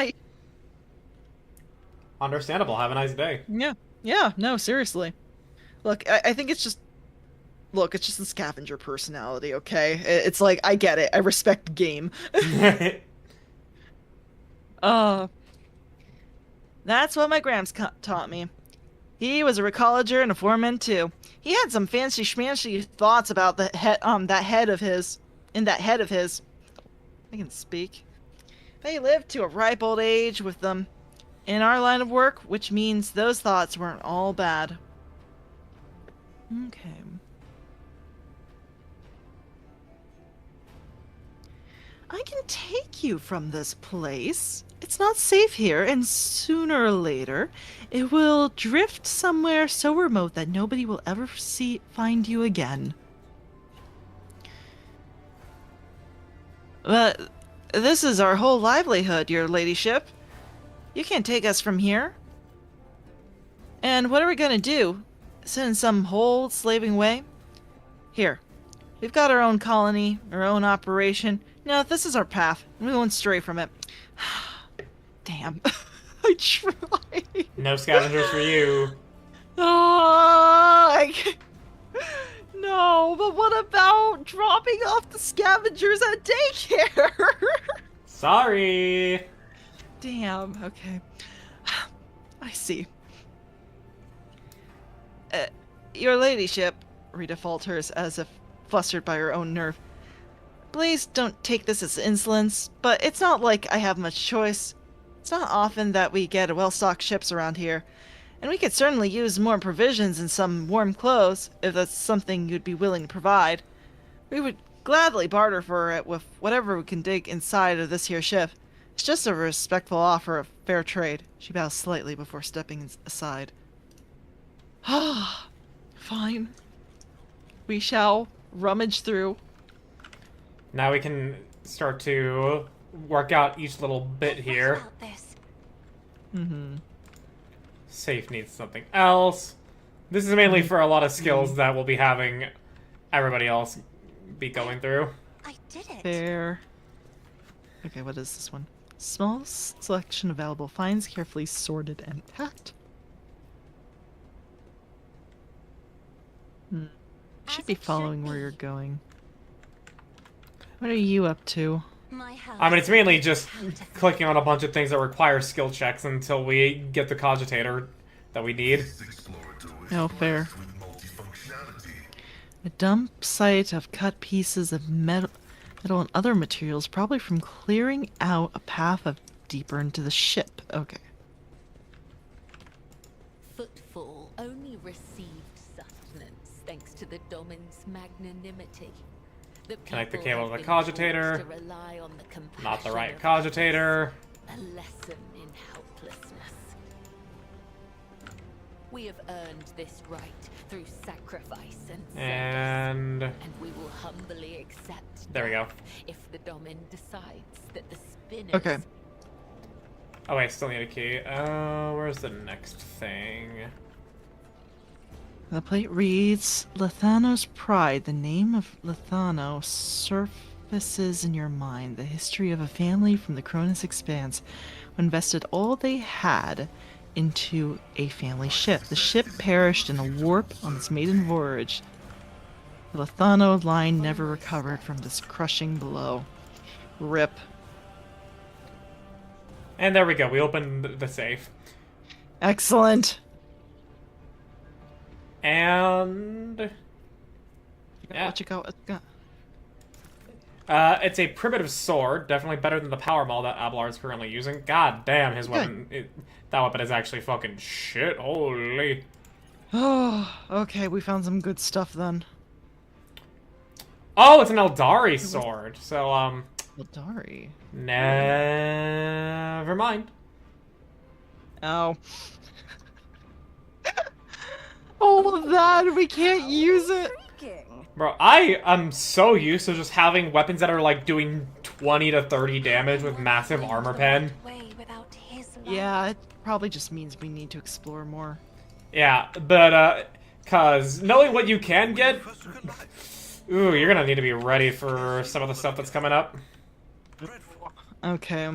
S2: Understandable. Have a nice day.
S1: yeah, no, seriously. Look, I think it's just the scavenger personality, okay? It's like, I get it. I respect game. That's what my Gramps taught me. He was a recologer and a foreman too. He had some fancy schmancy thoughts about that head of his. I can speak. But he lived to a ripe old age with them in our line of work, which means those thoughts weren't all bad. Okay. I can take you from this place. It's not safe here, and sooner or later, it will drift somewhere so remote that nobody will ever find you again. But this is our whole livelihood, your ladyship. You can't take us from here. And what are we gonna do? Sit in some hole slaving away? Here. We've got our own colony, our own operation. No, this is our path. We won't stray from it. Damn. I tried.
S2: No scavengers for you.
S1: Oh, no, but what about dropping off the scavengers at daycare?
S2: Sorry.
S1: Damn, okay. I see. Your ladyship, Rita falters as if flustered by her own nerve. Please don't take this as insolence, but it's not like I have much choice. It's not often that we get well-stocked ships around here, and we could certainly use more provisions and some warm clothes, if that's something you'd be willing to provide. We would gladly barter for it with whatever we can dig inside of this here ship. It's just a respectful offer of fair trade. She bows slightly before stepping aside. Ah, fine. We shall rummage through.
S2: Now we can start to work out each little bit here. Safe needs something else. This is mainly for a lot of skills that we'll be having everybody else be going through.
S3: I did it.
S1: Fair. Okay, what is this one? Small selection available. Finds carefully sorted and packed. Should be following where you're going. What are you up to?
S2: I mean, it's mainly just clicking on a bunch of things that require skill checks until we get the cogitator that we need.
S4: This exploratory
S1: Oh,
S4: is
S1: fair.
S4: blessed with multifunctionality.
S1: A dump site of cut pieces of metal and other materials, probably from clearing out a path of deeper into the ship. Okay.
S3: footfall only received sustenance thanks to the Domin's magnanimity.
S2: Connect the
S3: people
S2: cable
S3: have
S2: to the
S3: been taught
S2: cogitator.
S3: to rely on the
S2: Not the
S3: compassion
S2: right
S3: of
S2: cogitator.
S3: others. A lesson in helplessness. We have earned this right through sacrifice and service,
S2: And
S3: and we will humbly accept
S2: there we go.
S3: death if the Domin decides that the spinners
S1: Okay.
S2: Oh wait, still need a key. Where's the next thing?
S1: The plate reads, Lethano's pride. The name of Lethano surfaces in your mind. The history of a family from the Cronus Expanse who invested all they had into a family ship. The ship perished in a warp on its maiden voyage. The Lethano line never recovered from this crushing blow. Rip.
S2: And there we go. We opened the safe.
S1: Excellent.
S2: And yeah,
S1: What you got?
S2: it's a primitive sword. Definitely better than the power maul that Abelard's currently using. God damn, his weapon. That weapon is actually fucking shit. Holy.
S1: Oh, okay. We found some good stuff then.
S2: Oh, it's an Eldari sword. So,
S1: Eldari.
S2: never mind.
S1: Oh. All of that, we can't use it.
S2: Bro, I am so used to just having weapons that are like doing 20 to 30 damage with massive armor pen.
S1: Yeah, it probably just means we need to explore more.
S2: Yeah, but, cause knowing what you can get, ooh, you're gonna need to be ready for some of the stuff that's coming up.
S1: Okay.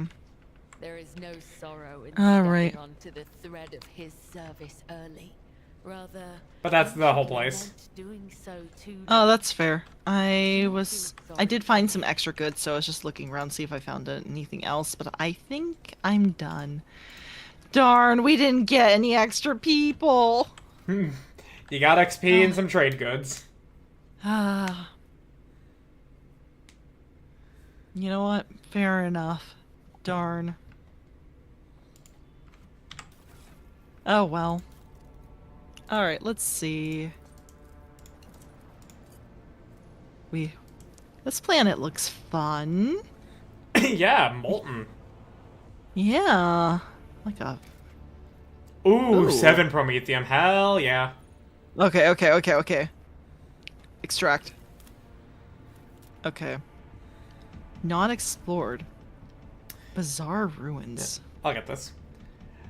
S3: There is no sorrow in
S1: All
S3: stepping
S1: right.
S3: onto the thread of his service early. Rather,
S2: But that's the whole
S3: he
S2: place.
S3: meant doing so too
S1: Oh, that's fair. I did find some extra goods, so I was just looking around to see if I found anything else, but I think I'm done. Darn, we didn't get any extra people.
S2: You got XP and some trade goods.
S1: Ah. You know what? Fair enough. Darn. Oh well. Alright, let's see. This planet looks fun.
S2: Yeah, molten.
S1: Yeah. Like a...
S2: Ooh,
S1: Ooh.
S2: 7 Prometheum. Hell yeah.
S1: Okay. Extract. Okay. Not explored. Bizarre ruins.
S2: I'll get this.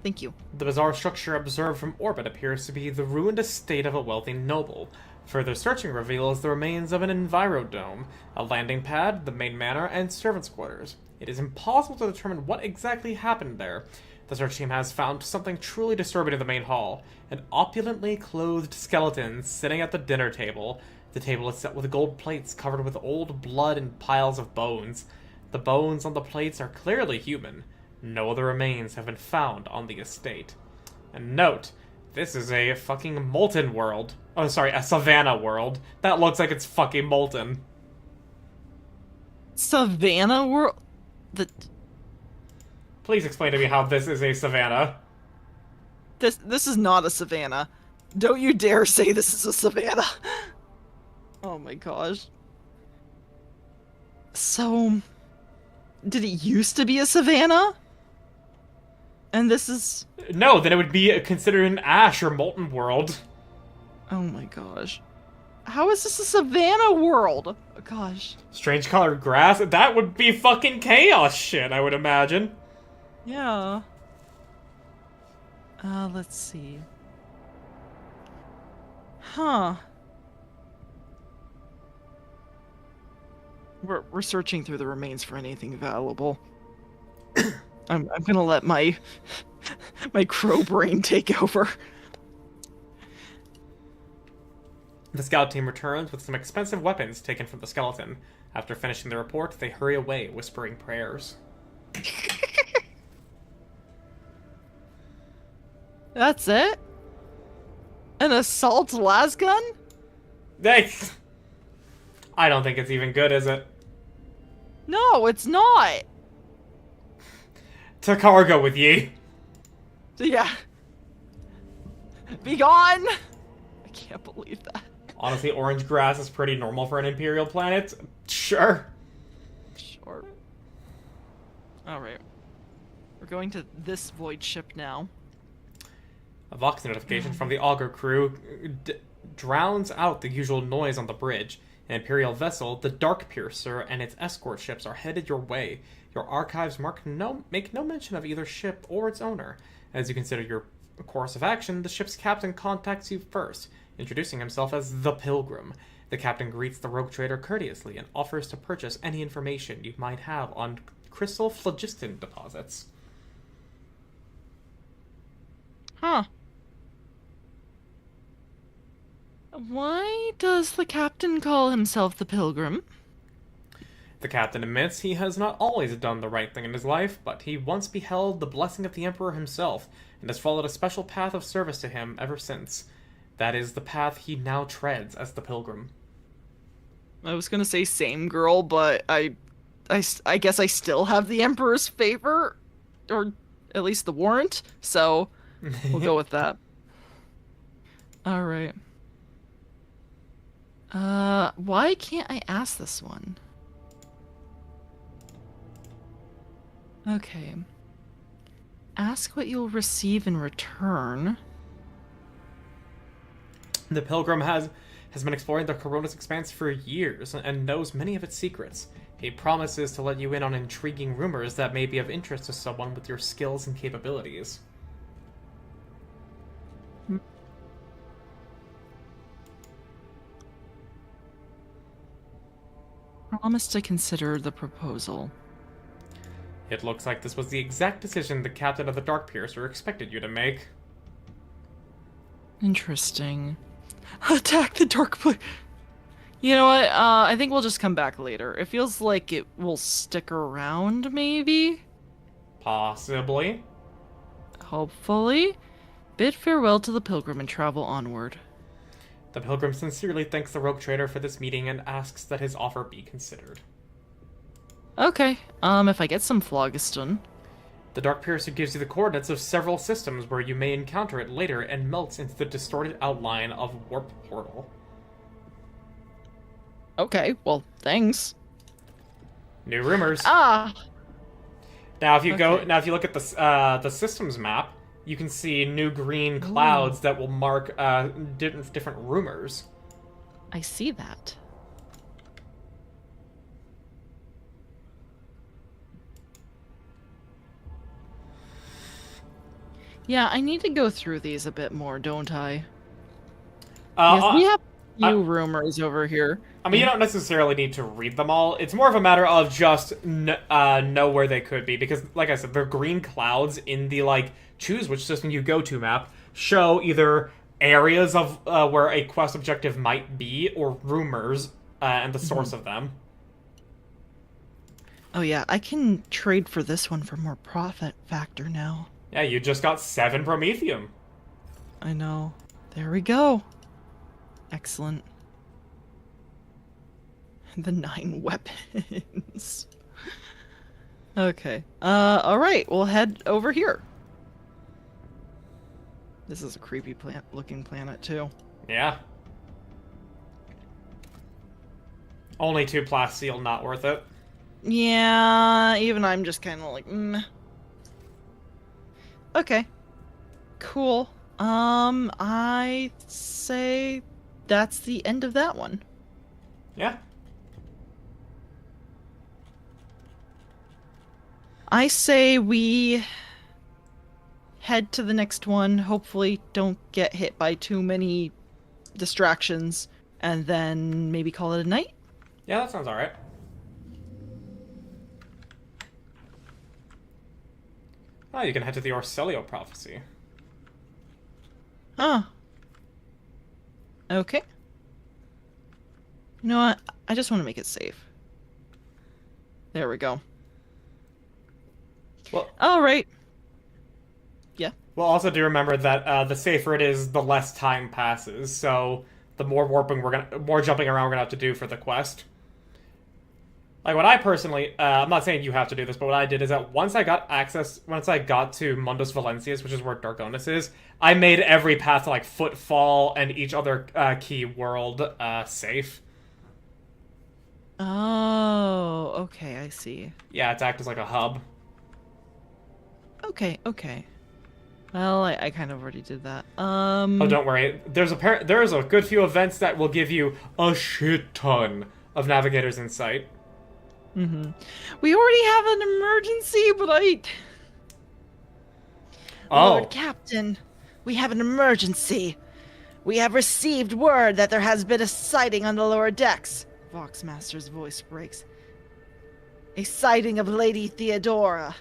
S1: Thank you.
S2: The bizarre structure observed from orbit appears to be the ruined estate of a wealthy noble. Further searching reveals the remains of an envirodome, a landing pad, the main manor, and servants' quarters. It is impossible to determine what exactly happened there. The search team has found something truly disturbing in the main hall. An opulently clothed skeleton sitting at the dinner table. The table is set with gold plates covered with old blood and piles of bones. The bones on the plates are clearly human. No other remains have been found on the estate. And note, this is a fucking molten world. Oh, sorry, a savannah world. That looks like it's fucking molten.
S1: Savannah world?
S2: Please explain to me how this is a savannah.
S1: This is not a savannah. Don't you dare say this is a savannah. Oh my gosh. So, did it used to be a savannah? And this is...
S2: No, then it would be considered an ash or molten world.
S1: Oh my gosh. How is this a savannah world? Oh gosh.
S2: Strange colored grass? That would be fucking chaos shit, I would imagine.
S1: Yeah. Let's see. Huh. We're searching through the remains for anything valuable. I'm gonna let my crow brain take over.
S2: The scout team returns with some expensive weapons taken from the skeleton. After finishing the report, they hurry away, whispering prayers.
S1: That's it? An assault lasgun?
S2: They... I don't think it's even good, is it?
S1: No, it's not.
S2: To cargo with ye.
S1: Yeah. Be gone! I can't believe that.
S2: Honestly, orange grass is pretty normal for an Imperial planet. Sure.
S1: Sure. Alright. We're going to this void ship now.
S2: A Vox notification from the Augur crew drowns out the usual noise on the bridge. An Imperial vessel, the Dark Piercer, and its escort ships are headed your way. Your archives make no mention of either ship or its owner. As you consider your course of action, the ship's captain contacts you first, introducing himself as the Pilgrim. The captain greets the rogue trader courteously and offers to purchase any information you might have on crystal phlogiston deposits.
S1: Huh. Why does the captain call himself the Pilgrim?
S2: The captain admits he has not always done the right thing in his life, but he once beheld the blessing of the Emperor himself, and has followed a special path of service to him ever since. That is the path he now treads as the Pilgrim.
S1: I was gonna say same girl, but I guess I still have the Emperor's favor, or at least the warrant, so we'll go with that. Alright. Why can't I ask this one? Okay. Ask what you'll receive in return.
S2: The Pilgrim has been exploring the Corona's expanse for years and knows many of its secrets. He promises to let you in on intriguing rumors that may be of interest to someone with your skills and capabilities.
S1: Promise to consider the proposal.
S2: It looks like this was the exact decision the captain of the Dark Piercer expected you to make.
S1: Interesting. Attack the dark place. You know what? I think we'll just come back later. It feels like it will stick around, maybe?
S2: Possibly.
S1: Hopefully. Bid farewell to the Pilgrim and travel onward.
S2: The Pilgrim sincerely thanks the rogue trader for this meeting and asks that his offer be considered.
S1: Okay, if I get some phlogiston.
S2: The Dark Piercer gives you the coordinates of several systems where you may encounter it later and melts into the distorted outline of Warp Portal.
S1: Okay, well, thanks.
S2: New rumors.
S1: Ah!
S2: Now, if you
S1: Okay.
S2: now if you look at the systems map, you can see new green clouds that will mark different rumors.
S1: I see that. Yeah, I need to go through these a bit more, don't I? Yes, we have a few rumors over here.
S2: I mean, you don't necessarily need to read them all. It's more of a matter of just know where they could be, because, like I said, the green clouds in the choose which system you go to map show either areas of where a quest objective might be, or rumors and the source of them.
S1: Oh yeah, I can trade for this one for more profit factor now.
S2: Yeah, you just got 7 Promethium.
S1: I know. There we go. Excellent. The 9 weapons. Okay. Alright, we'll head over here. This is a creepy looking planet, too.
S2: Yeah. Only 2 plasteel, not worth it.
S1: Yeah, even I'm just kind of like, Okay. Cool. I say that's the end of that one.
S2: Yeah.
S1: I say we head to the next one. Hopefully don't get hit by too many distractions, and then maybe call it a night.
S2: Yeah, that sounds alright. Oh, you can head to the Orselio Prophecy.
S1: Huh. Okay. You know what? I just want to make it safe. There we go.
S2: Well,
S1: Alright. Yeah.
S2: well, also do remember that the safer it is, the less time passes. So the more warping more jumping around we're gonna have to do for the quest. Like, what I personally, I'm not saying you have to do this, but what I did is that once I got to Mundus Valencius, which is where Dargonus is, I made every path to, like, Footfall and each other key world safe.
S1: Oh, okay, I see.
S2: Yeah, it's act as like a hub.
S1: Okay, okay. Well, I kind of already did that.
S2: Oh, don't worry. There's a good few events that will give you a shit ton of Navigator's Insight.
S1: We already have an emergency, but
S2: Oh.
S1: Lord Captain, we have an emergency. We have received word that there has been a sighting on the lower decks. Voxmaster's voice breaks. A sighting of Lady Theodora.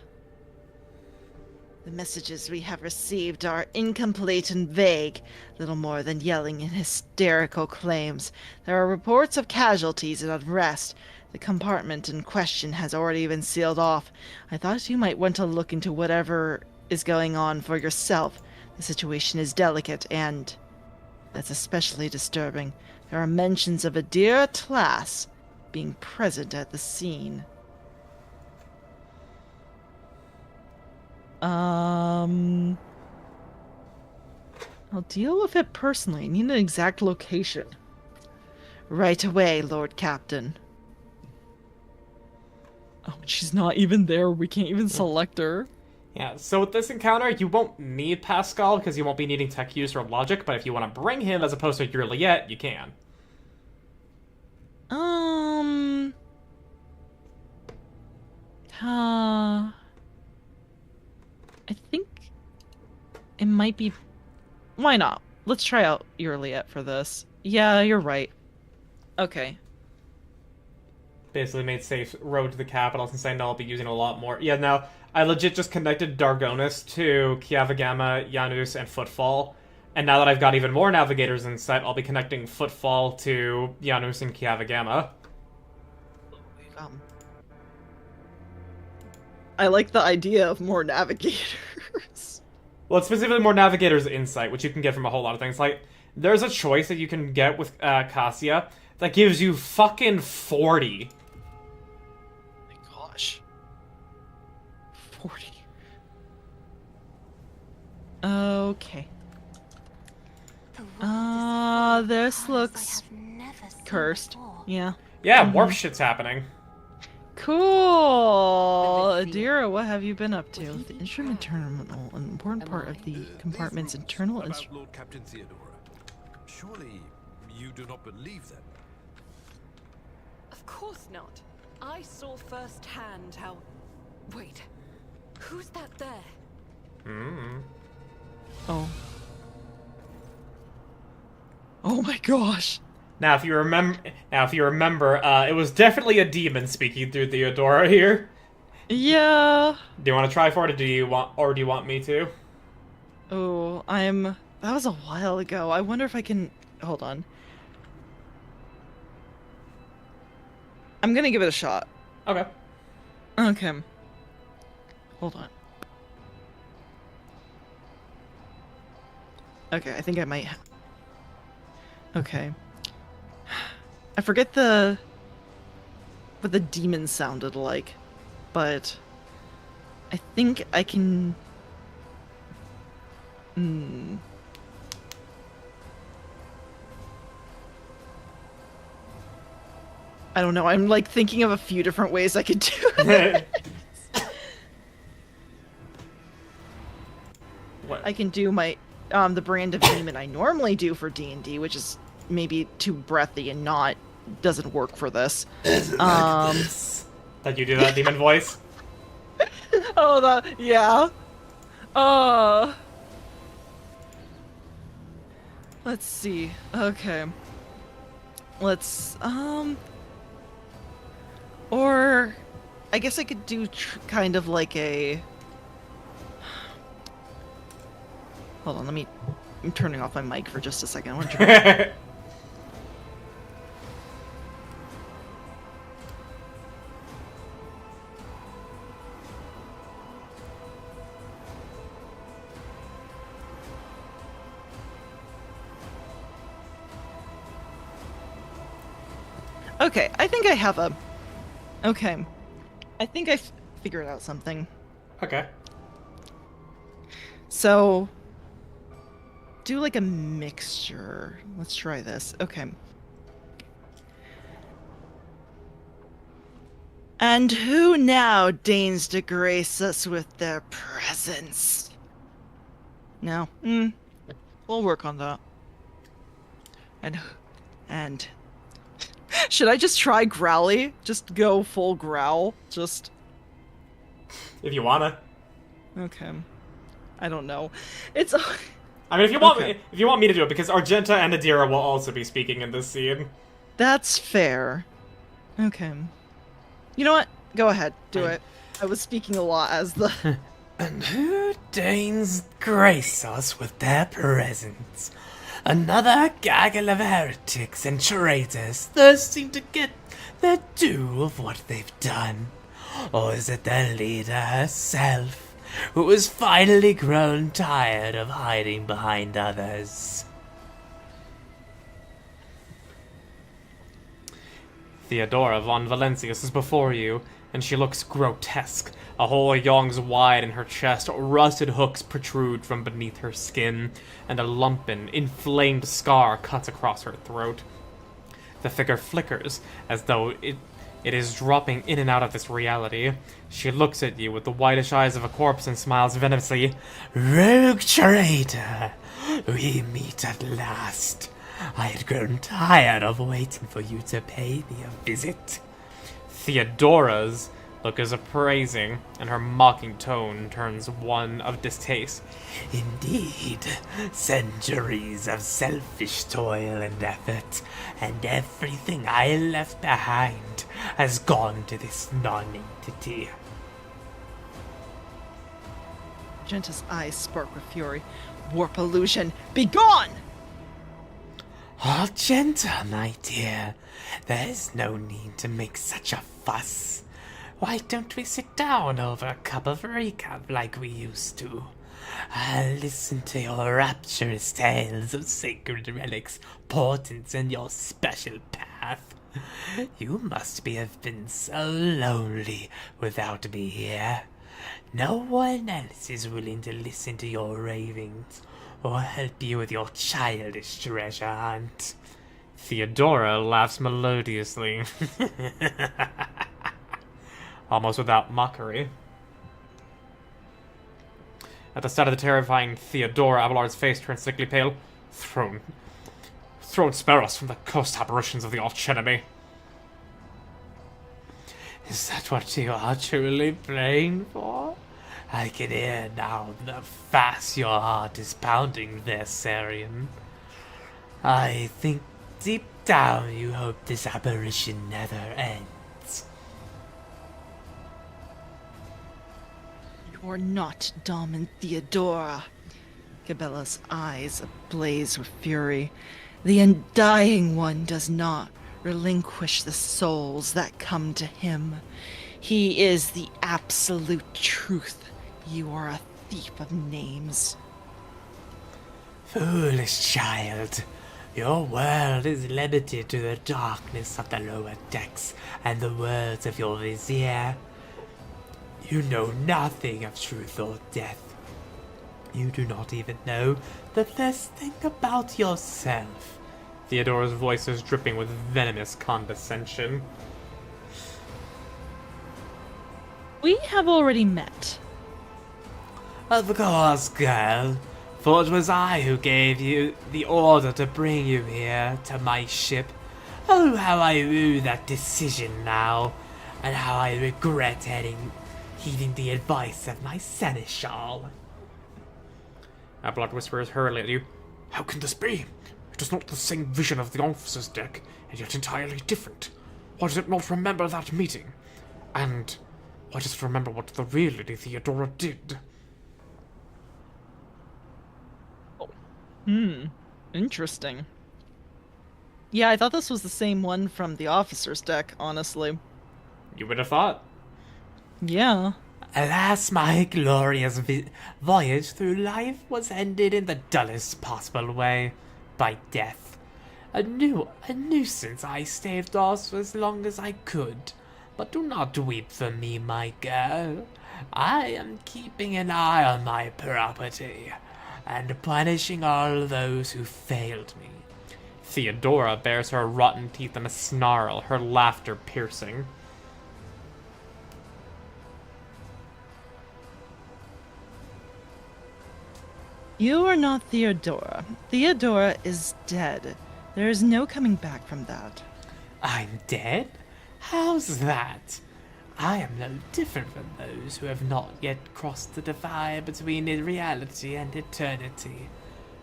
S1: The messages we have received are incomplete and vague, little more than yelling and hysterical claims. There are reports of casualties and unrest. The compartment in question has already been sealed off. I thought you might want to look into whatever is going on for yourself. The situation is delicate and that's especially disturbing. There are mentions of Adira Tlass being present at the scene. I'll deal with it personally. I need an exact location. Right away, Lord Captain. Oh, she's not even there. We can't even select her.
S2: Yeah, so with this encounter, you won't need Pascal because you won't be needing tech use or logic, but if you want to bring him as opposed to Juliet, you can.
S1: I think it might be... Why not? Let's try out Juliet for this. Yeah, you're right. Okay.
S2: Basically made safe road to the capital since I know I'll be using a lot more. Yeah, no, I legit just connected Dargonus to Kiavagama, Janus, and Footfall. And now that I've got even more navigators in sight, I'll be connecting Footfall to Janus and Kiavagama.
S1: I like the idea of more navigators.
S2: Well, it's specifically more navigators insight, which you can get from a whole lot of things. Like, there's a choice that you can get with Cassia that gives you fucking 40.
S1: My gosh. 40. Okay. This looks cursed. Yeah.
S2: Yeah, warp shit's happening.
S1: Cool! Adira, what have you been up to? The instrument terminal, an important part of the compartment's internal
S7: about Lord Captain Theodora. Surely you do not believe them?
S3: Of course not. I saw firsthand how... Wait. Who's that there?
S1: Oh. Oh my gosh!
S2: Now, if you remember, it was definitely a demon speaking through Theodora here.
S1: Yeah.
S2: Do you want to try for it, or do you want me to?
S1: Oh, that was a while ago. I wonder if I can... Hold on. I'm gonna give it a shot.
S2: Okay.
S1: Okay. Hold on. Okay, I think I might... Okay. I forget what the demon sounded like, but I think I can... I don't know, I'm like thinking of a few different ways I could do it.
S2: What?
S1: I can do my the brand of demon I normally do for D&D, which is maybe too breathy and doesn't work for this.
S2: That you do that demon voice?
S1: Oh, yeah. Let's see. Okay. Let's, or I guess I could do kind of like a... Hold on, I'm turning off my mic for just a second. I want to try. Okay, I think I have a Okay. I think I figured out something.
S2: Okay.
S1: So, do like a mixture. Let's try this. Okay. And who now deigns to grace us with their presence? No. We'll work on that. And should I just try growly? Just go full growl? Just
S2: If you wanna.
S1: okay. I don't know. It's
S2: I mean, if you want,
S1: Okay.
S2: if you want me to do it, because Argenta and Adira will also be speaking in this scene.
S1: that's fair. Okay. You know what? Go ahead. Do it. I was speaking a lot as the
S8: And who deigns grace us with their presence? Another gaggle of heretics and traitors thirsting to get their due of what they've done. Or is it their leader herself, who has finally grown tired of hiding behind others?
S2: Theodora von Valencius is before you, and she looks grotesque. A hole yawns wide in her chest, rusted hooks protrude from beneath her skin, and a lumpen, inflamed scar cuts across her throat. The figure flickers, as though it is dropping in and out of this reality. She looks at you with the whitish eyes of a corpse and smiles venomously.
S8: Rogue traitor, we meet at last. I had grown tired of waiting for you to pay me a visit.
S2: Theodora's look is appraising, and her mocking tone turns one of distaste.
S8: Indeed, centuries of selfish toil and effort, and everything I left behind has gone to this non-entity.
S1: Genta's eyes spark with fury. Warp illusion, be gone!
S8: Argenta, my dear, there's no need to make such a fuss. Why don't we sit down over a cup of recap like we used to? I'll listen to your rapturous tales of sacred relics, portents, and your special path. You must have been so lonely without me here. No one else is willing to listen to your ravings or help you with your childish treasure hunt.
S2: Theodora laughs melodiously, almost without mockery. At the sight of the terrifying Theodora, Abelard's face turns sickly pale. Throne spare us from the cursed apparitions of the archenemy.
S8: Is that what you are truly praying for? I can hear now the fast your heart is pounding there, Sarian. I think deep down you hope this apparition never ends.
S1: You're not Dom and Theodora. Gabella's eyes ablaze with fury. The Undying One does not relinquish the souls that come to him. He is the absolute truth. You are a thief of names.
S8: Foolish child. Your world is limited to the darkness of the lower decks and the words of your vizier. You know nothing of truth or death. You do not even know the first thing about yourself.
S2: Theodora's voice is dripping with venomous condescension.
S1: We have already met.
S8: Of course, girl. For it was I who gave you the order to bring you here to my ship. Oh, how I rue that decision now, and how I regret heeding the advice of my seneschal.
S2: Abelard whispers hurriedly at you.
S5: How can this be? It is not the same vision of the officer's deck, and yet entirely different. Why does it not remember that meeting? And why does it remember what the real Lady Theodora did?
S1: Interesting. Yeah, I thought this was the same one from the officer's deck, honestly.
S2: You would have thought.
S1: Yeah.
S8: Alas, my glorious voyage through life was ended in the dullest possible way, by death. A nuisance I staved off as long as I could, But do not weep for me, my girl. I am keeping an eye on my property and punishing all those who failed me.
S2: Theodora bares her rotten teeth in a snarl, her laughter piercing.
S1: You are not Theodora. Theodora is dead. There is no coming back from that.
S8: I'm dead? How's that? I am no different from those who have not yet crossed the divide between reality and eternity.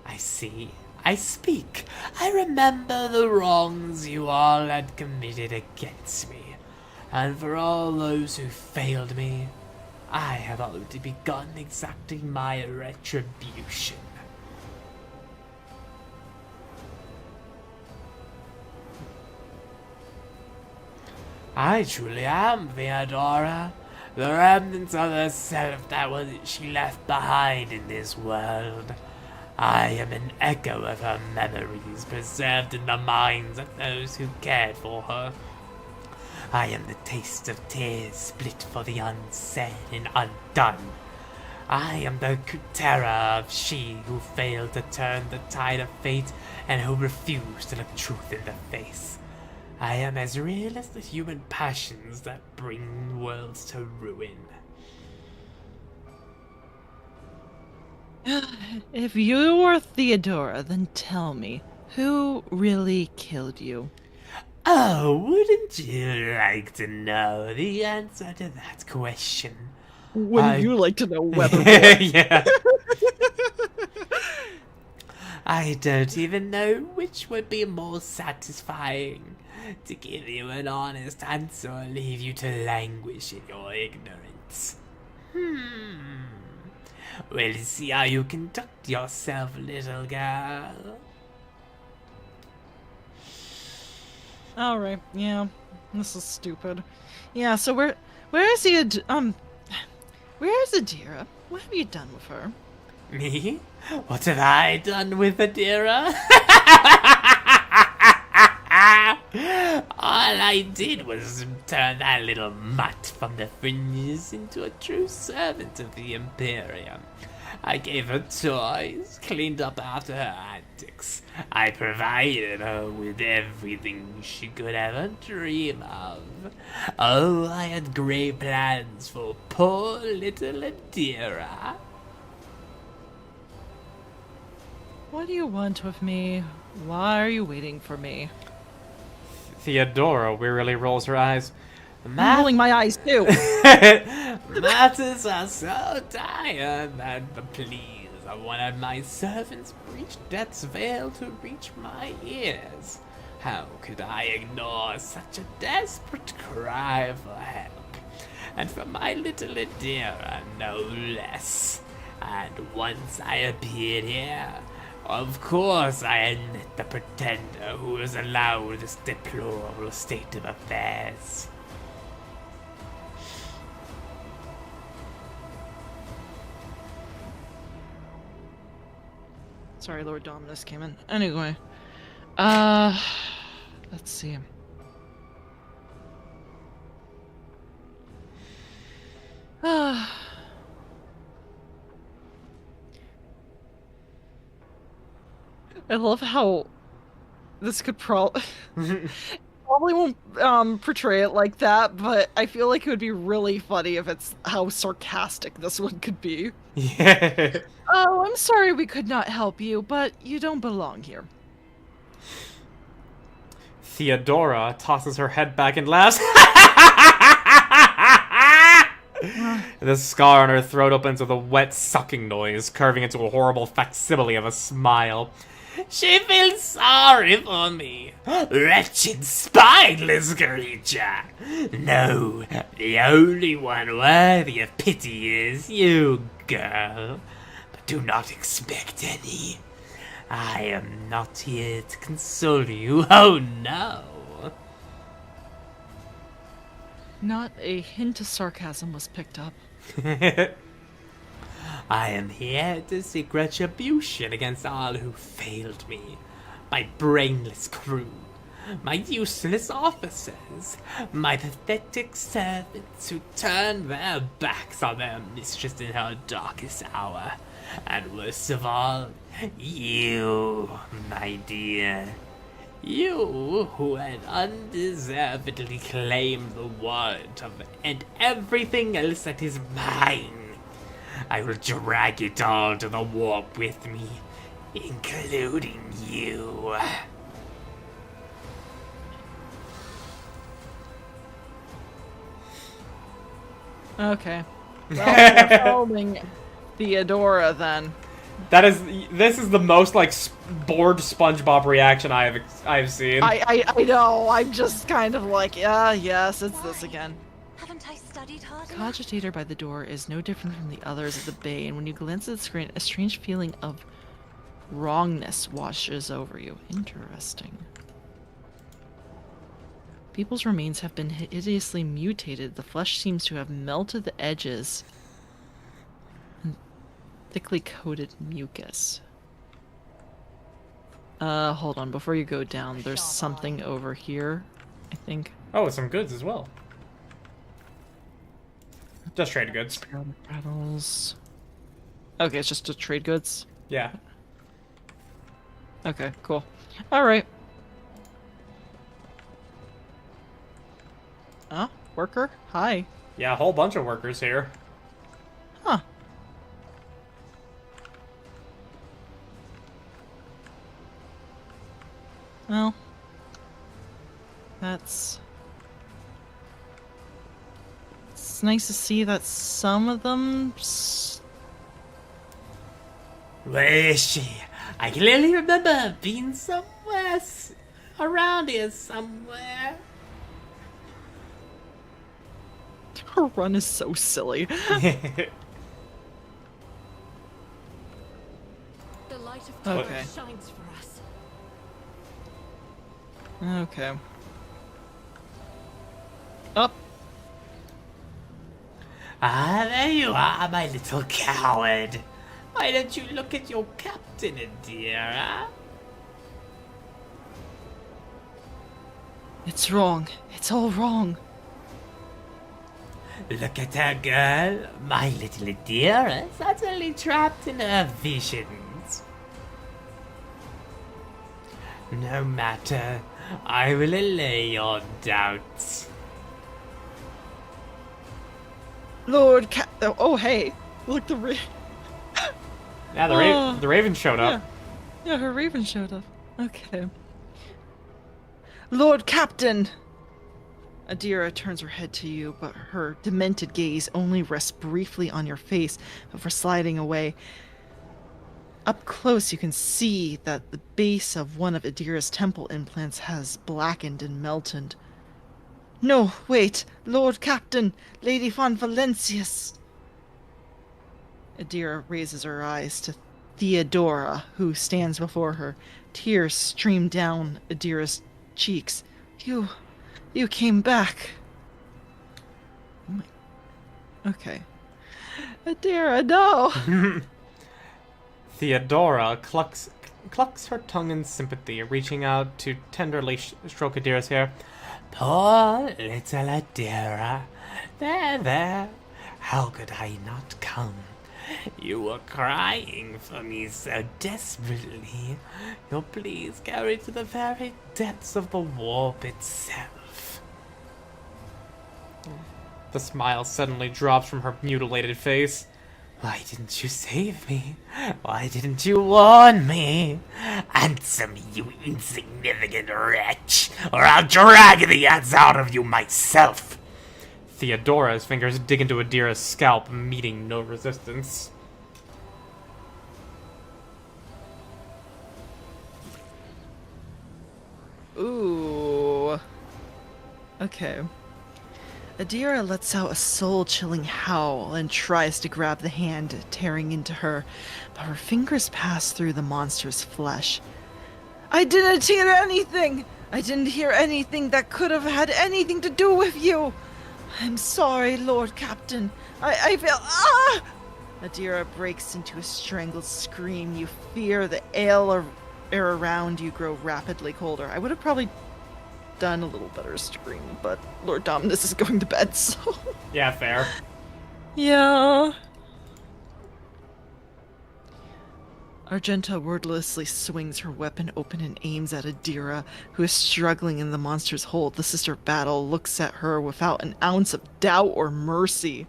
S8: I see. I speak. I remember the wrongs you all had committed against me. And for all those who failed me, I have already begun exacting my retribution. I truly am Theodora, the remnants of herself she left behind in this world. I am an echo of her memories preserved in the minds of those who cared for her. I am the taste of tears split for the unsaid and undone. I am the terror of she who failed to turn the tide of fate and who refused to look truth in the face. I am as real as the human passions that bring worlds to ruin.
S1: If you are Theodora, then tell me, who really killed you?
S8: Oh, wouldn't you like to know the answer to that question?
S1: Wouldn't you like to know whether?
S2: Yeah.
S8: I don't even know which would be more satisfying, to give you an honest answer or leave you to languish in your ignorance. We'll see how you conduct yourself, little girl.
S1: Alright, yeah. This is stupid. Yeah, so where is where's Adira? What have you done with her?
S8: Me? What have I done with Adira? All I did was turn that little mutt from the fringes into a true servant of the Imperium. I gave her toys, cleaned up after her antics. I provided her with everything she could ever dream of. Oh, I had great plans for poor little Adira.
S1: What do you want with me? Why are you waiting for me?
S2: Theodora wearily rolls her eyes.
S1: I'm rolling my eyes too.
S8: Matters are so dire that the pleas of one of my servants reached death's veil to reach my ears. How could I ignore such a desperate cry for help? And from my little Adira, no less. And once I appeared here, of course I had met the pretender who has allowed this deplorable state of affairs.
S1: Sorry, Lord Dominus came in. Anyway. Let's see. I love how this could probably won't portray it like that, but I feel like it would be really funny if it's how sarcastic this one could be.
S2: Yeah.
S1: Oh, I'm sorry we could not help you, but you don't belong here.
S2: Theodora tosses her head back and laughs. The scar on her throat opens with a wet sucking noise, curving into a horrible facsimile of a smile.
S8: She feels sorry for me. Wretched, spineless creature. No, the only one worthy of pity is you, girl. But do not expect any. I am not here to console you. Oh, no.
S1: Not a hint of sarcasm was picked up.
S8: I am here to seek retribution against all who failed me. My brainless crew, My useless officers, my pathetic servants who turned their backs on their mistress in her darkest hour. And worst of all, you, my dear. You who had undeservedly claimed the world of and everything else that is mine. I will drag it all to the warp with me, including you.
S1: Okay. Well, we're following Theodora then.
S2: This is the most like bored SpongeBob reaction I've seen.
S1: I know. I'm just kind of like, yes, it's this again.
S9: Haven't I studied hard enough?
S1: Cogitator by the door is no different from the others at the bay, and when you glance at the screen, a strange feeling of wrongness washes over you. Interesting. People's remains have been hideously mutated. The flesh seems to have melted the edges and thickly coated mucus. Hold on. Before you go down, there's something over here, I think.
S2: Oh, some goods as well. Just trade goods.
S1: Rattles. Okay, it's just to trade goods.
S2: Yeah.
S1: Okay, cool. Alright. Worker? Hi.
S2: Yeah, a whole bunch of workers here.
S1: Huh. Well. It's nice to see that some of them...
S8: Where is she? I clearly remember being somewhere around here somewhere.
S1: Her run is so silly.
S3: The light of truth
S1: Okay.
S3: shines for us.
S1: Okay. Up.
S8: Ah, there you are, my little coward. Why don't you look at your captain, Adira?
S1: It's wrong. It's all wrong.
S8: Look at her, girl. My little Adira is utterly trapped in her visions. No matter. I will allay your doubts.
S1: Lord oh, hey. Look,
S2: Yeah, the Raven showed up.
S1: Yeah, her raven showed up. Okay. Lord Captain! Adira turns her head to you, but her demented gaze only rests briefly on your face before sliding away. Up close, you can see that the base of one of Adira's temple implants has blackened and melted. No, wait! Lord Captain! Lady Von Valencius! Adira raises her eyes to Theodora, who stands before her. Tears stream down Adira's cheeks. You came back. Oh my... Okay. Adira, no!
S2: Theodora clucks her tongue in sympathy, reaching out to tenderly stroke Adira's hair.
S8: Poor little Adira. There. How could I not come? You were crying for me so desperately. You'll please carry to the very depths of the warp itself.
S2: The smile suddenly drops from her mutilated face.
S8: Why didn't you save me? Why didn't you warn me? Answer me, you insignificant wretch, or I'll drag the ads out of you myself.
S2: Theodora's fingers dig into Adira's scalp, meeting no resistance.
S1: Ooh. Okay. Adira lets out a soul-chilling howl and tries to grab the hand tearing into her, but her fingers pass through the monster's flesh. I didn't hear anything! I didn't hear anything that could have had anything to do with you! I'm sorry, Lord Captain. I feel... Ah! Adira breaks into a strangled scream. You fear the air around you grow rapidly colder. I would have probably done a little better stream, but Lord Dominus is going to bed, so...
S2: Yeah, fair.
S1: Yeah. Argenta wordlessly swings her weapon open and aims at Adira, who is struggling in the monster's hold. The sister battle looks at her without an ounce of doubt or mercy.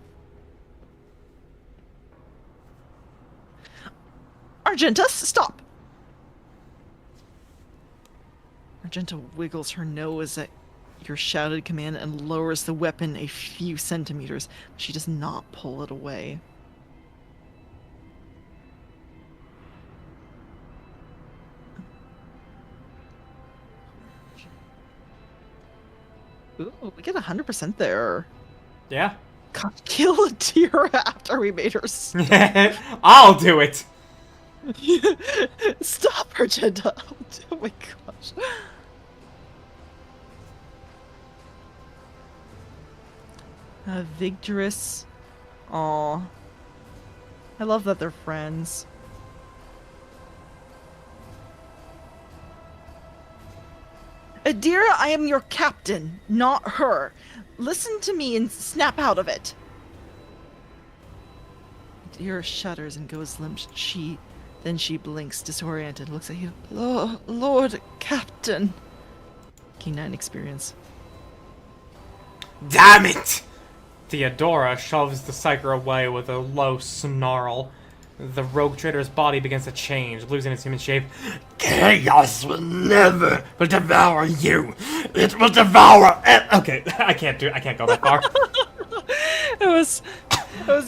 S1: Argenta, stop! Argenta wiggles her nose at your shouted command and lowers the weapon a few centimeters. She does not pull it away. Ooh, we get 100% there.
S2: Yeah.
S1: Can't kill a deer after we made her
S2: I'll do it.
S1: Stop, Argenta. Oh my gosh. Vigorous. Aw. I love that they're friends. Adira, I am your captain, not her. Listen to me and snap out of it. Adira shudders and goes limp. Then she blinks, disoriented, looks at you. Lord Captain. K9 experience.
S8: Damn it!
S2: Theodora shoves the psyker away with a low snarl. The rogue trader's body begins to change, losing its human shape.
S8: Chaos will never devour you. It will devour.
S2: Okay, I can't go that far.
S1: It was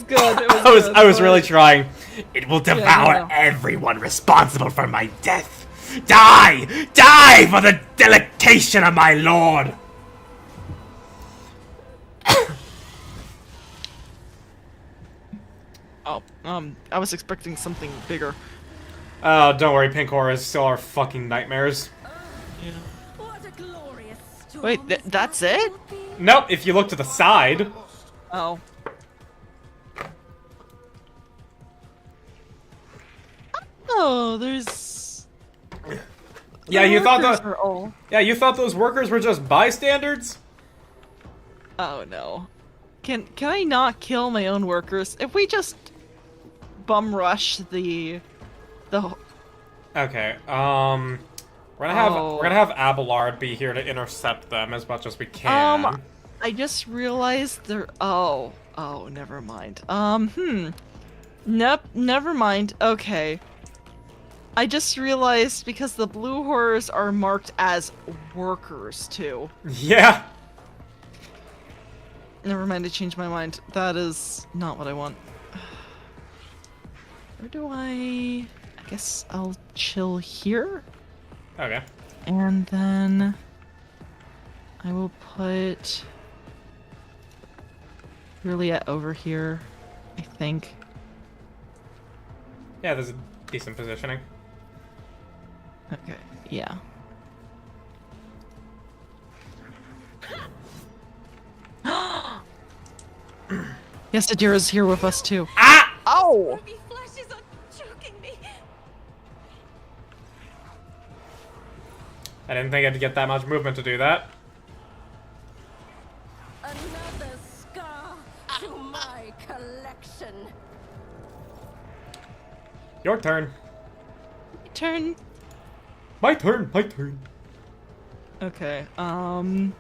S1: good.
S2: I was really trying.
S8: It will devour
S1: no.
S8: everyone responsible for my death. Die! Die for the delectation of my lord!
S1: Oh, I was expecting something bigger.
S2: Oh, don't worry, Pink Horrors still are fucking nightmares.
S3: What a glorious storm.
S1: Wait, that's it?
S2: Nope, if you look to the side.
S1: Oh. Oh, there's...
S2: Yeah, you thought
S1: workers
S2: the
S1: are all...
S2: Yeah, you thought those workers were just bystanders?
S1: Oh no. Can I not kill my own workers? If we just bum rush the
S2: Okay, we're gonna have Abelard be here to intercept them as much as we can.
S1: I just realized they're oh, never mind. Nope, never mind. Okay. I just realized because the blue horrors are marked as workers too.
S2: Yeah.
S1: Never mind, I changed my mind. That is not what I want. Where do I guess I'll chill here.
S2: Okay.
S1: And then I will put Juliet over here, I think.
S2: Yeah, there's a decent positioning.
S1: Okay, yeah. Yes, Adira's here with us too.
S2: Ah!
S1: Ow!
S9: Ruby flashes are choking me.
S2: I didn't think I'd get that much movement to do that.
S3: Another scar to my collection.
S2: Your turn.
S1: Turn.
S2: My turn. My turn.
S1: Okay, I'm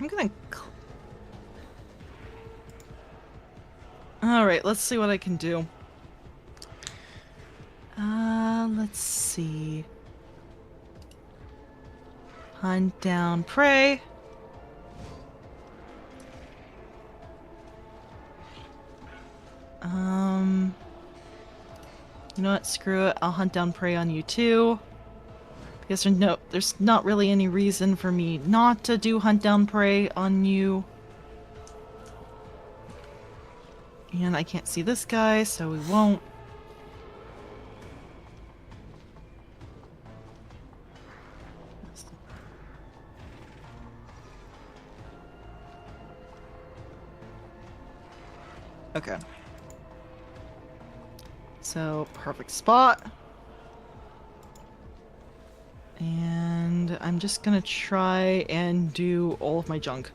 S1: gonna... Alright, let's see what I can do. Let's see. Hunt down prey. You know what? Screw it. I'll hunt down prey on you too. Because there's not really any reason for me not to do hunt down prey on you. And I can't see this guy, so we won't. Okay. So, perfect spot. And And I'm just gonna try and do all of my junk.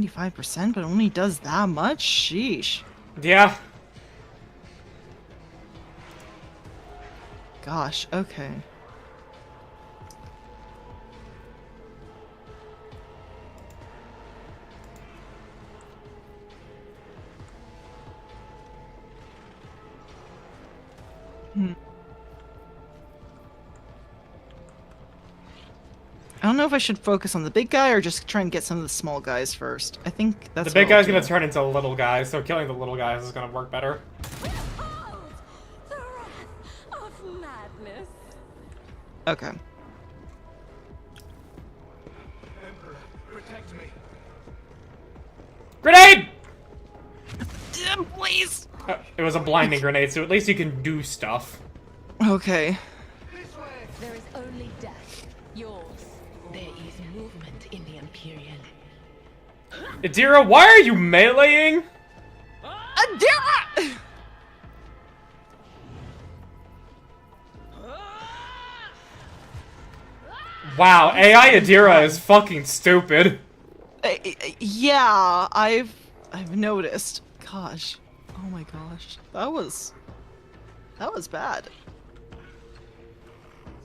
S1: %, but it only does that much? Sheesh.
S2: Yeah.
S1: Gosh, okay. I don't know if I should focus on the big guy or just try and get some of the small guys first. I think that's
S2: The big
S1: what I'll
S2: guy's gonna
S1: do.
S2: turn into little guys, so killing the little guys is gonna work better.
S9: Behold the wrath of madness.
S1: Okay.
S2: Grenade!
S1: Please!
S2: It was a blinding grenade, so at least you can do stuff.
S1: Okay.
S3: There is only death. Yours. There is movement in the Empyrean.
S2: Adira, why are you meleeing?
S1: Adira!
S2: Wow, AI Adira is fucking stupid.
S1: Yeah, I've noticed. Gosh. Oh my gosh. That was bad.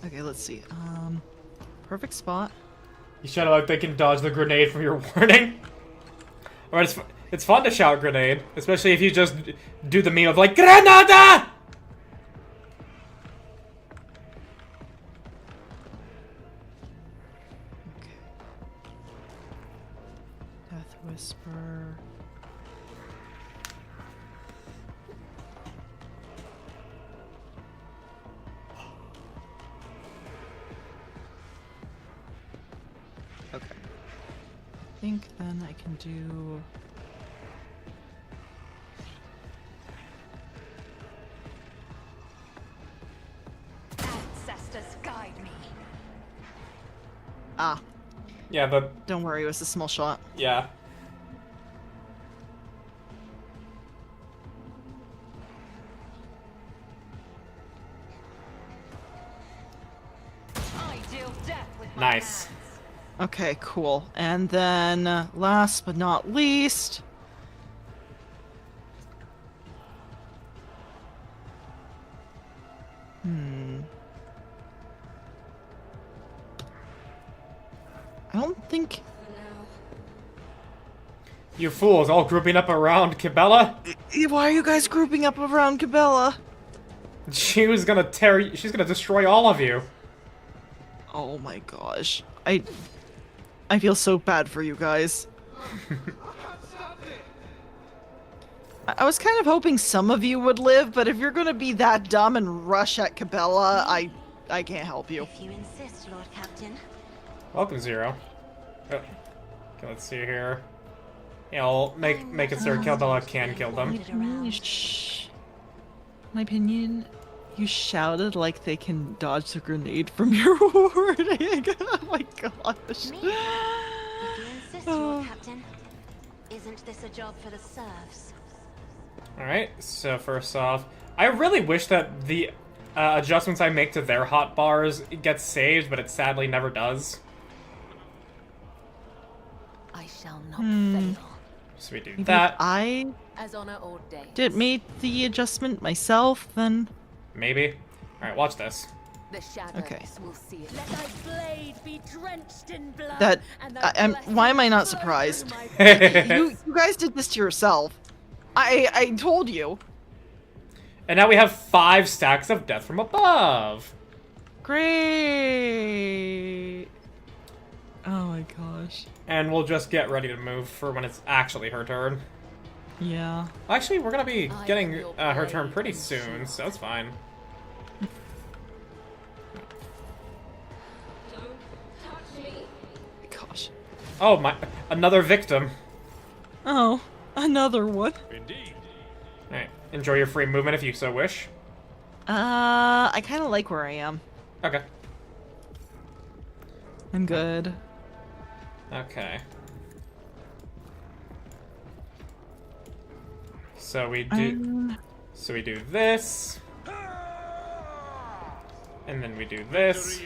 S1: Okay, let's see. Perfect spot.
S2: You shout like they can dodge the grenade from your warning. Or it's fun to shout grenade, especially if you just do the meme of like Granada!
S1: Okay. Death Whisper. Okay. I think then I can do...
S9: Ancestors guide me.
S1: Ah,
S2: Yeah, but
S1: don't worry, it was a small shot.
S2: yeah. my
S9: I deal death with my
S2: Nice.
S9: hands.
S1: Okay, cool. And then, last but not least... I don't think...
S2: You fools all grouping up around Kibella?
S1: Why are you guys grouping up around Cabela?
S2: She was gonna she's gonna destroy all of you.
S1: Oh my gosh. I feel so bad for you guys. I was kind of hoping some of you would live, but if you're gonna be that dumb and rush at Cabela, I can't help you.
S9: If you insist, Lord Captain.
S2: Welcome, Zero. Oh. Okay, let's see here. Yeah, I'll make it so Kibella can kill them.
S1: Shh. My opinion, you shouted like they can dodge the grenade from your wording. Oh my gosh.
S9: If you insist, Lord Captain. Isn't this a job for the serfs?
S2: Alright, so first off, I really wish that the adjustments I make to their hotbars get saved, but it sadly never does.
S3: I shall not fail.
S2: So we do
S1: Maybe
S2: that.
S1: if I
S3: As honor ordained.
S1: did made the adjustment myself, then
S2: Maybe. Alright, watch this.
S3: The shadows
S1: Okay.
S3: will see it. Let thy blade be drenched in blood.
S1: that
S3: and thy
S1: why am I not
S3: blessing
S1: surprised?
S3: flow through my veins.
S1: You guys did this to yourself. I told you.
S2: And now we have 5 stacks of death from above.
S1: Great. Oh my gosh.
S2: And we'll just get ready to move for when it's actually her turn.
S1: Yeah.
S2: Actually, we're gonna be
S3: I
S2: getting
S3: am your
S2: her turn
S3: blade
S2: pretty
S3: and
S2: soon, so that's fine.
S1: Gosh.
S2: Oh my, another victim.
S1: Oh, another one.
S7: Indeed.
S2: Alright, enjoy your free movement if you so wish.
S1: I kind of like where I am.
S2: Okay.
S1: I'm good.
S2: Okay. So we do. So we do this. And then we do this.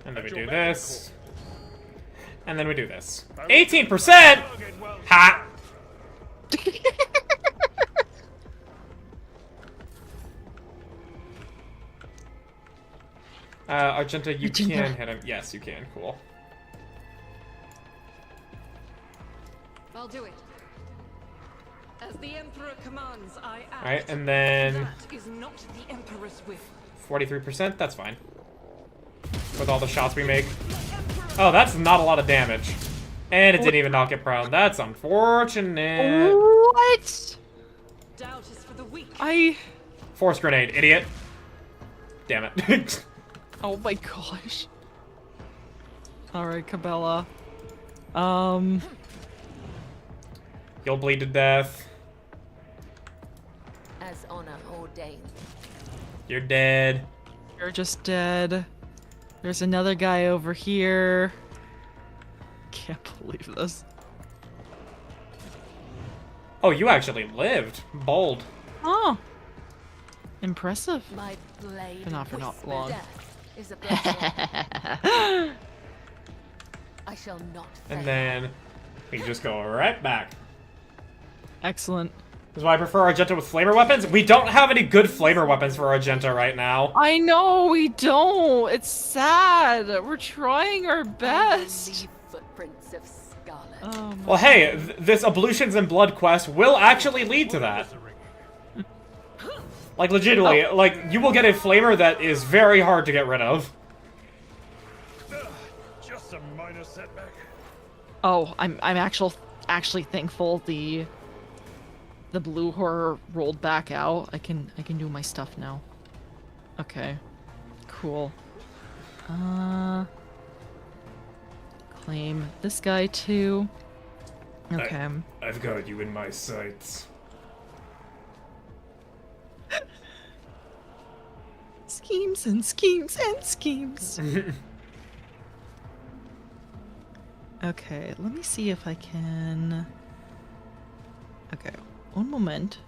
S2: And then we do this. And then we do this. 18%! Ha! Argenta, you
S1: Argenta.
S2: can hit him. Yes, you can. Cool.
S10: I'll do it. As the Emperor commands, I act.
S2: Alright, and then
S10: That is not the Emperor's will.
S2: 43%, that's fine. With all the shots we make. Oh, that's not a lot of damage. And it didn't even knock it prone. That's unfortunate.
S1: What?
S10: Doubt is for the weak.
S2: Force grenade, idiot. Damn it.
S1: Oh my gosh. Alright, Cabela.
S2: You'll bleed to death.
S3: As honor ordained.
S2: You're dead.
S1: You're just dead. There's another guy over here. Can't believe this.
S2: Oh, you actually lived. Bold.
S1: Oh. Impressive.
S3: My blade
S1: But not for not
S3: whisper
S1: long.
S3: death is a blessing. I shall not fail.
S2: And then we just go right back.
S1: Excellent.
S2: This is why I prefer Argenta with flamer weapons. We don't have any good flamer weapons for Argenta right now.
S1: I know we don't. It's sad. We're trying our
S3: I will
S1: best.
S3: leave footprints of scarlet.
S1: Oh my.
S2: Well, hey, this Ablutions and Blood quest will actually lead to that. Like, legitimately, like, you will get a flamer that is very hard to get rid of.
S6: Just a minor setback.
S1: Oh, I'm actually thankful the blue horror rolled back out. I can do my stuff now. Okay. Cool. Claim this guy too. Okay.
S6: I've got you in my sights.
S1: Schemes and schemes and schemes. Okay, let me see if I can. Okay, one moment.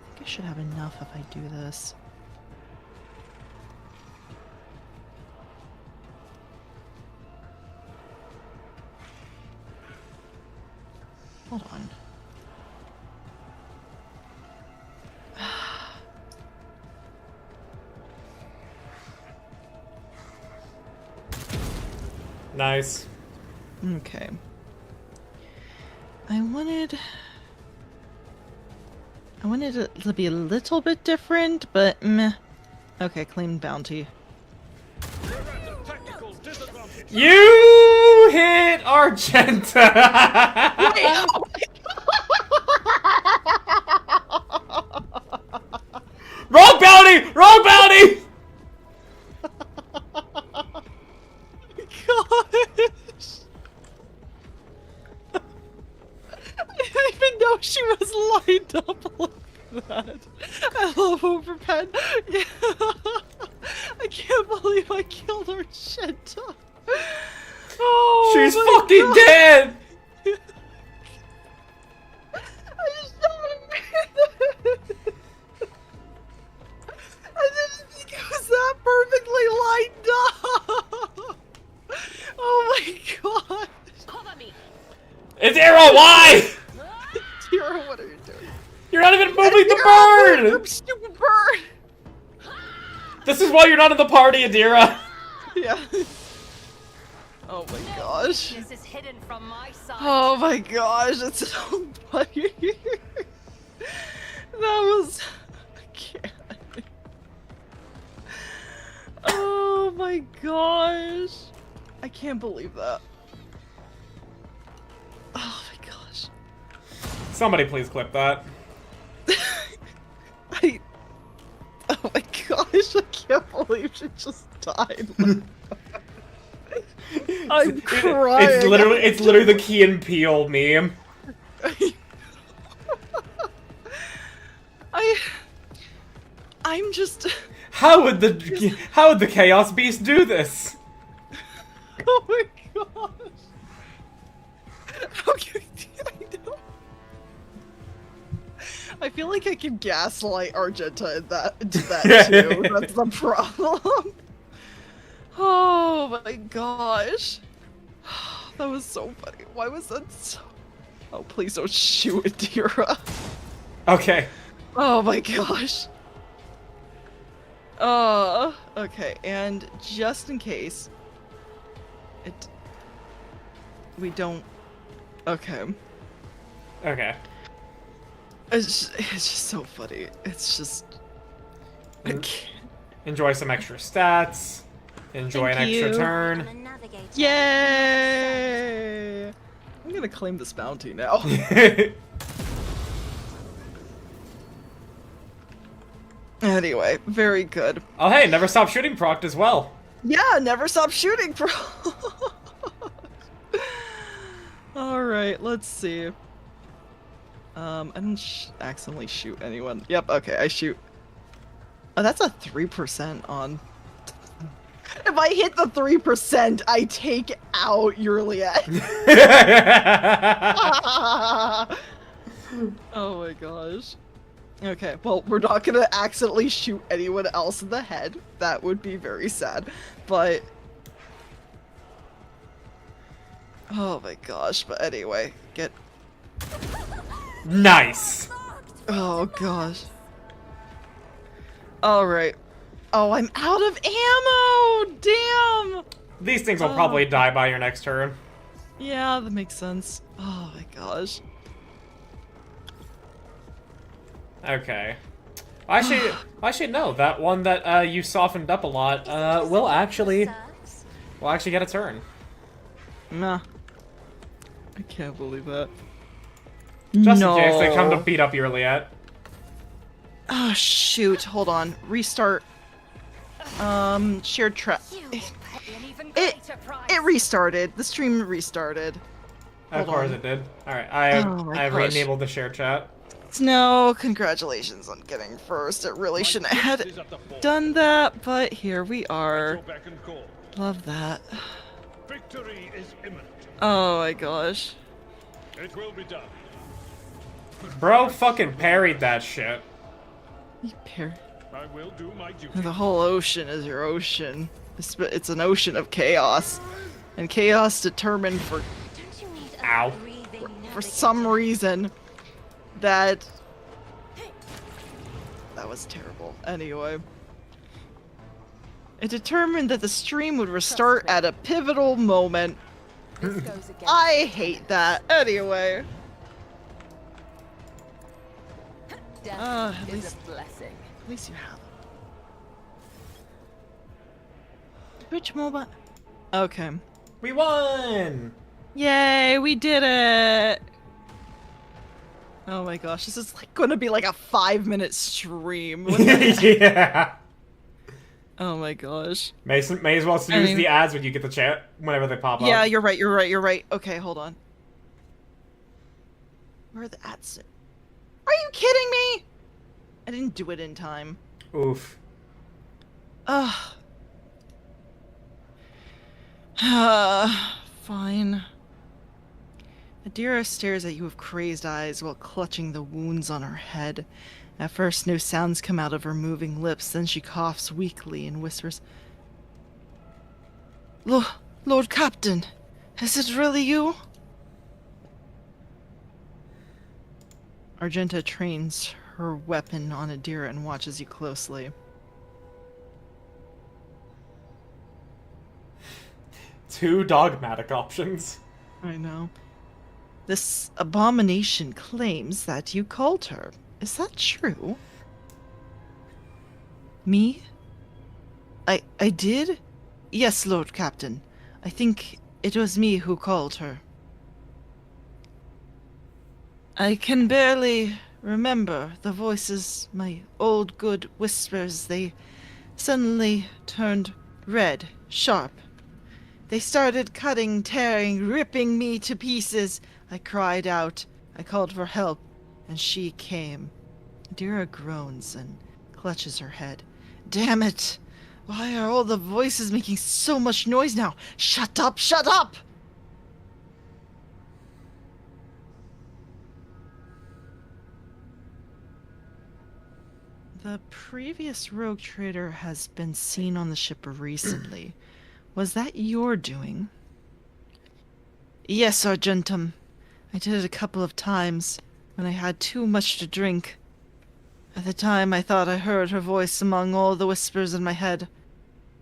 S1: I think I should have enough if I do this. Hold on.
S2: Nice.
S1: Okay. I wanted it to be a little bit different, but meh. Okay, claim bounty.
S2: You hit Argenta! Wrong bounty! Wrong bounty!
S1: Gosh. I didn't even know she was lined up like that. I love Overpen. Yeah. I can't believe I killed Argenta. Oh,
S2: She's
S1: my
S2: fucking
S1: God.
S2: dead!
S1: I just don't I didn't think it was that perfectly lined up. Oh my god.
S10: Cover me.
S2: It's Arrow, why?
S1: Tira, what are you doing?
S2: You're not even moving the bird!
S1: Stupid bird!
S2: This is why you're not in the party, Adira.
S1: Yeah. Oh my gosh.
S10: This is hidden from my sight.
S1: Oh my gosh, it's so funny. That was... I can't. Oh my gosh. I can't believe that. Oh my gosh.
S2: Somebody please clip that.
S1: Oh my gosh, I can't believe she just died. I'm crying.
S2: It's literally the Key and Peele meme.
S1: I'm just.
S2: How would the Chaos Beast do this?
S1: Oh my gosh. Okay, I know. I feel like I can gaslight Argenta into that too. That's the problem. Oh my gosh. That was so funny. Why was that so... Oh, please don't shoot Adira.
S2: Okay.
S1: Oh my gosh. Okay, and just in case we don't... Okay.
S2: Okay.
S1: It's just so funny. It's just... I can't.
S2: Enjoy some extra stats. Enjoy
S1: Thank
S2: an extra
S1: you.
S2: turn.
S9: I'm a navigator.
S1: Yay! I'm gonna claim this bounty now. Anyway, very good.
S2: Oh hey, never stop shooting procced as well.
S1: Yeah, never stop shooting, bro. Alright, let's see. I didn't accidentally shoot anyone. Yep, okay, I shoot. Oh, that's a 3% on. If I hit the 3%, I take out Yurliet. Oh my gosh. Okay, well, we're not gonna accidentally shoot anyone else in the head. That would be very sad. But... Oh my gosh, but anyway, get...
S2: Nice.
S1: Oh gosh. Alright. Oh, I'm out of ammo! Damn!
S2: These things will probably die by your next turn.
S1: Yeah, that makes sense. Oh my gosh.
S2: Okay. Actually, no. That one that you softened up a lot will actually get a turn.
S1: Nah. I can't believe that.
S2: Just
S1: no.
S2: in case they come to beat up your Liet.
S1: Oh shoot! Hold on. Restart. Shared trap. It restarted. The stream restarted.
S2: Of
S1: Hold
S2: course
S1: on.
S2: it did. Alright, I
S1: gosh.
S2: re-enabled the share chat.
S1: No, congratulations on getting first. It really shouldn't have done that, but here we are. Love that.
S11: Victory is imminent.
S1: Oh my gosh.
S11: It will be done.
S2: Bro fucking parried that shit.
S1: You pair.
S11: I will do my duty.
S1: The whole ocean is your ocean. It's an ocean of chaos. And chaos determined for...
S9: Don't you need a
S2: Ow.
S9: breathing
S1: For some reason that was terrible. Anyway, it determined that the stream would restart at a pivotal moment. I hate that. Anyway,
S3: Death
S1: at
S3: is
S1: least-
S3: a blessing.
S1: at least you have it. Twitch mobile. Okay.
S2: We won!
S1: Yay, we did it! Oh my gosh, this is like gonna be like a 5-minute stream.
S2: Yeah.
S1: Oh my gosh.
S2: May as well use the ads when you get the chat whenever they pop up.
S1: Yeah, you're right. Okay, hold on. Where are the ads? Are you kidding me? I didn't do it in time.
S2: Oof.
S1: Ugh. Fine. Adira stares at you with crazed eyes while clutching the wounds on her head. At first, no sounds come out of her moving lips, then she coughs weakly and whispers, Lord Captain, is it really you? Argenta trains her weapon on Adira and watches you closely.
S2: Two dogmatic options.
S1: I know. This abomination claims that you called her. Is that true? Me? I did? Yes, Lord Captain. I think it was me who called her. I can barely remember the voices, my old good whispers. They suddenly turned red, sharp. They started cutting, tearing, ripping me to pieces. I cried out. I called for help, and she came. Adira groans and clutches her head. Damn it! Why are all the voices making so much noise now? Shut up! Shut up! The previous rogue trader has been seen on the ship recently. Was that your doing? Yes, Argentum. I did it a couple of times when I had too much to drink. At the time, I thought I heard her voice among all the whispers in my head.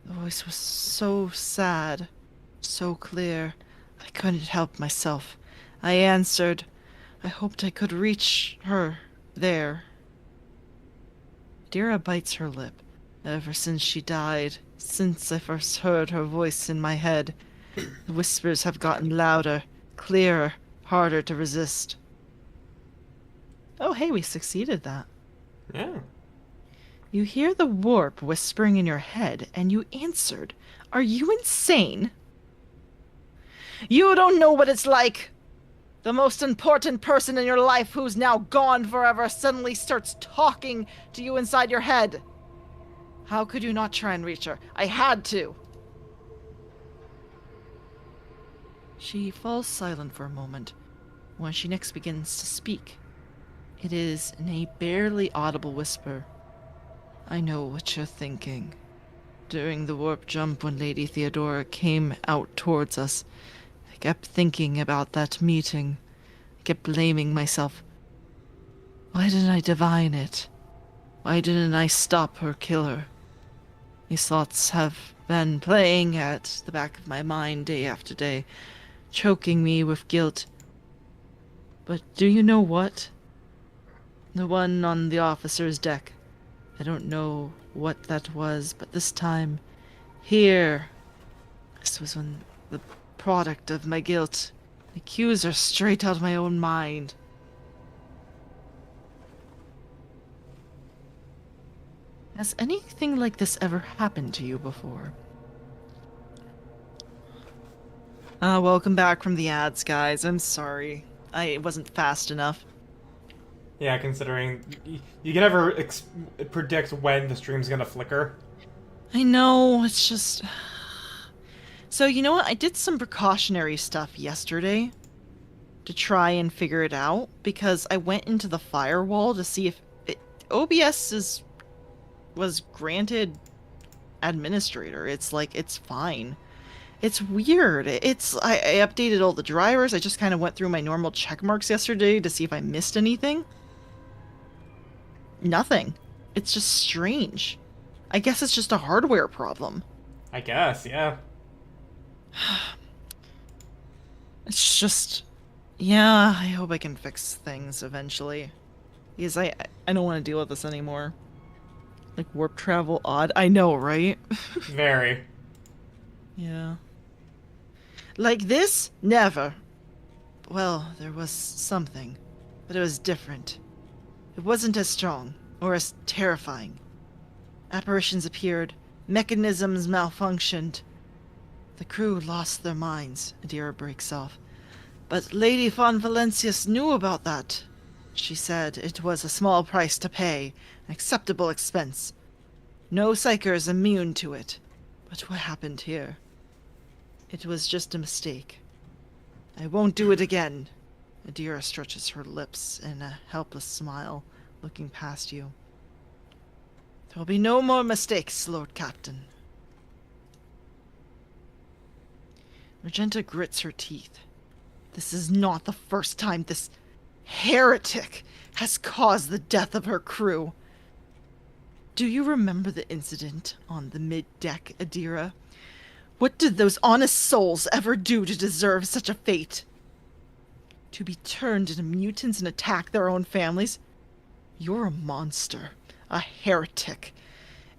S1: The voice was so sad, so clear, I couldn't help myself. I answered. I hoped I could reach her there. Dira bites her lip. Ever since she died, since I first heard her voice in my head, the whispers have gotten louder, clearer, harder to resist. Oh, hey, we succeeded that.
S2: Yeah.
S1: You hear the warp whispering in your head, and you answered. Are you insane? You don't know what it's like! The most important person in your life who's now gone forever suddenly starts talking to you inside your head. How could you not try and reach her? I had to. She falls silent for a moment. When she next begins to speak, it is in a barely audible whisper. I know what you're thinking. During the warp jump when Lady Theodora came out towards us, I kept thinking about that meeting. I kept blaming myself. Why didn't I divine it? Why didn't I stop her, kill her? These thoughts have been playing at the back of my mind day after day, choking me with guilt. But do you know what? The one on the officer's deck. I don't know what that was, but this time, here, this was when the product of my guilt. The accuser straight out of my own mind. Has anything like this ever happened to you before? Welcome back from the ads, guys. I'm sorry. I wasn't fast enough.
S2: Yeah, considering you can never predict when the stream's gonna flicker.
S1: I know, it's just... So, you know what? I did some precautionary stuff yesterday to try and figure it out, because I went into the firewall to see if OBS was granted administrator. It's like, it's fine. It's weird. I updated all the drivers. I just kind of went through my normal check marks yesterday to see if I missed anything. Nothing. It's just strange. I guess it's just a hardware problem.
S2: I guess, yeah.
S1: It's just... Yeah, I hope I can fix things eventually. Because I don't want to deal with this anymore. Like, warp travel odd. I know, right?
S2: Very.
S1: Yeah. Like this? Never. Well, there was something. But it was different. It wasn't as strong, or as terrifying. Apparitions appeared. Mechanisms malfunctioned. The crew lost their minds, Adira breaks off. But Lady Von Valencius knew about that. She said it was a small price to pay, an acceptable expense. No psyker is immune to it. But what happened here? It was just a mistake. I won't do it again. Adira stretches her lips in a helpless smile, looking past you. There will be no more mistakes, Lord Captain. Magenta grits her teeth. This is not the first time this heretic has caused the death of her crew. Do you remember the incident on the mid-deck, Adira? What did those honest souls ever do to deserve such a fate? To be turned into mutants and attack their own families? You're a monster, a heretic.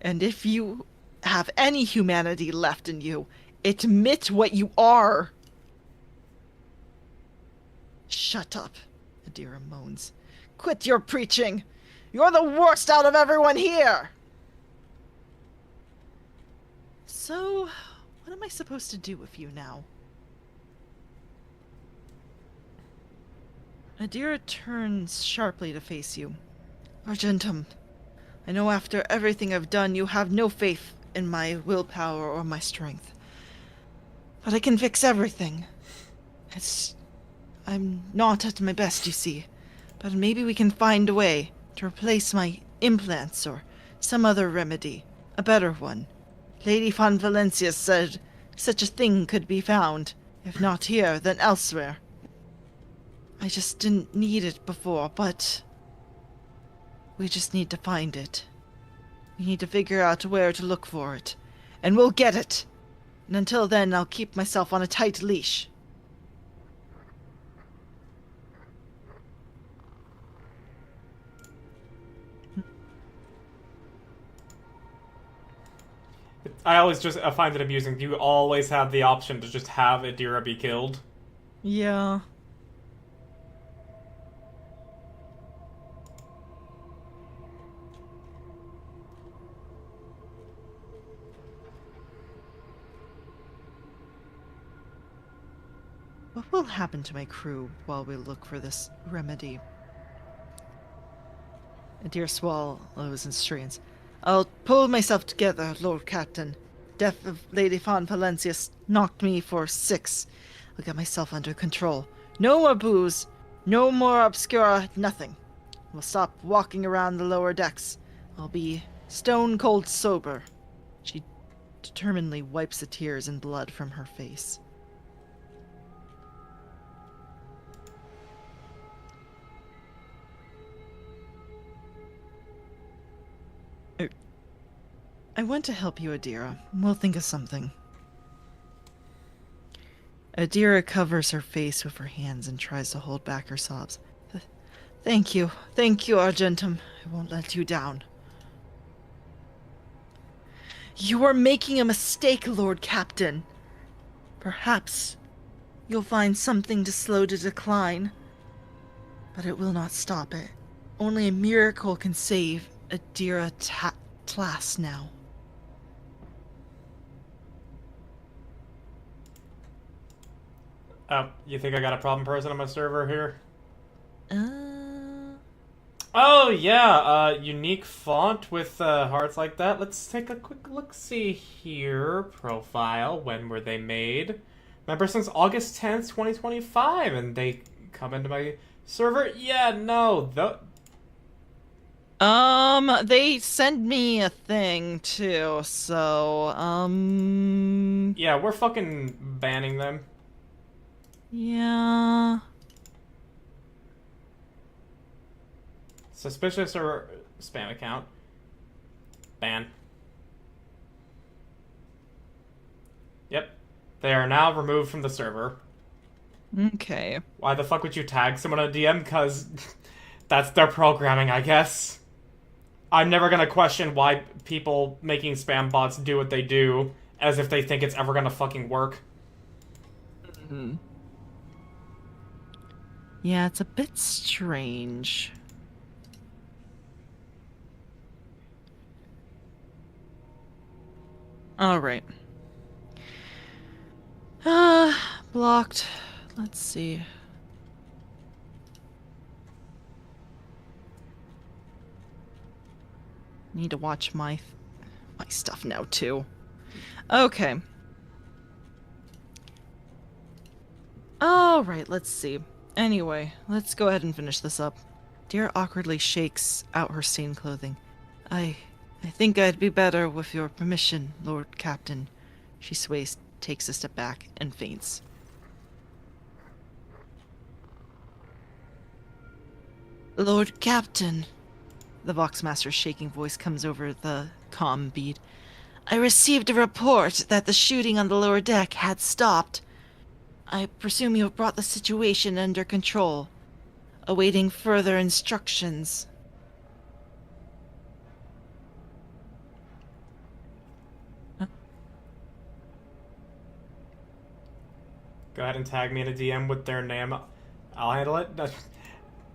S1: And if you have any humanity left in you, admit what you are. Shut up, Adira moans. Quit your preaching. You're the worst out of everyone here. So, what am I supposed to do with you now? Adira turns sharply to face you. Argentum, I know after everything I've done, you have no faith in my willpower or my strength. But I can fix everything. I'm not at my best, you see. But maybe we can find a way to replace my implants or some other remedy. A better one. Lady Von Valencia said such a thing could be found. If not here, then elsewhere. I just didn't need it before, but we just need to find it. We need to figure out where to look for it. And we'll get it. And until then, I'll keep myself on a tight leash.
S2: I find it amusing. You always have the option to just have Adira be killed.
S1: Yeah. What will happen to my crew while we look for this remedy? Adira swallows and strains. I'll pull myself together, Lord Captain. Death of Lady Von Valencia knocked me for 6. I'll get myself under control. No more booze, no more obscura, nothing. We'll stop walking around the lower decks. I'll be stone cold sober. She determinedly wipes the tears and blood from her face. I want to help you, Adira. We'll think of something. Adira covers her face with her hands and tries to hold back her sobs. Thank you, Argentum. I won't let you down. You are making a mistake, Lord Captain. Perhaps you'll find something to slow the decline, but it will not stop it. Only a miracle can save Adira Tlass now.
S2: You think I got a problem person on my server here? Oh, yeah, unique font with hearts like that. Let's take a quick look-see here. Profile, when were they made? Member since August 10th, 2025, and they come into my server? Yeah, no,
S1: they send me a thing, too, so,
S2: yeah, we're fucking banning them.
S1: Yeah.
S2: Suspicious or spam account. Ban. Yep. They are now removed from the server.
S1: Okay.
S2: Why the fuck would you tag someone on a DM? Because that's their programming, I guess. I'm never gonna question why people making spam bots do what they do, as if they think it's ever gonna fucking work.
S1: Mm-hmm. Yeah, it's a bit strange. Alright. Blocked. Let's see. Need to watch my stuff now, too. Okay. Alright, let's see. Anyway, let's go ahead and finish this up. Deer awkwardly shakes out her stained clothing. I think I'd be better with your permission, Lord Captain. She sways, takes a step back, and faints. Lord Captain, the Voxmaster's shaking voice comes over the comm bead. I received a report that the shooting on the lower deck had stopped. I presume you have brought the situation under control, awaiting further instructions.
S2: Go ahead and tag me in a DM with their name. I'll handle it.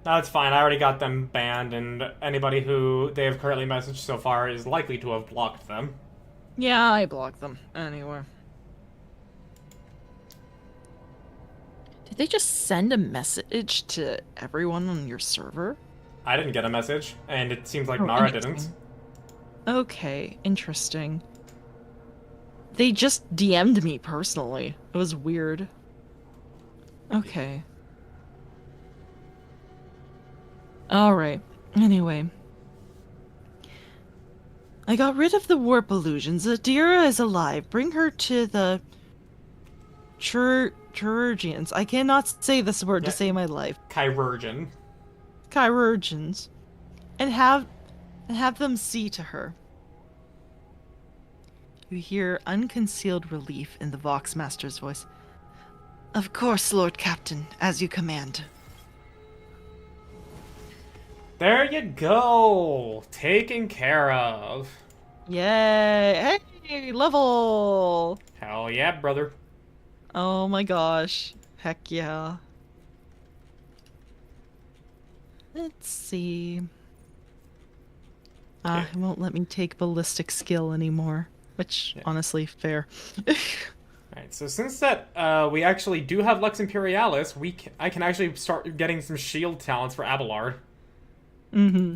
S2: No, it's fine. I already got them banned, and anybody who they have currently messaged so far is likely to have blocked them.
S1: Yeah, I blocked them. Anyway. Did they just send a message to everyone on your server?
S2: I didn't get a message, and it seems like
S1: Oh,
S2: Nara didn't.
S1: interesting. Okay, interesting. They just DM'd me personally. It was weird. Okay. Alright. Anyway. I got rid of the warp illusions. Adira is alive. Bring her to the Chirurgians. I cannot say this word to
S2: Yeah.
S1: save my life.
S2: Chirurgeon.
S1: Chirurgians. And have them see to her. You hear unconcealed relief in the Voxmaster's voice. Of course, Lord Captain, as you command.
S2: There you go! Taken care of.
S1: Yay! Hey, level!
S2: Hell yeah, brother.
S1: Oh my gosh. Heck yeah. Let's see. It won't let me take ballistic skill anymore. Which, honestly, fair.
S2: Alright, so since that we actually do have Lux Imperialis, I can actually start getting some shield talents for Abelard.
S1: Mm-hmm.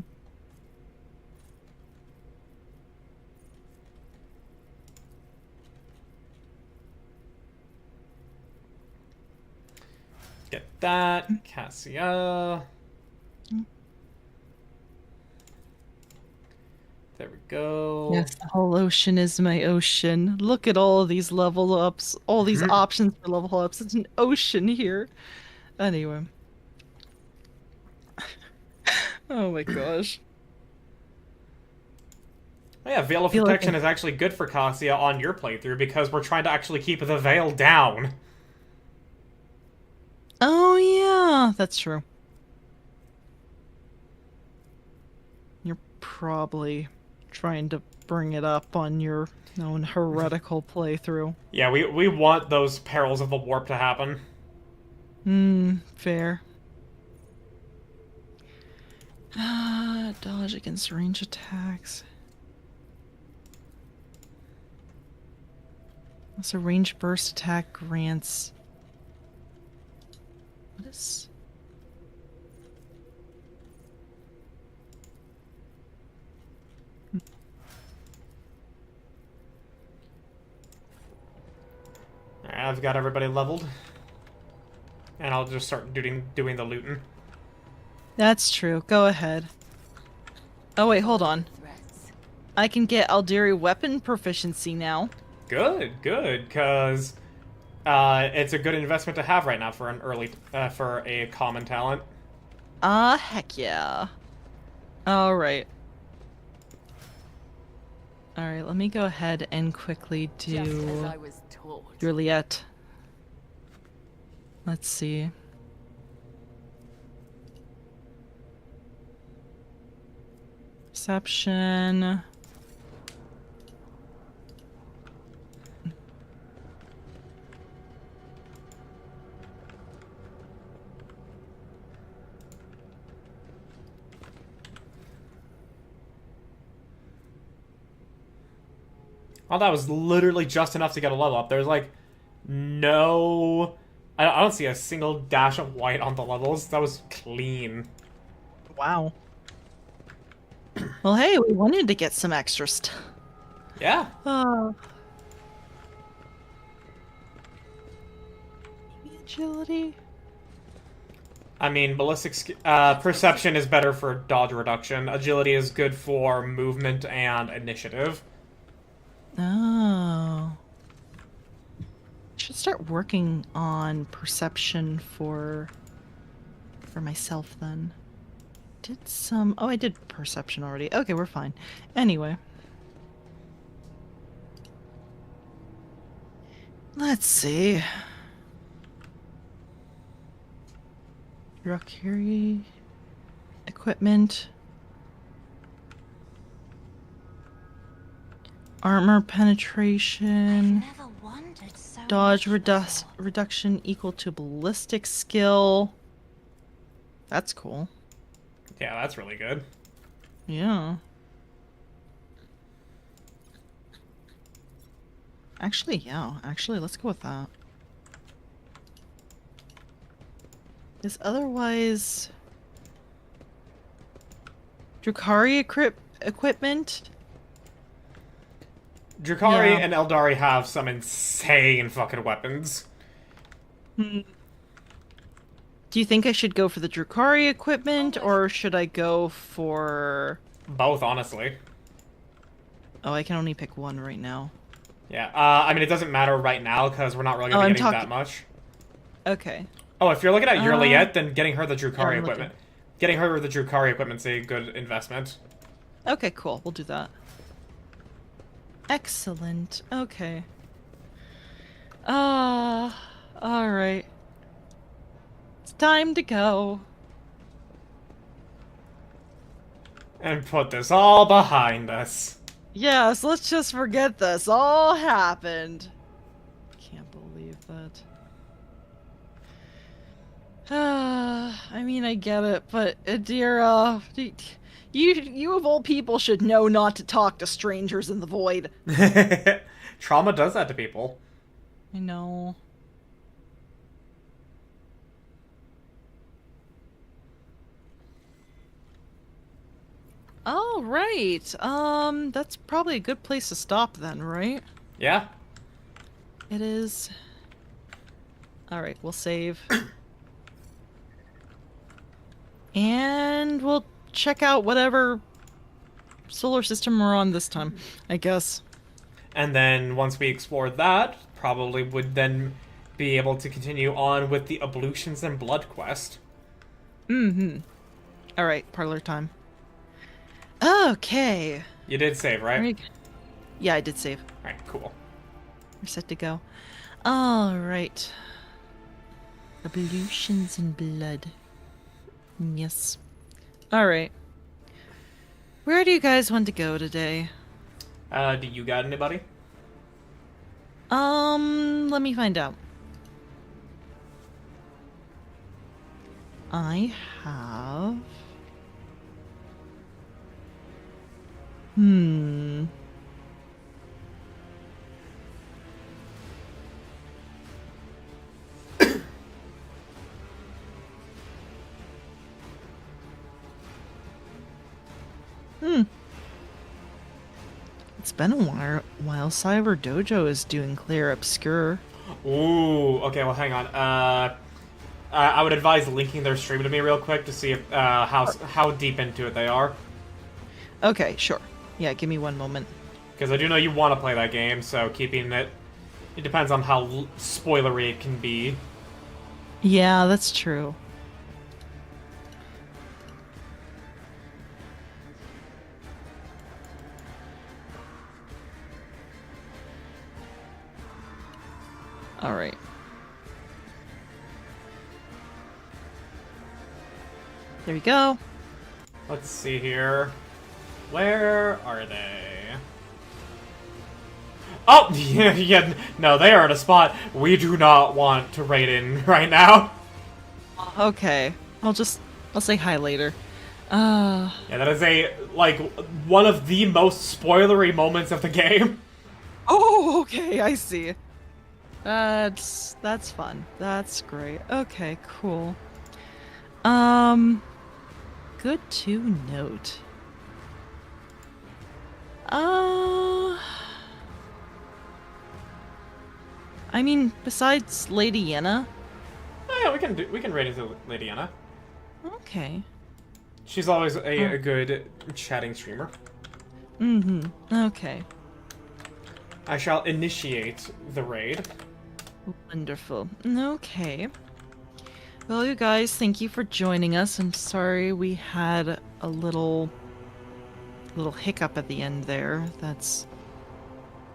S2: Get that. Cassia. There we go.
S1: Yes, the whole ocean is my ocean. Look at all of these level ups, all these options for level ups. It's an ocean here. Anyway. Oh my gosh.
S2: Oh yeah, Veil of
S1: Feel like
S2: Protection is actually good for Cassia on your playthrough because we're trying to actually keep the veil down.
S1: Oh yeah, that's true. You're probably trying to bring it up on your own heretical playthrough.
S2: Yeah, we want those perils of the warp to happen.
S1: Fair. Dodge against range attacks. So range burst attack grants. What is...
S2: Alright, I've got everybody leveled. And I'll just start doing the looting.
S1: That's true. Go ahead. Oh wait, hold on. I can get Aldiri weapon proficiency now.
S2: Good, because it's a good investment to have right now for an early for a common talent.
S1: Heck yeah. Alright. Alright, let me go ahead and quickly do Juliet. Let's see. Perception.
S2: Oh, that was literally just enough to get a level up. There's like no... I don't see a single dash of white on the levels. That was clean.
S1: Wow. Well, hey, we wanted to get some extra stuff.
S2: Yeah.
S1: Agility.
S2: I mean, perception is better for dodge reduction. Agility is good for movement and initiative.
S1: Oh. Should start working on perception for myself then. Did some... Oh, I did perception already. Okay, we're fine. Anyway. Let's see. Rockary equipment. Armor penetration. Dodge reduction equal to ballistic skill. That's cool.
S2: Yeah, that's really good.
S1: Yeah. Actually, yeah. Actually, let's go with that. Because otherwise... Drukari equipment?
S2: Drukari
S1: Yeah.
S2: and Eldari have some insane fucking weapons.
S1: Hmm. Do you think I should go for the Drukari equipment, or should I go for...
S2: Both, honestly.
S1: Oh, I can only pick one right now.
S2: Yeah, I mean, it doesn't matter right now, because we're not really going to be getting that much.
S1: Okay.
S2: Oh, if you're looking at Yurliet, then getting her the Drukari
S1: I'm
S2: equipment.
S1: looking.
S2: Getting her the Drukari equipment's a good investment.
S1: Okay, cool. We'll do that. Excellent. Okay. Alright. It's time to go.
S2: And put this all behind us.
S1: Yes, let's just forget this all happened. Can't believe that. I mean, I get it, but Adira, you of all people should know not to talk to strangers in the void.
S2: Trauma does that to people.
S1: I know. All right. That's probably a good place to stop then, right?
S2: Yeah.
S1: It is. All right, we'll save. And we'll check out whatever solar system we're on this time, I guess.
S2: And then once we explore that, probably would then be able to continue on with the ablutions and blood quest.
S1: Mm-hmm. All right, parlor time. Okay.
S2: You did save, right?
S1: Yeah, I did save.
S2: All right, cool.
S1: We're set to go. All right. Ablutions and blood. Yes. All right. Where do you guys want to go today?
S2: Do you got anybody?
S1: Let me find out. I have... It's been a while. Cyber Dojo is doing Clear Obscure.
S2: Ooh, okay, well, hang on. I would advise linking their stream to me real quick to see if, how deep into it they are.
S1: Okay, sure. Yeah, give me one moment.
S2: Because I do know you want to play that game, so keeping it... It depends on how spoilery it can be.
S1: Yeah, that's true. All right. There we go.
S2: Let's see here. Where are they? Oh, yeah, no, they are at a spot we do not want to raid in right now.
S1: Okay. I'll say hi later.
S2: Yeah, that is one of the most spoilery moments of the game.
S1: Oh, okay, I see. That's fun. That's great. Okay, cool. Good to note. I mean, besides Lady Yenna.
S2: Oh yeah, we can raid into Lady Anna.
S1: Okay.
S2: She's always a good chatting streamer.
S1: Mm-hmm. Okay.
S2: I shall initiate the raid.
S1: Wonderful. Okay. Well, you guys, thank you for joining us. I'm sorry we had a little hiccup at the end there. That's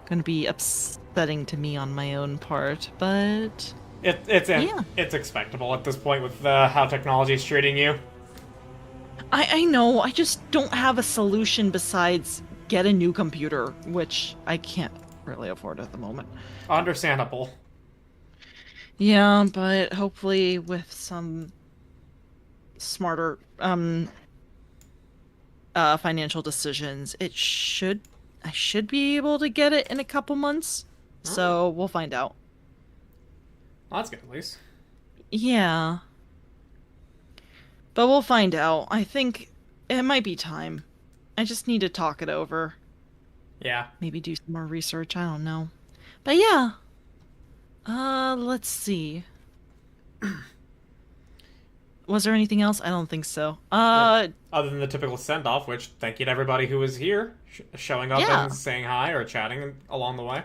S1: gonna be upsetting to me on my own part, but
S2: It's expectable at this point with how technology is treating you.
S1: I know. I just don't have a solution besides get a new computer, which I can't really afford at the moment.
S2: Understandable.
S1: Yeah, but hopefully with some smarter financial decisions, I should be able to get it in a couple months. So we'll find out.
S2: Well, that's good at least.
S1: Yeah. But we'll find out. I think it might be time. I just need to talk it over.
S2: Yeah.
S1: Maybe do some more research. I don't know. But yeah. Let's see. Was there anything else? I don't think so.
S2: Other than the typical send-off, which thank you to everybody who was here, showing up
S1: Yeah.
S2: and saying hi or chatting along the way.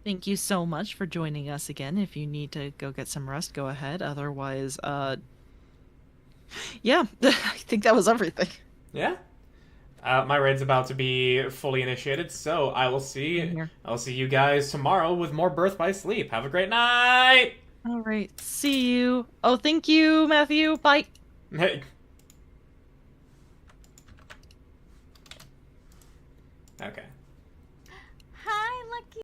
S1: Thank you so much for joining us again. If you need to go get some rest, go ahead. Otherwise, yeah, I think that was everything.
S2: Yeah. My raid's about to be fully initiated, so I'll see you guys tomorrow with more Birth by Sleep. Have a great night!
S1: All right, see you. Oh, thank you, Matthew. Bye.
S2: Hey. Okay.